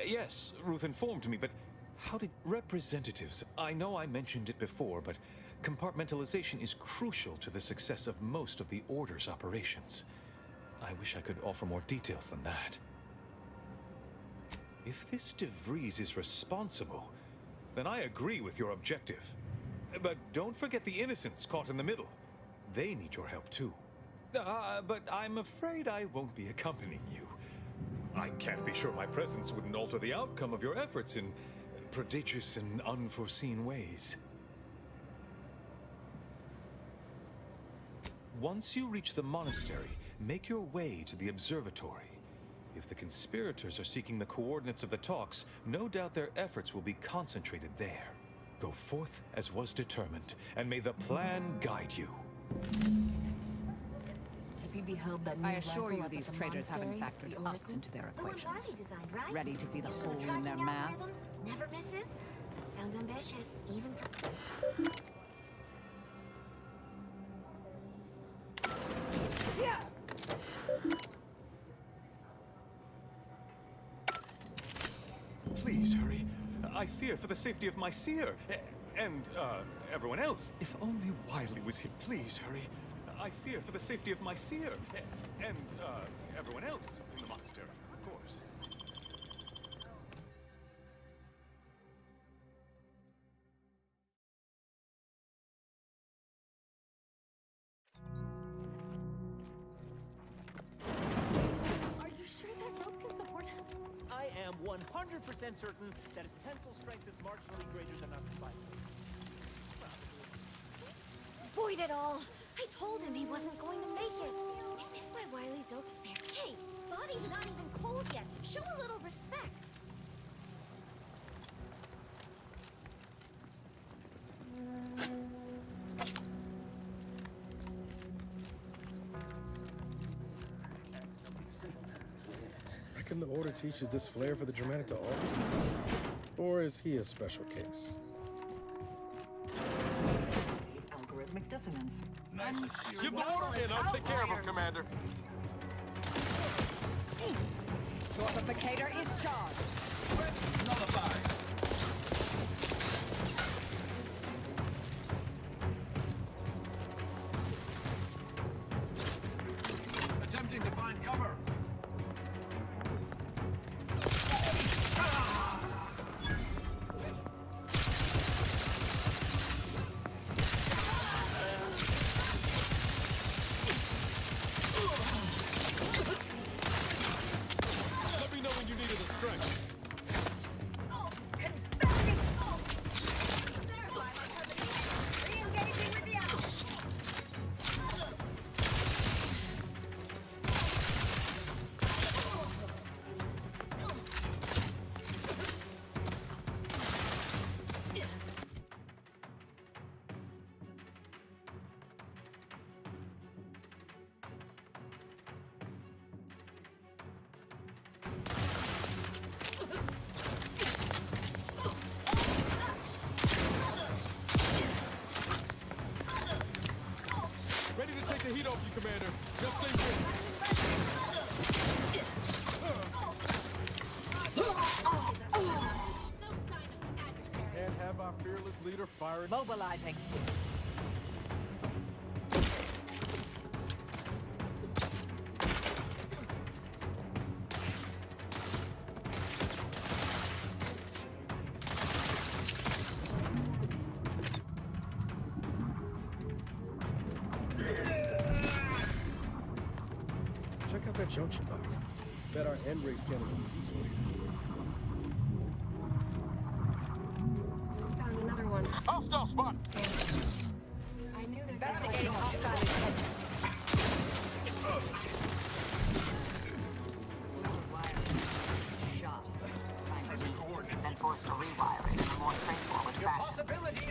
Yes, Ruth informed me, but how did representatives... I know I mentioned it before, but compartmentalization is crucial to the success of most of the Order's operations. I wish I could offer more details than that. If this De Vries is responsible, then I agree with your objective. But don't forget the innocents caught in the middle. They need your help too. But I'm afraid I won't be accompanying you. I can't be sure my presence wouldn't alter the outcome of your efforts in prodigious and unforeseen ways. Once you reach the monastery, make your way to the observatory. If the conspirators are seeking the coordinates of the talks, no doubt their efforts will be concentrated there. Go forth as was determined, and may the plan guide you. Have you beheld that I assure you these traitors haven't factored us into their equations. Ready to be the hole in their math? Never misses. Sounds ambitious, even for... Yeah. Please hurry. I fear for the safety of my seer and everyone else. If only Wiley was here. Please hurry. I fear for the safety of my seer and everyone else in the monastery, of course. Are you sure that rope can support us? I am 100% certain that its tensile strength is marginally greater than our combined. Void it all! I told him he wasn't going to make it! Is this why Wiley's ilk spared? Hey! Body's not even cold yet! Show a little respect! Reckon the Order teaches this flair for the dramatic to all receivers? Or is he a special case? Algorithmic dissonance. Nice of you. Give the order in. I'll take care of him, Commander. Mortificator is charged. Nullified. Attempting to find cover. Let me know when you needed a strength. Ready to take the heat off you, Commander. Just stay with. Can't have our fearless leader firing. Mobilizing. junction box. Bet our N-ray scanner will be useful here. Found another one. Hostile spot! I knew there'd Investigating hostile intelligence. Shot. Then forced to rewire it in a more straightforward fashion. Possibility.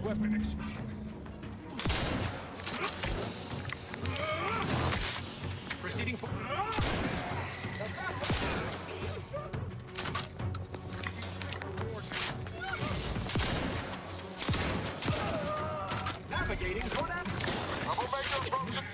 Weapon expert. Proceeding for... Navigating toward that. Troublemaker approaching.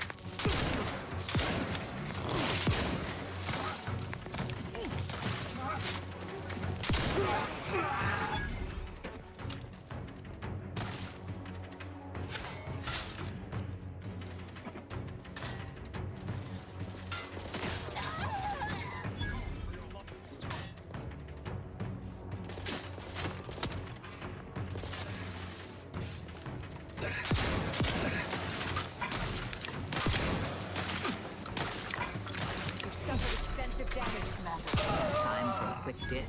Damage, Commander. Time for a quick dip.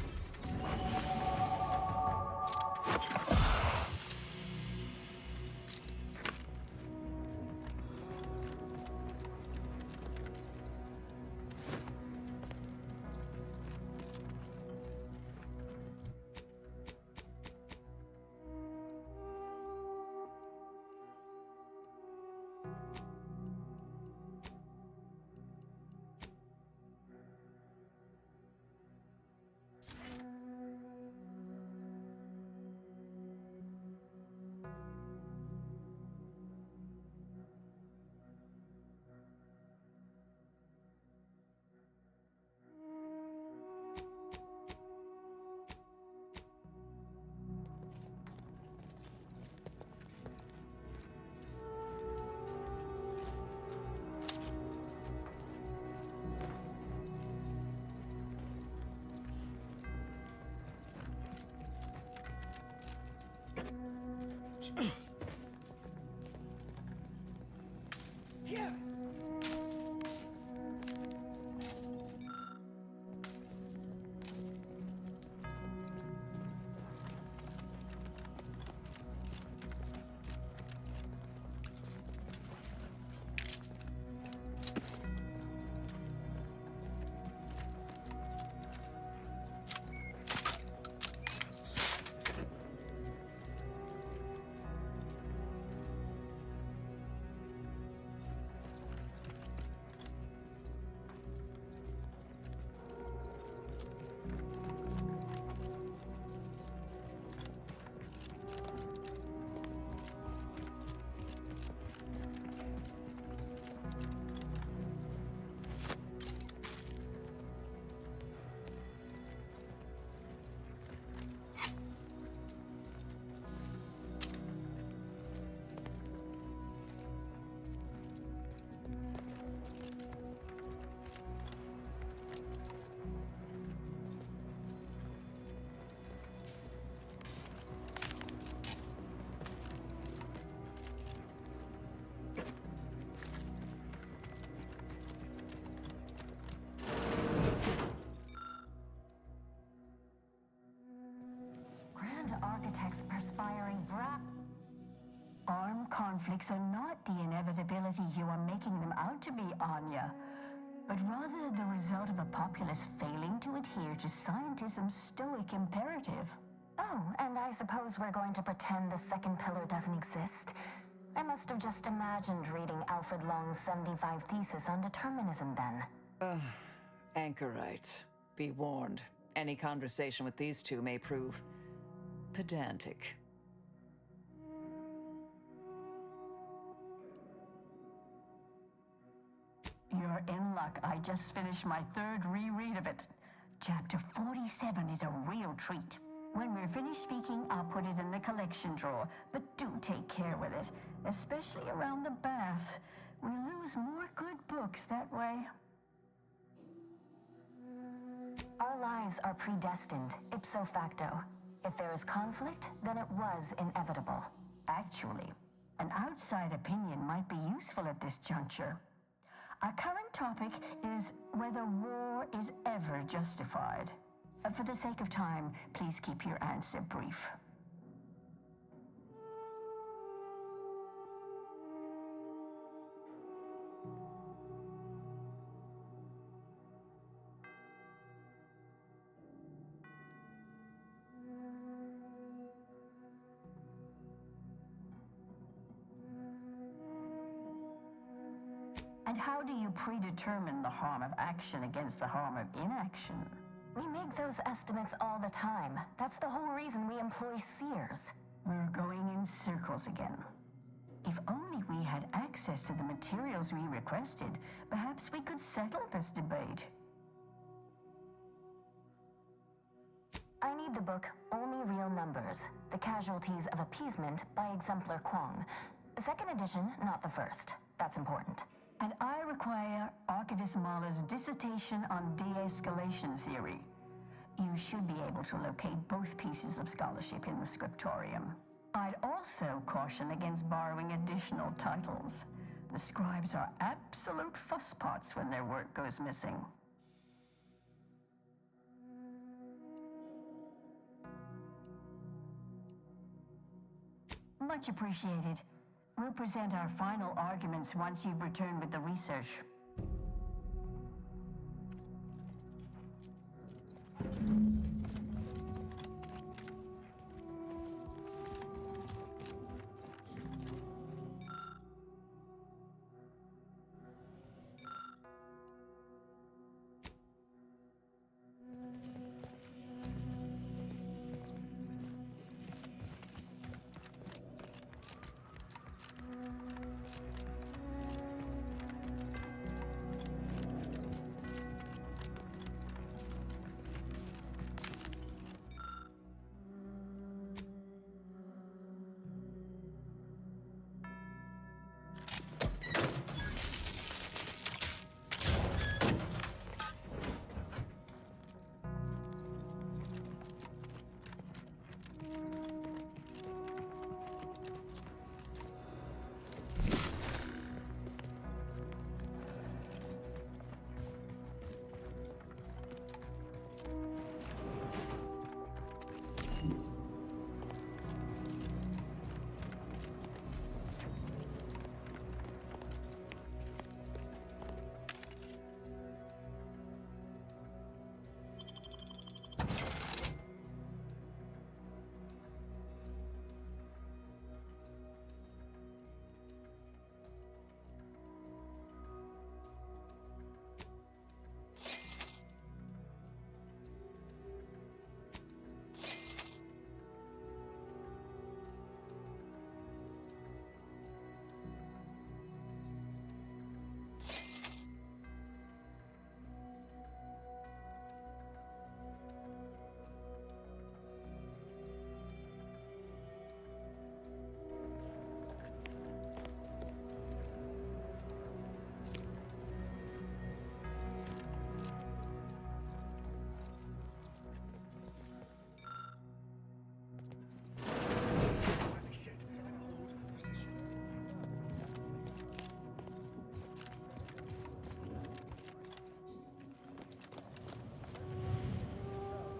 Architects perspiring Armed conflicts are not the inevitability you are making them out to be, Anya, but rather the result of a populace failing to adhere to scientism's stoic imperative. Oh, and I suppose we're going to pretend the second pillar doesn't exist. I must have just imagined reading Alfred Long's 75 thesis on determinism then. Anchorites, be warned. Any conversation with these two may prove pedantic. You're in luck. I just finished my third reread of it. Chapter 47 is a real treat. When we're finished speaking, I'll put it in the collection drawer. But do take care with it, especially around the bath. We lose more good books that way. Our lives are predestined, ipso facto. If there is conflict, then it was inevitable. Actually, an outside opinion might be useful at this juncture. Our current topic is whether war is ever justified. For the sake of time, please keep your answer brief. And how do you predetermine the harm of action against the harm of inaction? We make those estimates all the time. That's the whole reason we employ seers. We're going in circles again. If only we had access to the materials we requested, perhaps we could settle this debate. I need the book Only Real Numbers, The Casualties of Appeasement by Exemplar Kwong. Second edition, not the first. That's important. And I require Archivist Mahler's dissertation on de-escalation theory. You should be able to locate both pieces of scholarship in the scriptorium. I'd also caution against borrowing additional titles. The scribes are absolute fusspots when their work goes missing. Much appreciated. We'll present our final arguments once you've returned with the research.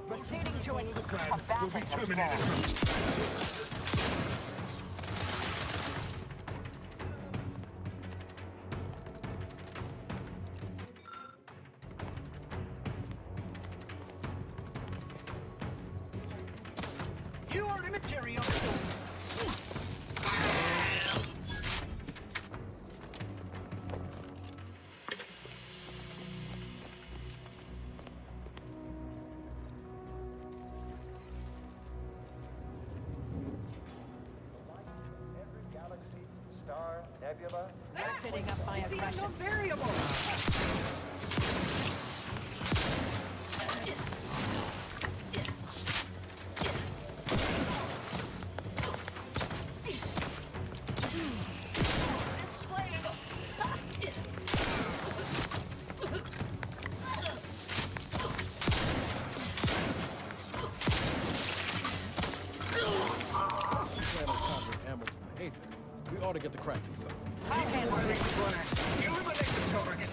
Proceeding to it. Will be terminated. You are immaterial. Nebula. Ratcheting up my aggression. Variable. Hey there. We ought to get the crafting something. I can't eliminate the target.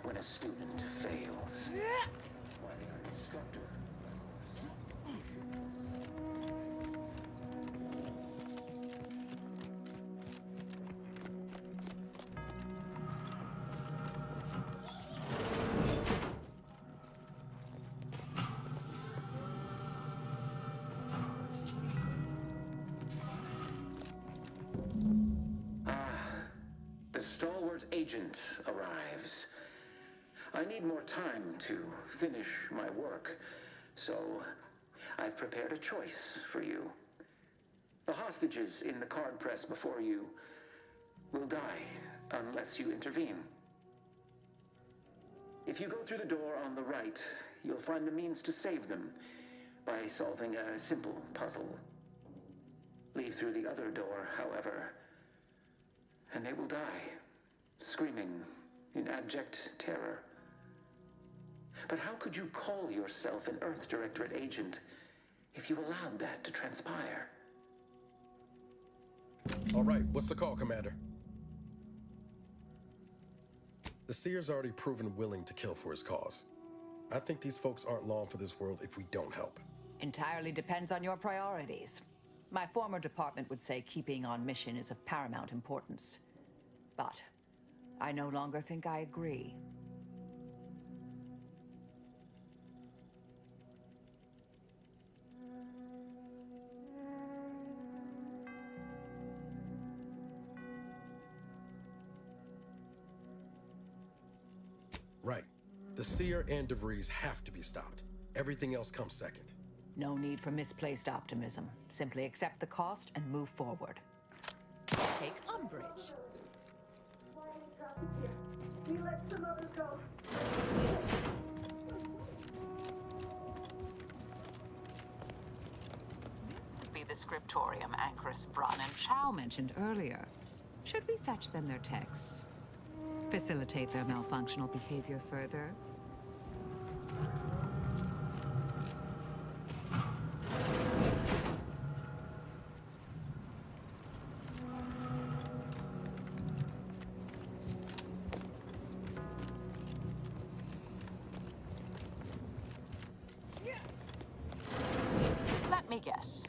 When a student fails, why their instructor. The stalwart agent arrives. I need more time to finish my work, so I've prepared a choice for you. The hostages in the card press before you will die unless you intervene. If you go through the door on the right, you'll find the means to save them by solving a simple puzzle. Leave through the other door, however, and they will die, screaming in abject terror. But how could you call yourself an Earth Directorate agent if you allowed that to transpire? All right, what's the call, Commander? The Seer's already proven willing to kill for his cause. I think these folks aren't long for this world if we don't help. Entirely depends on your priorities. My former department would say keeping on mission is of paramount importance. But I no longer think I agree. Right. The Seer and DeVries have to be stopped. Everything else comes second. No need for misplaced optimism. Simply accept the cost and move forward. Take umbrage. You let some others go. This would be the scriptorium Anchoress, Braun, and Chow mentioned earlier. Should we fetch them their texts? Facilitate their malfunctional behavior further? Let me guess.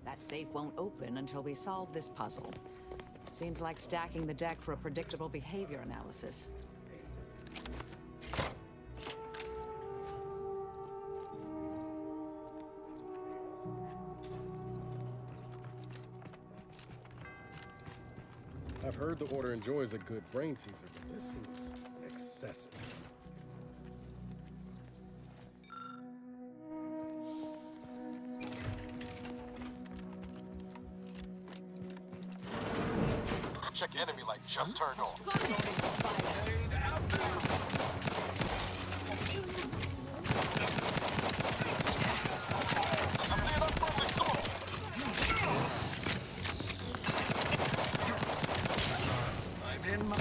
That safe won't open until we solve this puzzle. Seems like stacking the deck for a predictable behavior analysis. I've heard the Order enjoys a good brain teaser, but this seems excessive. Check enemy light just turned on. I'm in my...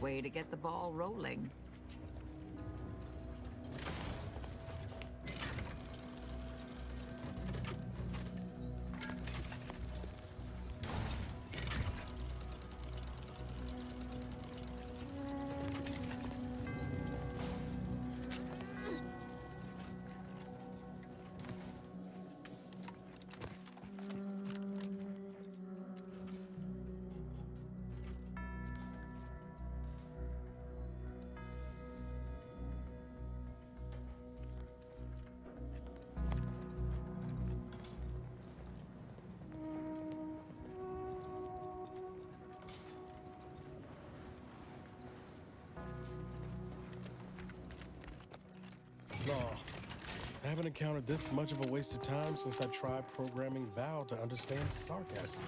Way to get the ball rolling. No, I haven't encountered this much of a waste of time since I tried programming Val to understand sarcasm.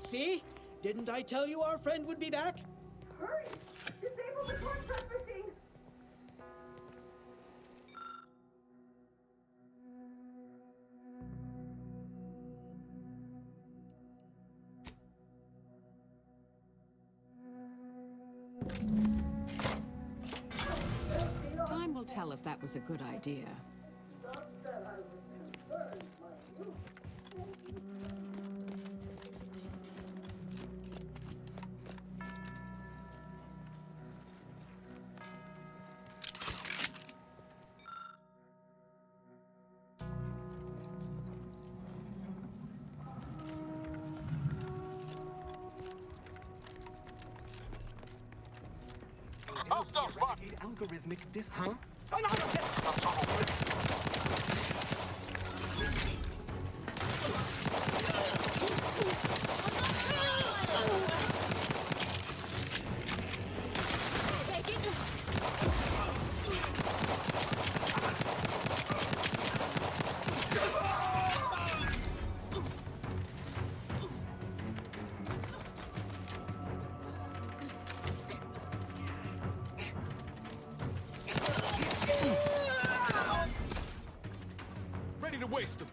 See? Didn't I tell you our friend would be back? Hurry! Disable the contract machine! Time will tell if that was a good idea. Algorithmic dis. Huh? Ready to waste him.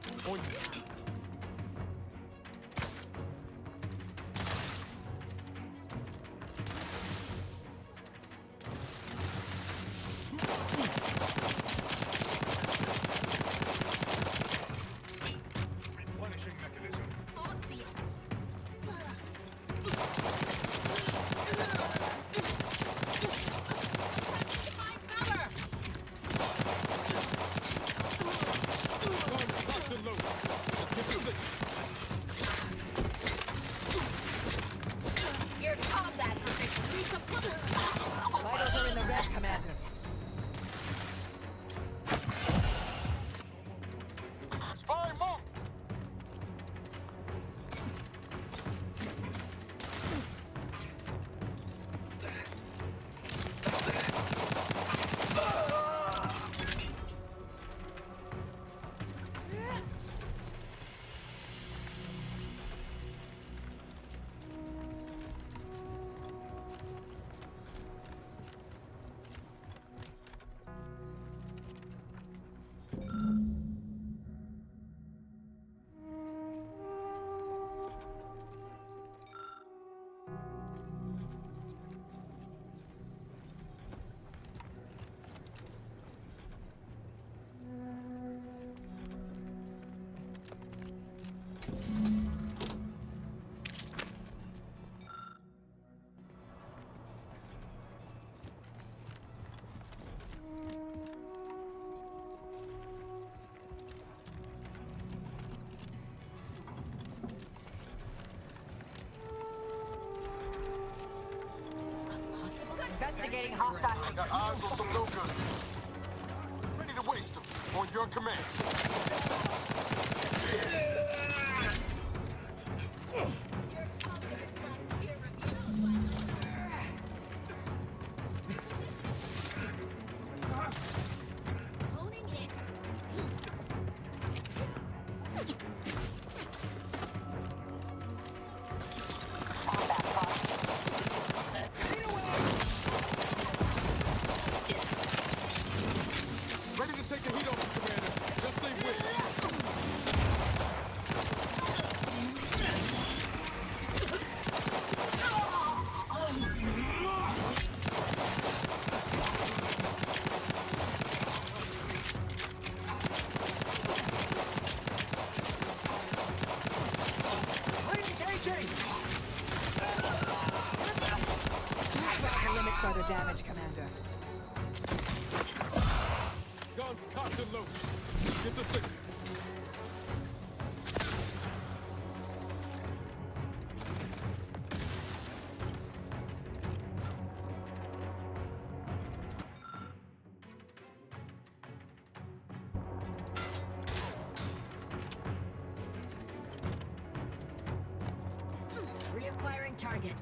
Investigating hostile. I got eyes on some no-good. Ready to waste them. On your command. Ready to take the heat off you, Commander. Just say when. To limit further damage, Commander. Guns cocked and loaded. Get the signal. Reacquiring target.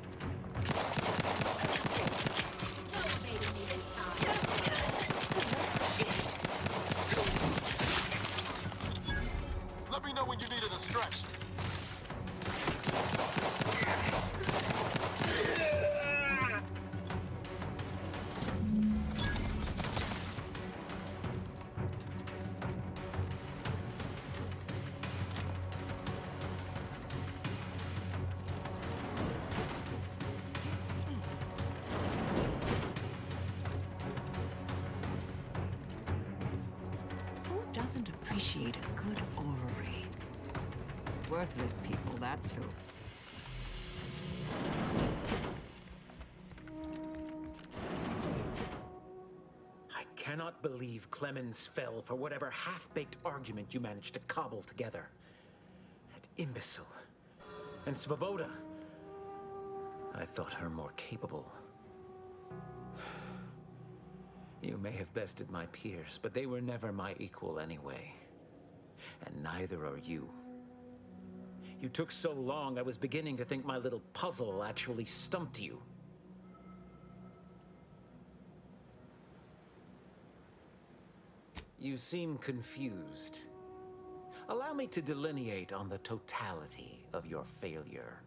Let me know when you need a distraction. Who doesn't appreciate a good orrery? Worthless people, that's who. I cannot believe Clemens fell for whatever half-baked argument you managed to cobble together. That imbecile. And Svoboda. I thought her more capable. You may have bested my peers, but they were never my equal anyway. And neither are you. You took so long, I was beginning to think my little puzzle actually stumped you. You seem confused. Allow me to delineate on the totality of your failure.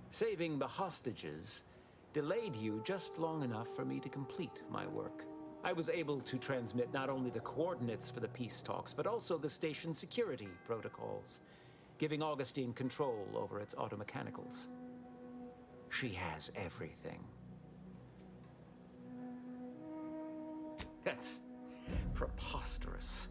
Saving the hostages delayed you just long enough for me to complete my work. I was able to transmit not only the coordinates for the peace talks, but also the station security protocols, giving Augustine control over its automechanicals. She has everything. That's preposterous.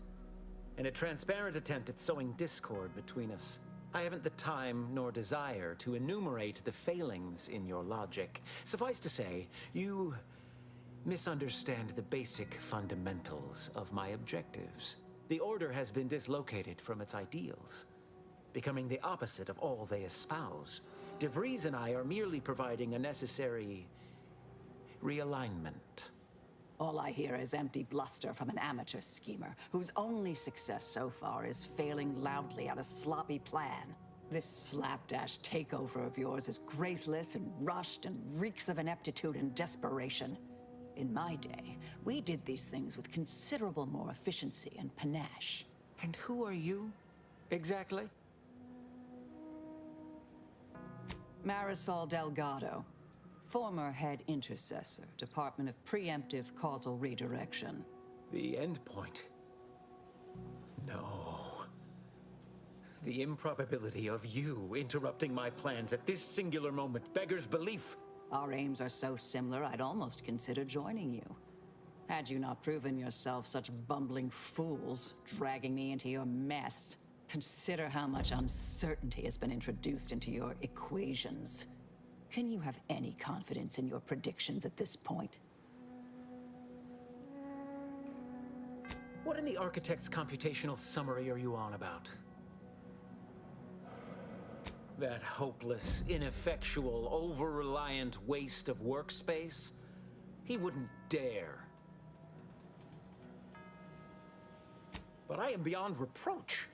In a transparent attempt at sowing discord between us, I haven't the time nor desire to enumerate the failings in your logic. Suffice to say, you misunderstand the basic fundamentals of my objectives. The Order has been dislocated from its ideals, becoming the opposite of all they espouse. De Vries and I are merely providing a necessary realignment. All I hear is empty bluster from an amateur schemer whose only success so far is failing loudly at a sloppy plan. This slapdash takeover of yours is graceless and rushed and reeks of ineptitude and desperation. In my day, we did these things with considerable more efficiency and panache. And who are you, exactly? Marisol Delgado, former head intercessor, Department of Preemptive Causal Redirection. The endpoint? No. The improbability of you interrupting my plans at this singular moment beggars belief. Our aims are so similar, I'd almost consider joining you. Had you not proven yourself such bumbling fools, dragging me into your mess. Consider how much uncertainty has been introduced into your equations. Can you have any confidence in your predictions at this point? What in the Architect's computational summary are you on about? That hopeless, ineffectual, over-reliant waste of workspace? He wouldn't dare. But I am beyond reproach.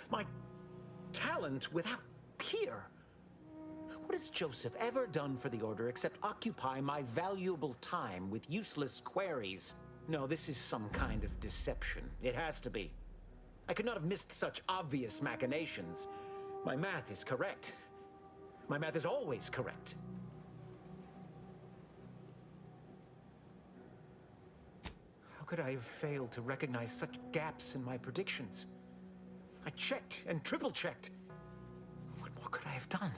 My talent without peer. What has Joseph ever done for the Order except occupy my valuable time with useless queries? No, this is some kind of deception. It has to be. I could not have missed such obvious machinations. My math is correct. My math is always correct. How could I have failed to recognize such gaps in my predictions? I checked and triple-checked. What more could I have done?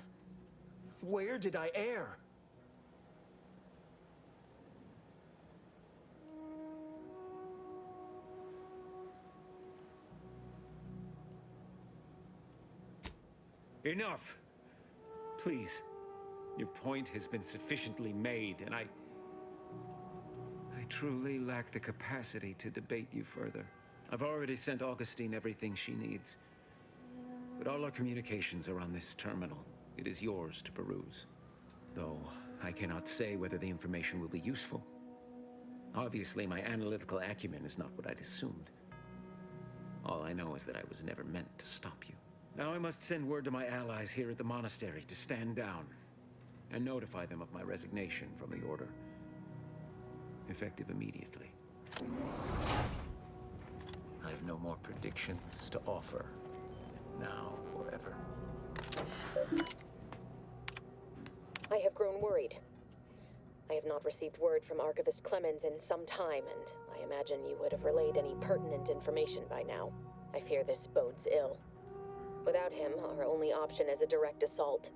Where did I err? Enough! Please. Your point has been sufficiently made, and I truly lack the capacity to debate you further. I've already sent Augustine everything she needs. But all our communications are on this terminal. It is yours to peruse. Though I cannot say whether the information will be useful. Obviously, my analytical acumen is not what I'd assumed. All I know is that I was never meant to stop you. Now I must send word to my allies here at the monastery to stand down and notify them of my resignation from the Order. Effective immediately. I have no more predictions to offer, now or ever. I have grown worried. I have not received word from Archivist Clemens in some time, and I imagine you would have relayed any pertinent information by now. I fear this bodes ill. Without him, our only option is a direct assault.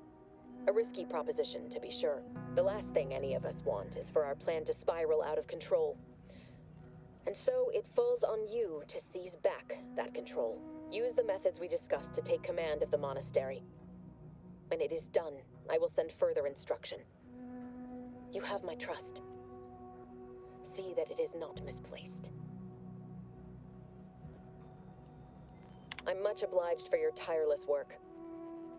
A risky proposition, to be sure. The last thing any of us want is for our plan to spiral out of control. And so it falls on you to seize back that control. Use the methods we discussed to take command of the monastery. When it is done, I will send further instruction. You have my trust. See that it is not misplaced. I'm much obliged for your tireless work.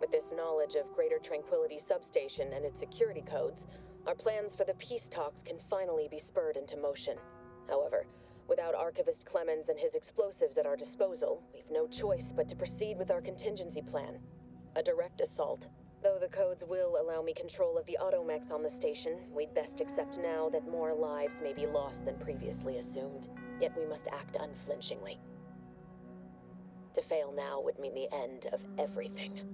With this knowledge of Greater Tranquility Substation and its security codes, our plans for the peace talks can finally be spurred into motion. However, without Archivist Clemens and his explosives at our disposal, we've no choice but to proceed with our contingency plan. A direct assault. Though the codes will allow me control of the automechs on the station, we'd best accept now that more lives may be lost than previously assumed. Yet we must act unflinchingly. To fail now would mean the end of everything.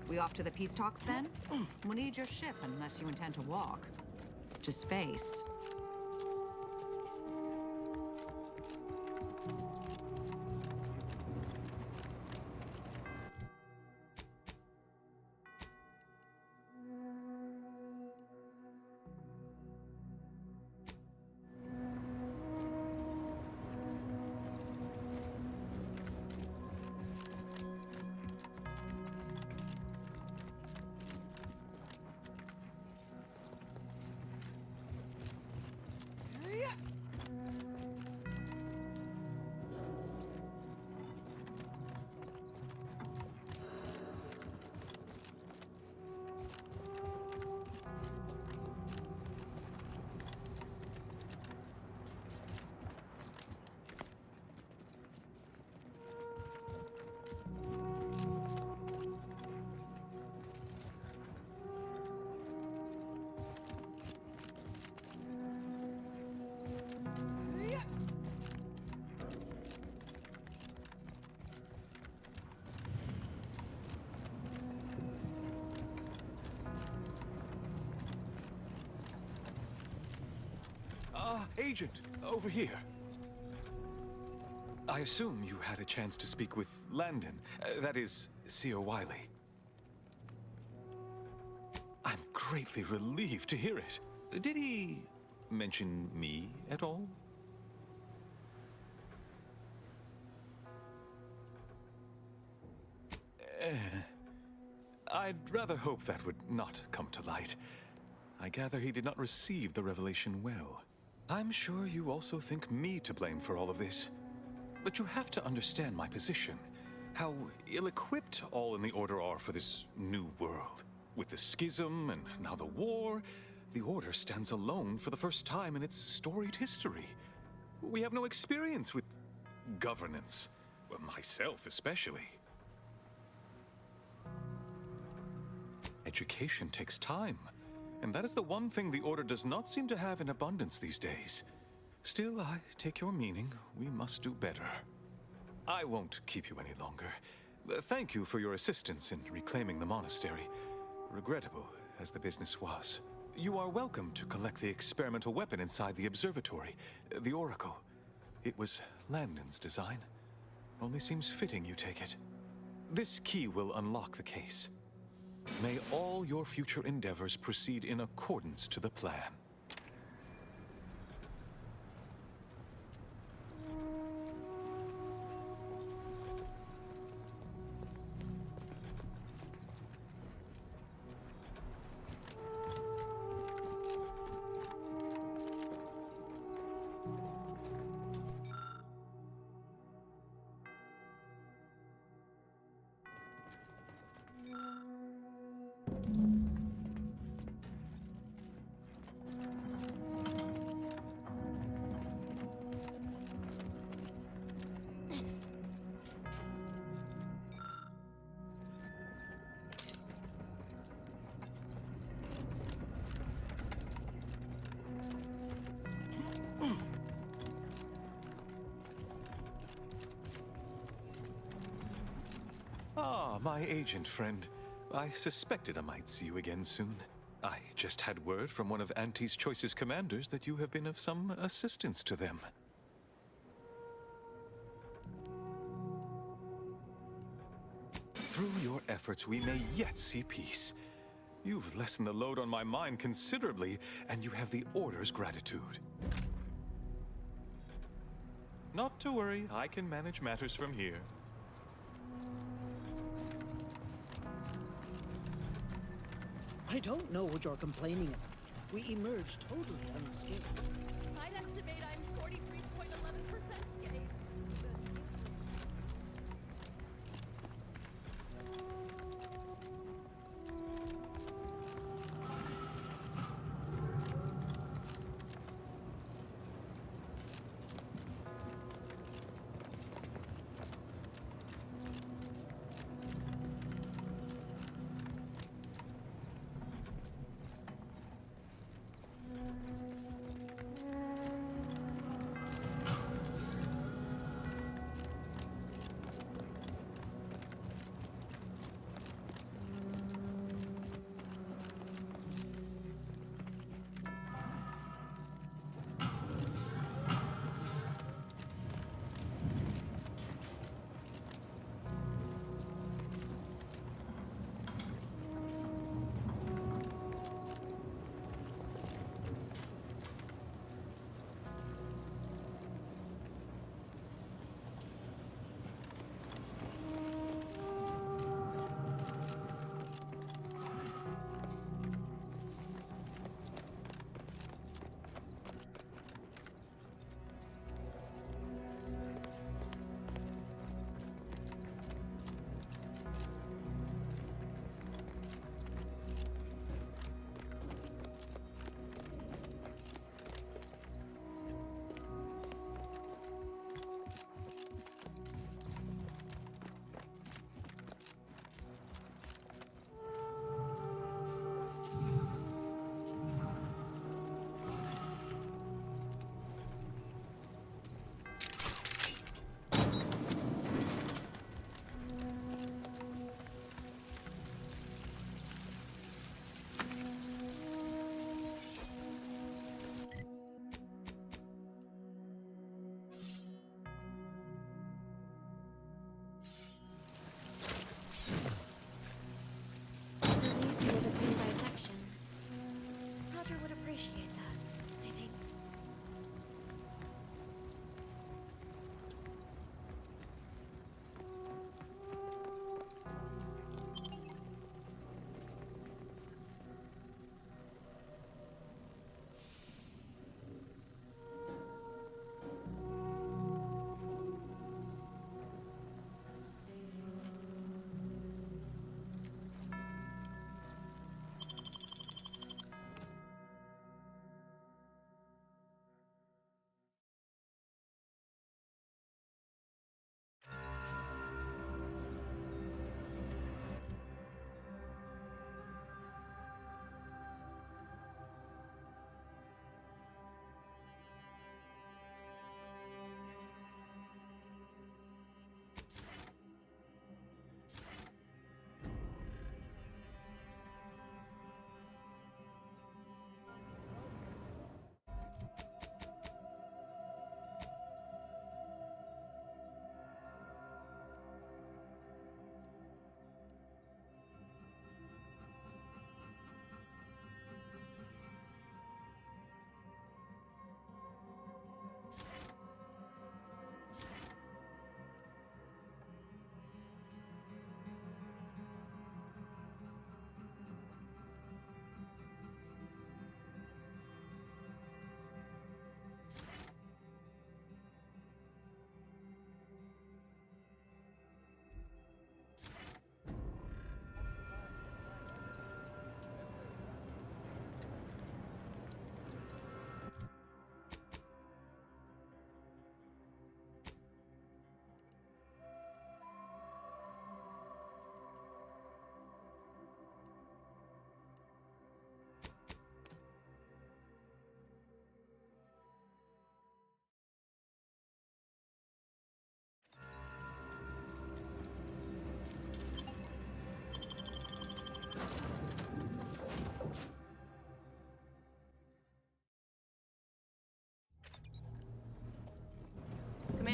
We off to the peace talks then? We'll need your ship unless you intend to walk. To space. Agent, over here. I assume you had a chance to speak with Landon, that is, Seer Wiley. I'm greatly relieved to hear it. Did he mention me at all? I'd rather hope that would not come to light. I gather he did not receive the revelation well. I'm sure you also think me to blame for all of this. But you have to understand my position. How ill-equipped all in the Order are for this new world. With the schism and now the war, the Order stands alone for the first time in its storied history. We have no experience with governance. Well, myself especially. Education takes time, and that is the one thing the Order does not seem to have in abundance these days. Still, I take your meaning. We must do better. I won't keep you any longer. Thank you for your assistance in reclaiming the monastery. Regrettable as the business was. You are welcome to collect the experimental weapon inside the observatory, the Oracle. It was Landon's design. Only seems fitting you take it. This key will unlock the case. May all your future endeavors proceed in accordance to the plan. My agent friend. I suspected I might see you again soon. I just had word from one of Auntie's choicest commanders that you have been of some assistance to them. Through your efforts, we may yet see peace. You've lessened the load on my mind considerably, and you have the Order's gratitude. Not to worry, I can manage matters from here. I don't know what you're complaining about. We emerged totally unscathed. I'd estimate I'm 43.11% scathed.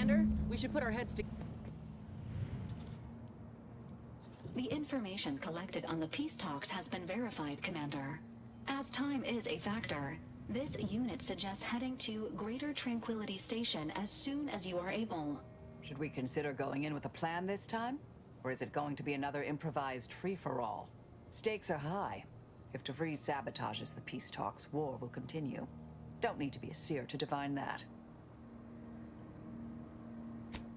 Commander? We should put our heads together. The information collected on the peace talks has been verified, Commander. As time is a factor, this unit suggests heading to Greater Tranquility Station as soon as you are able. Should we consider going in with a plan this time? Or is it going to be another improvised free-for-all? Stakes are high. If DeVries sabotages the peace talks, war will continue. Don't need to be a seer to divine that.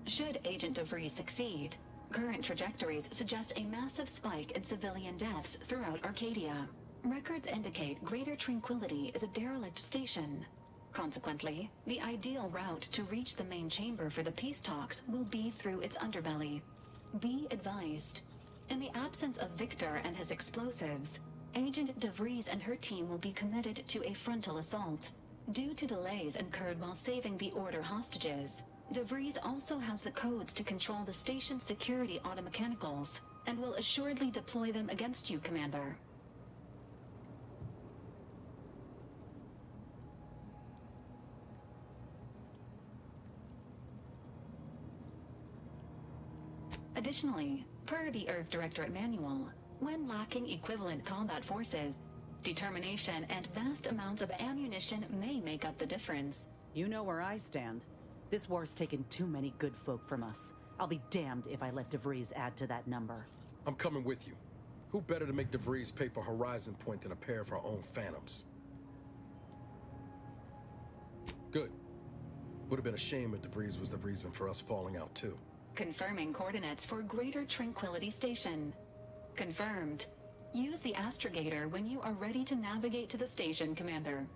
Should Agent DeVries succeed, current trajectories suggest a massive spike in civilian deaths throughout Arcadia. Records indicate Greater Tranquility is a derelict station. Consequently, the ideal route to reach the main chamber for the peace talks will be through its underbelly. Be advised. In the absence of Victor and his explosives, Agent DeVries and her team will be committed to a frontal assault. Due to delays incurred while saving the Order hostages, DeVries also has the codes to control the station's security automechanicals, and will assuredly deploy them against you, Commander. Additionally, per the Earth Directorate Manual, when lacking equivalent combat forces, determination and vast amounts of ammunition may make up the difference. You know where I stand. This war's taken too many good folk from us. I'll be damned if I let DeVries add to that number. I'm coming with you. Who better to make DeVries pay for Horizon Point than a pair of our own phantoms? Good. Would have been a shame if DeVries was the reason for us falling out too. Confirming coordinates for Greater Tranquility Station. Confirmed. Use the astrogator when you are ready to navigate to the station, Commander.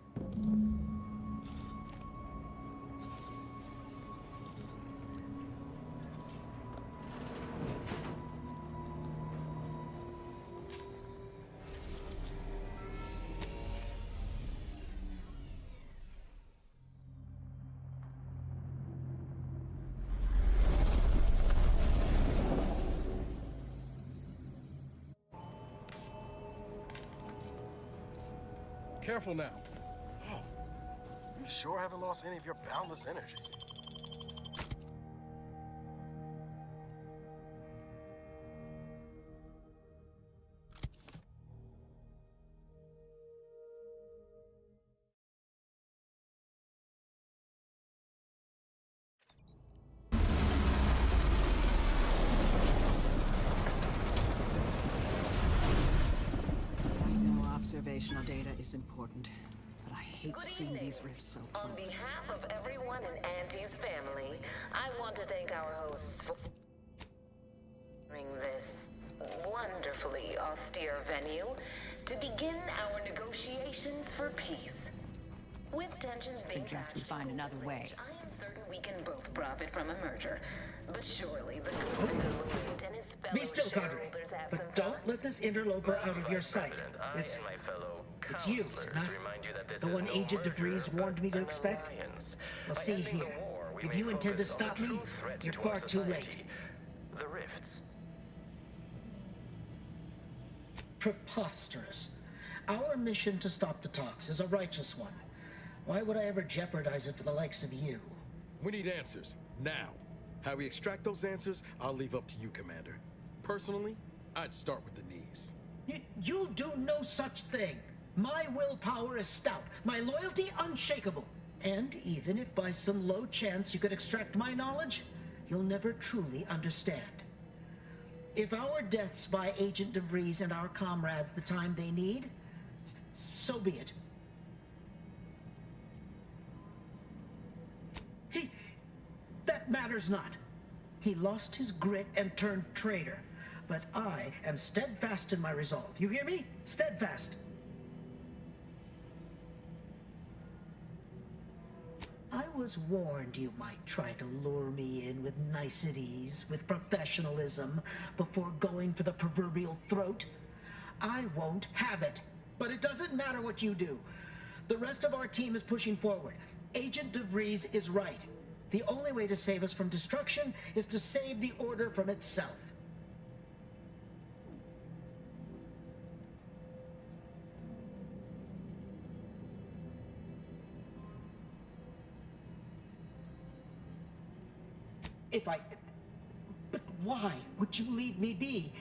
Careful now. Oh, you sure haven't lost any of your boundless energy. Observational data is important, but I hate seeing these rifts so close. On behalf of everyone in Auntie's family, I want to thank our hosts for this wonderfully austere venue to begin our negotiations for peace. With tensions being suggest we find another way. I am certain we can both profit from a merger. But surely the good Lloyd and his fellow Be still, Cadre. shareholders have some But don't let this interloper out of your sight. It's you, not the one Agent DeVries warned me to expect. Well, see here. If you intend to stop me, you're far too late. The rifts. Preposterous. Our mission to stop the talks is a righteous one. Why would I ever jeopardize it for the likes of you? We need answers, now. How we extract those answers, I'll leave up to you, Commander. Personally, I'd start with the knees. You'll do no such thing. My willpower is stout, my loyalty unshakable. And even if by some low chance you could extract my knowledge, you'll never truly understand. If our deaths buy Agent DeVries and our comrades the time they need, so be it. That matters not. He lost his grit and turned traitor. But I am steadfast in my resolve. You hear me? Steadfast. I was warned you might try to lure me in with niceties, with professionalism, before going for the proverbial throat. I won't have it. But it doesn't matter what you do. The rest of our team is pushing forward. Agent DeVries is right. The only way to save us from destruction is to save the Order from itself. If I... But why would you leave me be?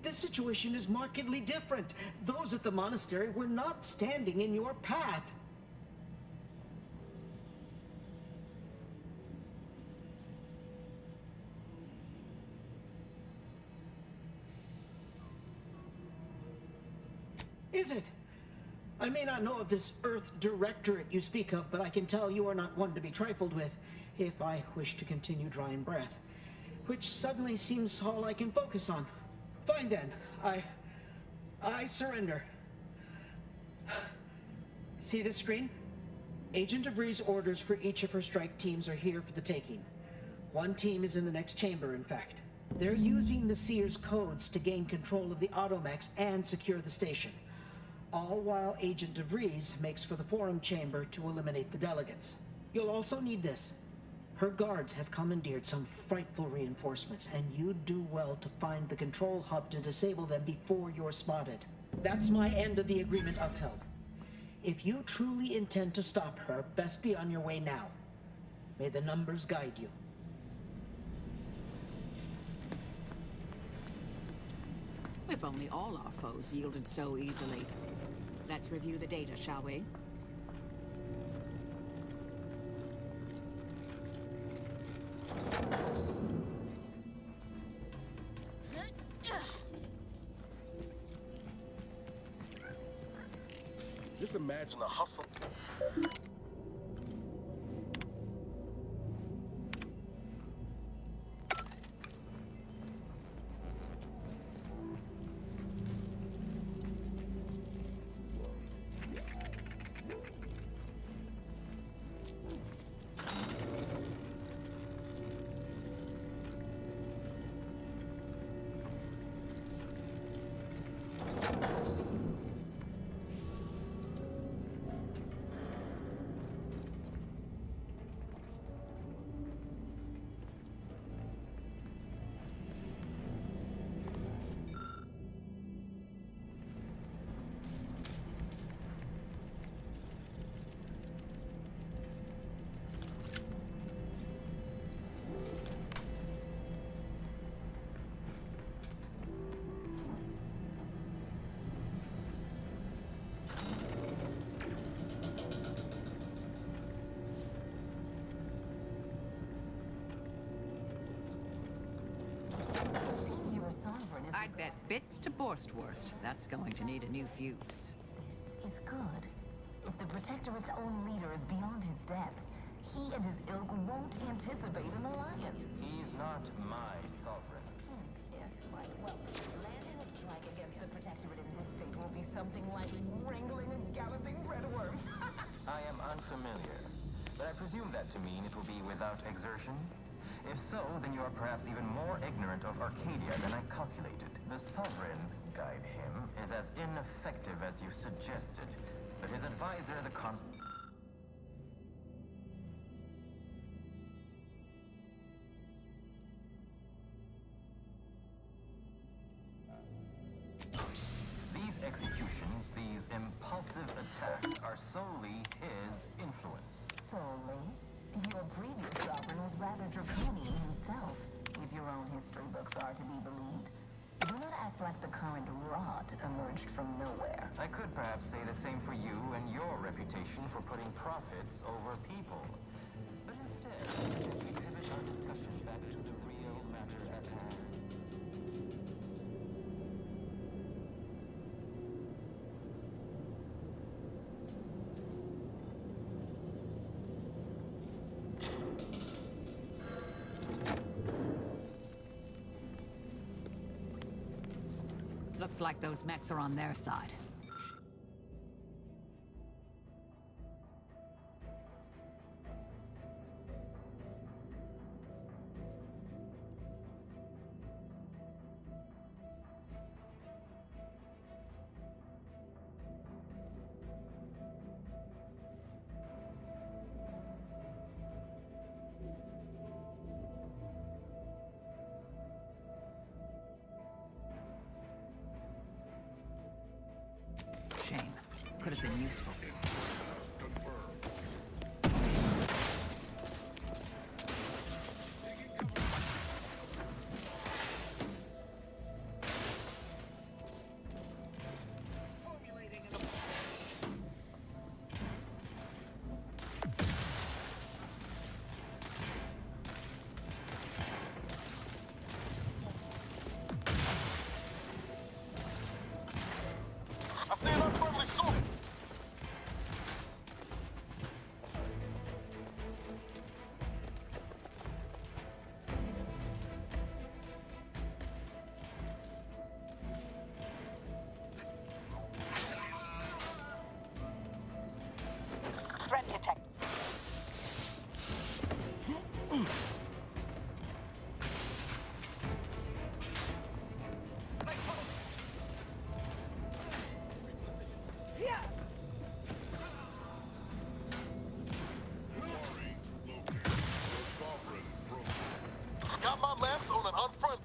This situation is markedly different. Those at the monastery were not standing in your path. Is it? I may not know of this Earth Directorate you speak of, but I can tell you are not one to be trifled with, if I wish to continue drawing breath. Which suddenly seems all I can focus on. Fine then, I surrender. See this screen? Agent of Ree's orders for each of her strike teams are here for the taking. One team is in the next chamber, in fact. They're using the Seer's codes to gain control of the automechs and secure the station. All while Agent DeVries makes for the forum chamber to eliminate the delegates. You'll also need this. Her guards have commandeered some frightful reinforcements, and you'd do well to find the control hub to disable them before you're spotted. That's my end of the agreement upheld. If you truly intend to stop her, best be on your way now. May the numbers guide you. If only all our foes yielded so easily. Let's review the data, shall we? Just imagine the hustle. I'd bet bits to Borstwurst. That's going to need a new fuse. This is good. If the Protectorate's own leader is beyond his depth, he and his ilk won't anticipate an alliance. He's not my sovereign. Yes, quite well. Landing a strike against the Protectorate in this state will be something like wrangling a galloping breadworm. I am unfamiliar, but I presume that to mean it will be without exertion? If so, then you are perhaps even more ignorant of Arcadia than I calculated. The Sovereign, guide him, is as ineffective as you suggested, but his advisor, the These executions, these impulsive attacks, are solely his influence. Solely? Your previous sovereign was rather draconian himself, if your own history books are to be believed. Do not act like the current rot emerged from nowhere. I could perhaps say the same for you and your reputation for putting profits over people. But instead, as we pivot our discussion back to the real matter at hand. Looks like those mechs are on their side. Shame. Could have been useful. left on an unfriendly.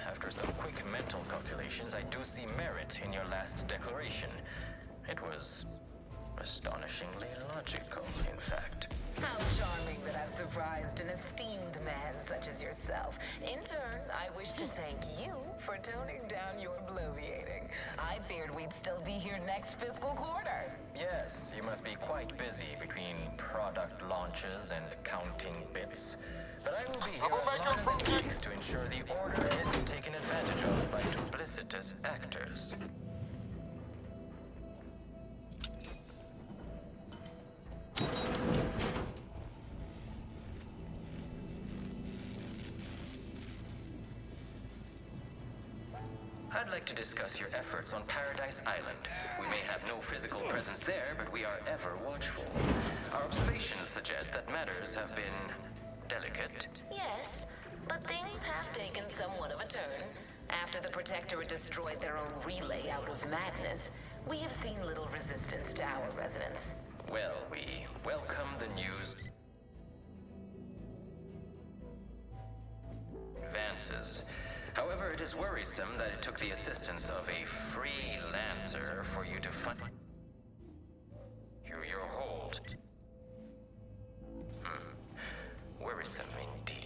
After some quick mental calculations, I do see merit in your last declaration. It was astonishingly logical, in fact. How charming that I've surprised an esteemed man such as yourself. In turn, I wish to thank you for toning down your bloviating. I feared we'd still be here next fiscal quarter. Yes, you must be quite busy between product launches and accounting bits. But I will be here as long as it takes to ensure the order isn't taken advantage of by duplicitous actors. I'd like to discuss your efforts on Paradise Island. We may have no physical presence there, but we are ever watchful. Our observations suggest that matters have been delicate. Yes, but things have taken somewhat of a turn. After the Protectorate destroyed their own relay out of madness, we have seen little resistance to our residents. Well, we welcome the news. Advances. However, it is worrisome that it took the assistance of a freelancer for you to find your hold. Worrisome indeed.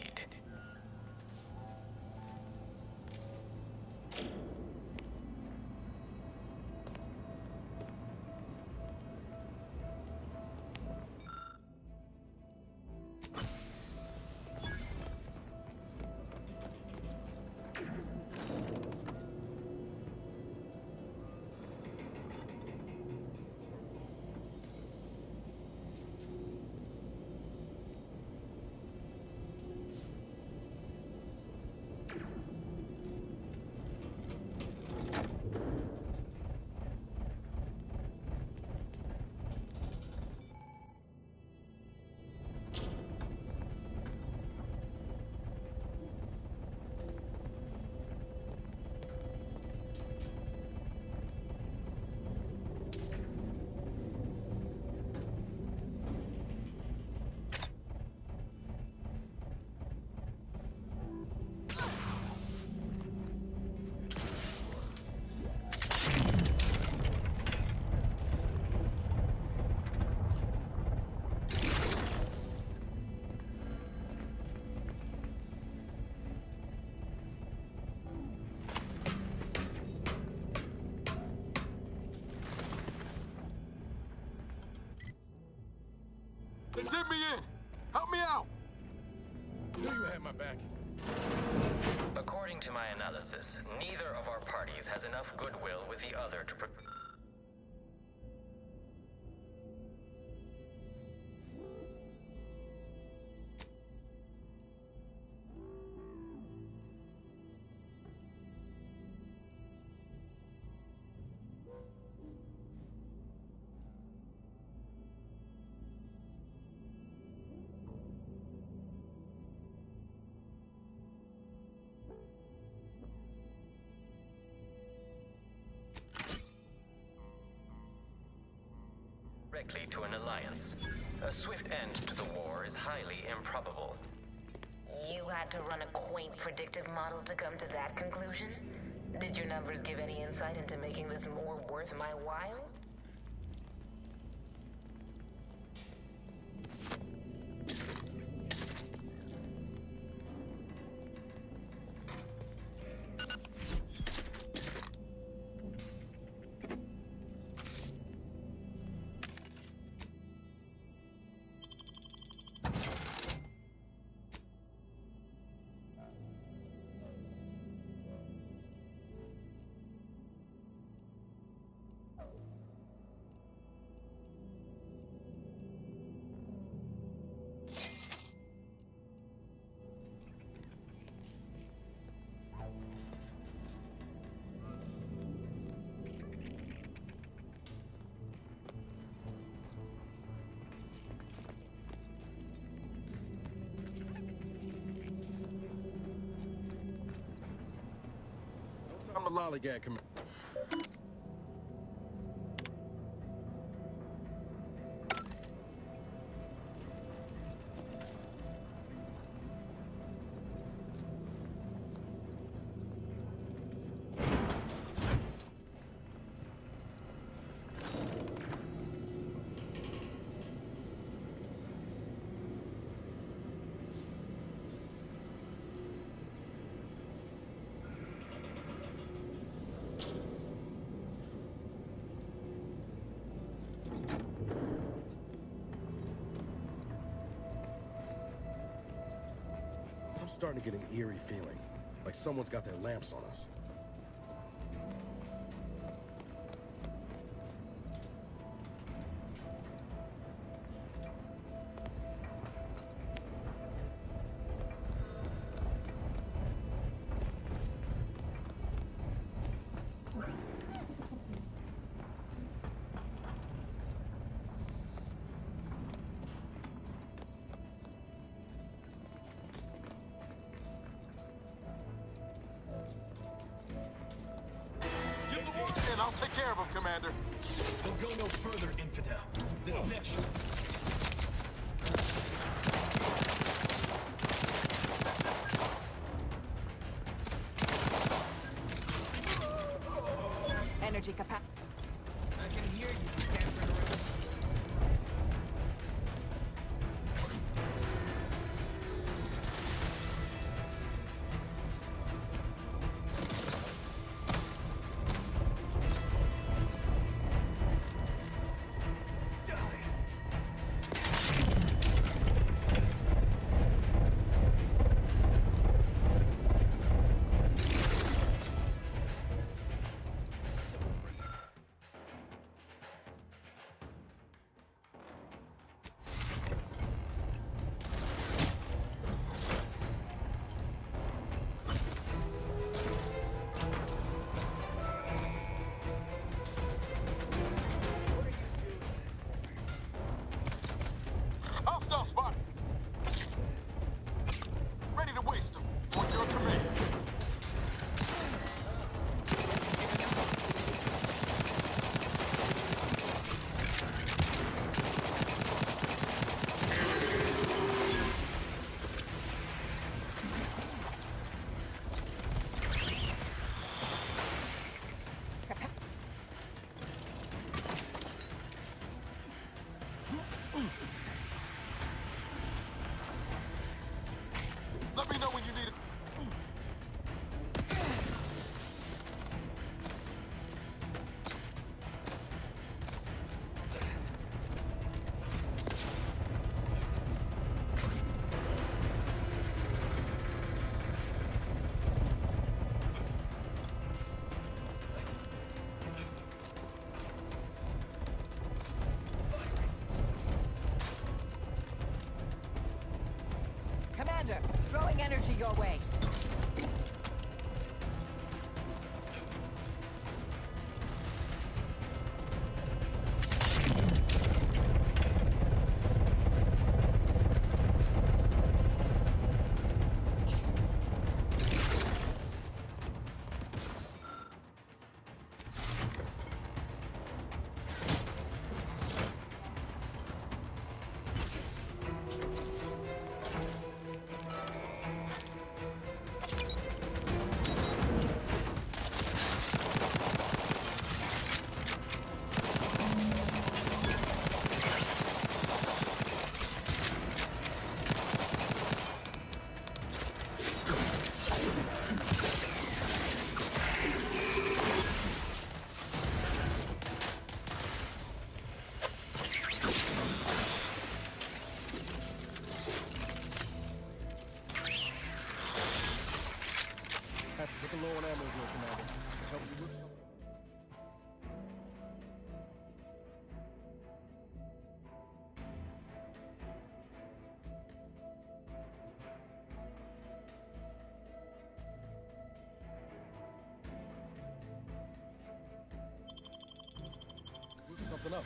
They did me in! Help me out! Knew you had my back. According to my analysis, neither of our parties has enough goodwill with the other to directly to an alliance. A swift end to the war is highly improbable. You had to run a quaint predictive model to come to that conclusion? Did your numbers give any insight into making this more worth my while? a lollygag, Commander. I'm starting to get an eerie feeling, like someone's got their lamps on us. And I'll take care of him, Commander. We'll go no further, infidel. This next... Energy capacity. I can hear you scampering around. Hostile spot! Ready to waste them. On your command. Let me know when you need it. Commander, throwing energy your way. Looking low on ammo here, Commander. Help you with something? Whip something up.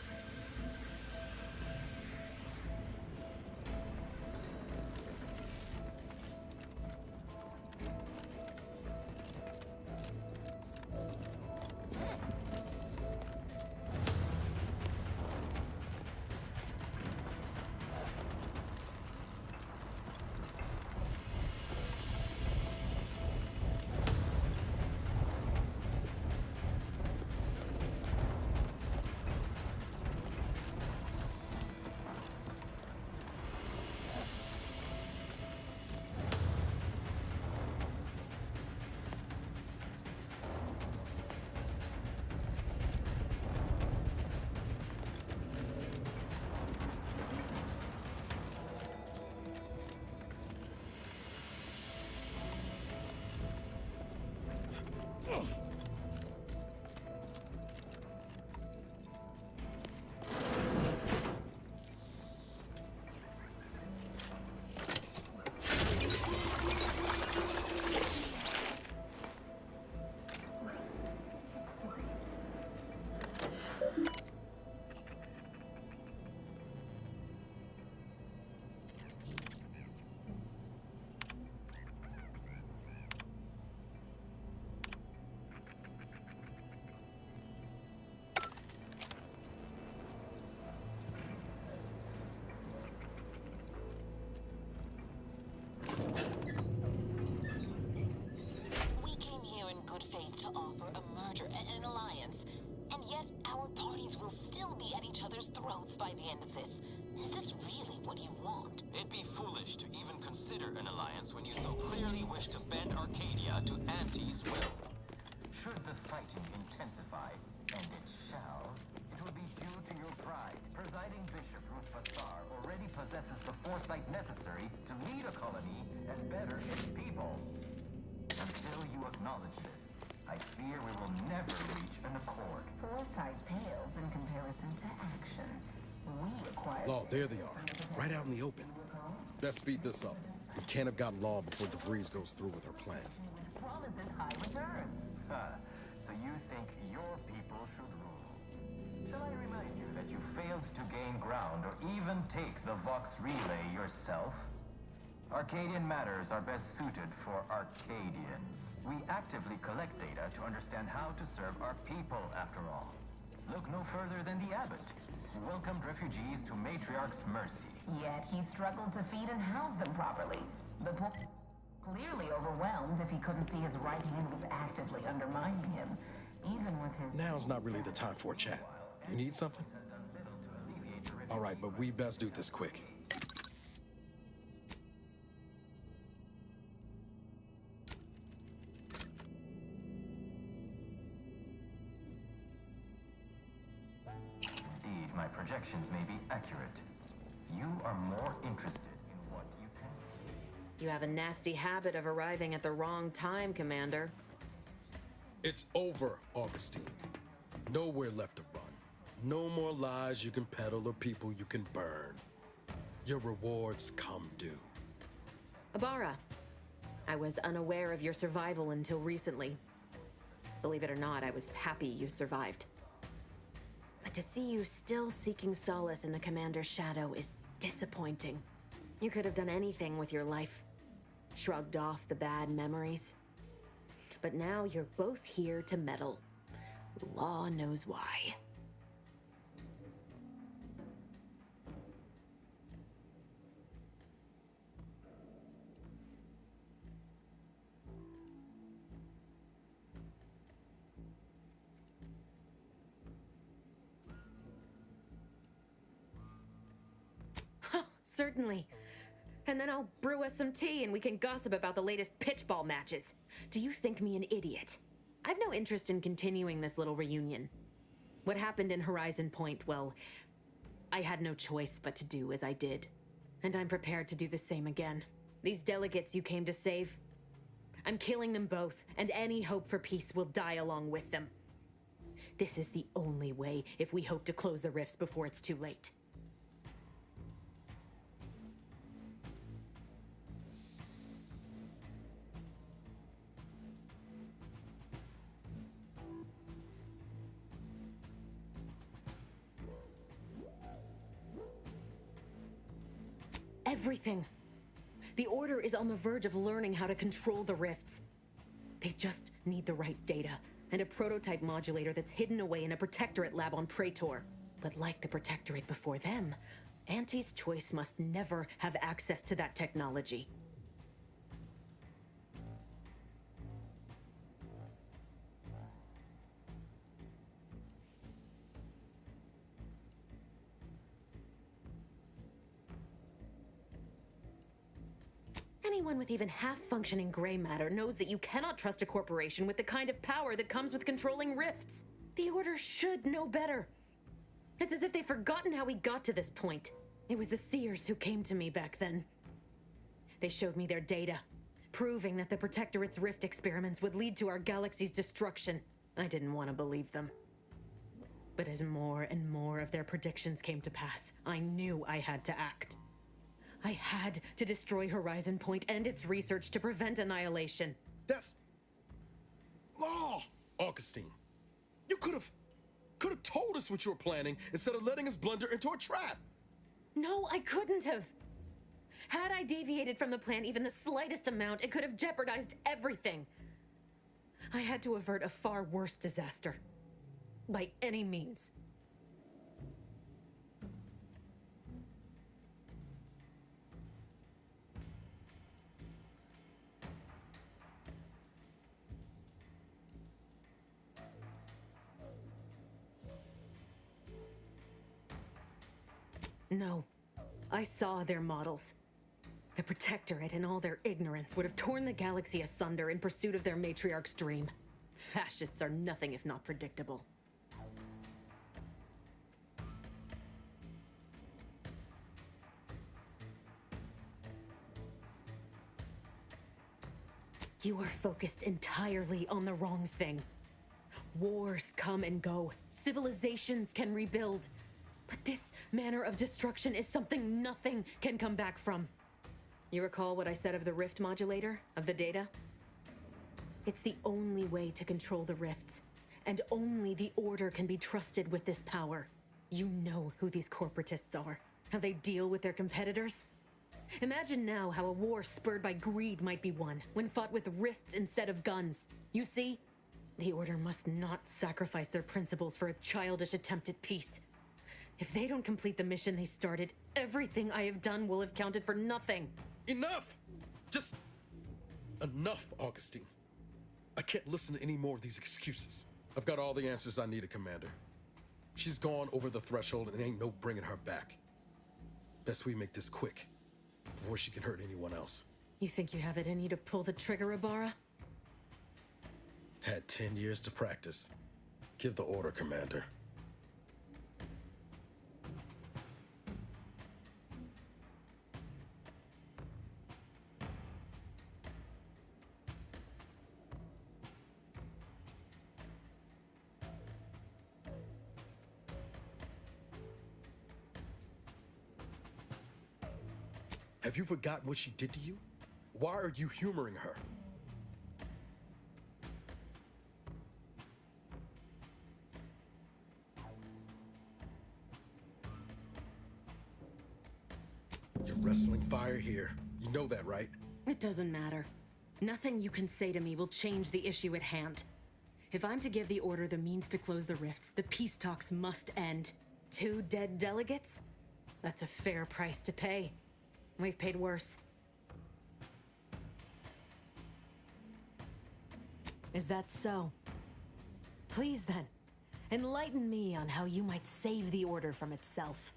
We came here in good faith to offer a merger and an alliance, and yet our parties will still be at each other's throats by the end of this. Is this really what you want? It'd be foolish to even consider an alliance when you so clearly wish to bend Arcadia to Auntie's will. Should the fighting intensify, and it shall, it will be due to your pride. Presiding Bishop Ruth Bassar already possesses the foresight necessary to lead a colony and better its people. Until you acknowledge this, I fear we will never reach an accord. Foresight pales in comparison to action. We acquired... Law, there they are. Right out in the open. Let's speed this up. We can't have gotten Law before DeVries goes through with her plan. Which promises high returns. So you think your people should rule? Shall I remind you that you failed to gain ground or even take the Vox relay yourself? Arcadian matters are best suited for Arcadians. We actively collect data to understand how to serve our people, after all. Look no further than the abbot, who welcomed refugees to Matriarch's mercy. Yet he struggled to feed and house them properly. The poor... clearly overwhelmed if he couldn't see his right hand was actively undermining him, even with his... Now's not really the time for a chat. You need something? All right, but we best do this quick. Indeed, my projections may be accurate. You are more interested in what you can see. You have a nasty habit of arriving at the wrong time, Commander. It's over, Augustine. Nowhere left to run. No more lies you can peddle or people you can burn. Your rewards come due. Ibarra, I was unaware of your survival until recently. Believe it or not, I was happy you survived. But to see you still seeking solace in the Commander's shadow is disappointing. You could have done anything with your life. Shrugged off the bad memories. But now you're both here to meddle. Law knows why. Certainly. And then I'll brew us some tea and we can gossip about the latest pitchball matches. Do you think me an idiot? I've no interest in continuing this little reunion. What happened in Horizon Point, well, I had no choice but to do as I did. And I'm prepared to do the same again. These delegates you came to save, I'm killing them both, and any hope for peace will die along with them. This is the only way if we hope to close the rifts before it's too late. Everything. The Order is on the verge of learning how to control the rifts. They just need the right data, and a prototype modulator that's hidden away in a Protectorate lab on Praetor. But like the Protectorate before them, Auntie's Choice must never have access to that technology. Anyone with even half-functioning gray matter knows that you cannot trust a corporation with the kind of power that comes with controlling rifts. The Order should know better. It's as if they've forgotten how we got to this point. It was the Seers who came to me back then. They showed me their data, proving that the Protectorate's rift experiments would lead to our galaxy's destruction. I didn't want to believe them. But as more and more of their predictions came to pass, I knew I had to act. I had to destroy Horizon Point and its research to prevent annihilation. That's law, Augustine. You could have told us what you were planning instead of letting us blunder into a trap. No, I couldn't have. Had I deviated from the plan even the slightest amount, it could have jeopardized everything. I had to avert a far worse disaster. By any means. No. I saw their models. The Protectorate and all their ignorance would have torn the galaxy asunder in pursuit of their matriarch's dream. Fascists are nothing if not predictable. You are focused entirely on the wrong thing. Wars come and go. Civilizations can rebuild. But this manner of destruction is something nothing can come back from. You recall what I said of the rift modulator, of the data? It's the only way to control the rifts, and only the Order can be trusted with this power. You know who these corporatists are, how they deal with their competitors. Imagine now how a war spurred by greed might be won, when fought with rifts instead of guns. You see? The Order must not sacrifice their principles for a childish attempt at peace. If they don't complete the mission they started, everything I have done will have counted for nothing. Enough! Just enough, Augustine. I can't listen to any more of these excuses. I've got all the answers I needed, Commander. She's gone over the threshold and ain't no bringing her back. Best we make this quick, before she can hurt anyone else. You think you have it in you to pull the trigger, Ibarra? Had 10 years to practice. Give the order, Commander. Have you forgotten what she did to you? Why are you humoring her? You're wrestling fire here. You know that, right? It doesn't matter. Nothing you can say to me will change the issue at hand. If I'm to give the Order the means to close the rifts, the peace talks must end. 2 dead delegates? That's a fair price to pay. We've paid worse. Is that so? Please then, enlighten me on how you might save the Order from itself.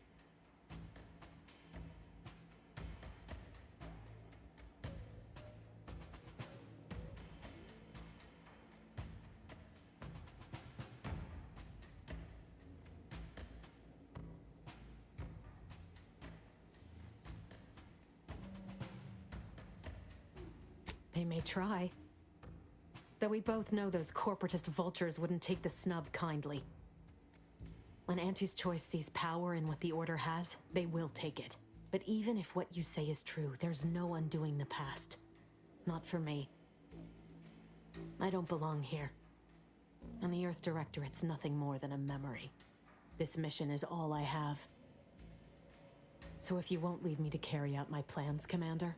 They may try. Though we both know those corporatist vultures wouldn't take the snub kindly. When Auntie's choice sees power in what the Order has, they will take it. But even if what you say is true, there's no undoing the past. Not for me. I don't belong here. And the Earth Directorate's nothing more than a memory. This mission is all I have. So if you won't leave me to carry out my plans, Commander,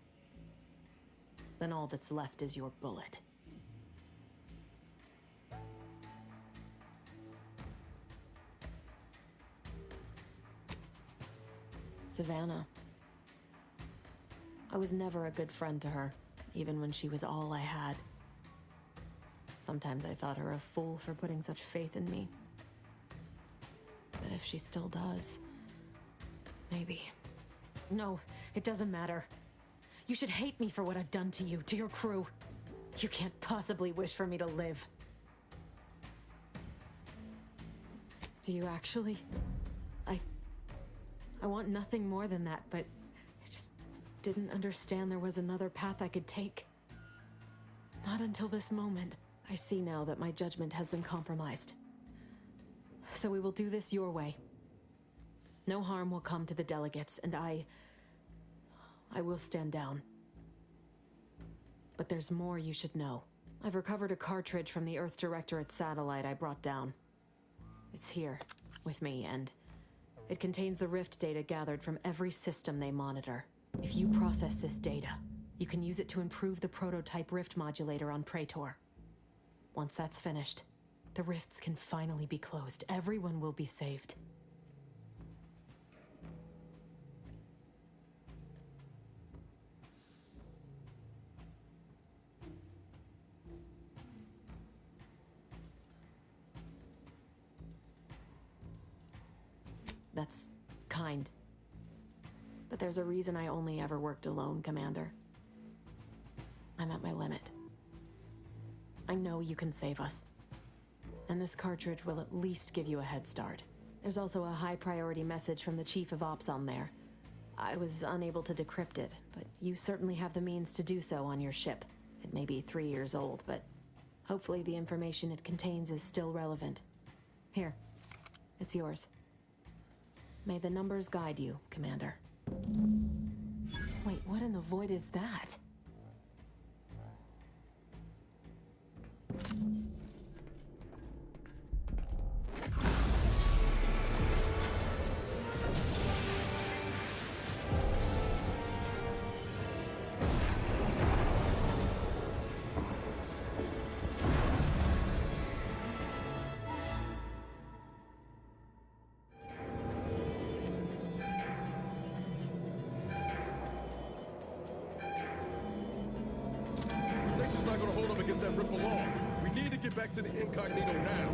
then all that's left is your bullet. Savannah. I was never a good friend to her, even when she was all I had. Sometimes I thought her a fool for putting such faith in me. But if she still does, maybe. No, it doesn't matter. You should hate me for what I've done to you, to your crew. You can't possibly wish for me to live. Do you actually? I want nothing more than that, but I just didn't understand there was another path I could take. Not until this moment. I see now that my judgment has been compromised. So we will do this your way. No harm will come to the delegates, and I will stand down. But there's more you should know. I've recovered a cartridge from the Earth Directorate satellite I brought down. It's here, with me, and it contains the rift data gathered from every system they monitor. If you process this data, you can use it to improve the prototype rift modulator on Praetor. Once that's finished, the rifts can finally be closed. Everyone will be saved. That's kind. But there's a reason I only ever worked alone, Commander. I'm at my limit. I know you can save us. And this cartridge will at least give you a head start. There's also a high-priority message from the Chief of Ops on there. I was unable to decrypt it, but you certainly have the means to do so on your ship. It may be 3 years old, but hopefully the information it contains is still relevant. Here, it's yours. May the numbers guide you, Commander. Wait, what in the void is that? Station's not gonna hold up against that rip for long. We need to get back to the incognito now.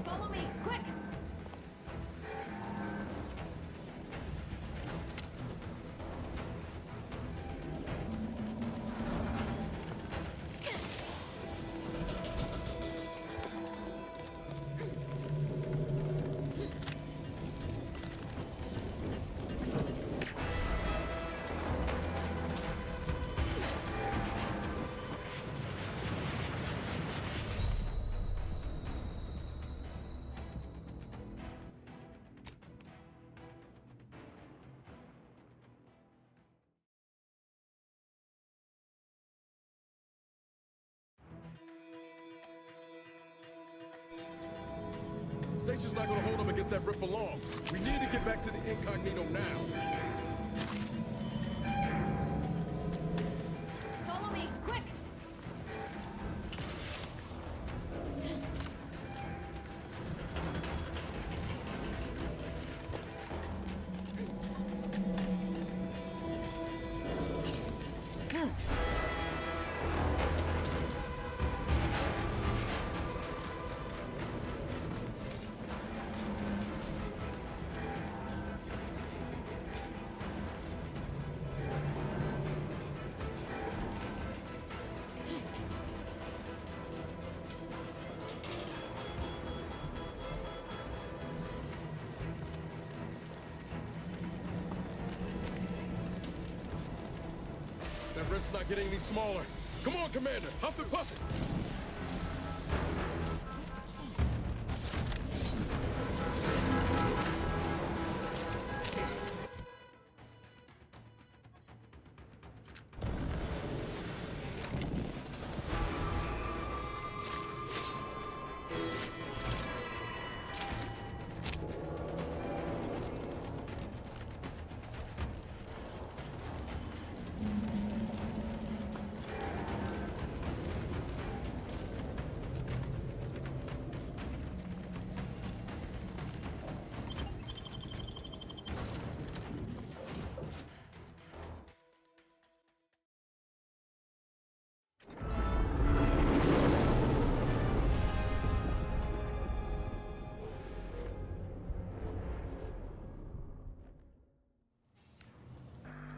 Follow me, quick! Station's not gonna hold up against that rip for long. We need to get back to the incognito now. Follow me, quick! That rift's not getting any smaller. Come on, Commander. Huff and puff it.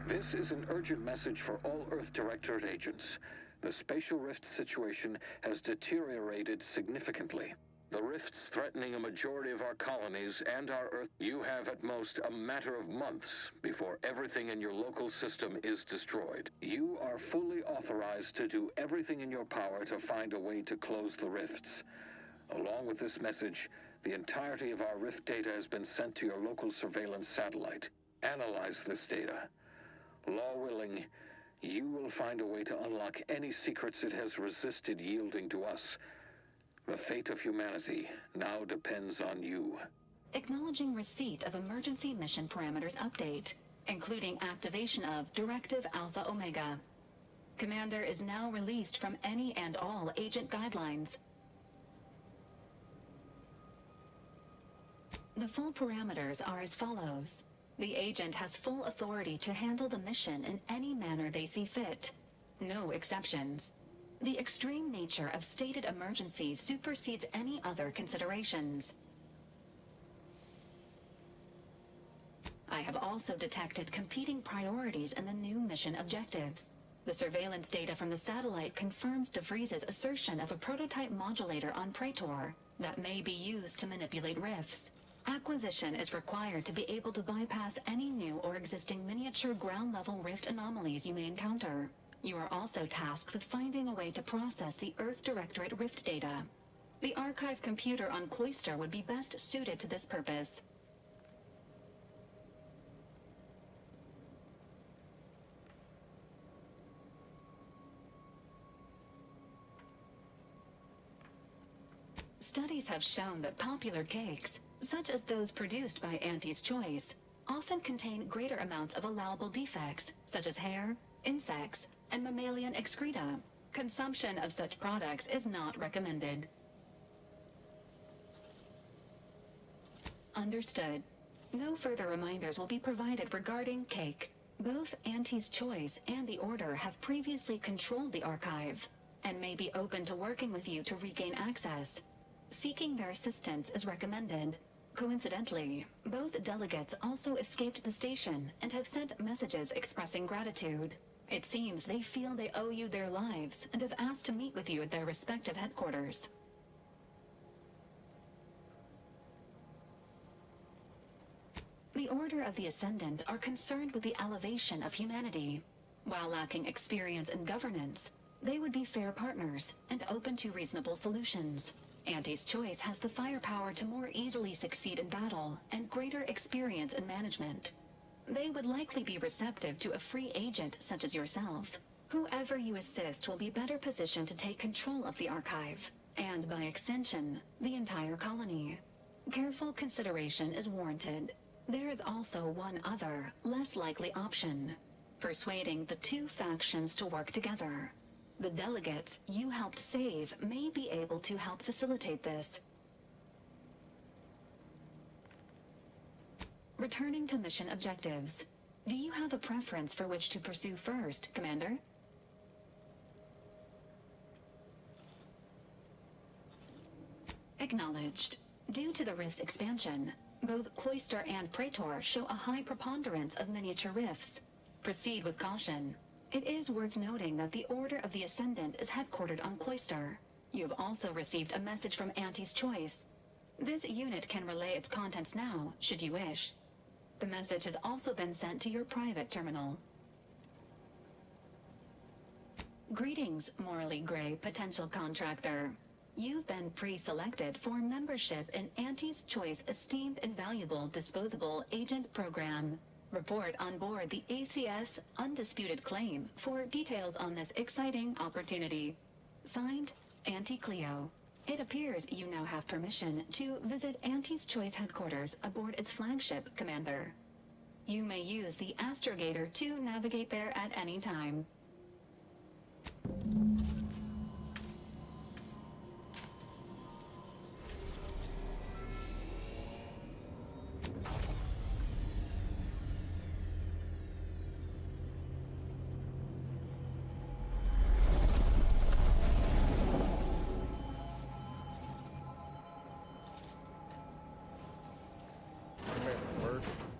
This is an urgent message for all Earth Directorate agents. The spatial rift situation has deteriorated significantly. The rifts threatening a majority of our colonies and our Earth. You have at most a matter of months before everything in your local system is destroyed. You are fully authorized to do everything in your power to find a way to close the rifts. Along with this message, the entirety of our rift data has been sent to your local surveillance satellite. Analyze this data. Law willing, you will find a way to unlock any secrets it has resisted yielding to us. The fate of humanity now depends on you. Acknowledging receipt of emergency mission parameters update, including activation of Directive Alpha Omega. Commander is now released from any and all agent guidelines. The full parameters are as follows. The agent has full authority to handle the mission in any manner they see fit. No exceptions. The extreme nature of stated emergencies supersedes any other considerations. I have also detected competing priorities in the new mission objectives. The surveillance data from the satellite confirms DeVries's assertion of a prototype modulator on Praetor that may be used to manipulate rifts. Acquisition is required to be able to bypass any new or existing miniature ground-level rift anomalies you may encounter. You are also tasked with finding a way to process the Earth Directorate rift data. The archive computer on Cloister would be best suited to this purpose. Studies have shown that popular cakes, such as those produced by Auntie's Choice, often contain greater amounts of allowable defects, such as hair, insects, and mammalian excreta. Consumption of such products is not recommended. Understood. No further reminders will be provided regarding cake. Both Auntie's Choice and the Order have previously controlled the archive, and may be open to working with you to regain access. Seeking their assistance is recommended. Coincidentally, both delegates also escaped the station and have sent messages expressing gratitude. It seems they feel they owe you their lives and have asked to meet with you at their respective headquarters. The Order of the Ascendant are concerned with the elevation of humanity. While lacking experience and governance, they would be fair partners and open to reasonable solutions. Auntie's Choice has the firepower to more easily succeed in battle and greater experience in management. They would likely be receptive to a free agent such as yourself. Whoever you assist will be better positioned to take control of the archive, and by extension, the entire colony. Careful consideration is warranted. There is also one other, less likely option: persuading the two factions to work together. The delegates you helped save may be able to help facilitate this. Returning to mission objectives. Do you have a preference for which to pursue first, Commander? Acknowledged. Due to the rift's expansion, both Cloister and Praetor show a high preponderance of miniature rifts. Proceed with caution. It is worth noting that the Order of the Ascendant is headquartered on Cloister. You have also received a message from Auntie's Choice. This unit can relay its contents now, should you wish. The message has also been sent to your private terminal. Greetings, morally gray potential contractor. You've been pre-selected for membership in Auntie's Choice Esteemed and Valuable Disposable Agent Program. Report on board the ACS Undisputed Claim for details on this exciting opportunity. Signed, Auntie Cleo. It appears you now have permission to visit Auntie's Choice headquarters aboard its flagship, Commander. You may use the astrogator to navigate there at any time.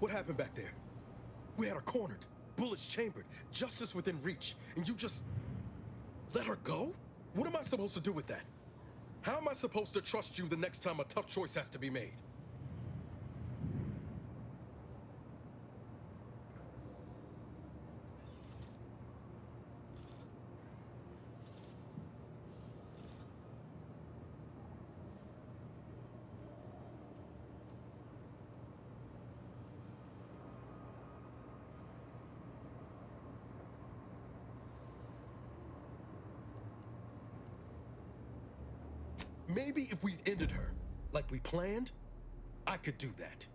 What happened back there? We had her cornered. bullets chambered, justice within reach, and you just let her go? What am I supposed to do with that? How am I supposed to trust you the next time a tough choice has to be made? Maybe if we'd ended her, like we planned, I could do that.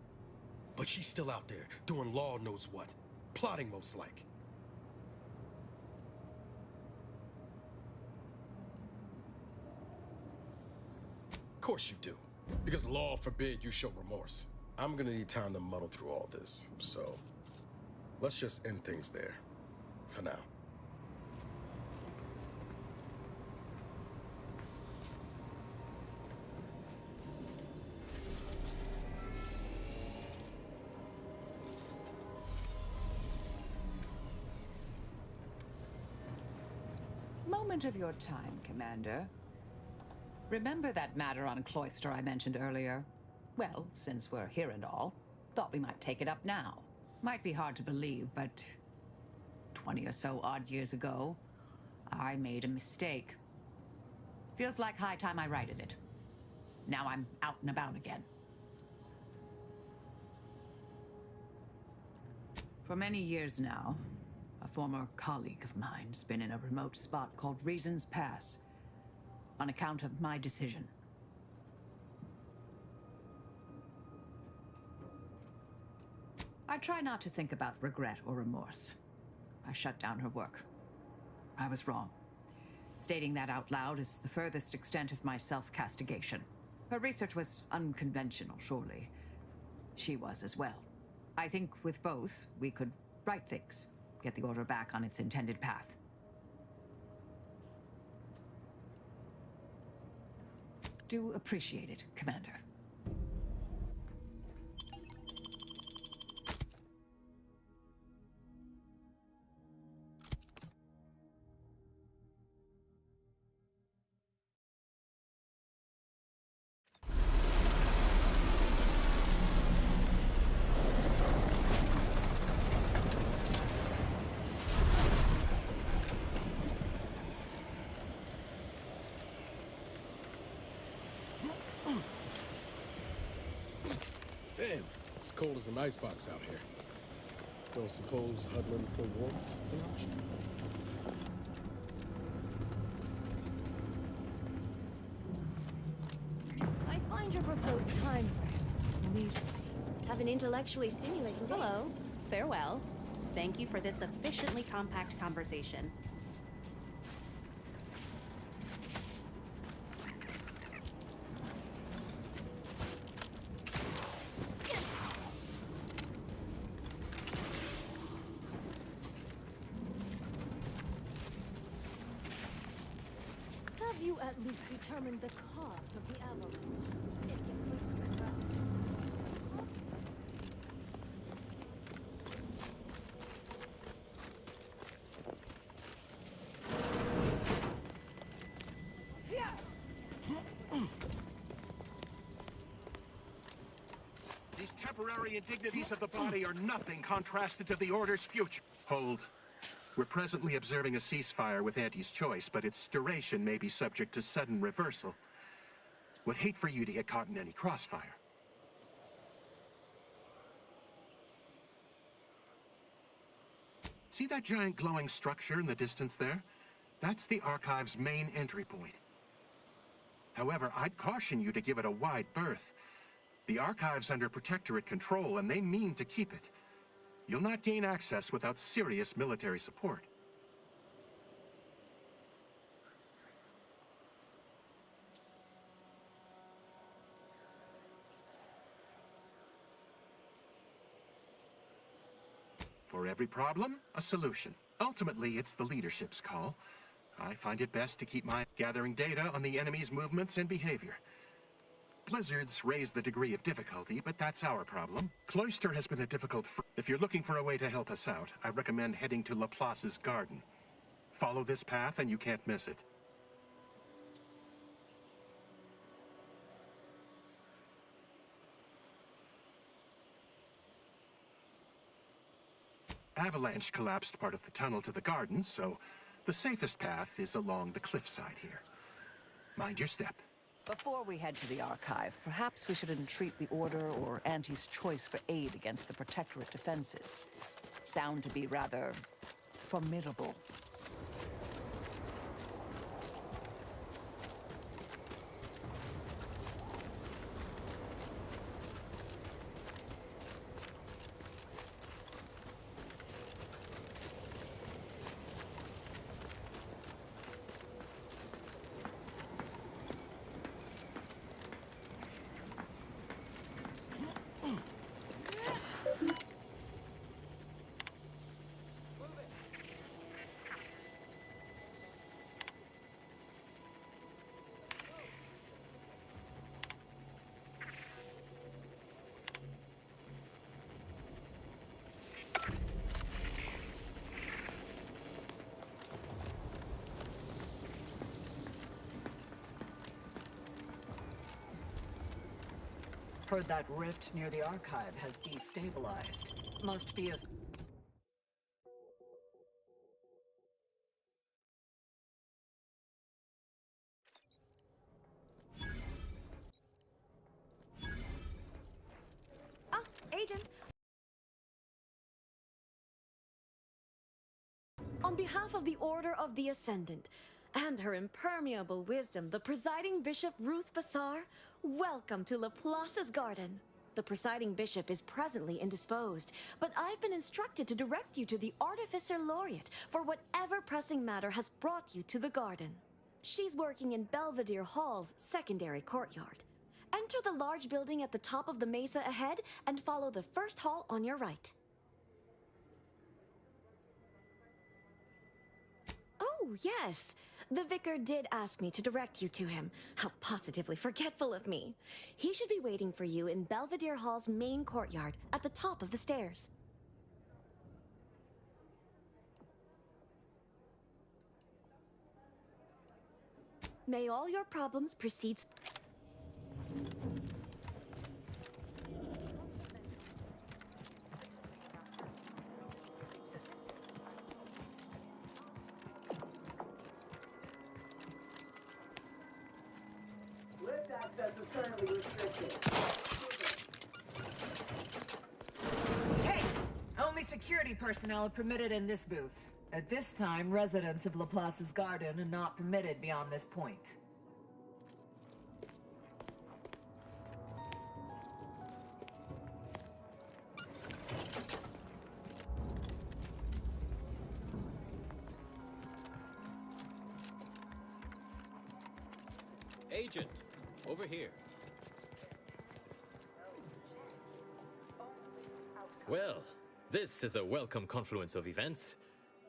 But she's still out there, doing Lord knows what. Plotting, most like. Of course you do. Because law forbid you show remorse. I'm gonna need time to muddle through all this, so let's just end things there. For now. Moment of your time, Commander. Remember that matter on Cloister I mentioned earlier? Well, since we're here and all, thought we might take it up now. Might be hard to believe, but 20 or so odd years ago, I made a mistake. Feels like high time I righted it. Now I'm out and about again. For many years now, a former colleague of mine's been in a remote spot called Reasons Pass, on account of my decision. I try not to think about regret or remorse. I shut down her work. I was wrong. Stating that out loud is the furthest extent of my self-castigation. Her research was unconventional, surely. She was as well. I think with both, we could right things. Get the order back on its intended path. Do appreciate it, Commander. Damn, it's cold as an icebox out here. Don't suppose huddling for warmth's an option? I find your proposed time frame leisurely. Have an intellectually stimulating day. Hello. Farewell. Thank you for this efficiently compact conversation. Have you at least determined the cause of the avalanche? It gets closer to the ground. These temporary indignities of the body are nothing contrasted to the Order's future. Hold. We're presently observing a ceasefire with Auntie's choice, but its duration may be subject to sudden reversal. Would hate for you to get caught in any crossfire. See that giant glowing structure in the distance there? That's the Archive's main entry point. However, I'd caution you to give it a wide berth. The Archive's under Protectorate control, and they mean to keep it. You'll not gain access without serious military support. For every problem, a solution. Ultimately, it's the leadership's call. I find it best to keep my gathering data on the enemy's movements and behavior. Blizzards raise the degree of difficulty, but that's our problem. Cloister has been a difficult If you're looking for a way to help us out, I recommend heading to Laplace's garden. Follow this path and you can't miss it. Avalanche collapsed part of the tunnel to the garden, so the safest path is along the cliffside here. Mind your step. Before we head to the archive, perhaps we should entreat the Order or Auntie's choice for aid against the Protectorate defenses. Sound to be rather formidable. Heard that rift near the archive has destabilized. Must be a... Ah, Agent. On behalf of the Order of the Ascendant, and her impermeable wisdom, the presiding Bishop Ruth Bassar, welcome to Laplace's garden. The presiding bishop is presently indisposed, but I've been instructed to direct you to the Artificer Laureate for whatever pressing matter has brought you to the garden. She's working in Belvedere Hall's secondary courtyard. Enter the large building at the top of the mesa ahead and follow the first hall on your right. Oh, yes. The vicar did ask me to direct you to him. How positively forgetful of me. He should be waiting for you in Belvedere Hall's main courtyard at the top of the stairs. May all your problems proceed... Access is currently restricted. Hey! Only security personnel are permitted in this booth. At this time, residents of Laplace's garden are not permitted beyond this point. Agent! Over here. Well, this is a welcome confluence of events.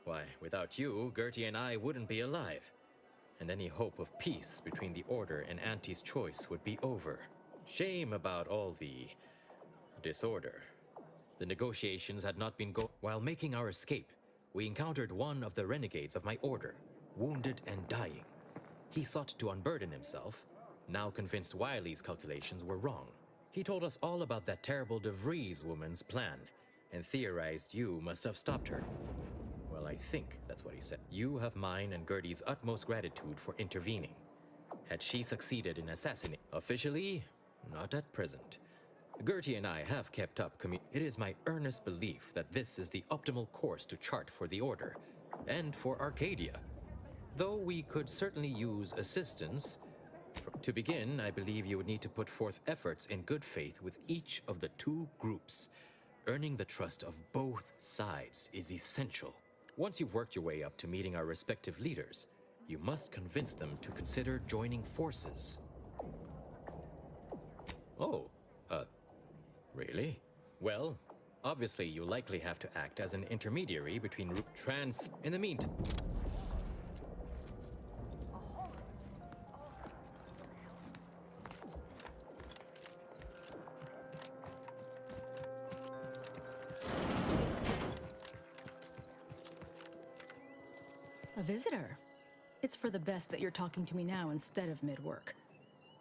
Why, without you, Gertie and I wouldn't be alive. And any hope of peace between the Order and Auntie's choice would be over. Shame about all the disorder. The negotiations had not been While making our escape, we encountered one of the renegades of my Order, wounded and dying. He sought to unburden himself, now convinced Wiley's calculations were wrong. He told us all about that terrible DeVries woman's plan, and theorized you must have stopped her. Well, I think that's what he said. You have mine and Gertie's utmost gratitude for intervening. Had she succeeded in assassinating... Officially, not at present. Gertie and I have kept up It is my earnest belief that this is the optimal course to chart for the Order, and for Arcadia. Though we could certainly use assistance... To begin, I believe you would need to put forth efforts in good faith with each of the two groups. Earning the trust of both sides is essential. Once you've worked your way up to meeting our respective leaders, you must convince them to consider joining forces. Oh, really? Well, obviously you likely have to act as an intermediary between In the meantime... A visitor? It's for the best that you're talking to me now instead of mid-work.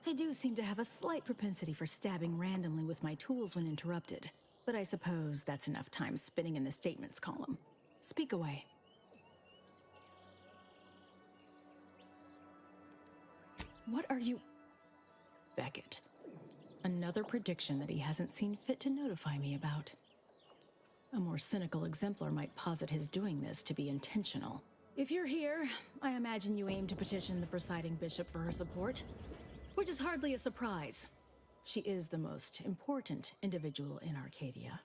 I do seem to have a slight propensity for stabbing randomly with my tools when interrupted, but I suppose that's enough time spinning in the statements column. Speak away. What are you... Beckett. Another prediction that he hasn't seen fit to notify me about. A more cynical exemplar might posit his doing this to be intentional. If you're here, I imagine you aim to petition the presiding bishop for her support, which is hardly a surprise. She is the most important individual in Arcadia.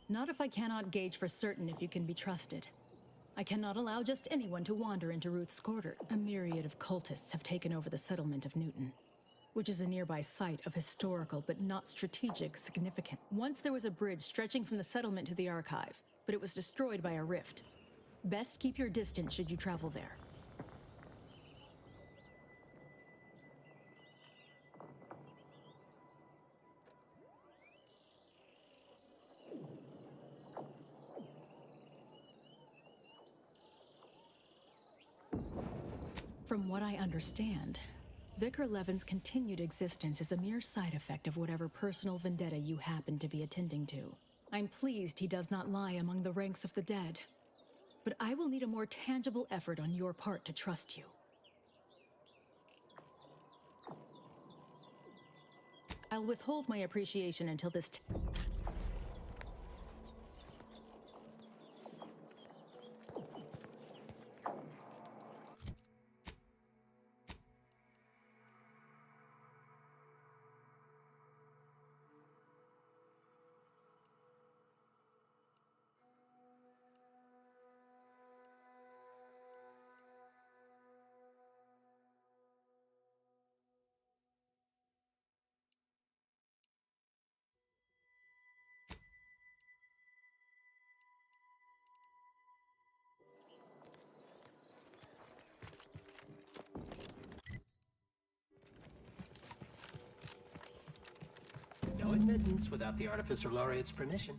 Not if I cannot gauge for certain if you can be trusted. I cannot allow just anyone to wander into Ruth's quarter. A myriad of cultists have taken over the settlement of Newton, which is a nearby site of historical but not strategic significance. Once there was a bridge stretching from the settlement to the archive, but it was destroyed by a rift. Best keep your distance should you travel there. From what I understand, Vicar Levin's continued existence is a mere side effect of whatever personal vendetta you happen to be attending to. I'm pleased he does not lie among the ranks of the dead, but I will need a more tangible effort on your part to trust you. I'll withhold my appreciation until this No admittance without the Artificer Laureate's permission.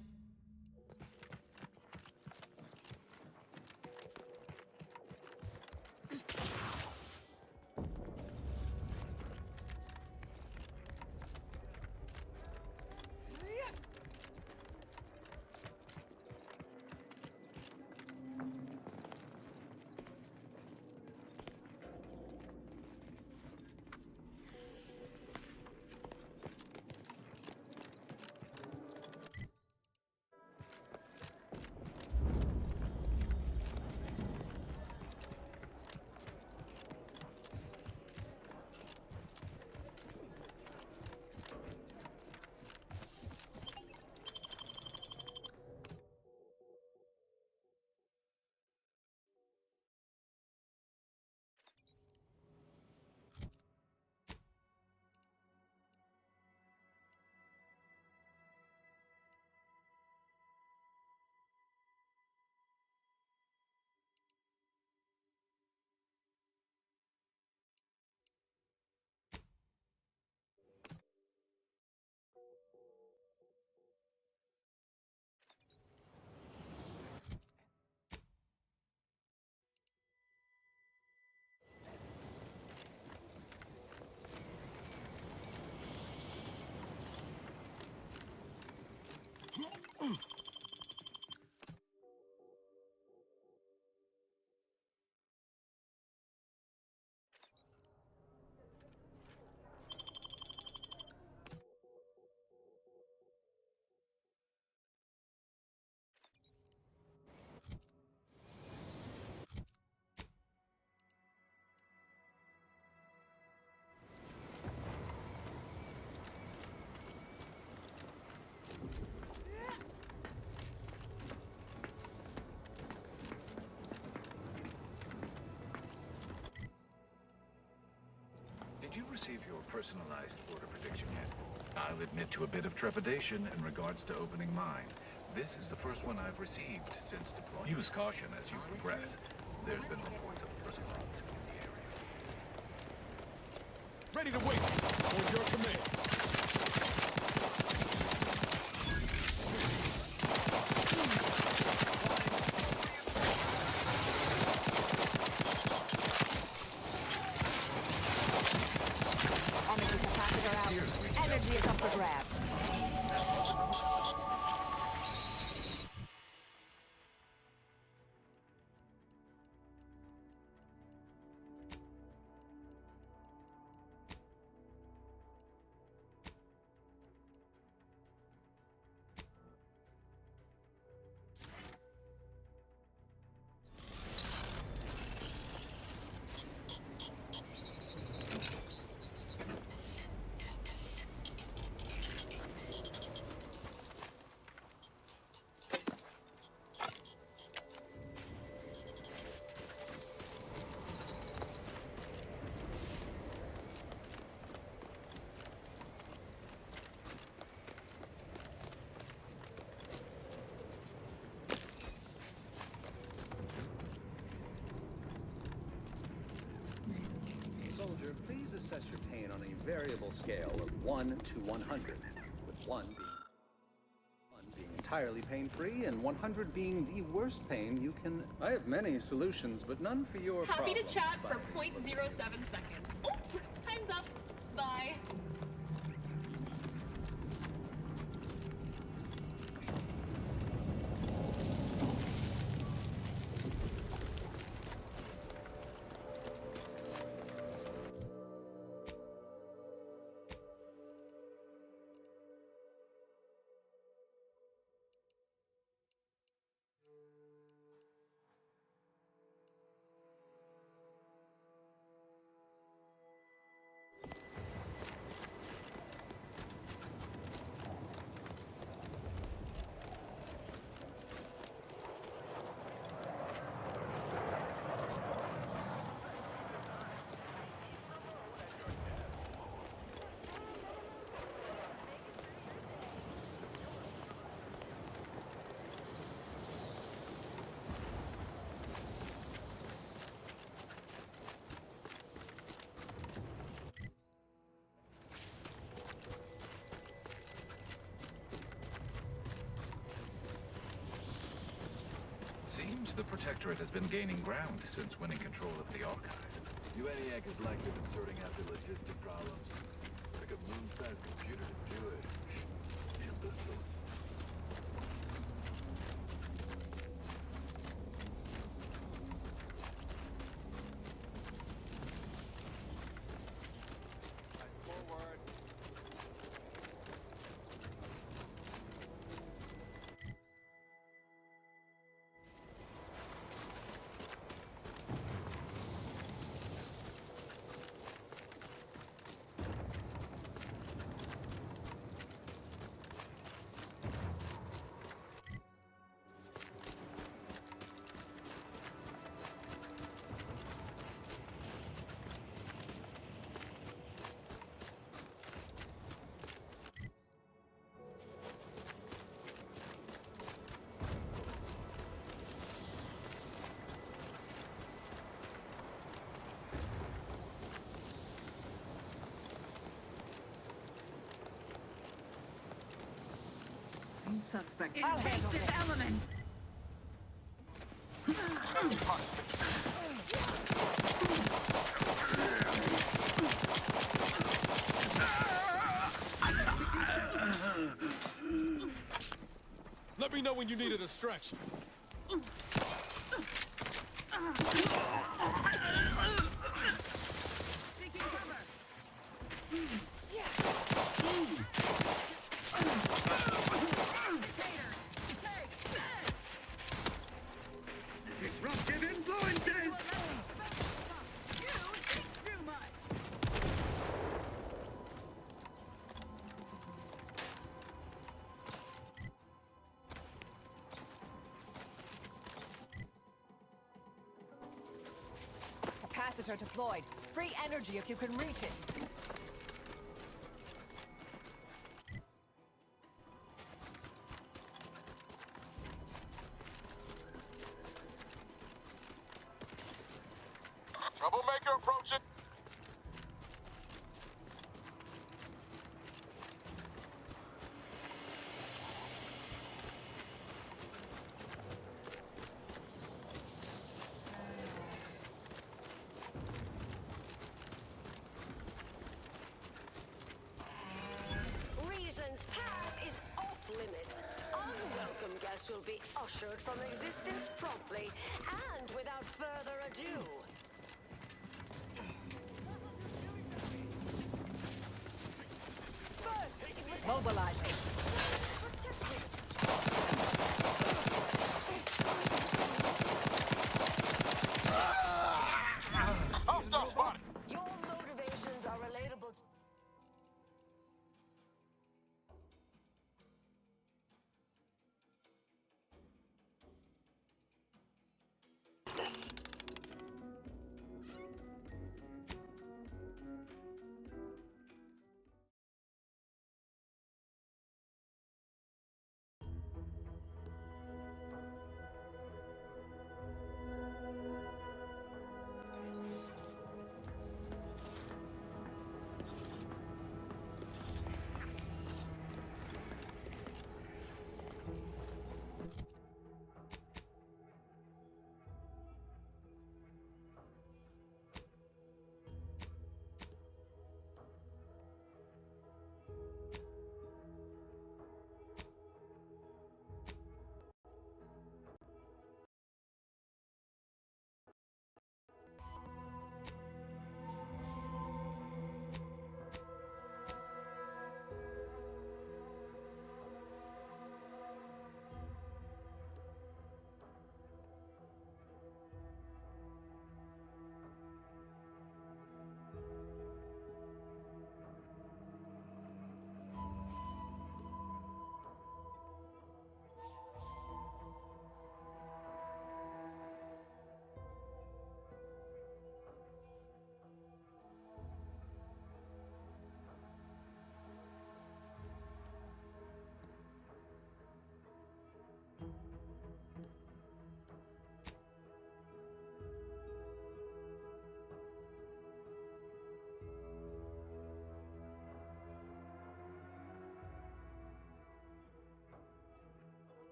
Did you receive your personalized order prediction yet? I'll admit to a bit of trepidation in regards to opening mine. This is the first one I've received since deployment. Use caution as you progress. There's been reports of personalities in the area. Ready to wait on your command. variable scale of 1 to 100, with 1 being entirely pain-free and 100 being the worst pain you can... I have many solutions, but none for your Happy problems, to chat for Spider. 0.07 seconds. Oh, time's up. Bye. Seems the Protectorate has been gaining ground since winning control of the Archive. UNIAC is likely been sorting out the logistic problems. Like a moon-sized computer to do it. Imbeciles. Suspect. Invasive elements. Let me know when you need a distraction. Taking cover. Disruptive influences! You think too much. Capacitor deployed. Free energy if you can reach it. Troublemaker approaching. Reason's pass is off limits. Unwelcome guests will be ushered from existence promptly and without further ado. Mobilizing. Your motivations are relatable to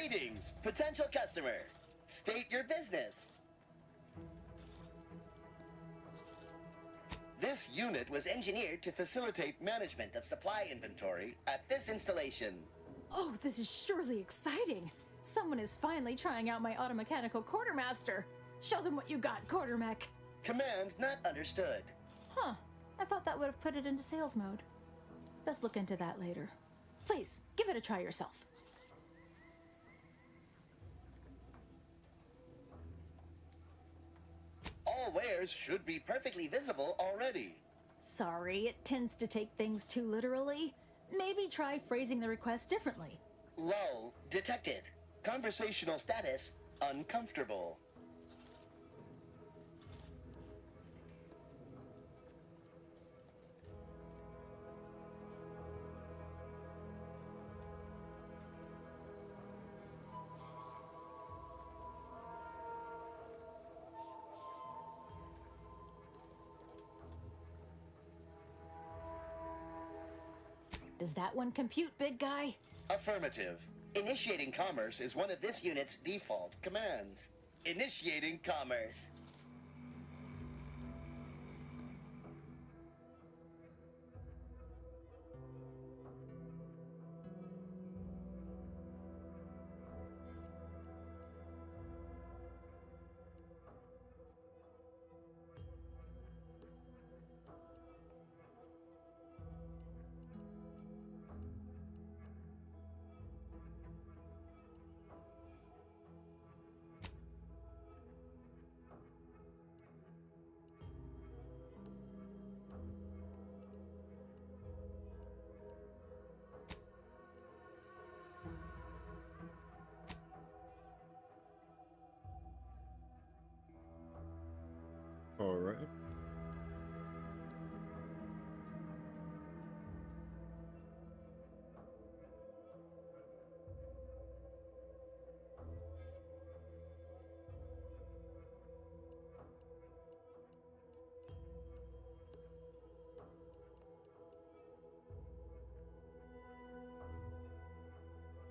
Greetings, potential customer. State your business. This unit was engineered to facilitate management of supply inventory at this installation. Oh, this is surely exciting. Someone is finally trying out my automechanical quartermaster. Show them what you got, quartermech. Command not understood. Huh. I thought that would have put it into sales mode. Let's look into that later. Please, give it a try yourself. All wares should be perfectly visible already. Sorry, it tends to take things too literally. Maybe try phrasing the request differently. Lull detected. Conversational status uncomfortable. Does that one compute, big guy? Affirmative. Initiating commerce is one of this unit's default commands. Initiating commerce. All right.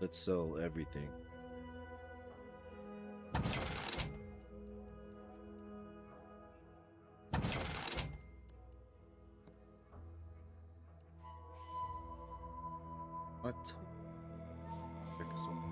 Let's sell everything. What? Check us out.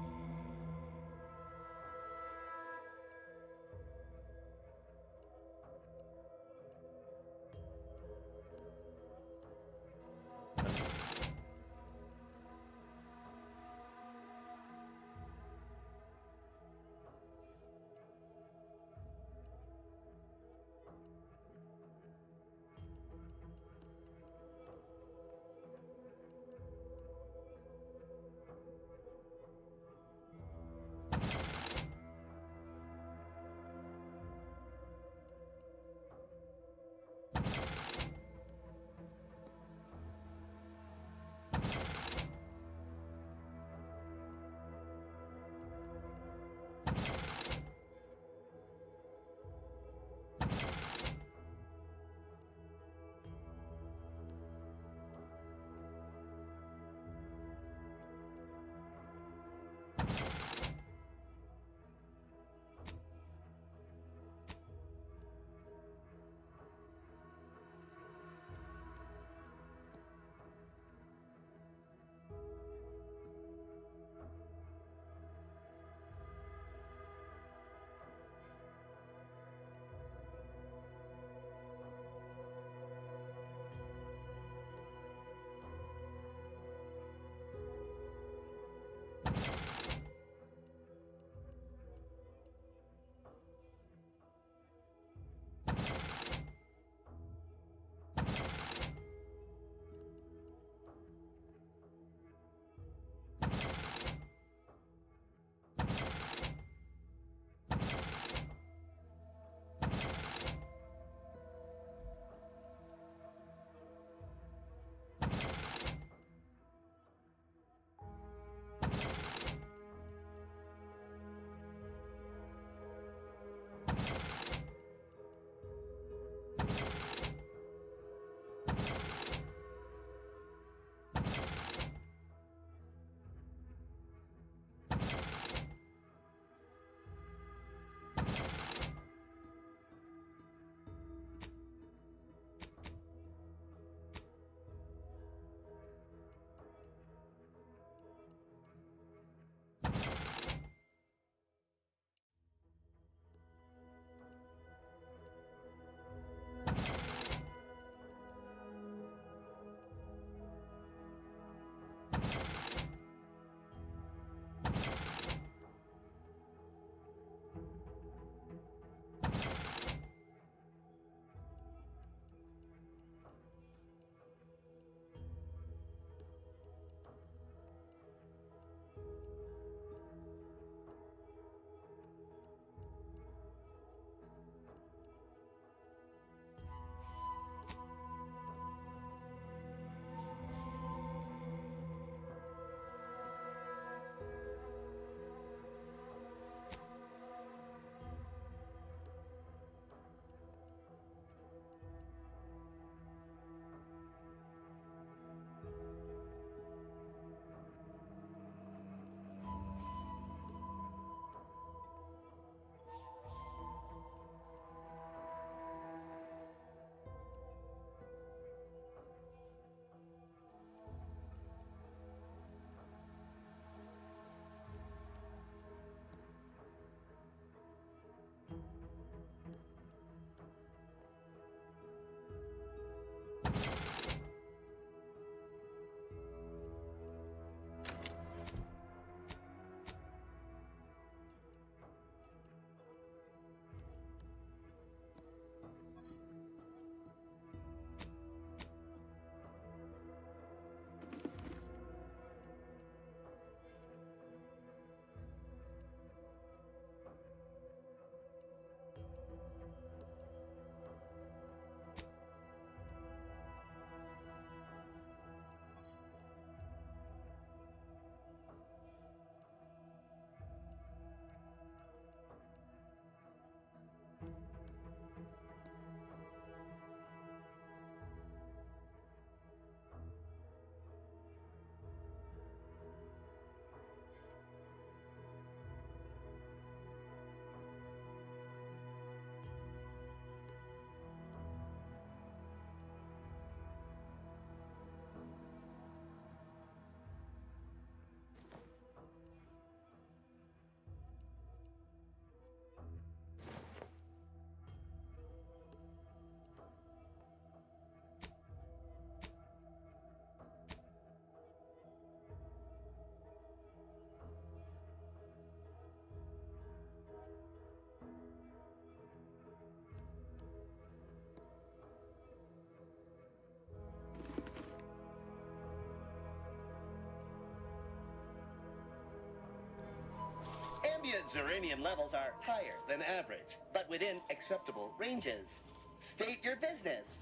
Radiant Zeranium levels are higher than average, but within acceptable ranges. State your business.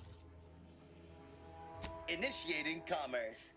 Initiating commerce.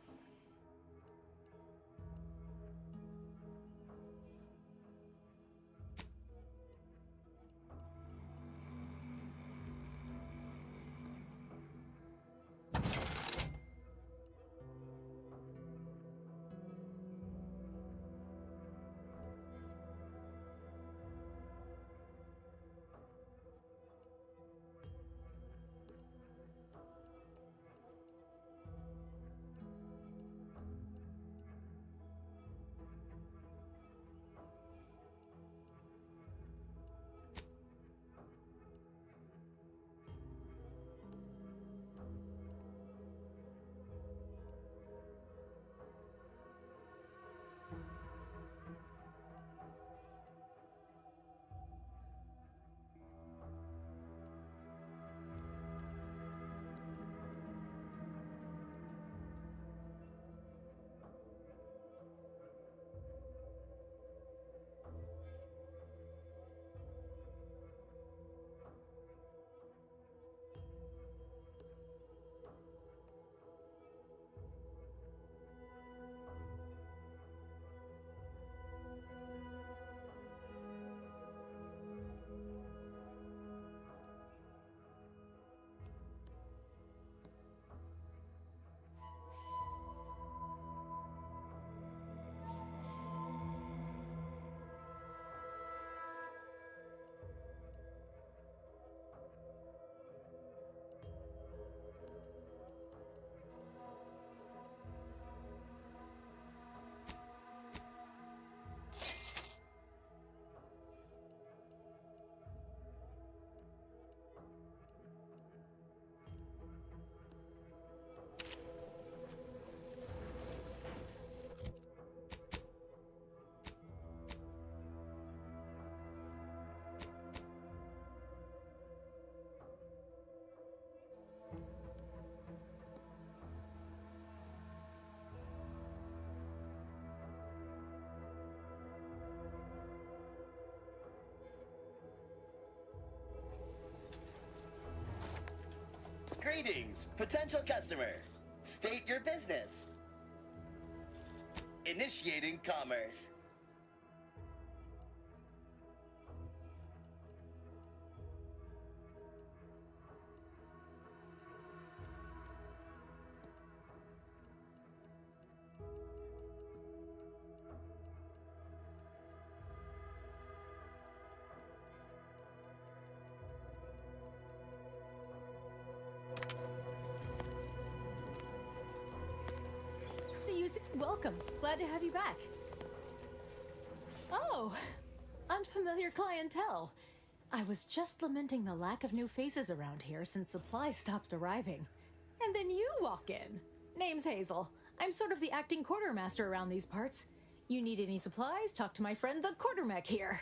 Greetings, potential customer. State your business. Initiating commerce. Welcome. Glad to have you back. Oh, unfamiliar clientele. I was just lamenting the lack of new faces around here since supplies stopped arriving. And then you walk in. Name's Hazel. I'm sort of the acting quartermaster around these parts. You need any supplies? Talk to my friend the quartermech here.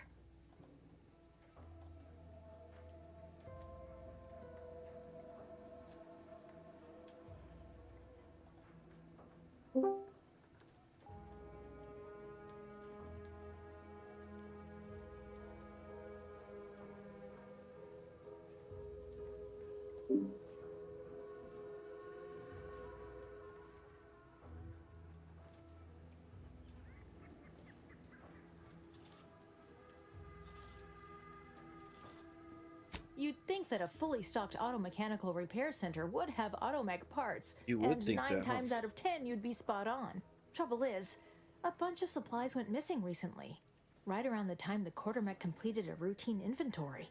You'd think that a fully stocked auto-mechanical repair center would have automech parts. You would and think 9 that, huh? times out of 10, you'd be spot on. Trouble is, a bunch of supplies went missing recently, right around the time the quartermech completed a routine inventory.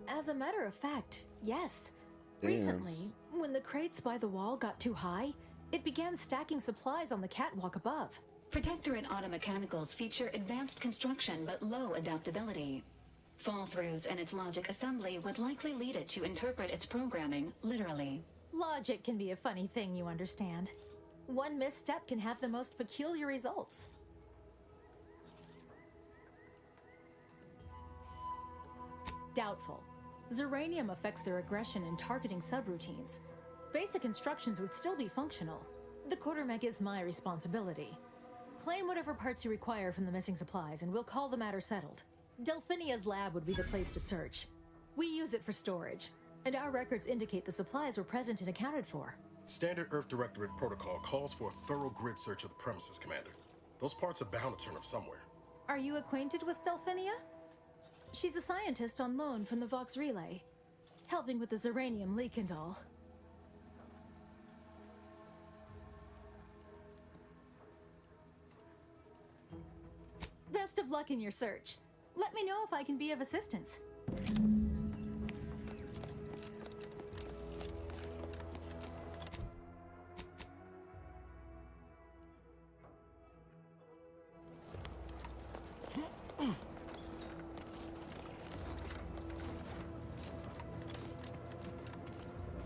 As a matter of fact, yes. Damn. Recently, when the crates by the wall got too high, it began stacking supplies on the catwalk above. Protectorate automechanicals feature advanced construction but low adaptability. Fall-throughs in its logic assembly would likely lead it to interpret its programming literally. Logic can be a funny thing, you understand. One misstep can have the most peculiar results. Doubtful. Zeranium affects their aggression and targeting subroutines. Basic instructions would still be functional. The quartermech is my responsibility. Claim whatever parts you require from the missing supplies, and we'll call the matter settled. Delphinia's lab would be the place to search. We use it for storage, and our records indicate the supplies were present and accounted for. Standard Earth Directorate protocol calls for a thorough grid search of the premises, Commander. Those parts are bound to turn up somewhere. Are you acquainted with Delphinia? She's a scientist on loan from the Vox Relay, helping with the Zeranium leak and all. Best of luck in your search. Let me know if I can be of assistance.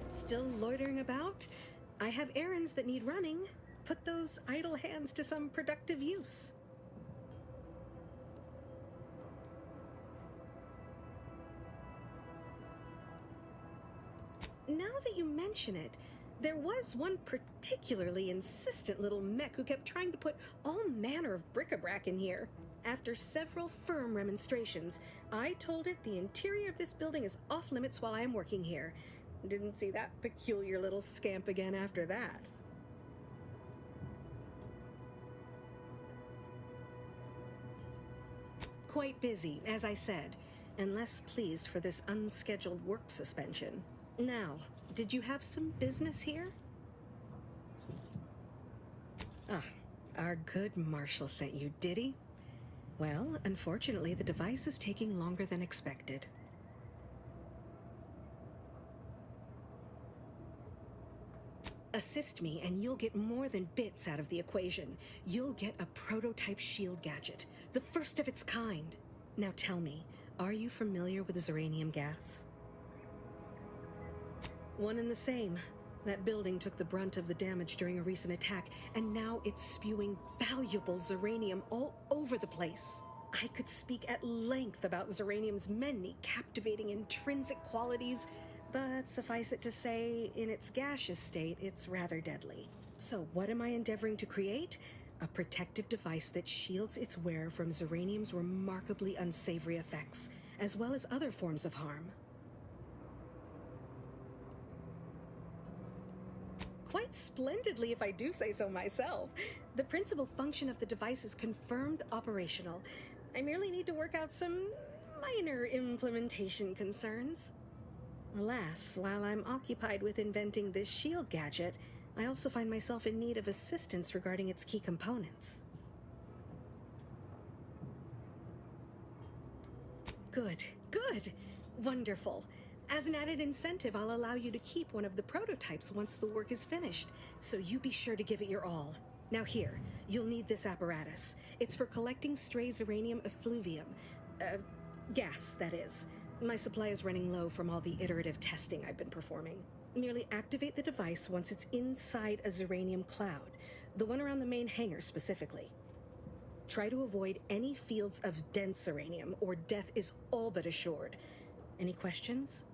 Still loitering about? I have errands that need running. Put those idle hands to some productive use. Now that you mention it, there was one particularly insistent little mech who kept trying to put all manner of bric-a-brac in here. After several firm remonstrations, I told it the interior of this building is off limits while I am working here. Didn't see that peculiar little scamp again after that. Quite busy, as I said, and less pleased for this unscheduled work suspension. Now, did you have some business here? Ah, our good Marshal sent you, did he? Well, unfortunately, the device is taking longer than expected. Assist me, and you'll get more than bits out of the equation. You'll get a prototype shield gadget, the first of its kind. Now tell me, are you familiar with Zeranium gas? One and the same. That building took the brunt of the damage during a recent attack, and now it's spewing valuable Zeranium all over the place. I could speak at length about Zeranium's many captivating intrinsic qualities, but suffice it to say, in its gaseous state, it's rather deadly. So what am I endeavoring to create? A protective device that shields its wearer from Zeranium's remarkably unsavory effects, as well as other forms of harm. Quite splendidly, if I do say so myself. The principal function of the device is confirmed operational. I merely need to work out some minor implementation concerns. Alas, while I'm occupied with inventing this shield gadget, I also find myself in need of assistance regarding its key components. Good, good, wonderful. As an added incentive, I'll allow you to keep one of the prototypes once the work is finished, so you be sure to give it your all. Now here, you'll need this apparatus. It's for collecting stray Zeranium effluvium. Gas, that is. My supply is running low from all the iterative testing I've been performing. Merely activate the device once it's inside a Zeranium cloud, the one around the main hangar specifically. Try to avoid any fields of dense Zeranium, or death is all but assured. Any questions?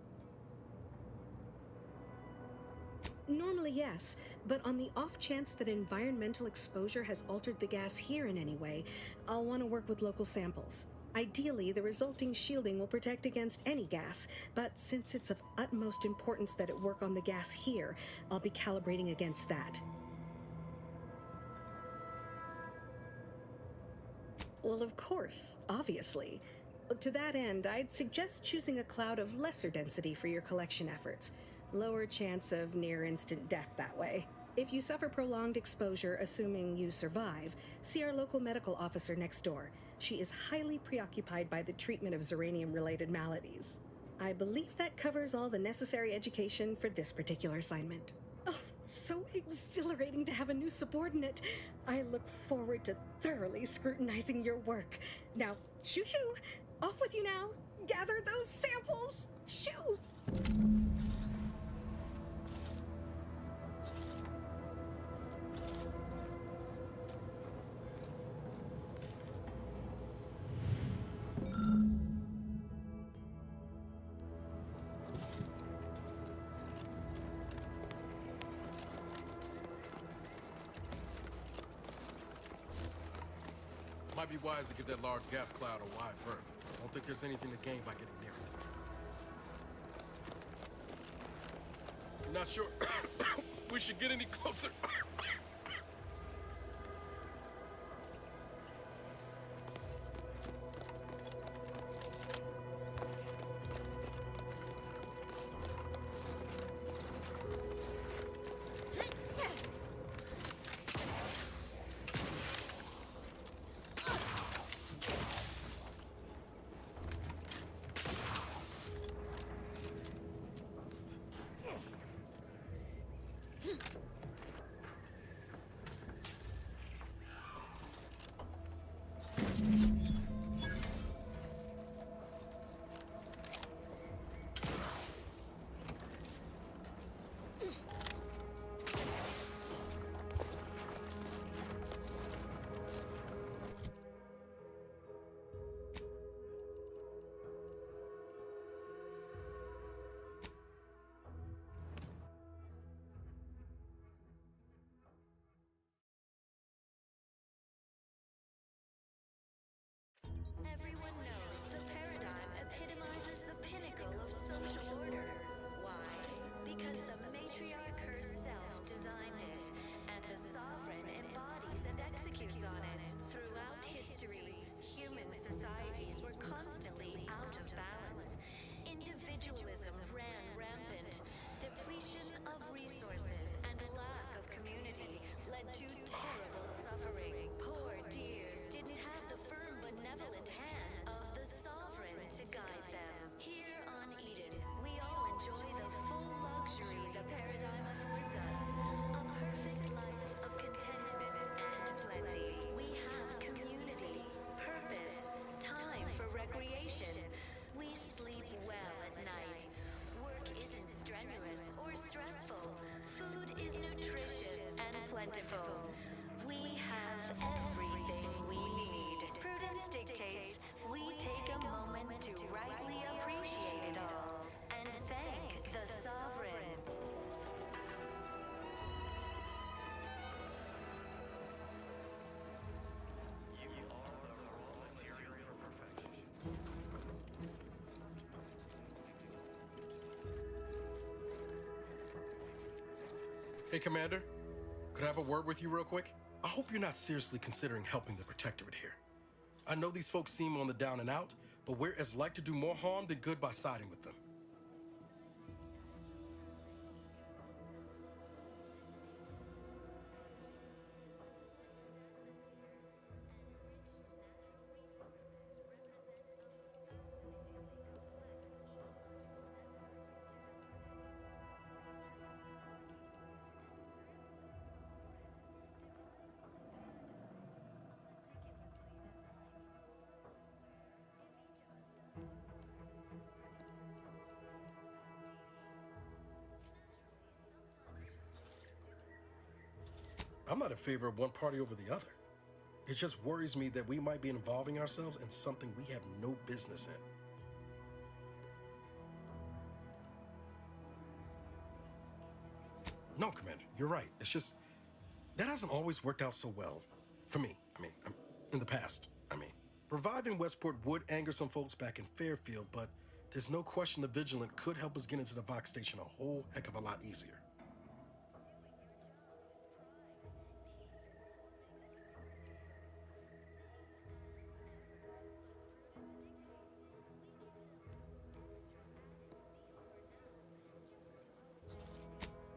Normally, yes, but on the off chance that environmental exposure has altered the gas here in any way, I'll want to work with local samples. Ideally, the resulting shielding will protect against any gas, but since it's of utmost importance that it work on the gas here, I'll be calibrating against that. Well, of course, obviously. To that end, I'd suggest choosing a cloud of lesser density for your collection efforts. Lower chance of near-instant death that way. If you suffer prolonged exposure, assuming you survive, see our local medical officer next door. She is highly preoccupied by the treatment of Zeranium-related maladies. I believe that covers all the necessary education for this particular assignment. Oh, so exhilarating to have a new subordinate. I look forward to thoroughly scrutinizing your work. Now, shoo-shoo! Off with you now! Gather those samples! Shoo! Might be wise to give that large gas cloud a wide berth. Don't think there's anything to gain by getting near it. Not sure we should get any closer. Everyone knows the paradigm epitomizes the pinnacle of social order. Why? Because the matriarch herself designed it, and the sovereign embodies and executes on it. Throughout history, human societies were constantly out of balance. Individualism ran rampant. Depletion of resources and lack of community led to terrible suffering. Poor dears didn't have the firm benevolent hand of the sovereign to guide them. Here on Eden, we all enjoy the full luxury the paradigm affords us. A perfect life of contentment and plenty. We have community, purpose, time for recreation. We sleep well at night. Work isn't strenuous or stressful. Food is nutritious and plentiful. We have everything we need. Prudence dictates we take a moment to rightly appreciate it all and thank the sovereign. You are the raw material for perfection. Hey, Commander. Could I have a word with you real quick? I hope you're not seriously considering helping the Protectorate here. I know these folks seem on the down and out, but we're as like to do more harm than good by siding with them. I'm not in favor of one party over the other. It just worries me that we might be involving ourselves in something we have no business in. No, Commander, you're right. It's just, that hasn't always worked out so well. For me, in the past, Reviving Westport would anger some folks back in Fairfield, but there's no question the Vigilant could help us get into the Vox Station a whole heck of a lot easier.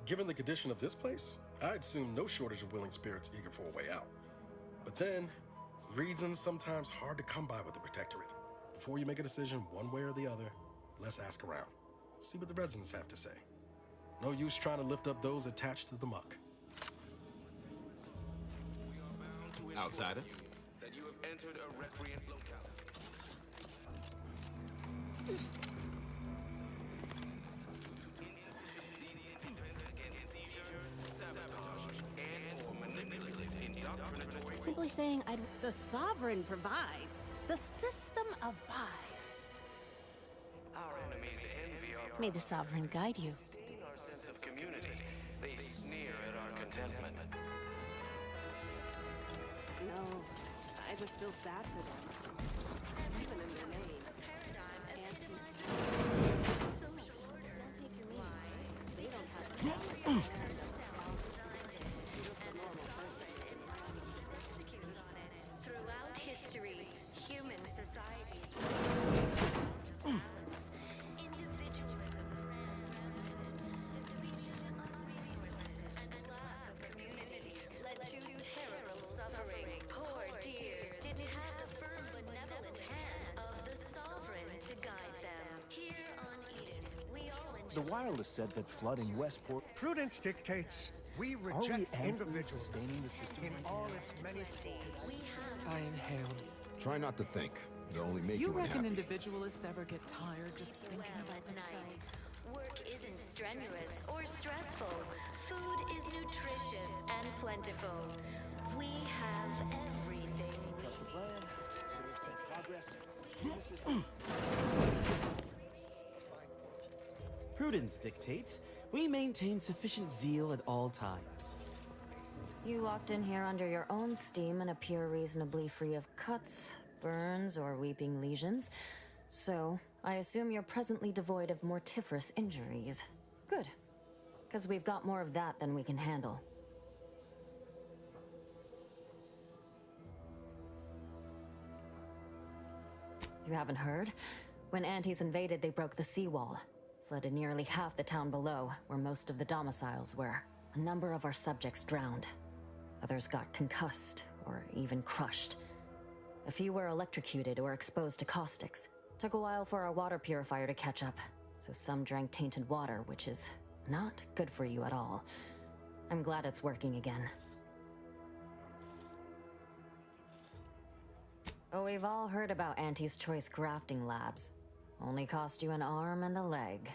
Given the condition of this place, I'd assume no shortage of willing spirits eager for a way out. But then, reason's sometimes hard to come by with the Protectorate. Before you make a decision one way or the other, let's ask around. See what the residents have to say. No use trying to lift up those attached to the muck. Outsider? That you have entered a recreant locality. Simply saying the sovereign provides, the system abides. Our enemies envy our May the sovereign guide you. disdain our sense of community. They sneer at our contentment. No, I I just feel sad for them. Even in their name. They don't have Throughout history, human societies individualism and lack of community led to terrible suffering. Poor dears didn't have the firm benevolent hand of the sovereign to guide them. Here on Eden, we all enjoy The wireless said that flooding Westport. Prudence dictates we Are we reject amply individuals sustaining the system in right all now? its many forms. I inhaled. Try not to think. It'll only make you, You reckon unhappy. individualists ever get tired just thinking about at night. themselves? Work isn't strenuous or stressful. Food is nutritious and plentiful. We have everything. Trust the plan. Progress. Prudence dictates we maintain sufficient zeal at all times. You walked in here under your own steam and appear reasonably free of cuts, burns, or weeping lesions. So, I assume you're presently devoid of mortiferous injuries. Good. Because we've got more of that than we can handle. You haven't heard? When Antes invaded, they broke the seawall. Flooded nearly half the town below, where most of the domiciles were. A number of our subjects drowned. Others got concussed, or even crushed. A few were electrocuted or exposed to caustics. Took a while for our water purifier to catch up, so some drank tainted water, which is not good for you at all. I'm glad it's working again. Oh, we've all heard about Auntie's Choice grafting labs. Only cost you an arm and a leg.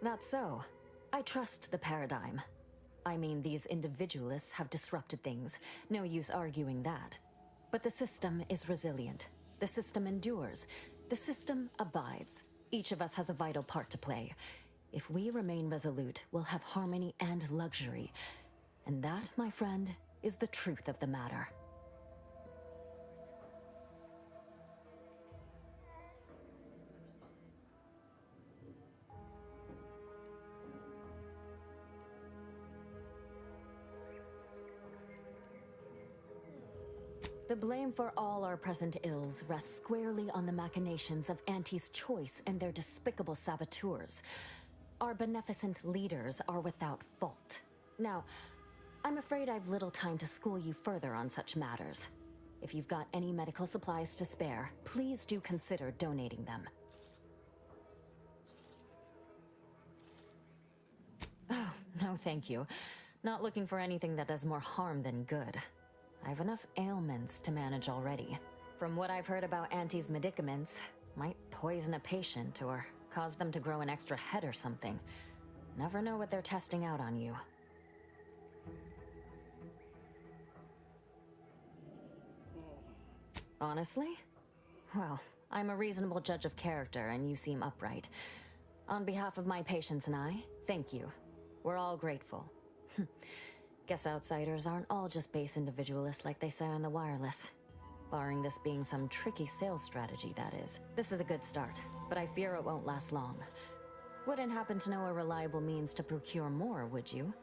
That's so. I trust the paradigm. I mean, these individualists have disrupted things. No use arguing that. But the system is resilient. The system endures. The system abides. Each of us has a vital part to play. If we remain resolute, we'll have harmony and luxury. And that, my friend, is the truth of the matter. The blame for all our present ills rests squarely on the machinations of Auntie's Choice and their despicable saboteurs. Our beneficent leaders are without fault. Now, I'm afraid I've little time to school you further on such matters. If you've got any medical supplies to spare, please do consider donating them. Oh, no thank you. Not looking for anything that does more harm than good. I've enough ailments to manage already. From what I've heard about Auntie's medicaments, might poison a patient or cause them to grow an extra head or something. Never know what they're testing out on you. Honestly? Well, I'm a reasonable judge of character and you seem upright. On behalf of my patients and I, thank you. We're all grateful. Guess outsiders aren't all just base individualists like they say on the wireless. Barring this being some tricky sales strategy, that is. This is a good start, but I fear it won't last long. Wouldn't happen to know a reliable means to procure more, would you?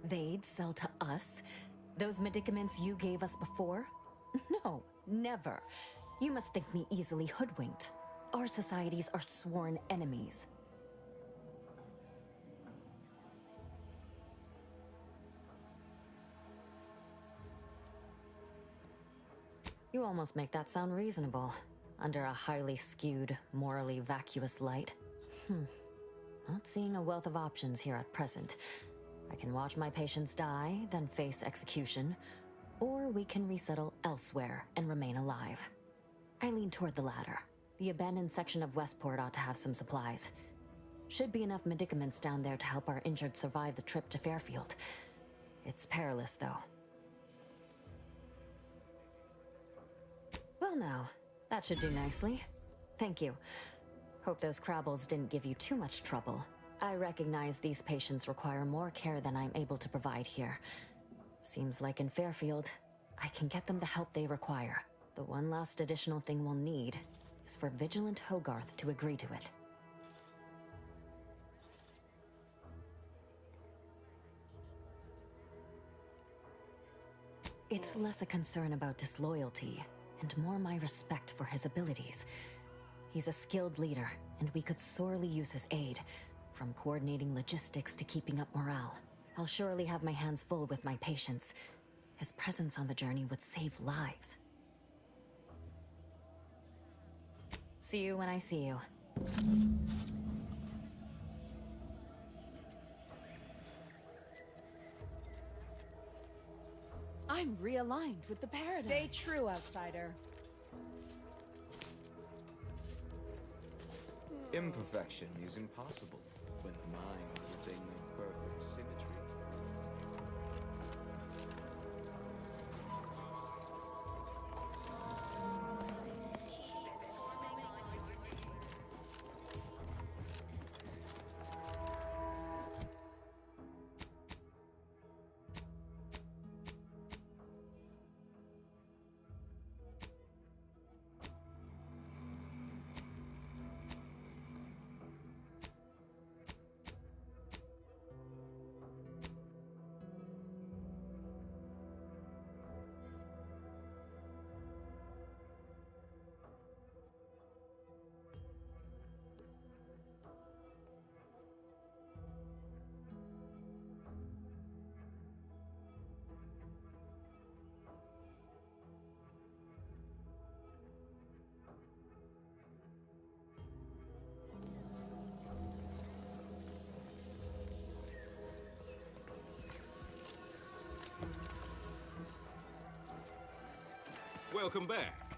They'd sell to us? Those medicaments you gave us before? No, never. You must think me easily hoodwinked. Our societies are sworn enemies. You almost make that sound reasonable, under a highly skewed, morally vacuous light. Not seeing a wealth of options here at present. I can watch my patients die, then face execution, Or we can resettle elsewhere and remain alive. I lean toward the latter. The abandoned section of Westport ought to have some supplies. Should be enough medicaments down there to help our injured survive the trip to Fairfield. It's perilous, though. Well now, that should do nicely. Thank you. Hope those Crabbles didn't give you too much trouble. I recognize these patients require more care than I'm able to provide here. Seems like in Fairfield, I can get them the help they require. The one last additional thing we'll need is for Vigilant Hogarth to agree to it. It's less a concern about disloyalty, and more my respect for his abilities. He's a skilled leader, and we could sorely use his aid, from coordinating logistics to keeping up morale. I'll surely have my hands full with my patients. His presence on the journey would save lives. See you when I see you. I'm realigned with the paradigm. Stay true, outsider. Imperfection is impossible when the mind is a thing of perfect symmetry. Welcome back.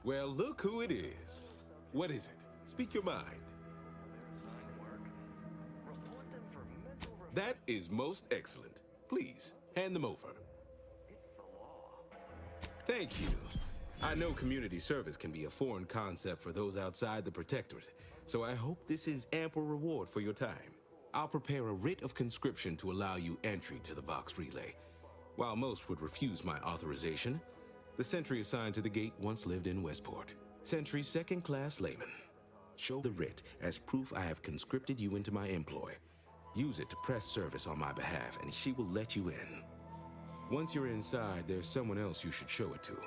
Well, look who it is. What is it? Speak your mind. That is most excellent. Please, hand them over. Thank you. I know community service can be a foreign concept for those outside the Protectorate, so I hope this is ample reward for your time. I'll prepare a writ of conscription to allow you entry to the Vox Relay. While most would refuse my authorization, the sentry assigned to the gate once lived in Westport. Sentry second-class layman. Show the writ as proof I have conscripted you into my employ. Use it to press service on my behalf, and she will let you in. Once you're inside, there's someone else you should show it to.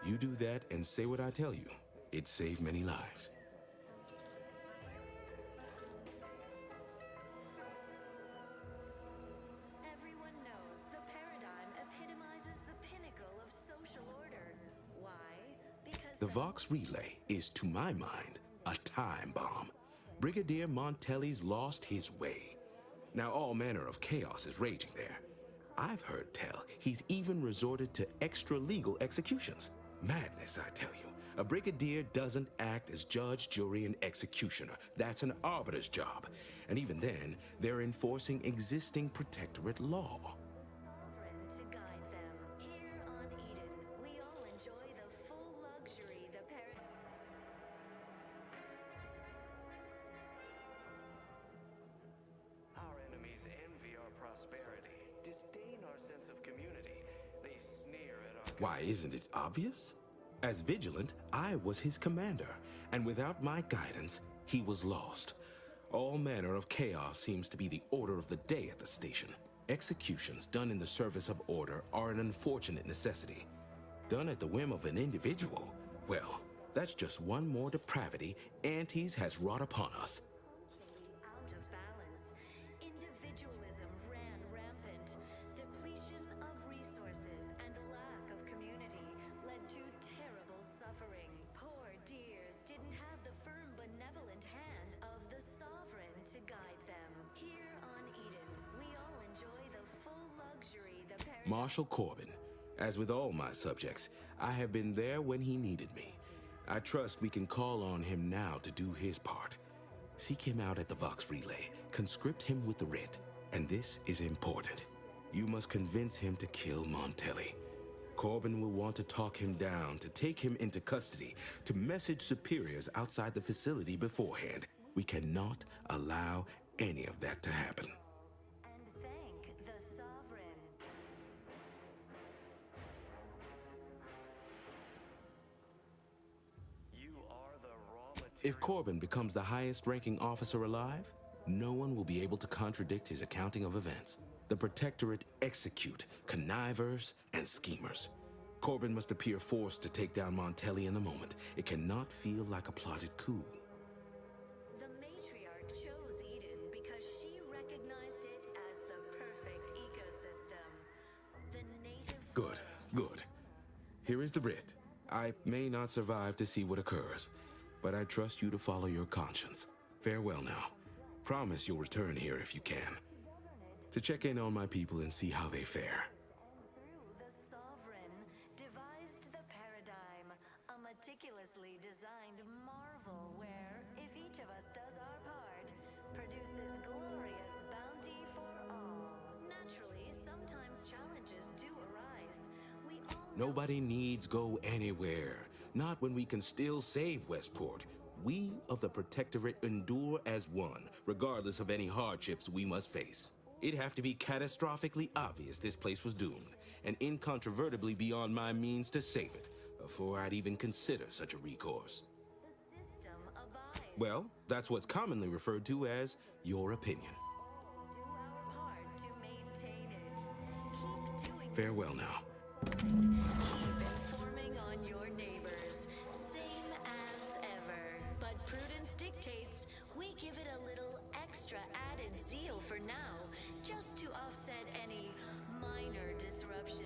You do that and say what I tell you. It'd save many lives. Everyone knows the paradigm epitomizes the pinnacle of social order. Why? Because The Vox Relay is, to my mind, a time bomb. Brigadier Montelli's lost his way. Now all manner of chaos is raging there. I've heard tell he's even resorted to extra-legal executions. Madness, I tell you. A brigadier doesn't act as judge, jury, and executioner. That's an arbiter's job. And even then, they're enforcing existing protectorate law. to guide them. Here on Eden, we all enjoy the full luxury the Our enemies envy our prosperity, disdain our sense of community. They sneer at our... Why, isn't it obvious? As Vigilant, I was his commander, and without my guidance, he was lost. All manner of chaos seems to be the order of the day at the station. Executions done in the service of order are an unfortunate necessity. Done at the whim of an individual, well, that's just one more depravity Antes has wrought upon us. out of balance. Individualism ran rampant. Depletion of resources and lack of community led to terrible suffering. Poor dears didn't have the firm, benevolent hand of the Sovereign to guide them. Here on Eden, we all enjoy the full luxury the Marshal Corbin, As with all my subjects, I have been there when he needed me. I trust we can call on him now to do his part. Seek him out at the Vox Relay, conscript him with the writ, and this is important. You must convince him to kill Montelli. Corbin will want to talk him down, to take him into custody, to message superiors outside the facility beforehand. We cannot allow any of that to happen. And thank the Sovereign. You are the raw material. If Corbin becomes the highest-ranking officer alive, no one will be able to contradict his accounting of events. The Protectorate execute connivers and schemers. Corbin must appear forced to take down Montelli in the moment. It cannot feel like a plotted coup. The matriarch chose Eden because she recognized it as the perfect ecosystem. The native... Good, good. Here is the writ. I may not survive to see what occurs, but I trust you to follow your conscience. Farewell now. Promise you'll return here if you can, to check in on my people and see how they fare. The Sovereign devised the paradigm, a meticulously designed marvel where, if each of us does our part, produces glorious bounty for all. Naturally, sometimes challenges do arise. We all Nobody needs go anywhere, not when we can still save Westport. We of the Protectorate endure as one, regardless of any hardships we must face. It'd have to be catastrophically obvious this place was doomed, and incontrovertibly beyond my means to save it, before I'd even consider such a recourse. system abides. Well, that's what's commonly referred to as your opinion. Do our part to maintain it. Keep doing Farewell now. Keep informing on your neighbors. Same as ever. But prudence dictates we give it a little extra added zeal for now, just to offset any minor disruption.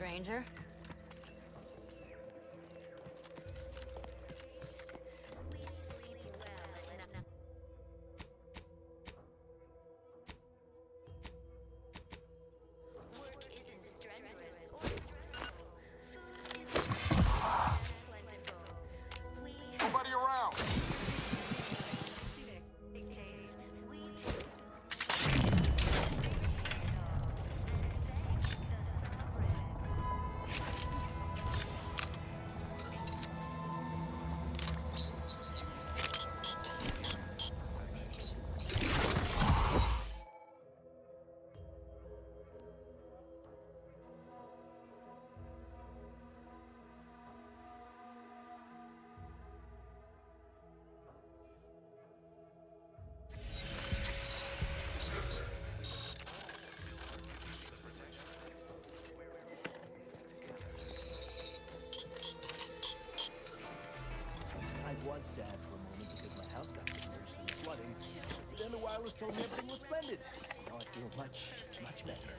stranger. Work isn't strenuous or stressful. Food is plentiful. Nobody around! I was sad for a moment because my house got submerged in the flooding. But then the wireless told me everything was splendid. Now I feel much, much better.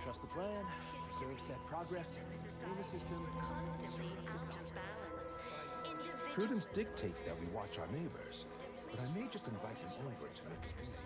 Trust the plan, observe set progress, sustain the system. Constantly out of balance. Prudence dictates that we watch our neighbors, but I may just invite him over to make it easier.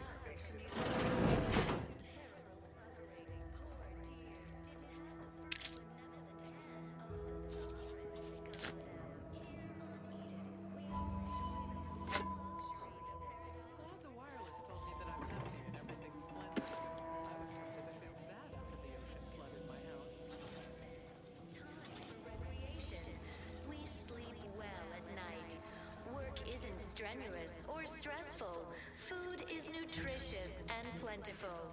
Strenuous or stressful, food is nutritious and plentiful.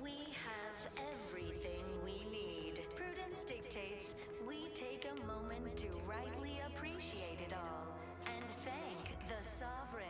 We have everything we need. Prudence dictates we take a moment to rightly appreciate it all and thank the sovereign.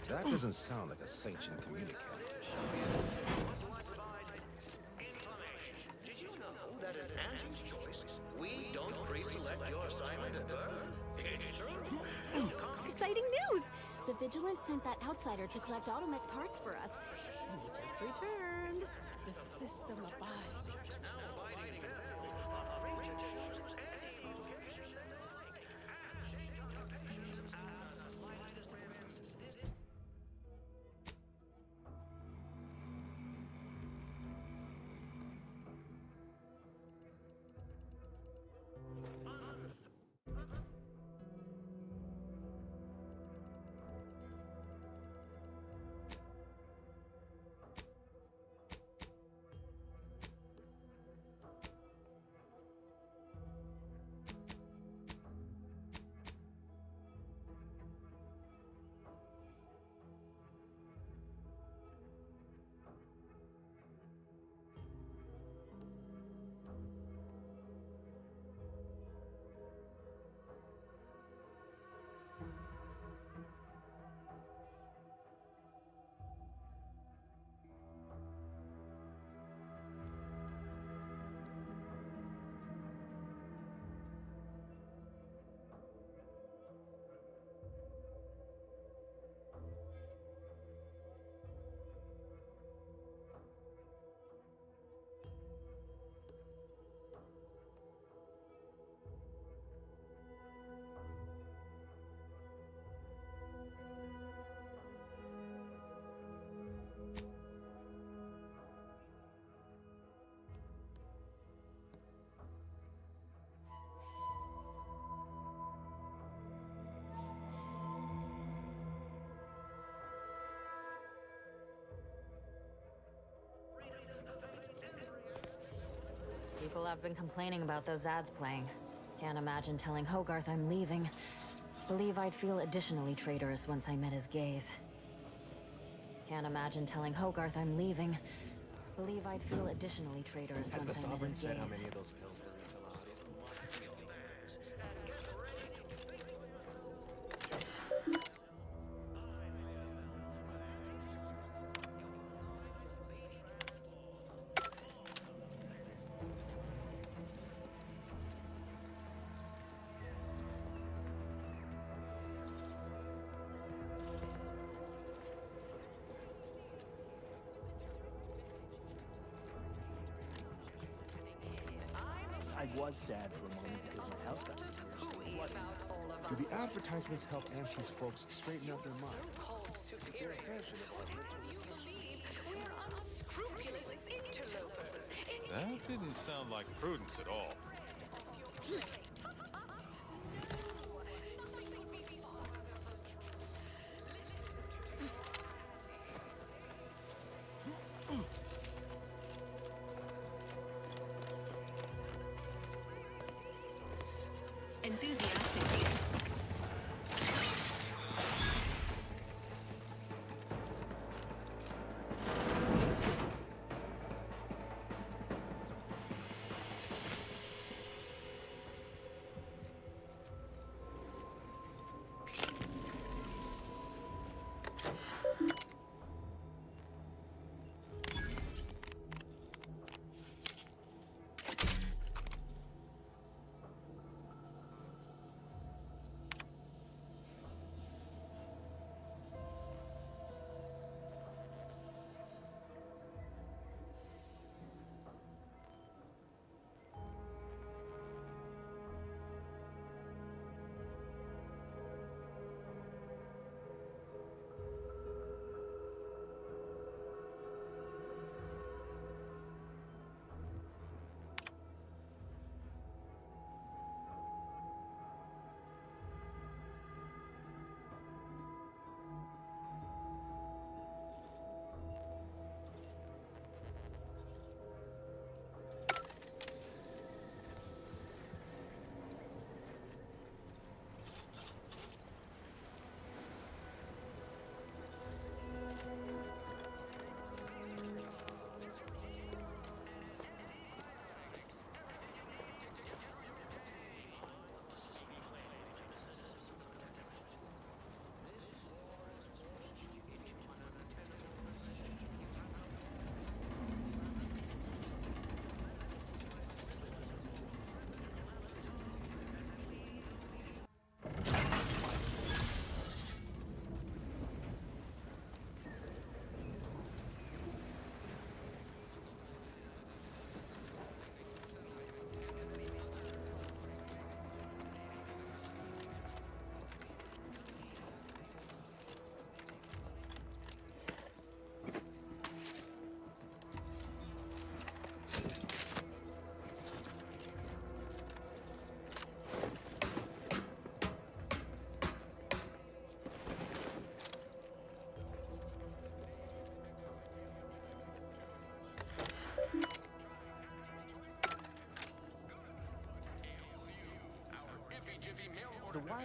That doesn't sound like a sanctioned communicator. Did you know that in Angie's Choice, we don't pre-select your assignment at birth? It's true. Exciting news! The Vigilant sent that outsider to collect automech parts for us. He just returned. The system abides. People have been complaining about those ads playing. Can't imagine telling Hogarth I'm leaving. Believe I'd feel additionally traitorous once I met his gaze. Can't imagine telling Hogarth I'm leaving. Believe I'd feel additionally traitorous Has the once I met Sovereign his said how gaze. many of those pills were refill? I was sad for a moment because my house got submerged in flooding. Do the advertisements help Angie's folks straighten out their minds? That didn't sound like prudence at all. Enthusiastically.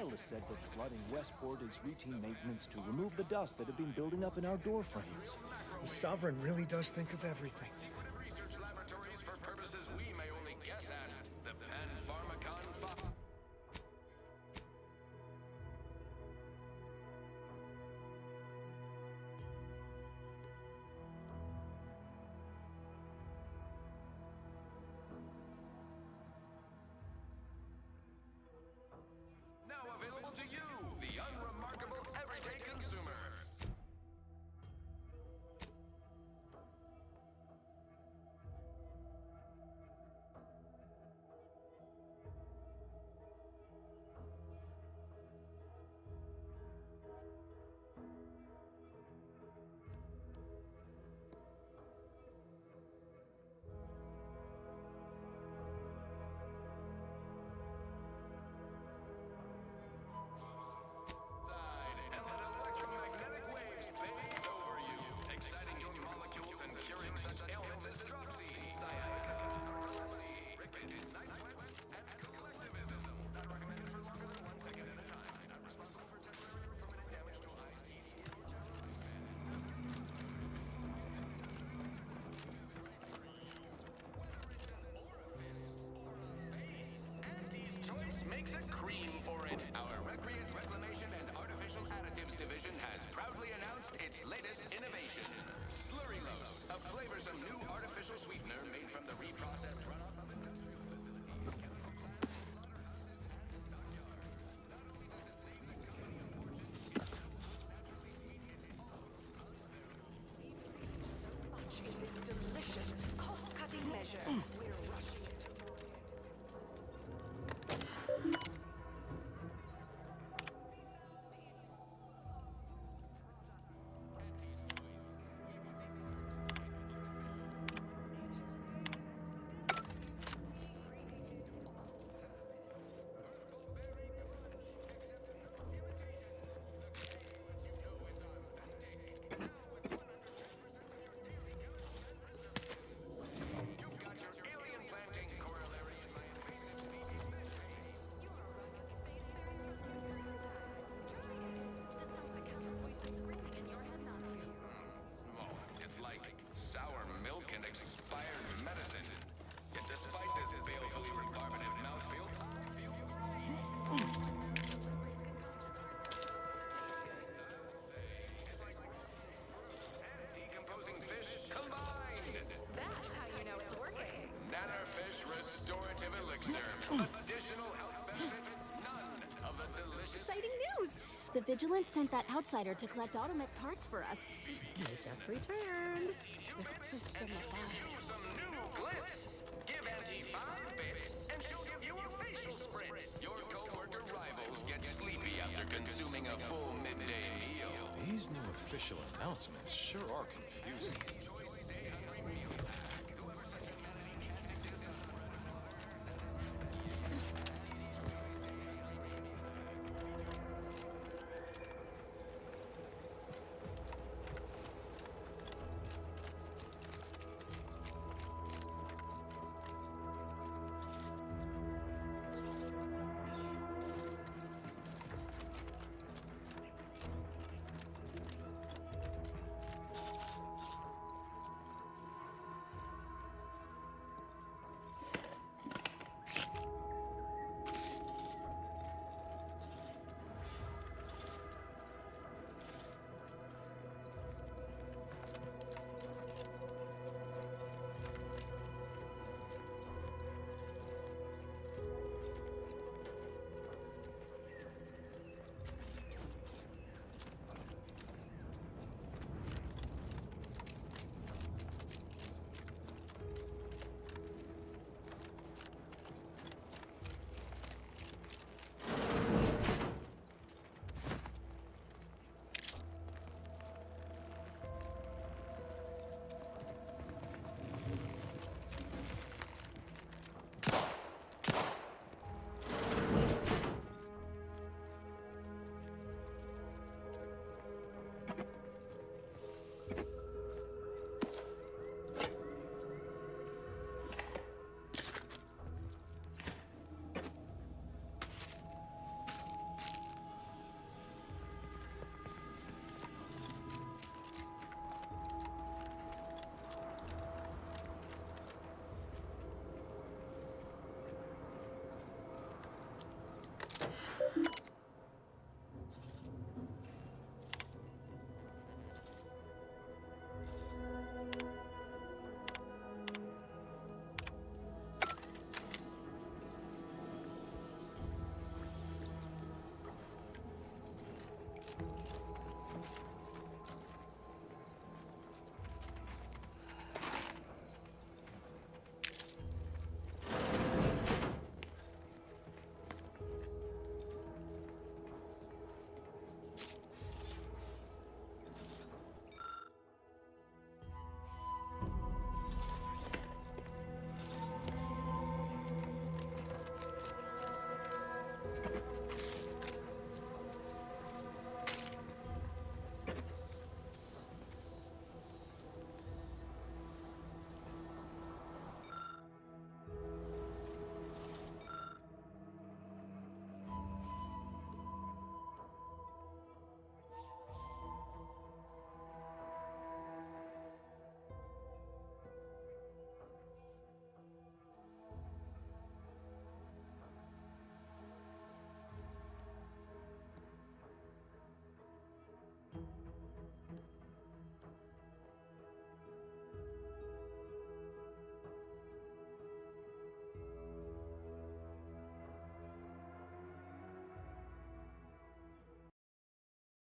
Wireless said that flooding Westport is routine maintenance to remove the dust that had been building up in our door frames. The Sovereign really does think of everything. Secretive research laboratories for purposes we may only guess at. The Pan-Pharmacon. Now available to you, the unremarkable everyday consumers. And let electromagnetic waves bathe over you, exciting your molecules and curing such ailments as dropsy, sciatica, narcolepsy, rickets, night sweats, and collectivism. Not recommended for longer than 1 second at a time. Not responsible for temporary or permanent damage to eyes, teeth, skin, or jaw Auntie's Choice makes a cream for it. Our Recreant Reclamation and Artificial Additives division has proudly announced its latest innovation, Slurrylose, a flavorsome new artificial sweetener made from the reprocessed runoff of industrial facilities, chemical plants, slaughterhouses, and stockyards. Not only does it save the company a fortune, it naturally it's all So much in this delicious, cost-cutting measure. We're rushing it. You've got your alien planting corollary in my invasive species fish. Oh, it's like sour milk and expired medicine. Yet despite this balefully rebarbative mouthfeel, I feel great. And decomposing fish combined. That's how you know it's working. Nannerfish Restorative Elixir. Additional health benefits, none of the delicious. Exciting news! The Vigilant sent that outsider to collect automech parts for us. They just returned. The system She'll give you some new glitz. Give Auntie 5 bits, and she'll give you a facial spritz. Your co-worker rivals get sleepy after consuming a full midday meal. These new official announcements sure are confusing.